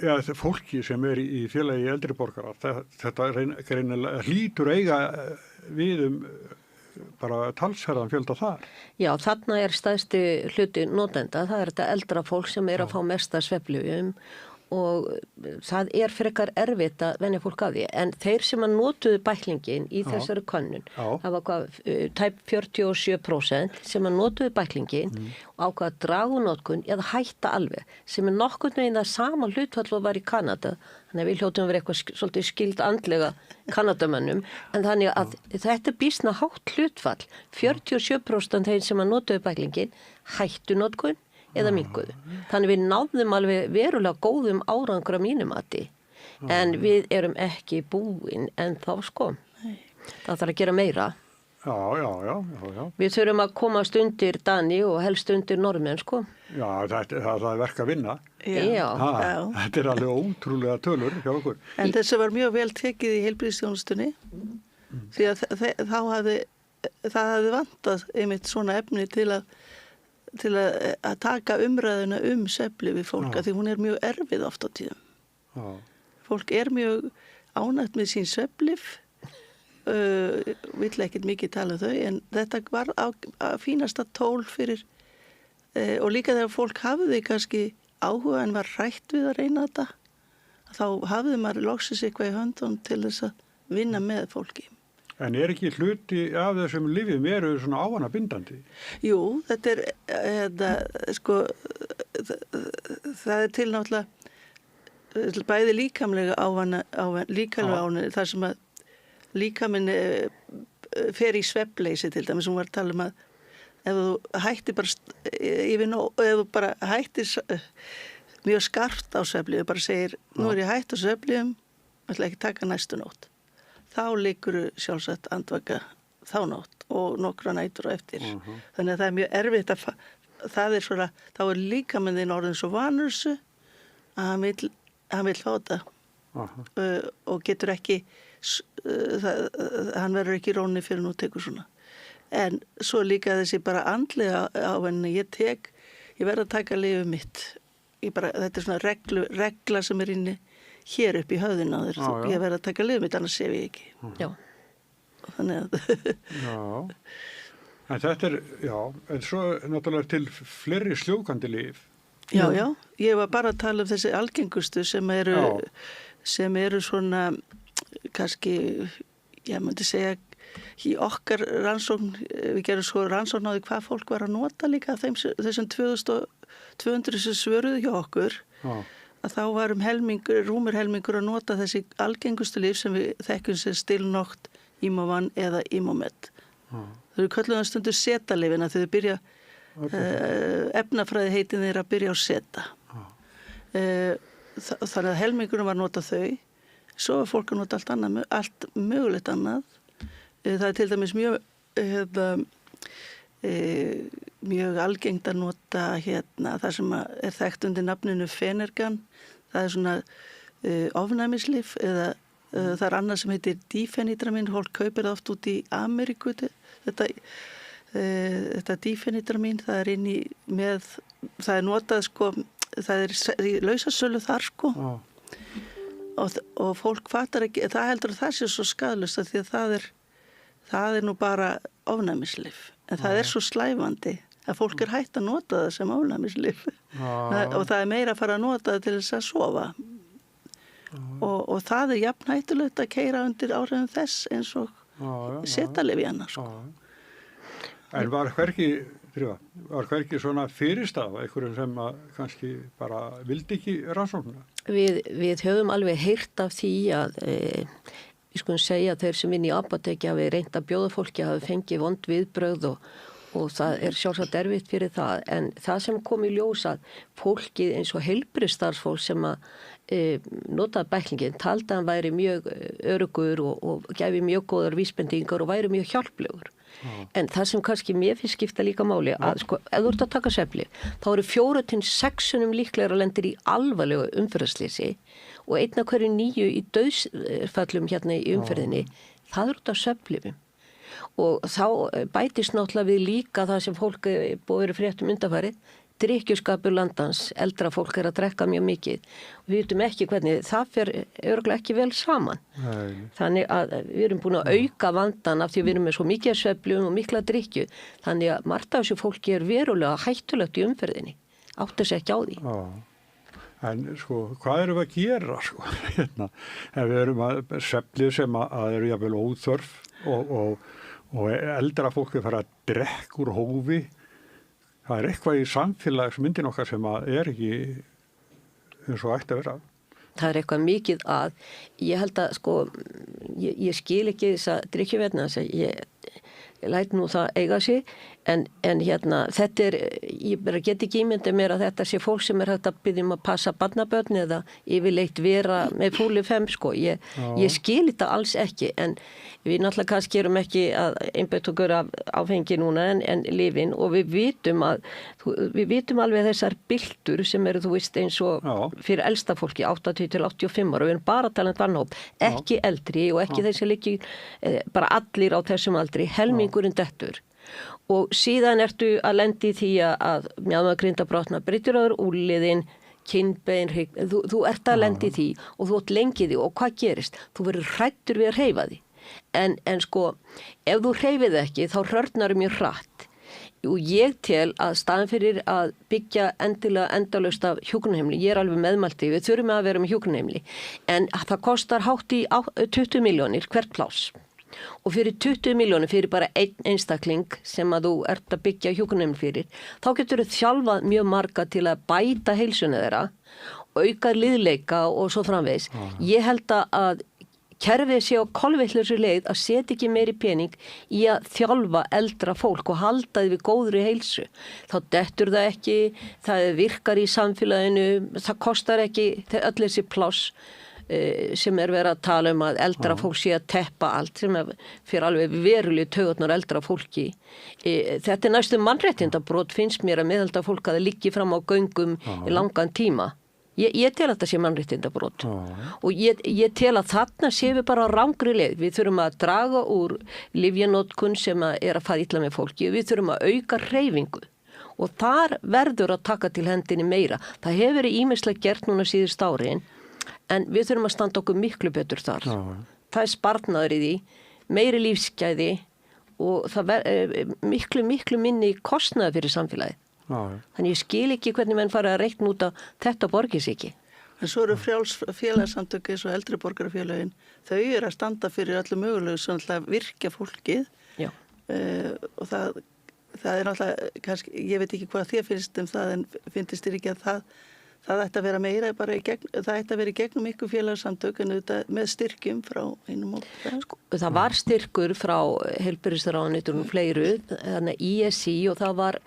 eða fólki sem er í félagi eldri borgara, þetta hlýtur eiga við bara talsverðan fjölda þar.
Já, þarna er stærsti hluti notenda, það er þetta eldra fólk sem er að fá mesta svefnlyfjum og það er frekar erfitt að venja fólk af því, en þeir sem að notuðu bæklingin í þessari könnun, það var tæp 47% sem að notuðu bæklingin og ákvað að draga úr notkun eða hætta alveg, sem er nokkurn veginn það sama hlutfall og var í Kanada, þannig að við hljótum verið eitthvað svolítið skild andlega Kanadamönnum, en þannig að þetta er býsna hátt hlutfall, 47% þeir sem að notuðu bæklingin hættu notkun eða minnkuðu. Þannig við náðum alveg verulega góðum árangur á mínum mati, en við erum ekki búin en þá sko. Það þarf að gera meira.
Já.
Við þurfum að komast undir Dani og helst undir norðmenn, sko.
Já, það er verk að vinna.
Já.
Þetta er alveg ótrúlega tölur hjá okkur.
En þessu var mjög vel tekið í heilbrigðisþjónustunni, því að þá hafði vantað einmitt svona efni til að taka umræðuna svefnlyf við fólk, því hún er mjög erfið oft á tíðum. Fólk er mjög ánægt með sín svefnlyf, vill ekkert mikið tala þau, en þetta var að fínasta tól fyrir, og líka þegar fólk hafði kannski áhuga en var hrætt við að reyna þetta, þá hafði maður loksins eitthvað í höndum til þess að vinna með fólki.
En er ekki hluti af þessum lyfjum eru svona ávanabindandi?
Jú, þetta sko, það er til náttúrulega bæði líkamlega ávana, þar sem að líkaminn fer í svefnleysi til dæmis, sem var að tala að ef þú hættir ef þú bara hættir mjög skarpt á svefnlyfjum, bara segir, nú er ég hætt á svefnlyfjum, ætla ekki taka næstu nótt. Þá liggur sjálfsagt andvaka þá nótt og nokkra nætur og eftir. Þannig að það er mjög erfitt það er svona, þá er líkaminn þinn orðin svo vanur þessu að hann vill fá þetta og getur ekki, hann verður ekki róni fyrir nú tekur svona. En svo líka þessi bara andlega ávenni, ég verð að taka lyfið mitt. Þetta er svona regla sem er inni hér upp í höfðinu á þér, ég verð að taka lyfið mitt, annars sef ég ekki. Já. Þannig að...
En þetta er, en svo náttúrulega til fleiri sljókandi lyf.
Já, ég var bara að tala um þessi algengustu sem eru svona, kannski, ég myndi segja, í okkar rannsókn, við gerum svo rannsókn á því hvað fólk var að nota líka, þessum 2200 sem svöruðu hjá okkur, að þá var rúmur helmingur að nota þessi algengustu lyf sem við þekkjum sem Stilnoct, Imovan eða Imomed. Þau eru kölluð að stundu seta-lyfina þegar þau byrja, efnafræði heitin þeirra að byrja á seta. Þannig að helmingurinn var að nota þau, svo var fólk að nota allt mögulegt annað. Það er til dæmis mjög algengt að nota það sem er þekkt undir nafninu Fenergan, það er svona ofnæmislif, eða það er annað sem heitir difenitramin, fólk kaupir það oft út í Ameríku, þetta difenitramin, það er inni með, það er notað sko, það er í lausasölu þar sko, og fólk fattar ekki, það heldur að það sé svo skaðlust að því að það er nú bara ofnæmislif, en það er svo slæfandi að fólk er hætt að nota það sem ofnæmislif og það er meira að fara að nota það til þess að sofa og það er jafn hættulegt að keyra undir áhrifum þess eins og setalyfjanna, sko.
En var hvergi svona fyrirstafa, einhverjum sem kannski bara vildi ekki rannsóknina?
Við höfum alveg heyrt af því að við skulum segja að þeir sem inn í apóteki hafi reynt að bjóða fólki hafi fengið vond viðbrögð og það sjálfsagt erfitt fyrir það. En það sem kom í ljós að fólkið eins og heilbrigðisstarfsfólk sem notaði bæklingin taldi að hann væri mjög öruggur og gæfi mjög góðar vísbendingar og væri mjög hjálplegur. En það sem kannski mér finnst skipta líka máli að sko, ef þú ert að taka svefnlyf, þá eru 4-6 líklegra lendir í alvarlegu umferðarsleysi og 1 af hverju 9 í dauðsfallum hérna í umferðinni, það eru út af svefnlyfjum. Og þá bætist náttúrulega við líka það sem fólk búið verið fréttum undanfarið, drykkjuskapur landans, eldra fólk að drekka mjög mikið. Við vitum ekki hvernig, það fer örugglega ekki vel saman. Nei. Þannig að við erum búin að auka vandan af því við erum með svo mikið svefnlyfjum og mikla drykkju. Þannig að margt af þessu fólki verulega hættulegt í umferðinni. Áttu sig ekki á því.
En sko, hvað erum við að gera sko? Ef við erum að svefnlyf sem að eru jafnvel óþörf og eldra fólk fara að drekka úr hófi. Það eitthvað í samfélagsmyndin okkar sem ekki eins og ætti að vera.
Það eitthvað mikið að, ég held að sko, ég skil ekki þess að drykkjuvetna, ég læt nú það eiga sig, en hérna, þetta ég bara get ekki ímyndið mér að þetta sé fólk sem hægt að biðja að passa barnabörn eða yfirleitt vera með fúli 5, sko. Ég skil þetta alls ekki, en við náttúrulega kannski erum ekki að einbætt okkur af áfengi núna en lyfin og við vitum alveg þessar byltur sem eru, þú veist, eins og fyrir elsta fólki, 80-85 ára, og við erum bara að tala um þann hóp, ekki eldri og ekki þessi líki, bara allir á þessum aldri, helmingurinn dettur. Og síðan ertu að lendi í því að mjaðmagrindabrottna breytir áður úrliðin, kinnbein, þú ert að lendi í því og þú átt lengi því og hvað gerist? Þú verður hrættur við að hreyfa því. En sko, ef þú hreyfið ekki þá hrörnar mjög hratt. Og ég tel að staðan fyrir að byggja endilega endalaust af hjúkrunarheimili, ég alveg meðmælti, við þurfum að vera með hjúkrunarheimili, en það kostar hátt í 20 milljónir hvert pláss. Og fyrir 20 milljónir fyrir bara einn einstakling sem að þú ert að byggja hjúkrunarheimili fyrir, þá getur þú þjálfað mjög marga til að bæta heilsuna þeirra, auka liðleika og svo framvegis. Ég held að kerfið sé á kolvillursu leið að setja ekki meiri pening í að þjálfa eldra fólk og halda því við góðri heilsu. Þá dettur það ekki, það virkar í samfélaginu, það kostar ekki öll þessi pláss sem verið að tala að eldra fólk sé að teppa allt sem fyrir alveg veruleg taugarnar eldra fólki. Þetta næstu mannréttindabrót finnst mér að meðalda fólk að það liggi fram á göngum í langan tíma. Ég tel að þetta sé mannréttindabrót og ég tel að þarna séum við bara á rangri leið. Við þurfum að draga úr lyfjanotkun sem að fara illa með fólki. Við þurfum að auka hreyfingu og þar verður að taka til hendinni meira. Það hefur verið ýmislegt gert núna síðust árin, en við þurfum að standa okkur miklu betur þar. Það sparnaður í því, meiri lífsgæði og það miklu minni kostnaður fyrir samfélagið. Þannig ég skil ekki hvernig menn fara að reikna út að þetta borgis ekki.
En svo eru frjáls félagsamtök eins og eldri borgarafélögin, þau eru að standa fyrir allir mögulegu sem alltaf virkja fólkið og það er alltaf, kannski, ég veit ekki hvað þér finnst það, en finnst þér ekki að það ætti að vera meira, það ætti að vera í gegnum ykkur félagsamtök en auðvitað með styrkjum frá einum og
sko, það var styrkur frá heilbrigðisráðuneytinu og fleiru, þannig ISI og það var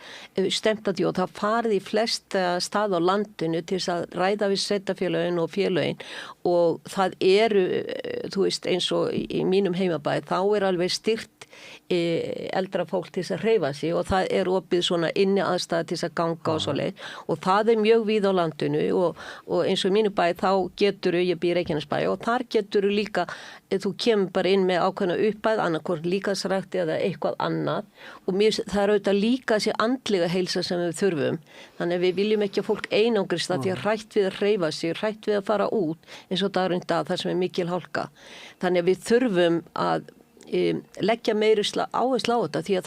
stemt að því og það farið í flest stað á landinu til þess að ræða við sveitarfélögin og félögin og það eru, þú veist, eins og í mínum heimabæ, þá alveg styrt eldra fólk til þess að hreyfa sig og það opið svona inni aðstæða til þess að ganga og svo leið og það mjög víð á landinu og eins og í mínu bæ þá getur ég býr Reykjanesbæ og þar getur líka, þú kemur bara inn með ákveðna uppæð, annarkvort líkamsrækt eða eitthvað annað og það auðvitað líka þessi andlega heilsa sem við þurfum, þannig að við viljum ekki að fólk einangrist að því að hrætt við að hreyfa sig, hrætt við að fara út eins og dagurinn dag þar sem mikil hálka, þannig að við þurfum að leggja meiri áherslu á þetta því að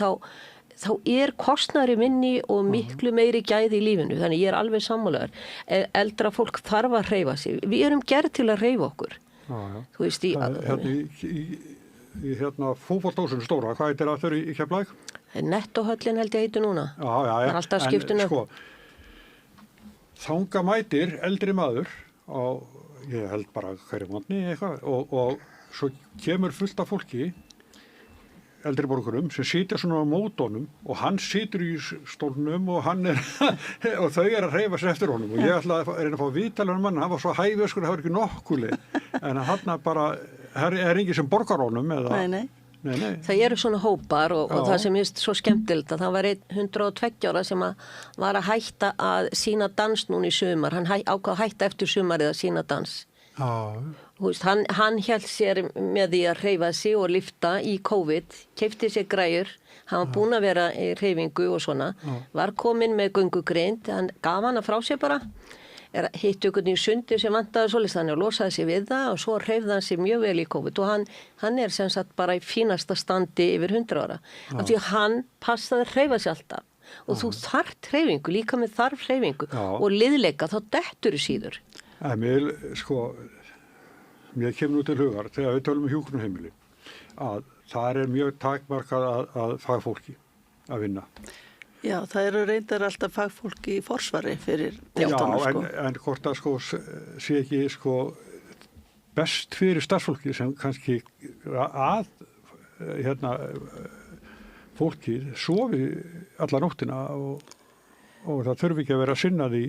þá kostnaðurinn minni og miklu meiri gæði í lífinu, þannig ég alveg sammálaður. Eldra fólk þarf að hreyfa sig. Við erum gerð til að hreyfa okkur. Þú veist
í fótbolldósinu stóra, hvað heitir það í Keflavík?
Nettohöllin held ég heitir núna.
Já.
Það er alltaf skiptun upp.
Þanga mætir eldri maður á, ég held bara hverju mánuði eitthvað og svo kemur fullt af fólki, eldri borgurum, sem sitja svona á mótunum og hann situr í stólnum og hann og þau að hreyfa sig eftir honum og ég ætla að reyna að fá viðtalið mann, hann var svo hæfiskur, það var ekki nokkuð en hann bara, engin sem borgar honum eða...
Nei. Það eru svona hópar og það sem er svo skemmtilegt að það var 102 ára sem var að hætta að sína dans núna í sumar, hann ákvað að hætta eftir sumarið að sína dans. Hann hélt sér með því að hreyfa sig og lyfta í COVID, keypti sér græjur, hann var búinn að vera í hreyfingu og svona, var kominn með göngugrind, hann gaf hana frá sér bara, hitt einhvern í sundi sem vantaði svolítið þannig og losaði sig við það og svo hreyfði hann sig mjög vel í COVID og hann er sem sagt bara í fínasta standi yfir 100 ára. Af því að hann passaði að hreyfa sig alltaf og þú þarft hreyfingu, líka með þarf hreyfingu og liðleika, þá dettur í síður.
Mér kemur nú til hugar þegar við tölum hjúkrunarheimili að það er mjög takmarkað að fagfólki að vinna.
Já, það eru reyndar alltaf fagfólki í forsvari fyrir deildana,
en hvort það sé ekki best fyrir starfsfólki sem kannski að fólkið sofi alla nóttina og það þurfi ekki að vera að sinna því.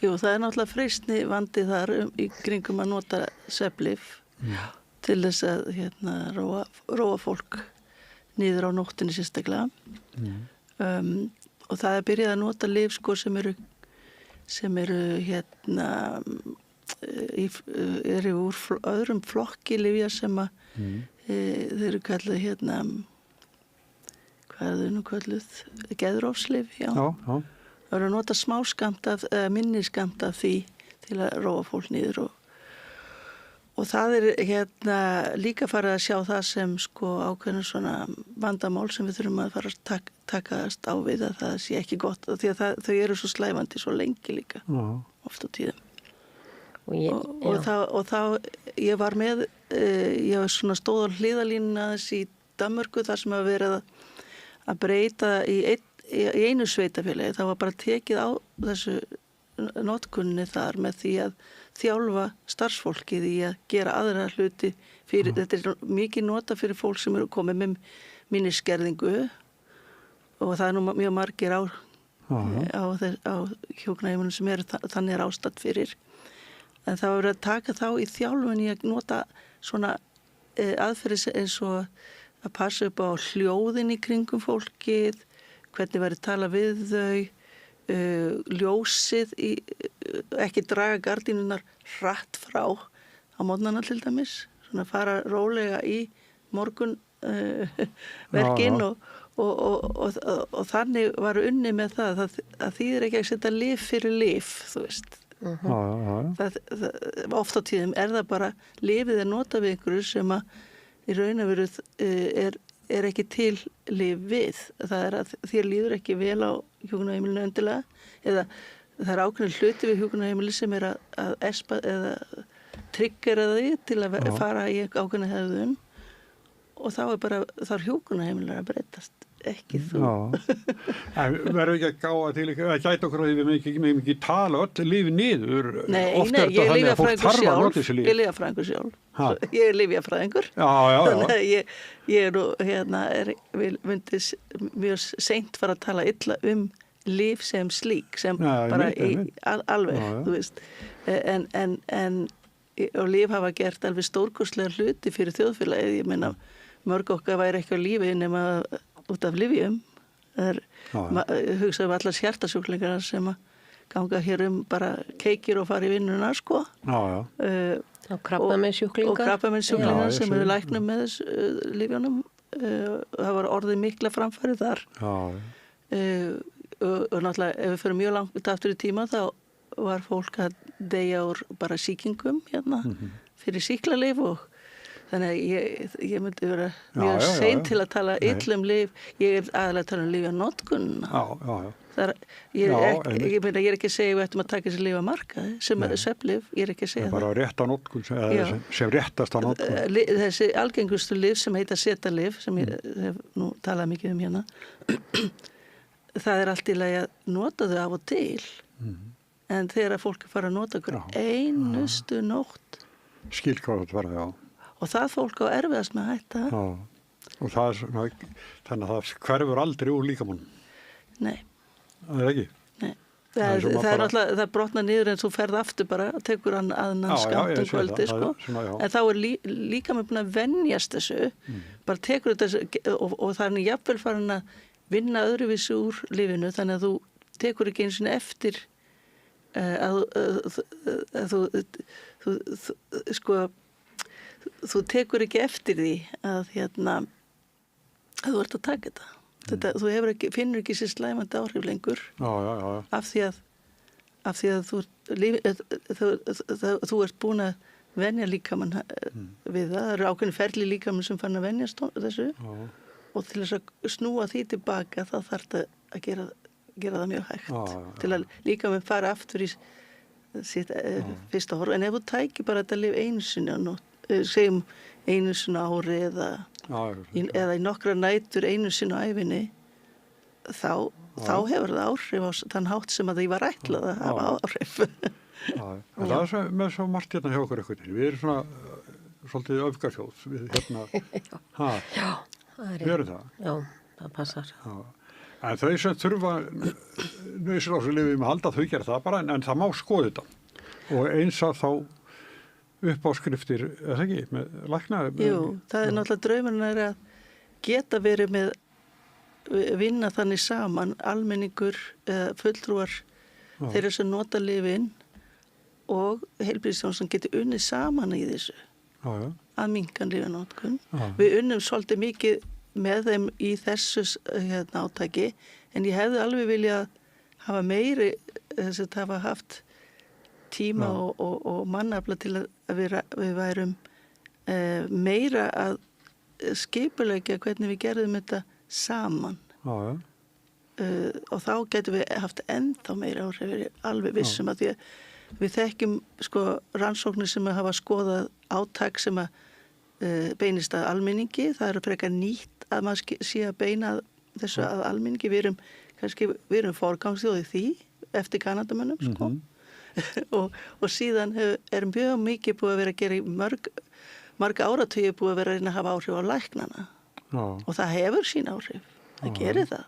Jú, það er náttúrulega freistni vandi þar í kringum að nota svefnlyf til þess að róa fólk niður á nóttinni sérstaklega. Og það er byrjað að nota lyf sem eru eru úr öðrum flokki lyfja sem þeir eru kallað hvað er þau nú kalluð? Geðrófslyf, já. Það eru að nota smáskammt minniskammt af því til að róa fólk niður og það er líka farið að sjá það sem ákveðna svona vandamál sem við þurfum að fara að takast á við að það sé ekki gott því að þau eru svo slævandi svo lengi líka oft á tíðum. Og þá ég var með, ég var svona stóð á hliðalínuna þess í Danmörku þar sem að verið að breyta í einu sveitafélagi, það var bara tekið á þessu notkunni þar með því að þjálfa starfsfólkið í að gera aðra hluti fyrir, þetta er mikið nota fyrir fólk sem eru komið með minniskerðingu og það er nú mjög margir á hjúkrunarheimilum sem þannig er ástatt fyrir. En það var að taka þá í þjálfun í að nota svona aðferðis eins og að passa upp á hljóðin í kringum fólkið, hvernig væri tala við þau, ljósið, ekki draga gardínunar hratt frá á morgnana til dæmis, svona fara rólega í morgun verkin og þannig var unni með það að þýðir ekki að setja lyf fyrir lyf, þú veist. Oft á tíðum er það bara lyfið nota við einhverju sem að í raun og veru er ekki til lyf við. Það er að þér líður ekki vel á hjúkrunarheimilinu endilega eða það er ákveðin hluti við hjúkrunarheimili sem er að espa eða triggera því til að fara í ákveðina hefðun og þá er bara þar hjúkrunarheimilir að breytast, ekki þú.
Verður ekki að gáða til að gæta okkur að við megum ekki tala öll lífi niður.
Nei, ég er lyfjafræðingur sjálf. Ég er lyfjafræðingur. Þannig að ég er nú vil myndi mjög seint fara að tala illa lyf sem slík, sem bara alveg, þú veist. Og lyf hafa gert alveg stórkostlega hluti fyrir þjóðfélagið. Ég meina, mörg okkar væri ekki á lífi nema út af lyfjum. Hugsaðum allar hjartasjúklingar sem að ganga hér bara keikir og fara í vinnuna, sko.
Og krabbameinssjúklingar
sem eru læknum með lyfjunum. Það var orðið mikla framfæri þar. Og náttúrulega, ef við fyrir mjög langt aftur í tíma, þá var fólk að deyja úr bara sýkingum fyrir sýklalyf og þannig að ég myndi vera mjög seint til að tala illa lyf. Ég er aðalega að tala lyfjanotkun. Ég er ekki að segja við ættum að taka þessi lyf að markaði sem svefnlyf, ég er ekki að segja það.
Bara rétt á notkun, sem réttast á notkun.
Þessi algengustu lyf sem heita setalyf, sem ég hef nú talað mikið um hérna, það er allt í lagi að nota þau af og til, en þegar fólk er farið að nota okkur einustu nótt.
Skil hvað þetta var, já.
Og það fólk á erfiðast með að hætta.
Já, og það er svona, þannig að það hverfur aldrei úr líkamannum.
Nei.
Það er ekki?
Nei. Það er náttúrulega, það brotnar niður en þú ferð aftur bara, tekur hann aðnan skamt kvöldi, sko. En þá er líka með búin að venjast þessu, bara tekur þetta og það er jafnvel farin að vinna öðruvísi úr lífinu, þannig að þú tekur ekki eins og eftir þú tekur ekki eftir því að þú ert að taka þetta. Þú finnur ekki sér slæmandi áhrif lengur af því að þú ert búin að venja líkamann við það. Það eru ákveðin ferli líkamann sem fann að venjast þessu og til þess að snúa því tilbaka þá þarf það að gera það mjög hægt til að líkamann fara aftur í sitt fyrsta horf. En ef þú tækir bara þetta lyf einu sinni segjum einu sinni ári eða í nokkra nætur einu sinni á ævinni þá hefur það áhrif á þann hátt sem að því var ætlað að hafa áhrif.
Það er með svo margt hérna hjá okkur eitthvað. Við erum svona svolítið öfgarþjóð. Við erum það.
Já, það passar.
En þau sem þurfa nauðsynlárslyfjum að halda, þau gera það bara, en það má skoða þetta. Og eins að þá uppáskriftir, er það ekki, með lækna?
Jú, það er náttúrulega draumurinn er að geta verið með vinna þannig saman, almenningur, fulltrúar þeirra sem nota lyfin og heilbrigðisþjónustan getur unnið saman í þessu að minnka lyfjanotkun. Við unnum svolítið mikið með þeim í þessu átaki, en ég hefði alveg viljað hafa meiri, þess að hafa haft tíma og mannafla til að við værum meira að skipuleggja hvernig við gerðum þetta saman. Og þá getum við haft ennþá meira áhrif, alveg vissum að því að við þekkjum rannsóknir sem að hafa skoðað átak sem að beinist að almenningi. Það er frekar nýtt að maður sé að beina þessu að almenningi. Við erum forgangsþjóð í því eftir Kanadamönnum, og síðan er mjög mikið búið að vera að gera í marga áratugi búið að vera að reyna að hafa áhrif á læknana og það hefur sín áhrif, það gerir það,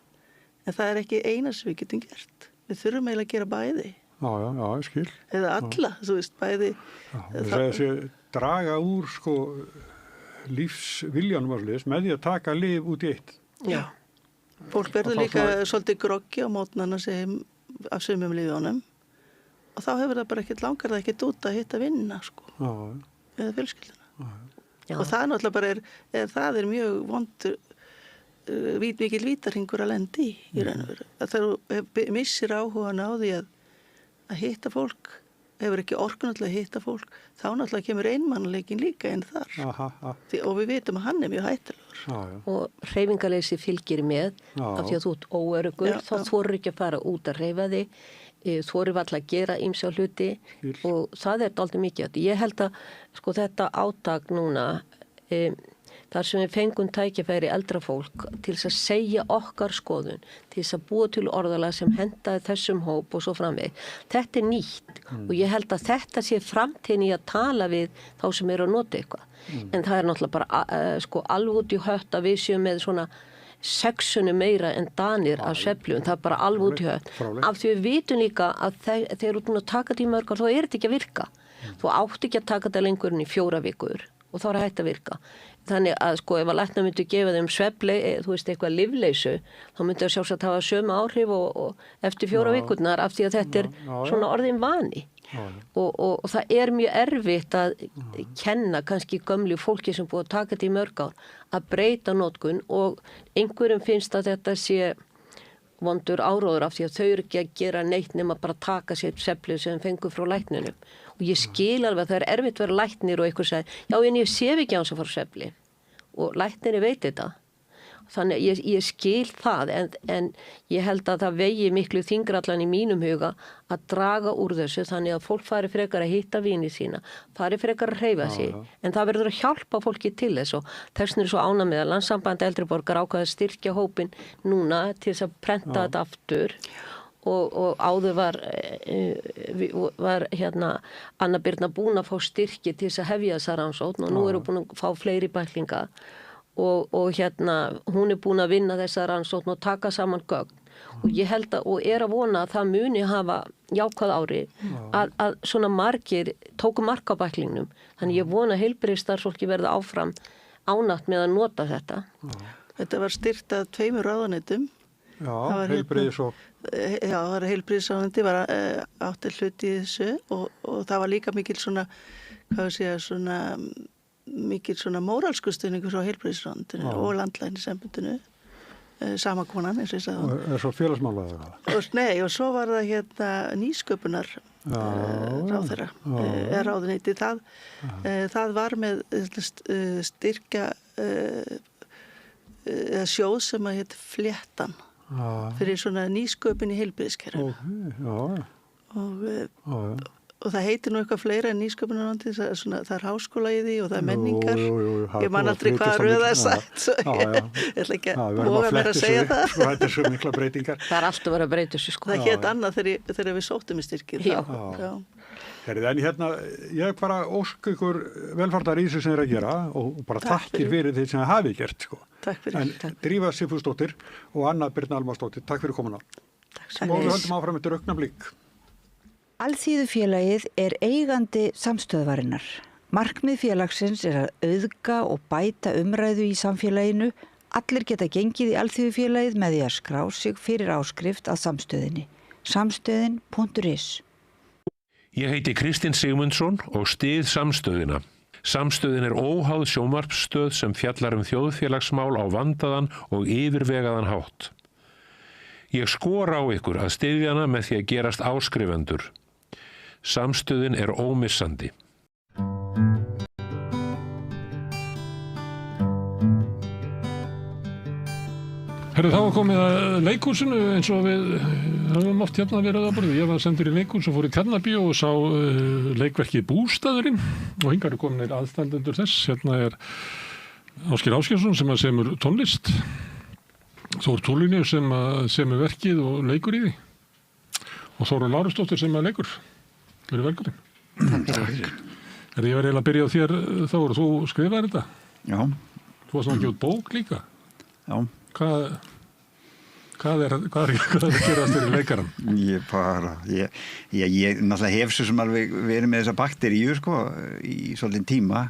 en það er ekki eina sem við getum gert. Við þurfum eiginlega að gera bæði.
Já, skil.
Eða alla, þú veist, bæði.
Það sé draga úr lífsviljanum með því að taka lyf út í eitt.
Já. Fólk verður líka svolítið groggi á mótnana af sumum lyfjónum. Og þá hefur það bara langar það ekkert út að hitta vinna, eða fjölskylduna. Og það náttúrulega bara það er mjög vondur, mikil vítarhingur að lendi í raun og veru. Að þú missir áhugan á því að hitta fólk, hefur ekki orkun að hitta fólk, þá náttúrulega kemur einmannleikin líka inn þar. Og við vitum að hann er mjög hættulegur.
Og hreyfingarleysi fylgir með, af því að þú ert óöruggur, þá þorir ekki að fara út að hreyfa þig, þorir alltaf að gera ýmsa hluti og það er dálítið mikið. Ég held að þetta átak núna, þar sem við fengum tækifæri eldra fólk til þess að segja okkar skoðun, til þess að búa til orðalag sem hendaði þessum hóp og svo framveg. Þetta er nýtt og ég held að þetta sé framtíðin í að tala við þá sem eru að nota eitthvað. En það er náttúrulega bara alveg út í hött að við séum með svona 6 meira en Danir af svefnlyfjum, það er bara alveg út í hött. Af því við vitum líka að þegar þú ert búin að taka þetta í mörg ár, þá er þetta ekki að virka. Þú átt ekki að taka þetta lengur en í 4 vikur og þá er það hægt að virka. Þannig að ef að læknar myndu gefa þeim svefnlyf, þú veist, eitthvað lyfleysu, þá myndu það sjálfsagt hafa sömu áhrif og eftir 4 vikurnar af því að þetta er svona orðin vani. Og það er mjög erfitt að kenna kannski gömlu fólki sem búið að taka þetta í mörg ár að breyta notkun og einhverjum finnst að þetta sé vondur áróður af því að þau eru ekki að gera neitt nema bara taka sér svefnlyf sem fengur frá læknunum. Og ég skil alveg að það er erfitt að vera læknir og eitthvað sagði, já en ég sef ekki á hans að fara svefnlyf og læknirinn veit þetta. Þannig ég skil það en ég held að það vegi miklu þingrallan í mínum huga að draga úr þessu þannig að fólk fari frekar að hitta vini sína, fari frekar að hreyfa sig en það verður að hjálpa fólki til þess og þess vegna er svo ánægð með að Landssamband eldri borgara ákvað að styrkja hópinn núna til þess að prenta þetta aftur og áður var Anna Birna búin að fá styrki til þess að hefja þessa rannsókn og nú eru búin að fá fleiri bæklinga og hún er búin að vinna þessa rannsókn og taka saman gögn og ég held og er að vona að það muni hafa jákvæð áhrif að svona margir tóku mark á bæklingnum þannig ég vona heilbrigðisstarfsfólki verða áfram ánægt með að nota þetta.
Þetta var styrkt að 2 ráðuneytum.
Já, heilbrigðis og...
Já, það var heilbrigðisráðuneyti, var átti hluti í þessu og það var líka mikil svona, mikil svona móralsku stuðningur frá heilbrigðisráðuneytinu og landlæknisembættinu, sama konan eins og ég sagði.
Og er svo félagsmálaður það?
Nei, og svo var það nýsköpunar ráðherra, ráðuneyti. Það var með styrkja sjóð sem að hétt Fléttan fyrir svona nýsköpun í heilbrigðiskerfinu. Og það heitir nú eitthvað fleira en nýsköpunarráðuneyti, það er háskóla í því og það er menningar. Ég man aldrei hvað röða er sagt, svo ég ætla ekki að voga mér að segja það.
Þetta er svo mikla breytingar.
Það er alltaf verið að breyta þessu sko.
Það hét annað þegar við sóttum í styrkir.
En ég bara ósk ykkur velfarnar í þessu sem þið að gera og bara takkir fyrir því sem þið hafið gert sko.
Takk fyrir.
En Drífa Sigfúsdóttir og Anna Birna Almarsdóttir, takk fyrir komuna. Og við höldum áfram eftir augnablik.
Alþýðufélagið er eigandi samstöðvarinnar. Markmið félagsins er að auðga og bæta umræðu í samfélaginu. Allir geta gengið í Alþýðufélagið með því að skrá sig fyrir áskrift að samstöðinni. Samstöðin.is.
Ég heiti Kristinn Sigmundsson og styð samstöðina. Samstöðin er óháð sjónvarpsstöð sem fjallar þjóðfélagsmál á vandaðan og yfirvegaðan hátt. Ég skora á ykkur að styðja hana með því að gerast áskrifendur. Samstöðin er ómissandi.
Herru, þá var komið að leikhúsinu eins og við höfum oft verið að borðið. Ég var sendur í leikhús og fór í Tjarnarbíó og sá leikverkið Bústaðurinn og hingað komin aðstandendur þess. Hérna er Ásgeir Ásgeirsson sem semur tónlist, Þór Túlínu sem semur verkið og leikur í því og Þórunn Lárusdóttir sem leikur. Verið velkomin. Ég var eiginlega að byrja á þér, Þór, þú skrifaði þetta?
Já.
Þú varst náttúrulega út bók líka?
Já.
Hvað er að gerast fyrir leikarann?
Ég náttúrulega hef svo sem alveg verið með þessa bakteríu sko, í svolítinn tíma.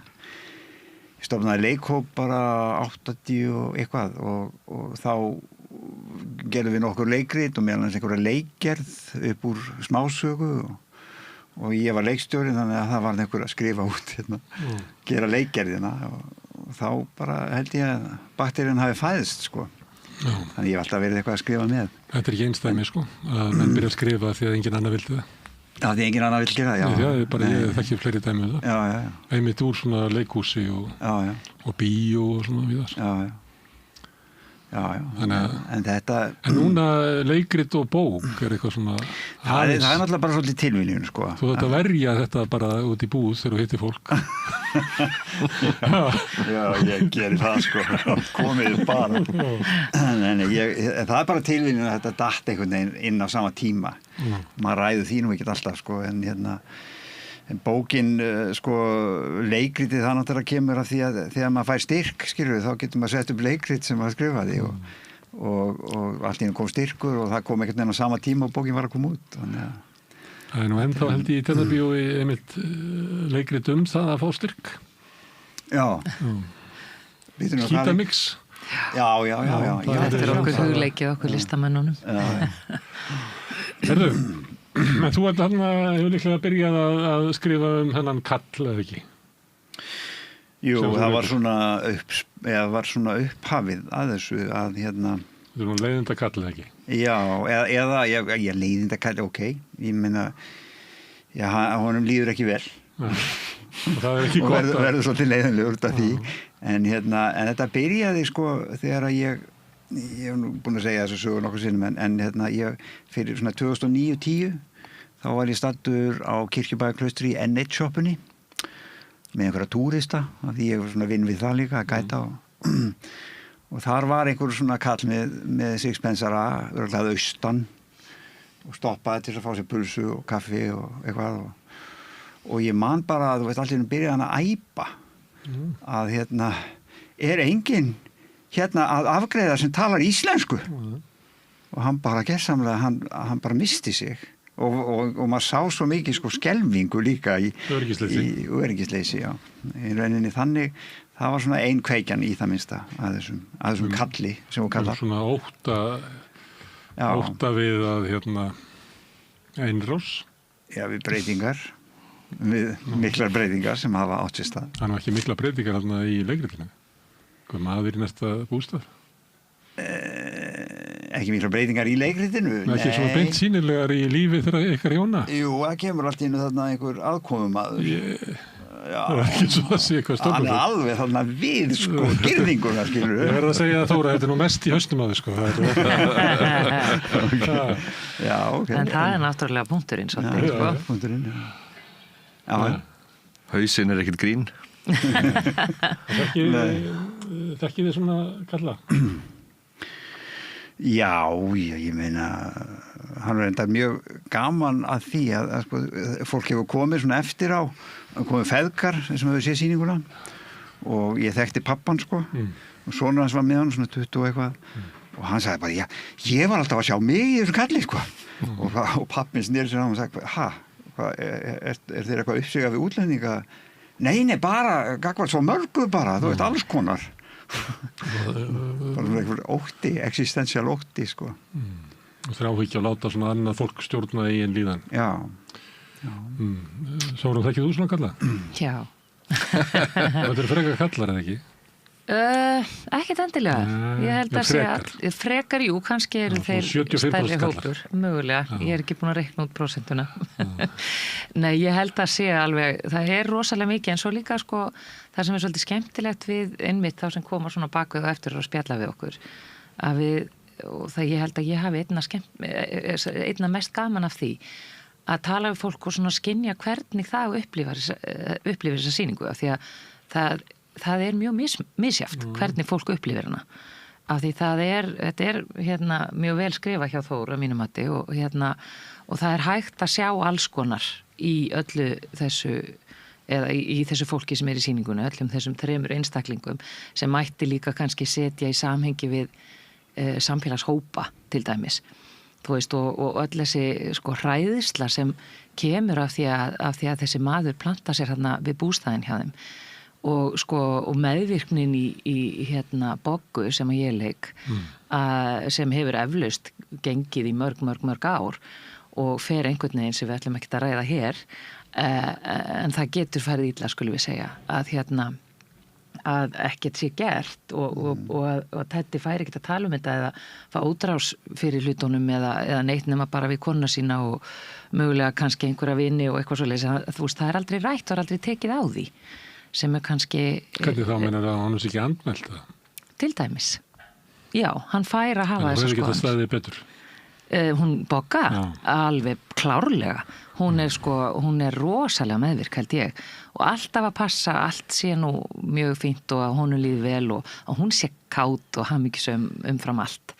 Ég stofnaði leikhóp bara 80 og eitthvað og þá gerðum við nokkur leikrit og meðal annars einhverja leikgerð upp úr smásögu og ég var leikstjóri þannig að það var einhver að skrifa út gera leikgerðina og þá bara held ég að bakterían hafi fæðst sko. Þannig ég hef alltaf verið eitthvað að skrifa með.
Þetta er ekki einstæmi sko að menn byrja að skrifa því að engin annar vildi það.
Já, því engin annar vill gera það, já.
Ég þekki fleiri dæmi það.
Já.
Einmitt úr svona leikhúsi og bíó og svona við þar.
Já. En þetta...
En núna leikrit og bók er eitthvað svona...
Það er náttúrulega bara svolítið tilviljun, sko.
Þú þetta verja þetta bara út í búð þegar þú hittir fólk.
Já, ég gerir það, sko. Komið bara. En það er bara tilviljun að þetta datt einhvern veginn inn á sama tíma. Maður ræður því nú ekki alltaf, sko, en bókin, sko, leikritið það náttúrulega kemur af því að þegar maður fær styrk, skilur við, þá getur maður sett upp leikrit sem maður skrifaði og allt í einu kom styrkur og það kom einhvern veginn á sama tíma og bókin var að koma út.
Það er nú ennþá held ég í Tjarnarbíói einmitt leikrit það að fá styrk.
Já.
Skítamix.
Já.
Þetta er okkur hugleikið okkur listamennunum.
Herðu, en þú ert hefur líklega byrjað að skrifa hennan kall, eða ekki?
Jú, það var svona upphafið að þessu að
Þú erum leiðinda kall, eða ekki?
Já, eða ég leiðinda kall, ok. Ég meina, honum líður ekki vel.
Og það er ekki gott
og verður svolítið leiðinlegur út af því. En þetta byrjaði sko þegar ég hef nú búin að segja þessu sögur nokkur sinnum en ég fyrir svona 2009-10 þá var ég staddur á Kirkjubæjarklaustri í N1-sjoppunni með einhverja túrista af því ég var svona vinn við það líka að gæta og þar var einhver svona kall með sixpensara örgulega austan og stoppaði til að fá sér pulsu og kaffi og eitthvað og ég man bara að þú veist allir byrjaði hann að æpa að er enginn að afgreiða sem talar íslensku og hann bara gersamlega hann bara misti sig og maður sá svo mikið sko skelfingu líka í öryggisleysi já. Í rauninni þannig það var svona ein kveikjan í það minnsta að þessum kalli sem þú kallar
svona ótta við að einrás
já við breytingar við miklar breytingar sem hafa átt sér stað
það er ekki mikla breytingar þarna í leikritinu hvað maður í næsta bústað
ekki mikla breytingar í leikritinu
ekki svona beint sýnilegar í lífi þegar ykkar hjóna
jú, það kemur allt innu þarna einhver aðkomumaður
það er ekki svo að sé hvað stofnum
hann er alveg þarna við sko girðinguna skilur
ég verð að segja að Þóra þetta er nú mest í haustum á þið sko
já, ok
en það er náttúrulega punkturinn svolítið sko
punkturinn
já hausinn er ekkert grín
þekkið þið svona kalla
já, ég meina hann er enda mjög gaman að því að sko, fólk hefur komið svona eftir á komið feðgar sem hefur séð sýninguna og ég þekkti pappan sko og sonur hans var með hann svona 20 og eitthvað og hann sagði bara, ég var alltaf að sjá mig í þessu kalli sko og pappin sneri sér á og sagði, er þér eitthvað uppsigað við útlendinga? Nei, bara, gagvart svo mörgu bara, þú veist, alls konar bara einhver ótti, existential ótti sko
þráhyggja að láta svona annað fólk stjórna eigin líðan
já
Sórum, þekkið þú svona kalla?
Já
Þetta er frekar kallar eða ekki?
Ekkert endilega ég held að segja frekar jú, kannski eru þeir stærri hópur mögulega, ég er ekki búin að reikna út prósentuna nei, ég held að segja alveg, það er rosalega mikið en svo líka sko, það sem er svolítið skemmtilegt við einmitt þá sem koma svona bakvið og eftir og spjalla við okkur að við, og það ég held að ég hafi einna mest gaman af því að tala við fólk og svona skynja hvernig það upplifir þessa sýningu af því að það er mjög misjafnt hvernig fólk upplifir hana af því þetta er mjög vel skrifa hjá Þóru að mínum mati og það er hægt að sjá alls konar í öllu þessu eða í þessu fólki sem er í sýningunni öllum þessum 3 einstaklingum sem mætti líka kannski setja í samhengi við samfélagshópa til dæmis þú veist og öll þessi sko hræðisla sem kemur af því að þessi maður planta sér hérna við bústæðin hjá þeim og sko og meðvirknin í Boggu sem að ég leik sem hefur eflaust gengið í mörg ár og fer einhvern veginn sem við ætlum ekki að ræða hér en það getur farið illa skulum við segja að ekkert sé gert og Teddi færi ekkert að tala um þetta eða fá útrás fyrir hlutunum eða neitt nema bara við konuna sína og mögulega kannski einhverja vini og eitthvað svoleiðis þú veist það er aldrei rætt, það er aldrei tekið á því sem er kannski
hvernig þá meinar að hann sé ekki andmælt það?
Til dæmis já, hann fær að hafa
þessu skoðan en hún hefur ekki það staðið betur?
Hún Bogga, alveg klárlega hún er rosalega meðvirk held ég og alltaf að passa allt sé nú mjög fínt og að hún líði vel og að hún sé kátt og hamingjusöm umfram allt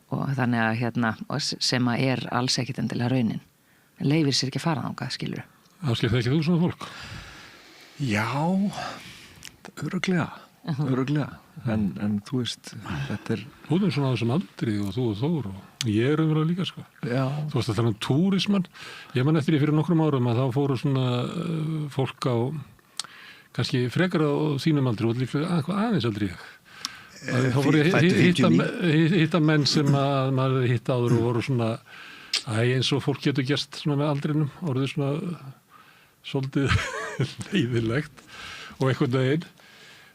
og þannig að sem að er alls ekkit endilega raunin leifir sér ekki að fara þangað, skilur
Áskil, þekkir þú svona fólk?
Já, örugglega en þú veist þetta er
þú er svona á þessum aldri og þú og Þór og ég er umverðað líka sko
já.
Þú veist að það er túrismann ég man eftir því fyrir nokkrum árum að þá fóru svona fólk á kannski frekar á þínum aldri og líklega aðeins aldri ég þá voru hitta menn sem að maður hitta áður og voru svona eins og fólk getur gerst svona með aldrinum orðið svona svolítið leiðilegt og einhvern veginn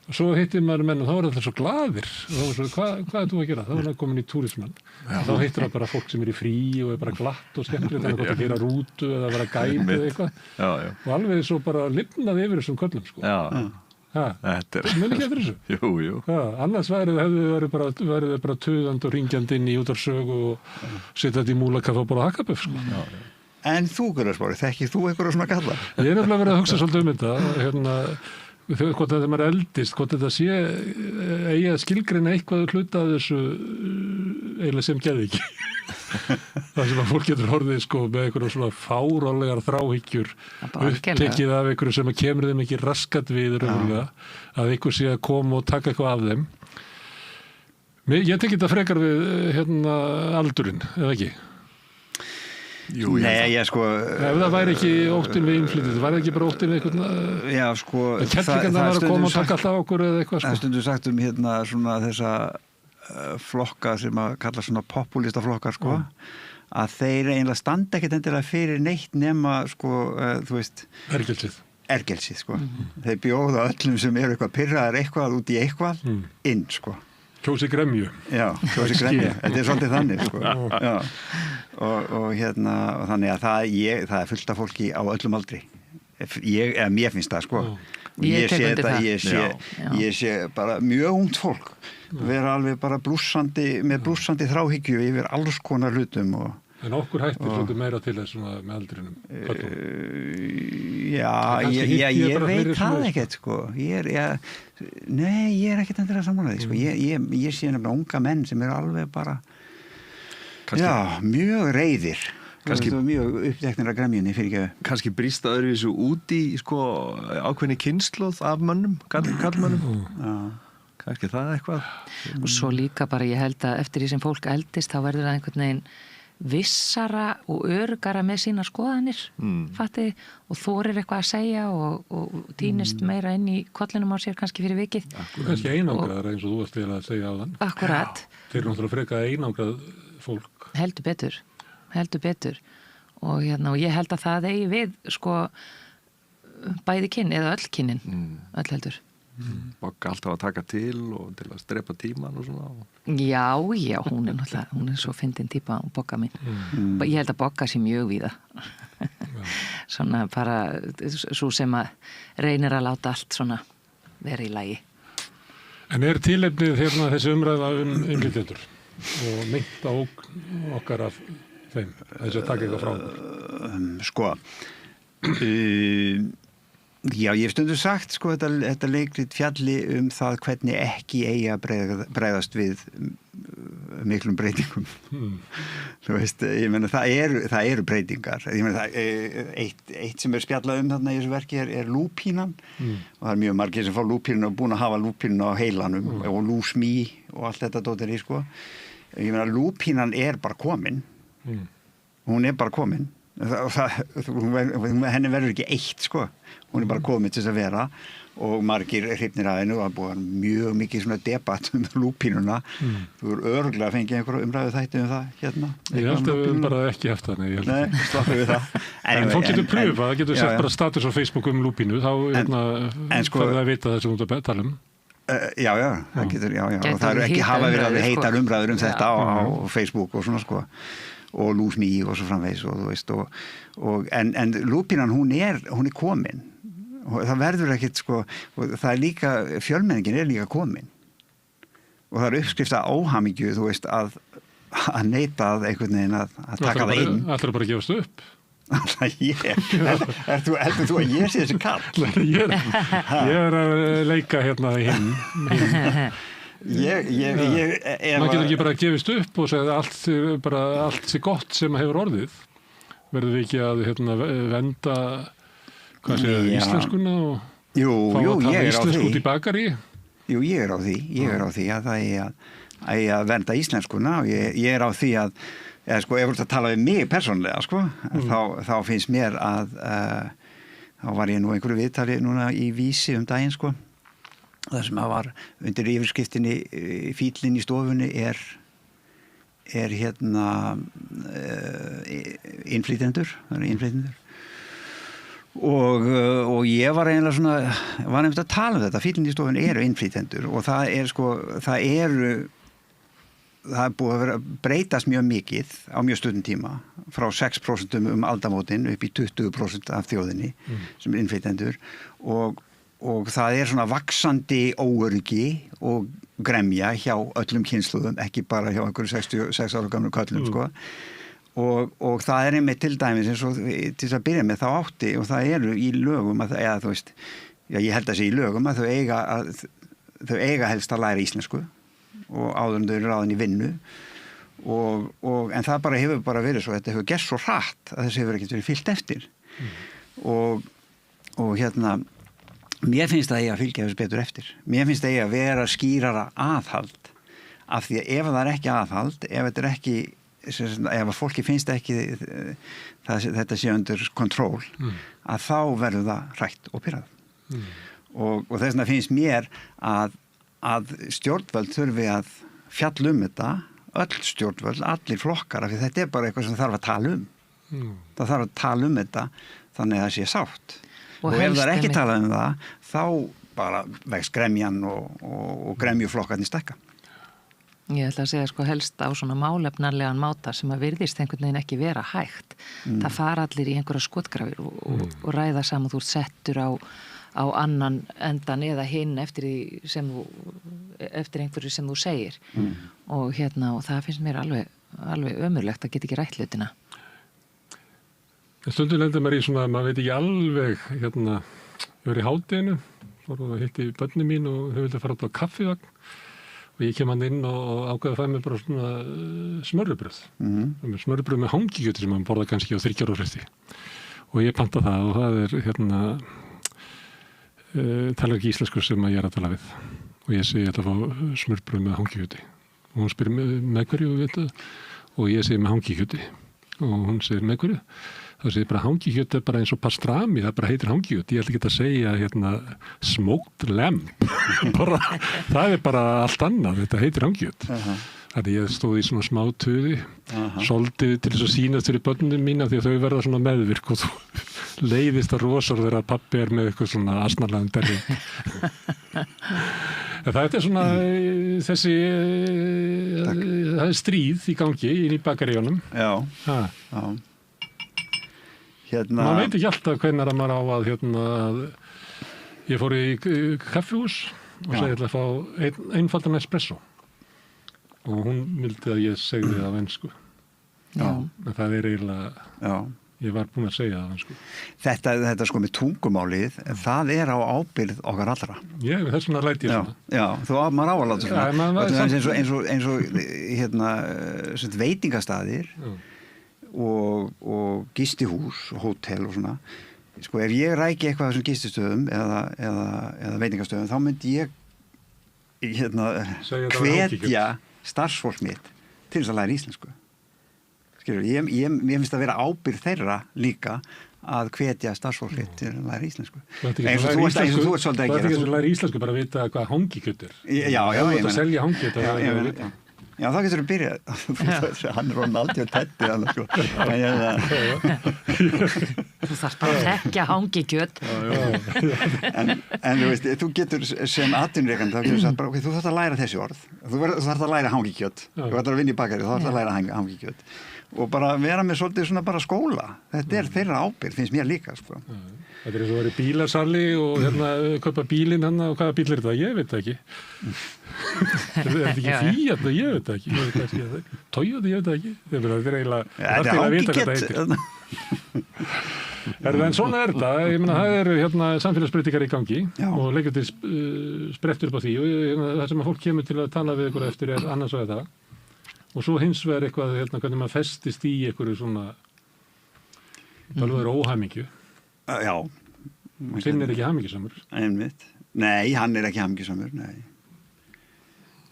og svo hittir maður menn og þá er það svo glaðir og þá er svo, hvað er þú að gera? Þá er það komin í túrismann þá hittir það bara fólk sem er í frí og er bara glatt og skemmtilegt þannig að gera rútu eða vera gæti eða eitthvað og alveg svo bara lifnaði yfir þessum köllum sko.
Þetta er...
Muni ekki eftir þessu?
Jú.
Annars verður bara tuðand og ringjandi inn í útarsögu og setja þetta í múlakaffa og bara hakkaböf, sko.
En þú, Gunnar Smári, þekkir þú einhverja svona kalla?
Ég er nefnilega verið að hugsa svolítið þetta, hvort þetta maður eldist, hvort þetta sé eigi að skilgreina eitthvað hluta af þessu eiginlega sem geði ekki. Það sem að fólk getur horfið sko með einhverjum svona fárálegar þráhyggjur upptekið af einhverju sem að kemur þeim ekki raskat við raunverulega, að einhver sé að koma og taka eitthvað af þeim. Ég tekið þetta frekar við aldurinn, eða ekki?
Jú, nei, ég sko...
Ef það væri ekki óttinn við innflytjendur, væri ekki bara óttinn við einhvern...
Já, sko...
Kettlingarna var að koma og taka alltaf okkur eða eitthvað, sko.
Það stundum sagt svona þessa flokka sem að kalla svona populista flokkar, sko, að þeir eiginlega standa ekkert endilega fyrir neitt nema, sko, þú veist... Ergelsið, sko. Þeir bjóða öllum sem eru eitthvað pirraðar eitthvað út í eitthvað inn, sko.
Kjósi gremju. Já,
kjósi gremju. Þetta er svolítið þannig, sko. Já. Og þannig að það er fullt af fólki á öllum aldri. Mér finnst það, sko. Ég sé bara mjög ungt fólk vera alveg bara með blússandi þráhyggju yfir alls konar hlutum.
En okkur hættir svolítið meira til þess með aldrinum?
Ég veit það ekkert, sko. Nei, ég er ekkert endilega samanlega, sko. Ég sé nefnilega unga menn sem eru alveg bara mjög reiðir. Kannski mjög uppteknir af gremjunni fyrir ekki.
Kannski brýsta öðruvísu út í sko ákveðni kynslóð af mönnum, kallmönnum. Kannski það eitthvað.
Og svo líka bara ég held að eftir því sem fólk eldist þá verður það einhvern veginn vissara og örugara með sína skoðanir, fatti, og þorir eitthvað að segja og týnist meira inn í kollinum á sér kannski fyrir vikið.
Kannski einangraðar eins og þú varst að segja á þann.
Akkurat.
Þeir eru náttúrulega frekar einangrað fólk.
Heldur betur. Og ég held að það eigi við sko bæði kyn eða öll kynin, öll heldur.
Bogga alltaf að taka til og til að strepa tíman og svona.
Já, hún er svo fyndin típa Bogga mín. Ég held að Bogga sé mjög víða. Svona bara svo sem að reynir að láta allt svona vera í lagi.
En tilefnið þessi umræða innflytjendur og mynd á okkar af þeim, þess að taka eitthvað frá?
Sko, já, ég hef stundu sagt, sko, þetta leikrit fjalli það hvernig ekki eigi að bregðast við miklum breytingum. Þú veist, ég meina, það eru breytingar. Ég meina, eitt sem spjallað þarna í þessu verki er lúpínan, og það mjög margir sem fá lúpínu og búin að hafa lúpínu á heilanum, og lúsmí og allt þetta dóttir í, sko. Ég meina, lúpínan er bara komin. Hún er bara komin. Henni verður ekki eitt, sko. Hún er bara komin til þess að vera, og margir hrifnir að henni, og það búið mjög mikið svona debatt lúpínuna. Þú eru örugglega að fengja einhverju umræðu þætti það hérna.
Ég held að við bara ekki eftir þannig.
Nei, slappum við það.
En fólk getur pröfað, það getur sett bara status á Facebook lúpínu, þá það að vita það sem þú ert að tala
það getur, og það eru ekki hafa verið heitar umræður þetta á Facebook og svona, sko, og lúsmí og svo framvegis, og þú veist, en lúpínan, hún er komin, og það verður ekkit, sko, og það er líka, fjölmenningin er líka komin, og það er uppskrifta óhamingju, þú veist, að neita að einhvern veginn að taka það inn.
Það bara að gefast upp.
Heldur þú að ég sé þessi kall?
Ég er að leika hérna hinn. Maður getur ekki bara að gefast upp og segja að allt sé gott sem hefur orðið. Verður við ekki að venda íslenskuna og fá að tala íslensku út í bakari?
Jú, ég er á því að það er að venda íslenskuna, og ég er á því að sko, ef þú ert að tala við mig persónlega, sko, þá finnst mér að þá var ég nú einhverju viðtali núna í Vísi daginn, sko, það sem að var undir yfirskriftinni fíllinn í stofunni er innflytjendur, og ég var eiginlega svona nefnt að tala þetta, fíllinn í stofunni eru innflytjendur, og það er, sko, það er búið að breytast mjög mikið á mjög stundum tíma, frá 6% aldamótin upp í 20% af þjóðinni sem er innflytjendur, og og það svona vaxandi óöryggi og gremja hjá öllum kynslóðum, ekki bara hjá einhverju 66 ára gamlu köllum sko. Og það einmitt til dæmis eins og til að byrja með þá átti og það eru í lögum eða þú veist, já ég held að sé í lögum að þau eiga helst að læra íslensku og áður en þau eru ráðin í vinnu en það bara hefur bara verið svo, þetta hefur gerst svo hratt að þessi hefur ekkert verið fylgt eftir og hérna mér finnst það að fylgja þessu betur eftir. Mér finnst það að vera skýrara aðhald af því að ef það ekki aðhald, ef þetta ekki, ef fólki finnst ekki þetta sé undir kontról, að þá verður það hrætt og pirrað. Og þess vegna finnst mér að stjórnvöld þurfi að fjalla þetta, öll stjórnvöld, allir flokkar, af því þetta bara eitthvað sem þarf að tala Það þarf að tala þetta þannig að það sé sátt. Og ef það ekki talað það, þá bara vext gremjan og gremjuflokkarnir stækka.
Ég ætla að segja sko helst á svona málefnarlegan máta sem að virðist einhvern veginn ekki vera hægt. Það fara allir í einhverja skotgrafir og ræða saman þú ert settur á annan endan eða hinn eftir einhverju sem þú segir. Og það finnst mér alveg ömurlegt að geta ekki rætt hlutina.
Stundum lendur maður í svona, maður veit ekki alveg, ég var í hádeginu, fór og hitti börnin mín og þau vildi fara út á kaffivagn og ég kem hann inn og ákveði að fæ mér bara svona smörrubröð. Smörrubröð með hangikjöti sem maður borða kannski á 3 ára fresti. Og ég panta það og það talar ekki íslensku sem ég að tala við. Og ég segi ég ætla að fá smörrubröð með hangikjöti. Og hún spyr með hverju, og ég segi með hangikjöti. Og hún segir með hverju. Það segir bara hangikjöt bara eins og pastrami, það bara heitir hangikjöt. Ég ætla ekki að segja smoked lamb. Það bara allt annað, þetta heitir hangikjöt. Þannig ég stóð í svona smá tuði, soldið til þess að sýnast fyrir börnunum mína því að þau verða svona meðvirk og þú leiðist að rosar þegar pabbi með eitthvað svona asnarlegan derring. Það svona þessi, það stríð í gangi inn í bakaríunum.
Já.
Maður veit ekki alltaf hvenær að maður á að ég fór í kaffihús og segi að fá einfaldan espresso og hún vildi að ég segði það á ensku. En það eiginlega, ég var búinn að segja það á ensku.
Þetta sko með tungumálið, það á ábyrgð okkar allra.
Þess vegna læti ég svona.
Já, maður á að láta svona. eins og veitingastaðir og gistihús og hótel og svona. Sko ef ég ræki eitthvað þessum gististöðum eða veitingastöðum þá myndi ég hvetja starfsfólk mitt til þess að læra íslensku. Skilur, mér finnst að vera ábyrgð þeirra líka að hvetja starfsfólk mitt til að læra íslensku. Eins og þú ert svolítið að gera.
Það er ekki að læra íslensku bara að vita hvað hangikjöt er.
Já,
þú ert að selja hangikjöt.
Já, þá getur þú byrjað. Hann Ronaldi og Teddy þannig sko.
Þú þarf bara að þekkja hangikjöt.
En þú veist, þú getur sem atvinnurekandi, þá getur þú sagt bara, þú þarf að læra þessi orð. Þú þarf að læra hangikjöt. Þú þarf að vinna í bakari, þú þarf að læra hangikjöt. Og bara vera með svolítið svona bara skóla. Þetta þeirra ábyrgð, finnst mér líka sko.
Þetta eins og verið bílasali og kaupa bílinn og hvaða bíl er þetta? Ég veit það ekki. Þetta er ekki Fiat, ég veit það ekki. Toyota, ég veit það ekki. Þetta er eiginlega að vita hvað það heitir. En svona er þetta. Ég meina, það eru samfélagsbreytingar í gangi og leikur til sprettur upp á því og það sem að fólk kemur til að tala við ykkur eftir er annars vegar það. Og svo hins vegar eitthvað hvernig maður festist í einhverju svona alveg óhamingju.
Já.
Þinn er ekki hamingjusamur.
Einmitt. Nei, hann er ekki hamingjusamur, nei.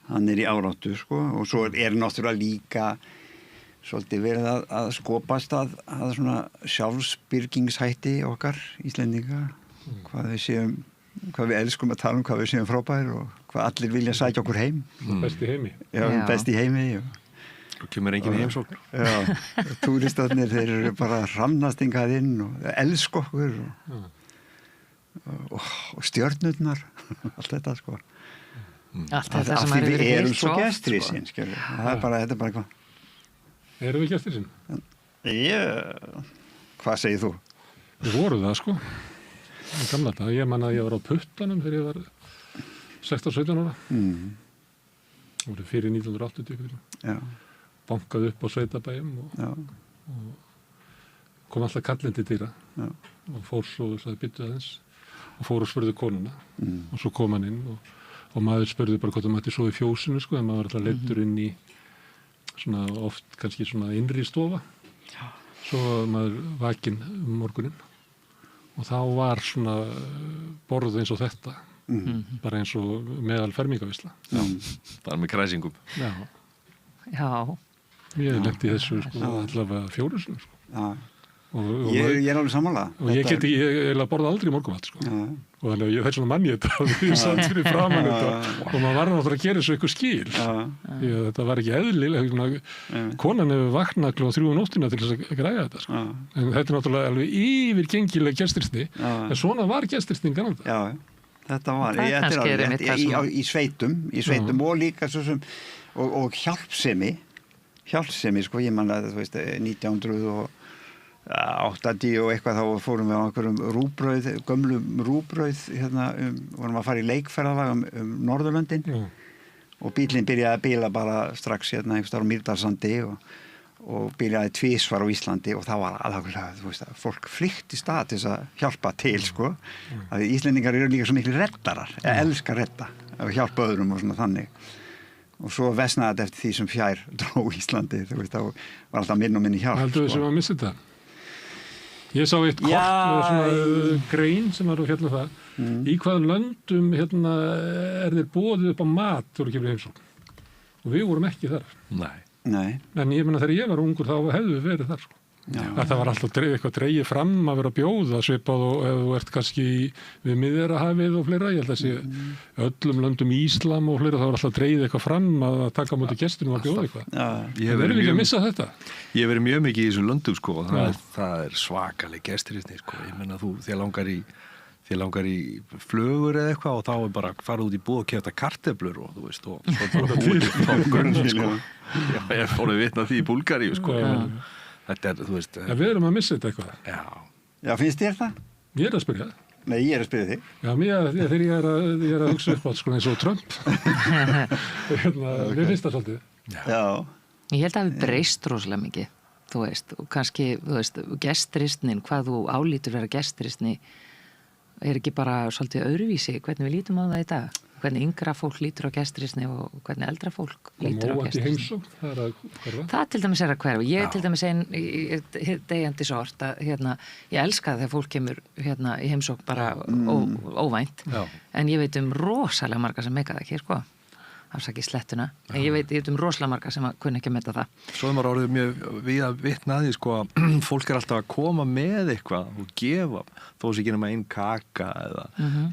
Hann er í áráttu, sko, og svo náttúrulega líka svolítið verið að skopast að svona sjálfsbyrgingshætti okkar Íslendinga, hvað við elskum að tala hvað við séum frábær og hvað allir vilja sækja okkur heim.
Best í heimi.
Já, best í heimi,
og kemur enginn í heimsókn.
Já, túristarnir, þeir eru bara ramnastingað inn og elsk okkur og stjörnurnar, allt þetta, sko.
Allt þetta sem er
við erum svo gestrisinn, skilur. Þetta er bara eitthvað.
Erum við gestrisinn?
Hvað segir þú?
Við vorum það, sko. gamla þetta. Ég man að ég var á puttanum þegar ég var 16-17 ára. Það voru fyrir 1980.
Já.
Bankaði upp á sveitabæjum og kom alltaf kallinn til dyra.
Já.
Og fór svo og sagði byttu aðeins og fór og spurði konuna og svo kom hann inn og maður spurði bara hvort það mætti svo í fjósinu sko, en maður var alltaf leiddur inn í svona oft kannski svona innri stofa. Svo maður vakinn morguninn og þá var svona borð eins og þetta, bara eins og meðal fermingavisla.
Bara með kræsingum.
Já.
Ég lenti í þessu sko, allavega 4 sinni sko.
Já. Ég er alveg sammála.
Og ég borða aldrei morgunmat sko. Og þannig að það er svona manni þetta ég satt fyrir framan þetta og maður var náttúrulega að gera þessu eitthvað skil. Því að þetta var ekki eðlilega. Konan hefur vaknað kl. 3 um nóttina til þess að græja þetta sko. En þetta er náttúrulega alveg yfirgengileg gestrisni. En svona var gestrisnin kannandi.
Já, þetta var í sveitum og líka svo sem og hjálpsemi sko, ég man að þú veist 1980 og eitthvað þá fórum við á einhverjum rúbrauð, gömlum rúbrauð vorum að fara í leikferðalag Norðurlöndin og bílinn byrjaði að bíla bara strax einhvers staðar á Mýrdalssandi og byrjaði tvisvar á Íslandi og það var alveg, þú veist, fólk flykkt í stað til þess að hjálpa til sko, að Íslendingar eru líka svo miklu reddarar, elskar redda og hjálpa öðrum og svona þannig. Og svo vesnaði þetta eftir því sem fjær dró Íslandi, þú veist, þá var alltaf minn og minni hjálp.
Heldur þessum að missa þetta? Ég sá eitt kort og svona grein sem var að fjalla það. Í hvaða löndum er þeir boðið upp á mat þegar þú kemur í heimsókn? Og við vorum ekki þar.
Nei.
En ég meina þegar ég var ungur þá hefðu við verið þar sko. Að það var alltaf eitthvað dreigið fram að vera að bjóða svipað og ef þú ert kannski við Miðjarðarhafið og fleira, ég held að sé öllum löndum Íslam og fleira, þá var alltaf dreigið eitthvað fram að taka á móti gestunum að bjóða eitthvað. Við erum ekki að missa þetta.
Ég hef verið mjög mikið í þessum löndum sko, það er svakaleg gesturisni sko, ég menna þér langar í flögur eða eitthvað og þá er bara að fara út í búð og kefta kartöflur og þú veist, og svo bara út á grunn sko. Ég fór að vitna því í Búlgaríu sko, þetta er, þú veist...
Já, við erum að missa þetta eitthvað.
Já, finnst þér það?
Ég er að spyrja það.
Nei, ég er að spyrja þig.
Já, þegar ég er að hugsa upp á sko eins og Trump. Við finnst það svolítið.
Já.
Ég held að við breyst rosalega mikið, þú veist, og kannski, þú veist, gestristnin, hvað þú álítur vera gestristni, er ekki bara svolítið öðruvísi, hvernig við lítum á það í dag. Hvernig yngra fólk lítur á gestrisni og hvernig eldra fólk lítur á gestrisni. Það til dæmis er að hverfa. Ég til dæmis degjandi sort að ég elska það þegar fólk kemur í heimsókn bara óvænt. En ég veit rosalega marga sem meika það ekki, sko. Afsakið slettuna. En ég veit rosalega marga sem kunni ekki að meta það.
Svo er maður orðið mjög við að vitna að því, sko, að fólk er alltaf að koma með eitthvað og gefa, þó sem ekki nema einn kaka eða.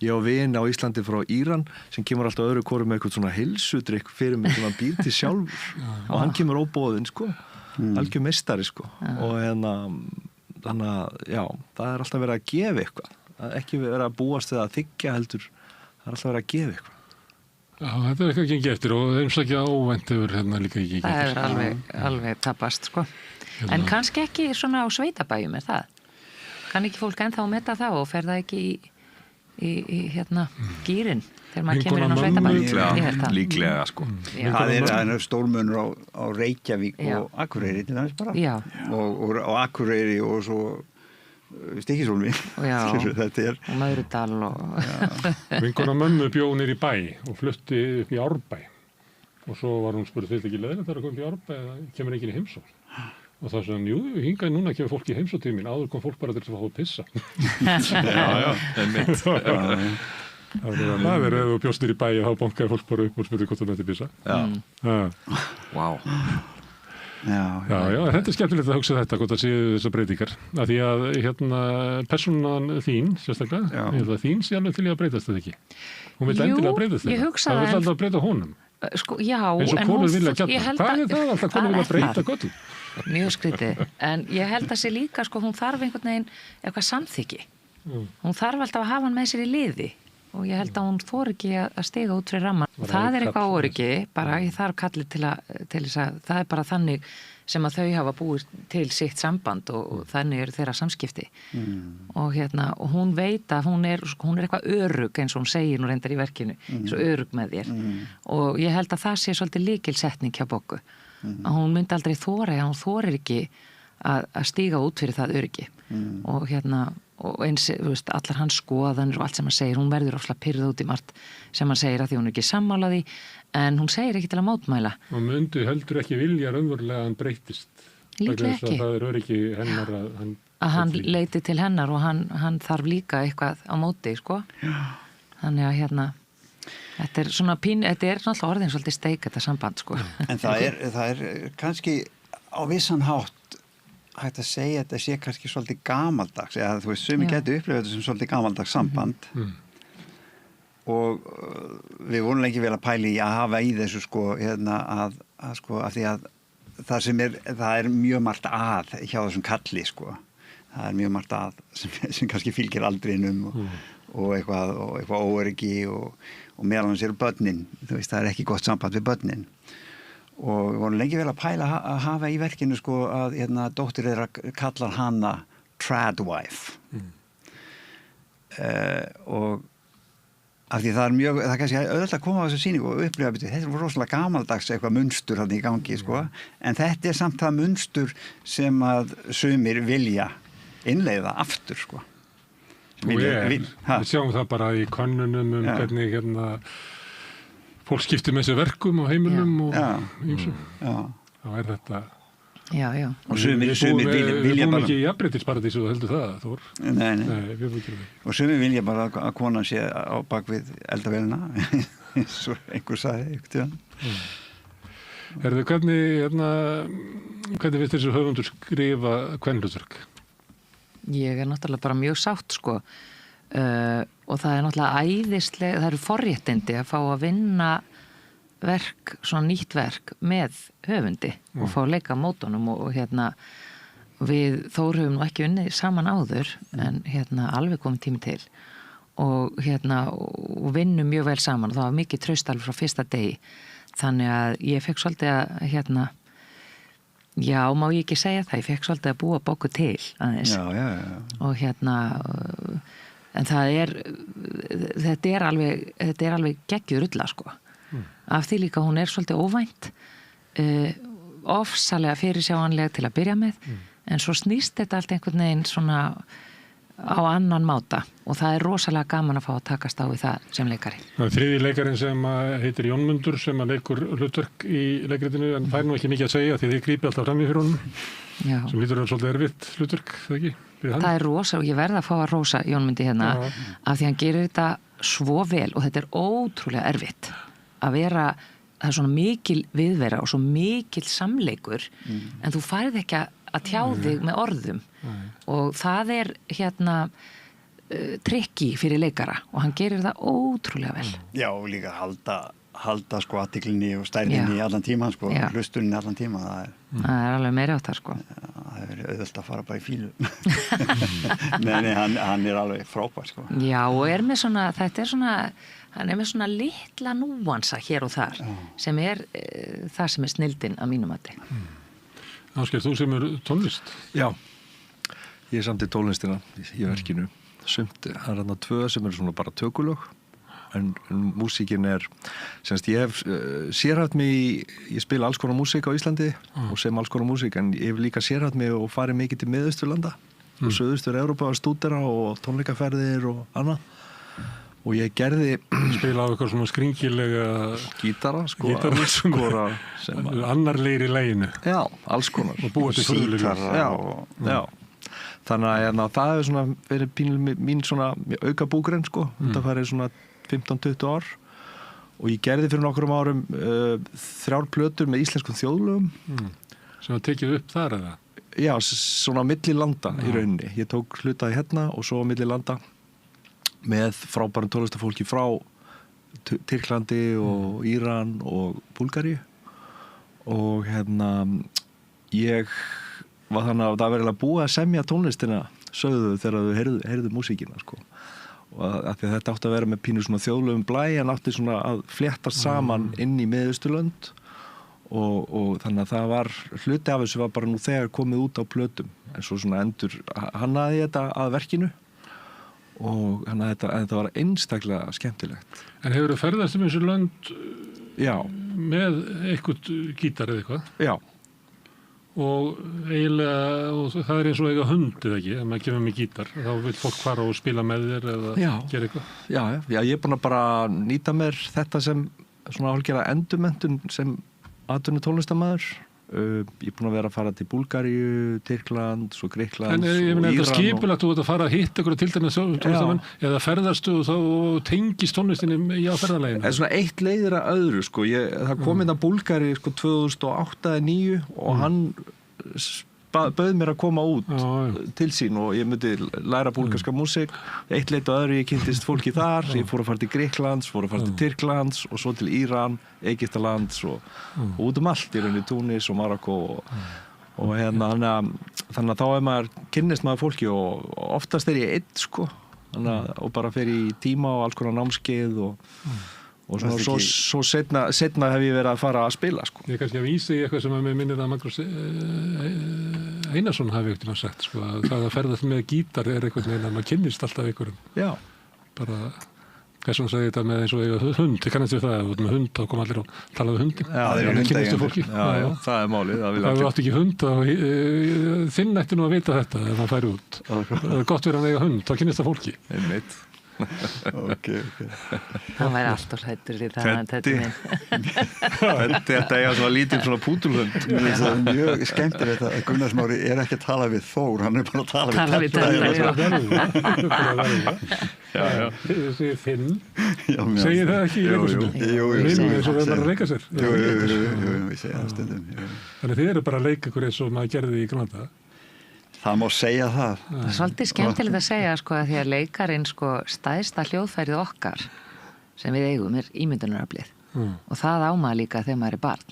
Ég á vin á Íslandi frá Íran sem kemur alltaf öðru hvoru með eitthvað svona heilsudrykk fyrir mig sem hann býr til sjálfur og hann kemur óboðinn, sko. Algjör meistari, sko. Og þannig að, já, það er alltaf verið að gefa eitthvað. Ekki verið að búast eða að þiggja heldur. Það er alltaf verið að gefa eitthvað.
Já, þetta er eitthvað ekki eftir og heimsækja óvænt hefur líka ekki eftir.
Það er alveg tapast, sko. En kannski ekki svona á sveitabæjum er það. Kann ekki fólk ennþá meta það og fer það ekki í gýrin þegar maður kemur inn á sveitabæjum.
Líklega, sko.
Það er stórmunur á Reykjavík og Akureyri til dæmis bara.
Já.
Og Akureyri og svo Stykkishólmi.
Og Möðrudal og...
Vinkona mömmu bjó niður í bæ og flutti upp í Árbæ. Og svo var hún spurði þetta ekki leiðilegt þegar að koma upp í Árbæ eða kemur enginn í heimsókn. Og það sagði, jú, hingaði núna kemur fólk í heimsókn til mín, áður kom fólk bara til að fá að pissa.
Einmitt.
Það er ef þú bjóst niður í bæ og þá bankaði fólk bara upp og spurði hvort það mætti pissa.
Vá.
Já, þetta er skemmtilegt að hugsa þetta, hvort að séu þessar breytingar. Af því að persónan þín, sérstaklega, ég held að þín sé alveg til að breytast þetta ekki. Hún vil endilega breytast þetta. Það vil alltaf breyta honum.
Sko, já,
eins og konur vilja gjarnan. Hvað er það alltaf konur vilja breyta göllum?
Mjög skrítið. En ég held að sé líka, sko, hún þarf einhvern veginn eitthvað samþykki. Hún þarf alltaf að hafa hann með sér í liði. og ég held að hún þor ekki að stiga út fyrir ramman. Það er eitthvað óöryggi, bara ég þarf kallið til þess að það er bara þannig sem að þau hafa búið til sitt samband og þannig eru þeirra samskipti. Og og hún veit að hún er eitthvað örugg eins og hún segir nú reyndar í verkinu, svo örugg með þér. Og ég held að það sé svolítið lykilsetning hjá Boggu. Að hún myndi aldrei þora, hún þorir ekki að stíga út fyrir það öryggi. Og eins, allar hans skoðanir og allt sem hann segir, hún verður ofslega pirruð út í margt sem hann segir að því hún er ekki sammálaði, en hún segir ekki til að mótmæla.
Og myndu heldur ekki vilja raunverulega að hann breytist.
Líklega ekki.
Það er öryggi hennar
að hann leiti til hennar og hann þarf líka eitthvað á móti, sko. Þannig að þetta er svona þetta er náttúrulega orðin svolítið steik þetta samband, sko.
En það er kannski á vissan hátt hægt að segja að þetta sé kannski svolítið gamaldags, eða þú veist, sumi getur upplifað þetta sem svolítið gamaldags samband og við vorum lengi vel að pæli að hafa í þessu af því að það er mjög margt að hjá þessum kalli, sko. Það er mjög margt að sem kannski fylgir aldrinum og eitthvað óöryggi og meðal annars eru börnin, þú veist, það er ekki gott samband við börnin. Og við vorum lengi vel að pæla að hafa í verkinu, sko, að dóttir þeirra kallar hana tradwife og af því það er kannski auðvitað að koma á þessu sýningu og upplifa þetta er rosalega gamaldags eitthvað munstur þarna í gangi, sko, en þetta er samt það munstur sem að sumir vilja innleiða aftur, sko.
Við sjáum það bara í könnunum hvernig fólk skiptir með þessu verkum og heimilum og ýmsum. Þá er þetta...
Já.
Og sumir vilja bara...
Við búum ekki í jafnréttisparadísu, þú heldur það, Þór?
Nei,
við búum ekki það.
Og sumir vilja bara að konan sé á bakvið eldavélina, eins og einhver sagði eitthvað.
Hvernig finnst þessu höfundur skrifa kvenhlutverk?
Ég er náttúrulega bara mjög sátt, sko. Og það er náttúrulega æðislega, það eru forréttindi að fá að vinna verk, svona nýtt verk með höfundi og fá að leika mótunum og við Þór höfum nú ekki unnið saman áður en alveg komið tími til og vinnum mjög vel saman og það var mikið traust alveg frá fyrsta degi þannig að ég fekk svolítið að já, má ég ekki segja það, ég fekk svolítið að búa Boggu til aðeins og en þetta er alveg geggjuð rulla, sko. Af því líka hún er svolítið óvænt, ofsalega fyrirsjáanleg til að byrja með, en svo snýst þetta allt einhvern veginn svona á annan máta og það er rosalega gaman að fá að takast á við það sem leikari.
Það er þriðji leikarinn sem heitir Jónmundur sem leikur hlutverk í leikritinu en fær nú ekki mikið að segja því þið grípi alltaf fram í fyrir honum sem lítur að svolítið erfitt hlutverk, það ekki?
Það er rosa og ég verð að fá að rósa Jónmundi af því hann gerir þetta svo vel og þetta er ótrúlega erfitt að vera, það er svona mikil viðvera og svo mikil samleikur en þú færð ekki að tjá þig með orðum og það er trikki fyrir leikara og hann gerir það ótrúlega vel.
Já, og líka halda sko athyglinni og stærninni í allan tíma, sko, hlustunni í allan tíma,
það er alveg meiri átt það, sko.
Það er auðvitað að fara bara í fílu. Nei, hann er alveg frábær, sko.
Já, og er með svona, hann er með svona litla núansa hér og þar, sem er það sem er snildin að mínum mati.
Ásgeir, þú sem er tónlist?
Já, ég er samt í tónlistina í verkinu. Sumt, það er þarna 2 sem eru svona bara tökulög. En músíkin er, semst ég hef sérhæft mig ég spila alls konar músík á Íslandi og sem alls konar músík, en ég hef líka sérhæft mig og farið mikið til Miðausturlanda og Suðaustur Evrópa og stúdera og tónleikaferðir og annað og ég gerði
spila á eitthvað svona skringilega
gítara,
skora annarlegir í leginu.
Já, alls konar
og búið til furðulegur.
Já. Þannig að það er svona verið mín svona auka búgrein, sko, þetta farið svona 15-20 ár og ég gerði fyrir nokkrum árum 3 plötur með íslenskum þjóðlögum
sem að tekið upp þar eða?
Já, svona milli landa í rauninni, ég tók hlutaði hérna og svo milli landa með frábærum tónlistafólki frá Tyrklandi og Íran og Búlgaríu og ég var þannig að það verið að búa að semja tónlistina sögðu þegar þau heyrðu músíkina, sko. og að því að þetta átti að vera með pínu svona þjóðlegum blæ, hann átti svona að fléttast saman inn í Miðausturlönd og þannig að það var hluti af þessu var bara nú þegar komið út á plötum en svo svona endur hannaði þetta að verkinu og þannig að þetta var einstaklega skemmtilegt.
En hefur þú ferðast þessu lönd
Já.
Með eitthvað gítar eða eitthvað?
Já.
Og eiginlega, og það eins og eiga hund eða ekki, ef maður kemur með gítar þá vil fólk fara og spila með þér eða gera eitthvað?
Já, ég er búin að bara nýta mér þetta sem svona hálfgerða endurmenntun sem atvinnu tónlistarmaður. Ég er búin að vera að fara til Búlgaríu, Tyrkland, svo Grikkland
og Íran. En er þetta skipulagt þú ert að fara að hitta ykkur til dæmis tónlistarmann eða ferðastu þá og tengist tónlistinni á ferðaleginu?
Það er svona eitt leiðir að öðru sko. Það kom inn að Búlgari sko 2008 eða 2009 og hann bauð mér að koma út til sín og ég myndi læra búlgarska músík. Eitt leit og öðru, ég kynntist fólki þar, ég fór að fara til Grikklands, fór að fara til Tyrklands og svo til Íran, Egyptalands og út allt í rauninni Túnis og Marokko og hérna, þannig að þá maður, kynnist maður fólki og oftast ég einn sko, og bara fer í tíma og alls konar námskeið og svo setna hef ég verið að fara að spila sko.
Ég kannski að vísa í eitthvað sem að mér minnir að Magnús Einarsson hafi ekkert sagt sko, að það að ferðast með gítar er eitthvað með að maður kynnist alltaf einhverjum. Já. Bara, þess vegna sagði þetta með eins og eiga hund, ég kannast við það, ef þú ert með hund þá kom allir og talaðu hundi.
Já, það er málið.
Ef þú átt ekki hund, þinn ætti nú að vita þetta ef það færi út. Það er gott verið að eiga hund, þá kynnist það fólki.
Einmitt.
Okay.
Það væri allt og hrættur í það
Þetta er svona lítið svona pútulhund.
Það er mjög skemmtilegt að Gunnar Smári er ekki að tala við Þór, hann er bara að tala við
Þú segir Finn, segir það ekki í leikusinu? Finn eins og verður að leika sér.
Jú, við segja það stundum.
Þannig þið eru bara að leika ykkur eins og maður gerði í Granda.
Það má segja það.
Það er svolítið skemmtilegt að segja sko að því að leikarinn sko stæðsta hljóðfærið okkar sem við eigum er ímyndunaraflið og það ámaður líka þegar maður er barn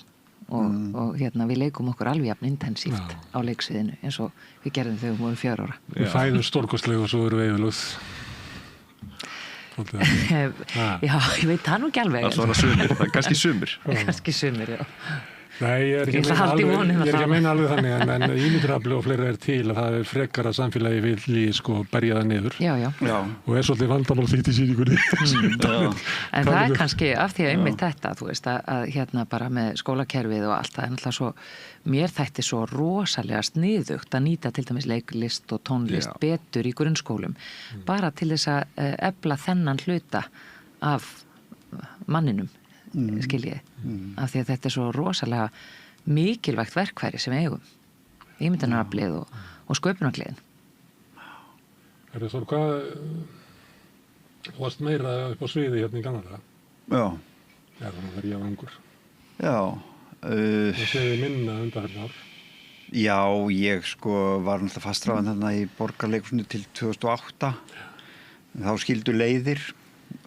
og hérna við leikum okkur alveg jafn intensíft á leiksviðinu eins og við gerðum þegar við vorum 4 ára.
Við fæðum stórkostlega og svo erum við yfirlöð.
Já, ég veit það nú ekki alveg.
Það er svona sumir, það er kannski sumir.
Kannski sumir, já.
Nei, ég er ekki að meina alveg þannig en ímyndarafli og fleira er til að það er frekar að samfélagi vilji sko berja það niður og er svolítið vandamál þitt í sýningunni.
En það er kannski af því að einmitt þetta, þú veist, að hérna bara með skólakerfið og allt það er náttúrulega svo, mér þætti svo rosalega sniðugt að nýta til dæmis leiklist og tónlist betur í grunnskólum, bara til þess að efla þennan hluta af manninum. Skiljið, af því að þetta er svo rosalega mikilvægt verkfæri sem við eigum ímyndunaraflið og sköpunargleðin.
Er það svo þú varst meira upp á sviði hérna í Kanada?
Já.
Já, þannig að ég var ungur.
Já.
Það séði minna undanferðin ár.
Já, ég sko var náttúrulega fastráðan þarna í Borgarleikhúsinu til 2008. Þá skildu leiðir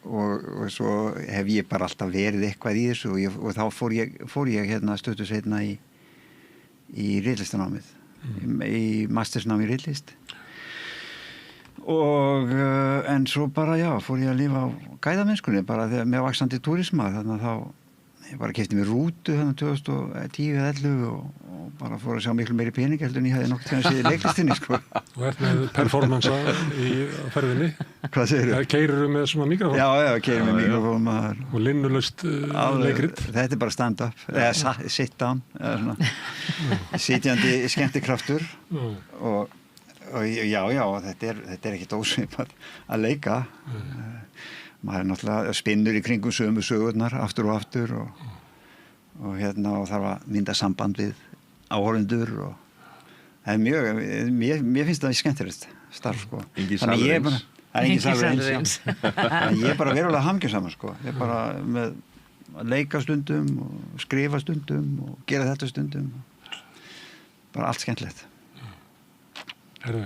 og svo hef ég bara alltaf verið eitthvað í þessu og þá fór ég hérna stuttu seinna í riðlistanámið í mastersnámi í riðlist og en svo bara fór ég að lifa á gæðamennskunni bara þegar með vaxandi túrisma þannig að þá ég bara keypti mér rútu þannig 2010 eða 11 og bara fór að sjá miklu meiri pening heldur en ég hefði nokkuð til að séð í leiklistinni sko.
Og ert með performansa á ferðinni?
Hvað segir þú?
Keyrirðu með svona mikrofón?
Já, keyrir með mikrofón
og linnulaust leikrit?
Þetta er bara stand-up, eða sit down eða svona sitjandi skemmtikraftur og já, þetta er ekkert ósvipað að leika maður er náttúrulega spinnur í kringum sömu sögurnar aftur og aftur og hérna og þarf að mynda samband við áhorfendur og það er mjög mér finnst það skemmtilegt starf sko. Þannig ég er bara verulega hamingjusamur sko. Ég er bara með að leika stundum og skrifa stundum og gera þetta stundum bara allt skemmtilegt.
Herðu,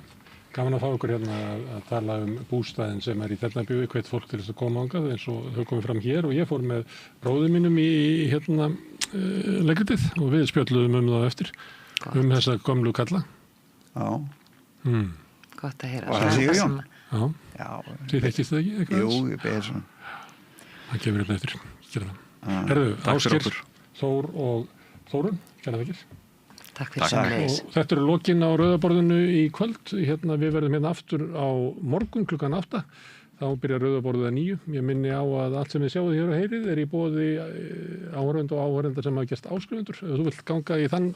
gaman að fá okkur hérna að tala bústaðinn sem í Tjarnarbíu, hvet fólk til þess að koma ángað eins og þau komið fram hér og ég fór með bróður mínum í hérna leikritið og við spjölluðum það eftir þessa gömlu kalla.
Já.
Gott að heyra.
Var það Sigurjón?
Já. Þið þekkist það ekki?
Jú, ég beðið svona.
Það kemur upp eftir. Herðu, Ásgeir, Þór og Þórun, kæra þakkir.
Takk fyrir samleiðis.
Þetta eru lokin á Rauðaborðinu í kvöld. Við verðum hérna aftur á morgun klukkan 8. Þá byrjar Rauðaborðið að 9. Ég minni á að allt sem við sjáum hér og heyrið er í boði áhorfenda og áhorfenda sem hafa gerst áskrifundur. Ef þú vilt ganga í þann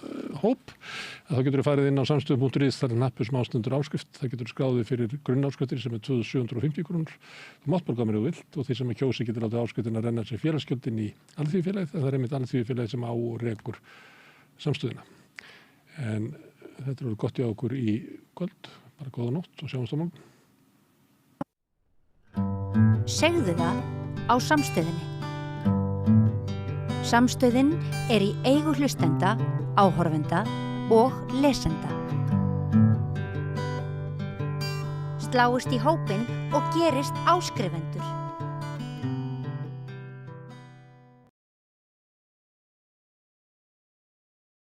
hóp, þá getur þú farið inn á samstöðu.is, þar er hnappur smástundur áskrift. Það getur skráðið fyrir grunnáskriftir sem er 2750 krónur. Þú mátt borga mér ef þú vilt og því sem er kjósi getur látið áskriftin að renna sér félagsgjöldin í Alþýðufélagið, en það er einmitt Alþýðufélagið sem á og rekur samstöðuna. En þetta er gott hjá okkur í kvöld. Bara góða nótt og sjáumst á morgun.
Segðu það á Samstöðinni. Samstöðin er í eigu hlustenda, áhorfenda og lesenda. Sláist í hópinn og gerist áskrifendur.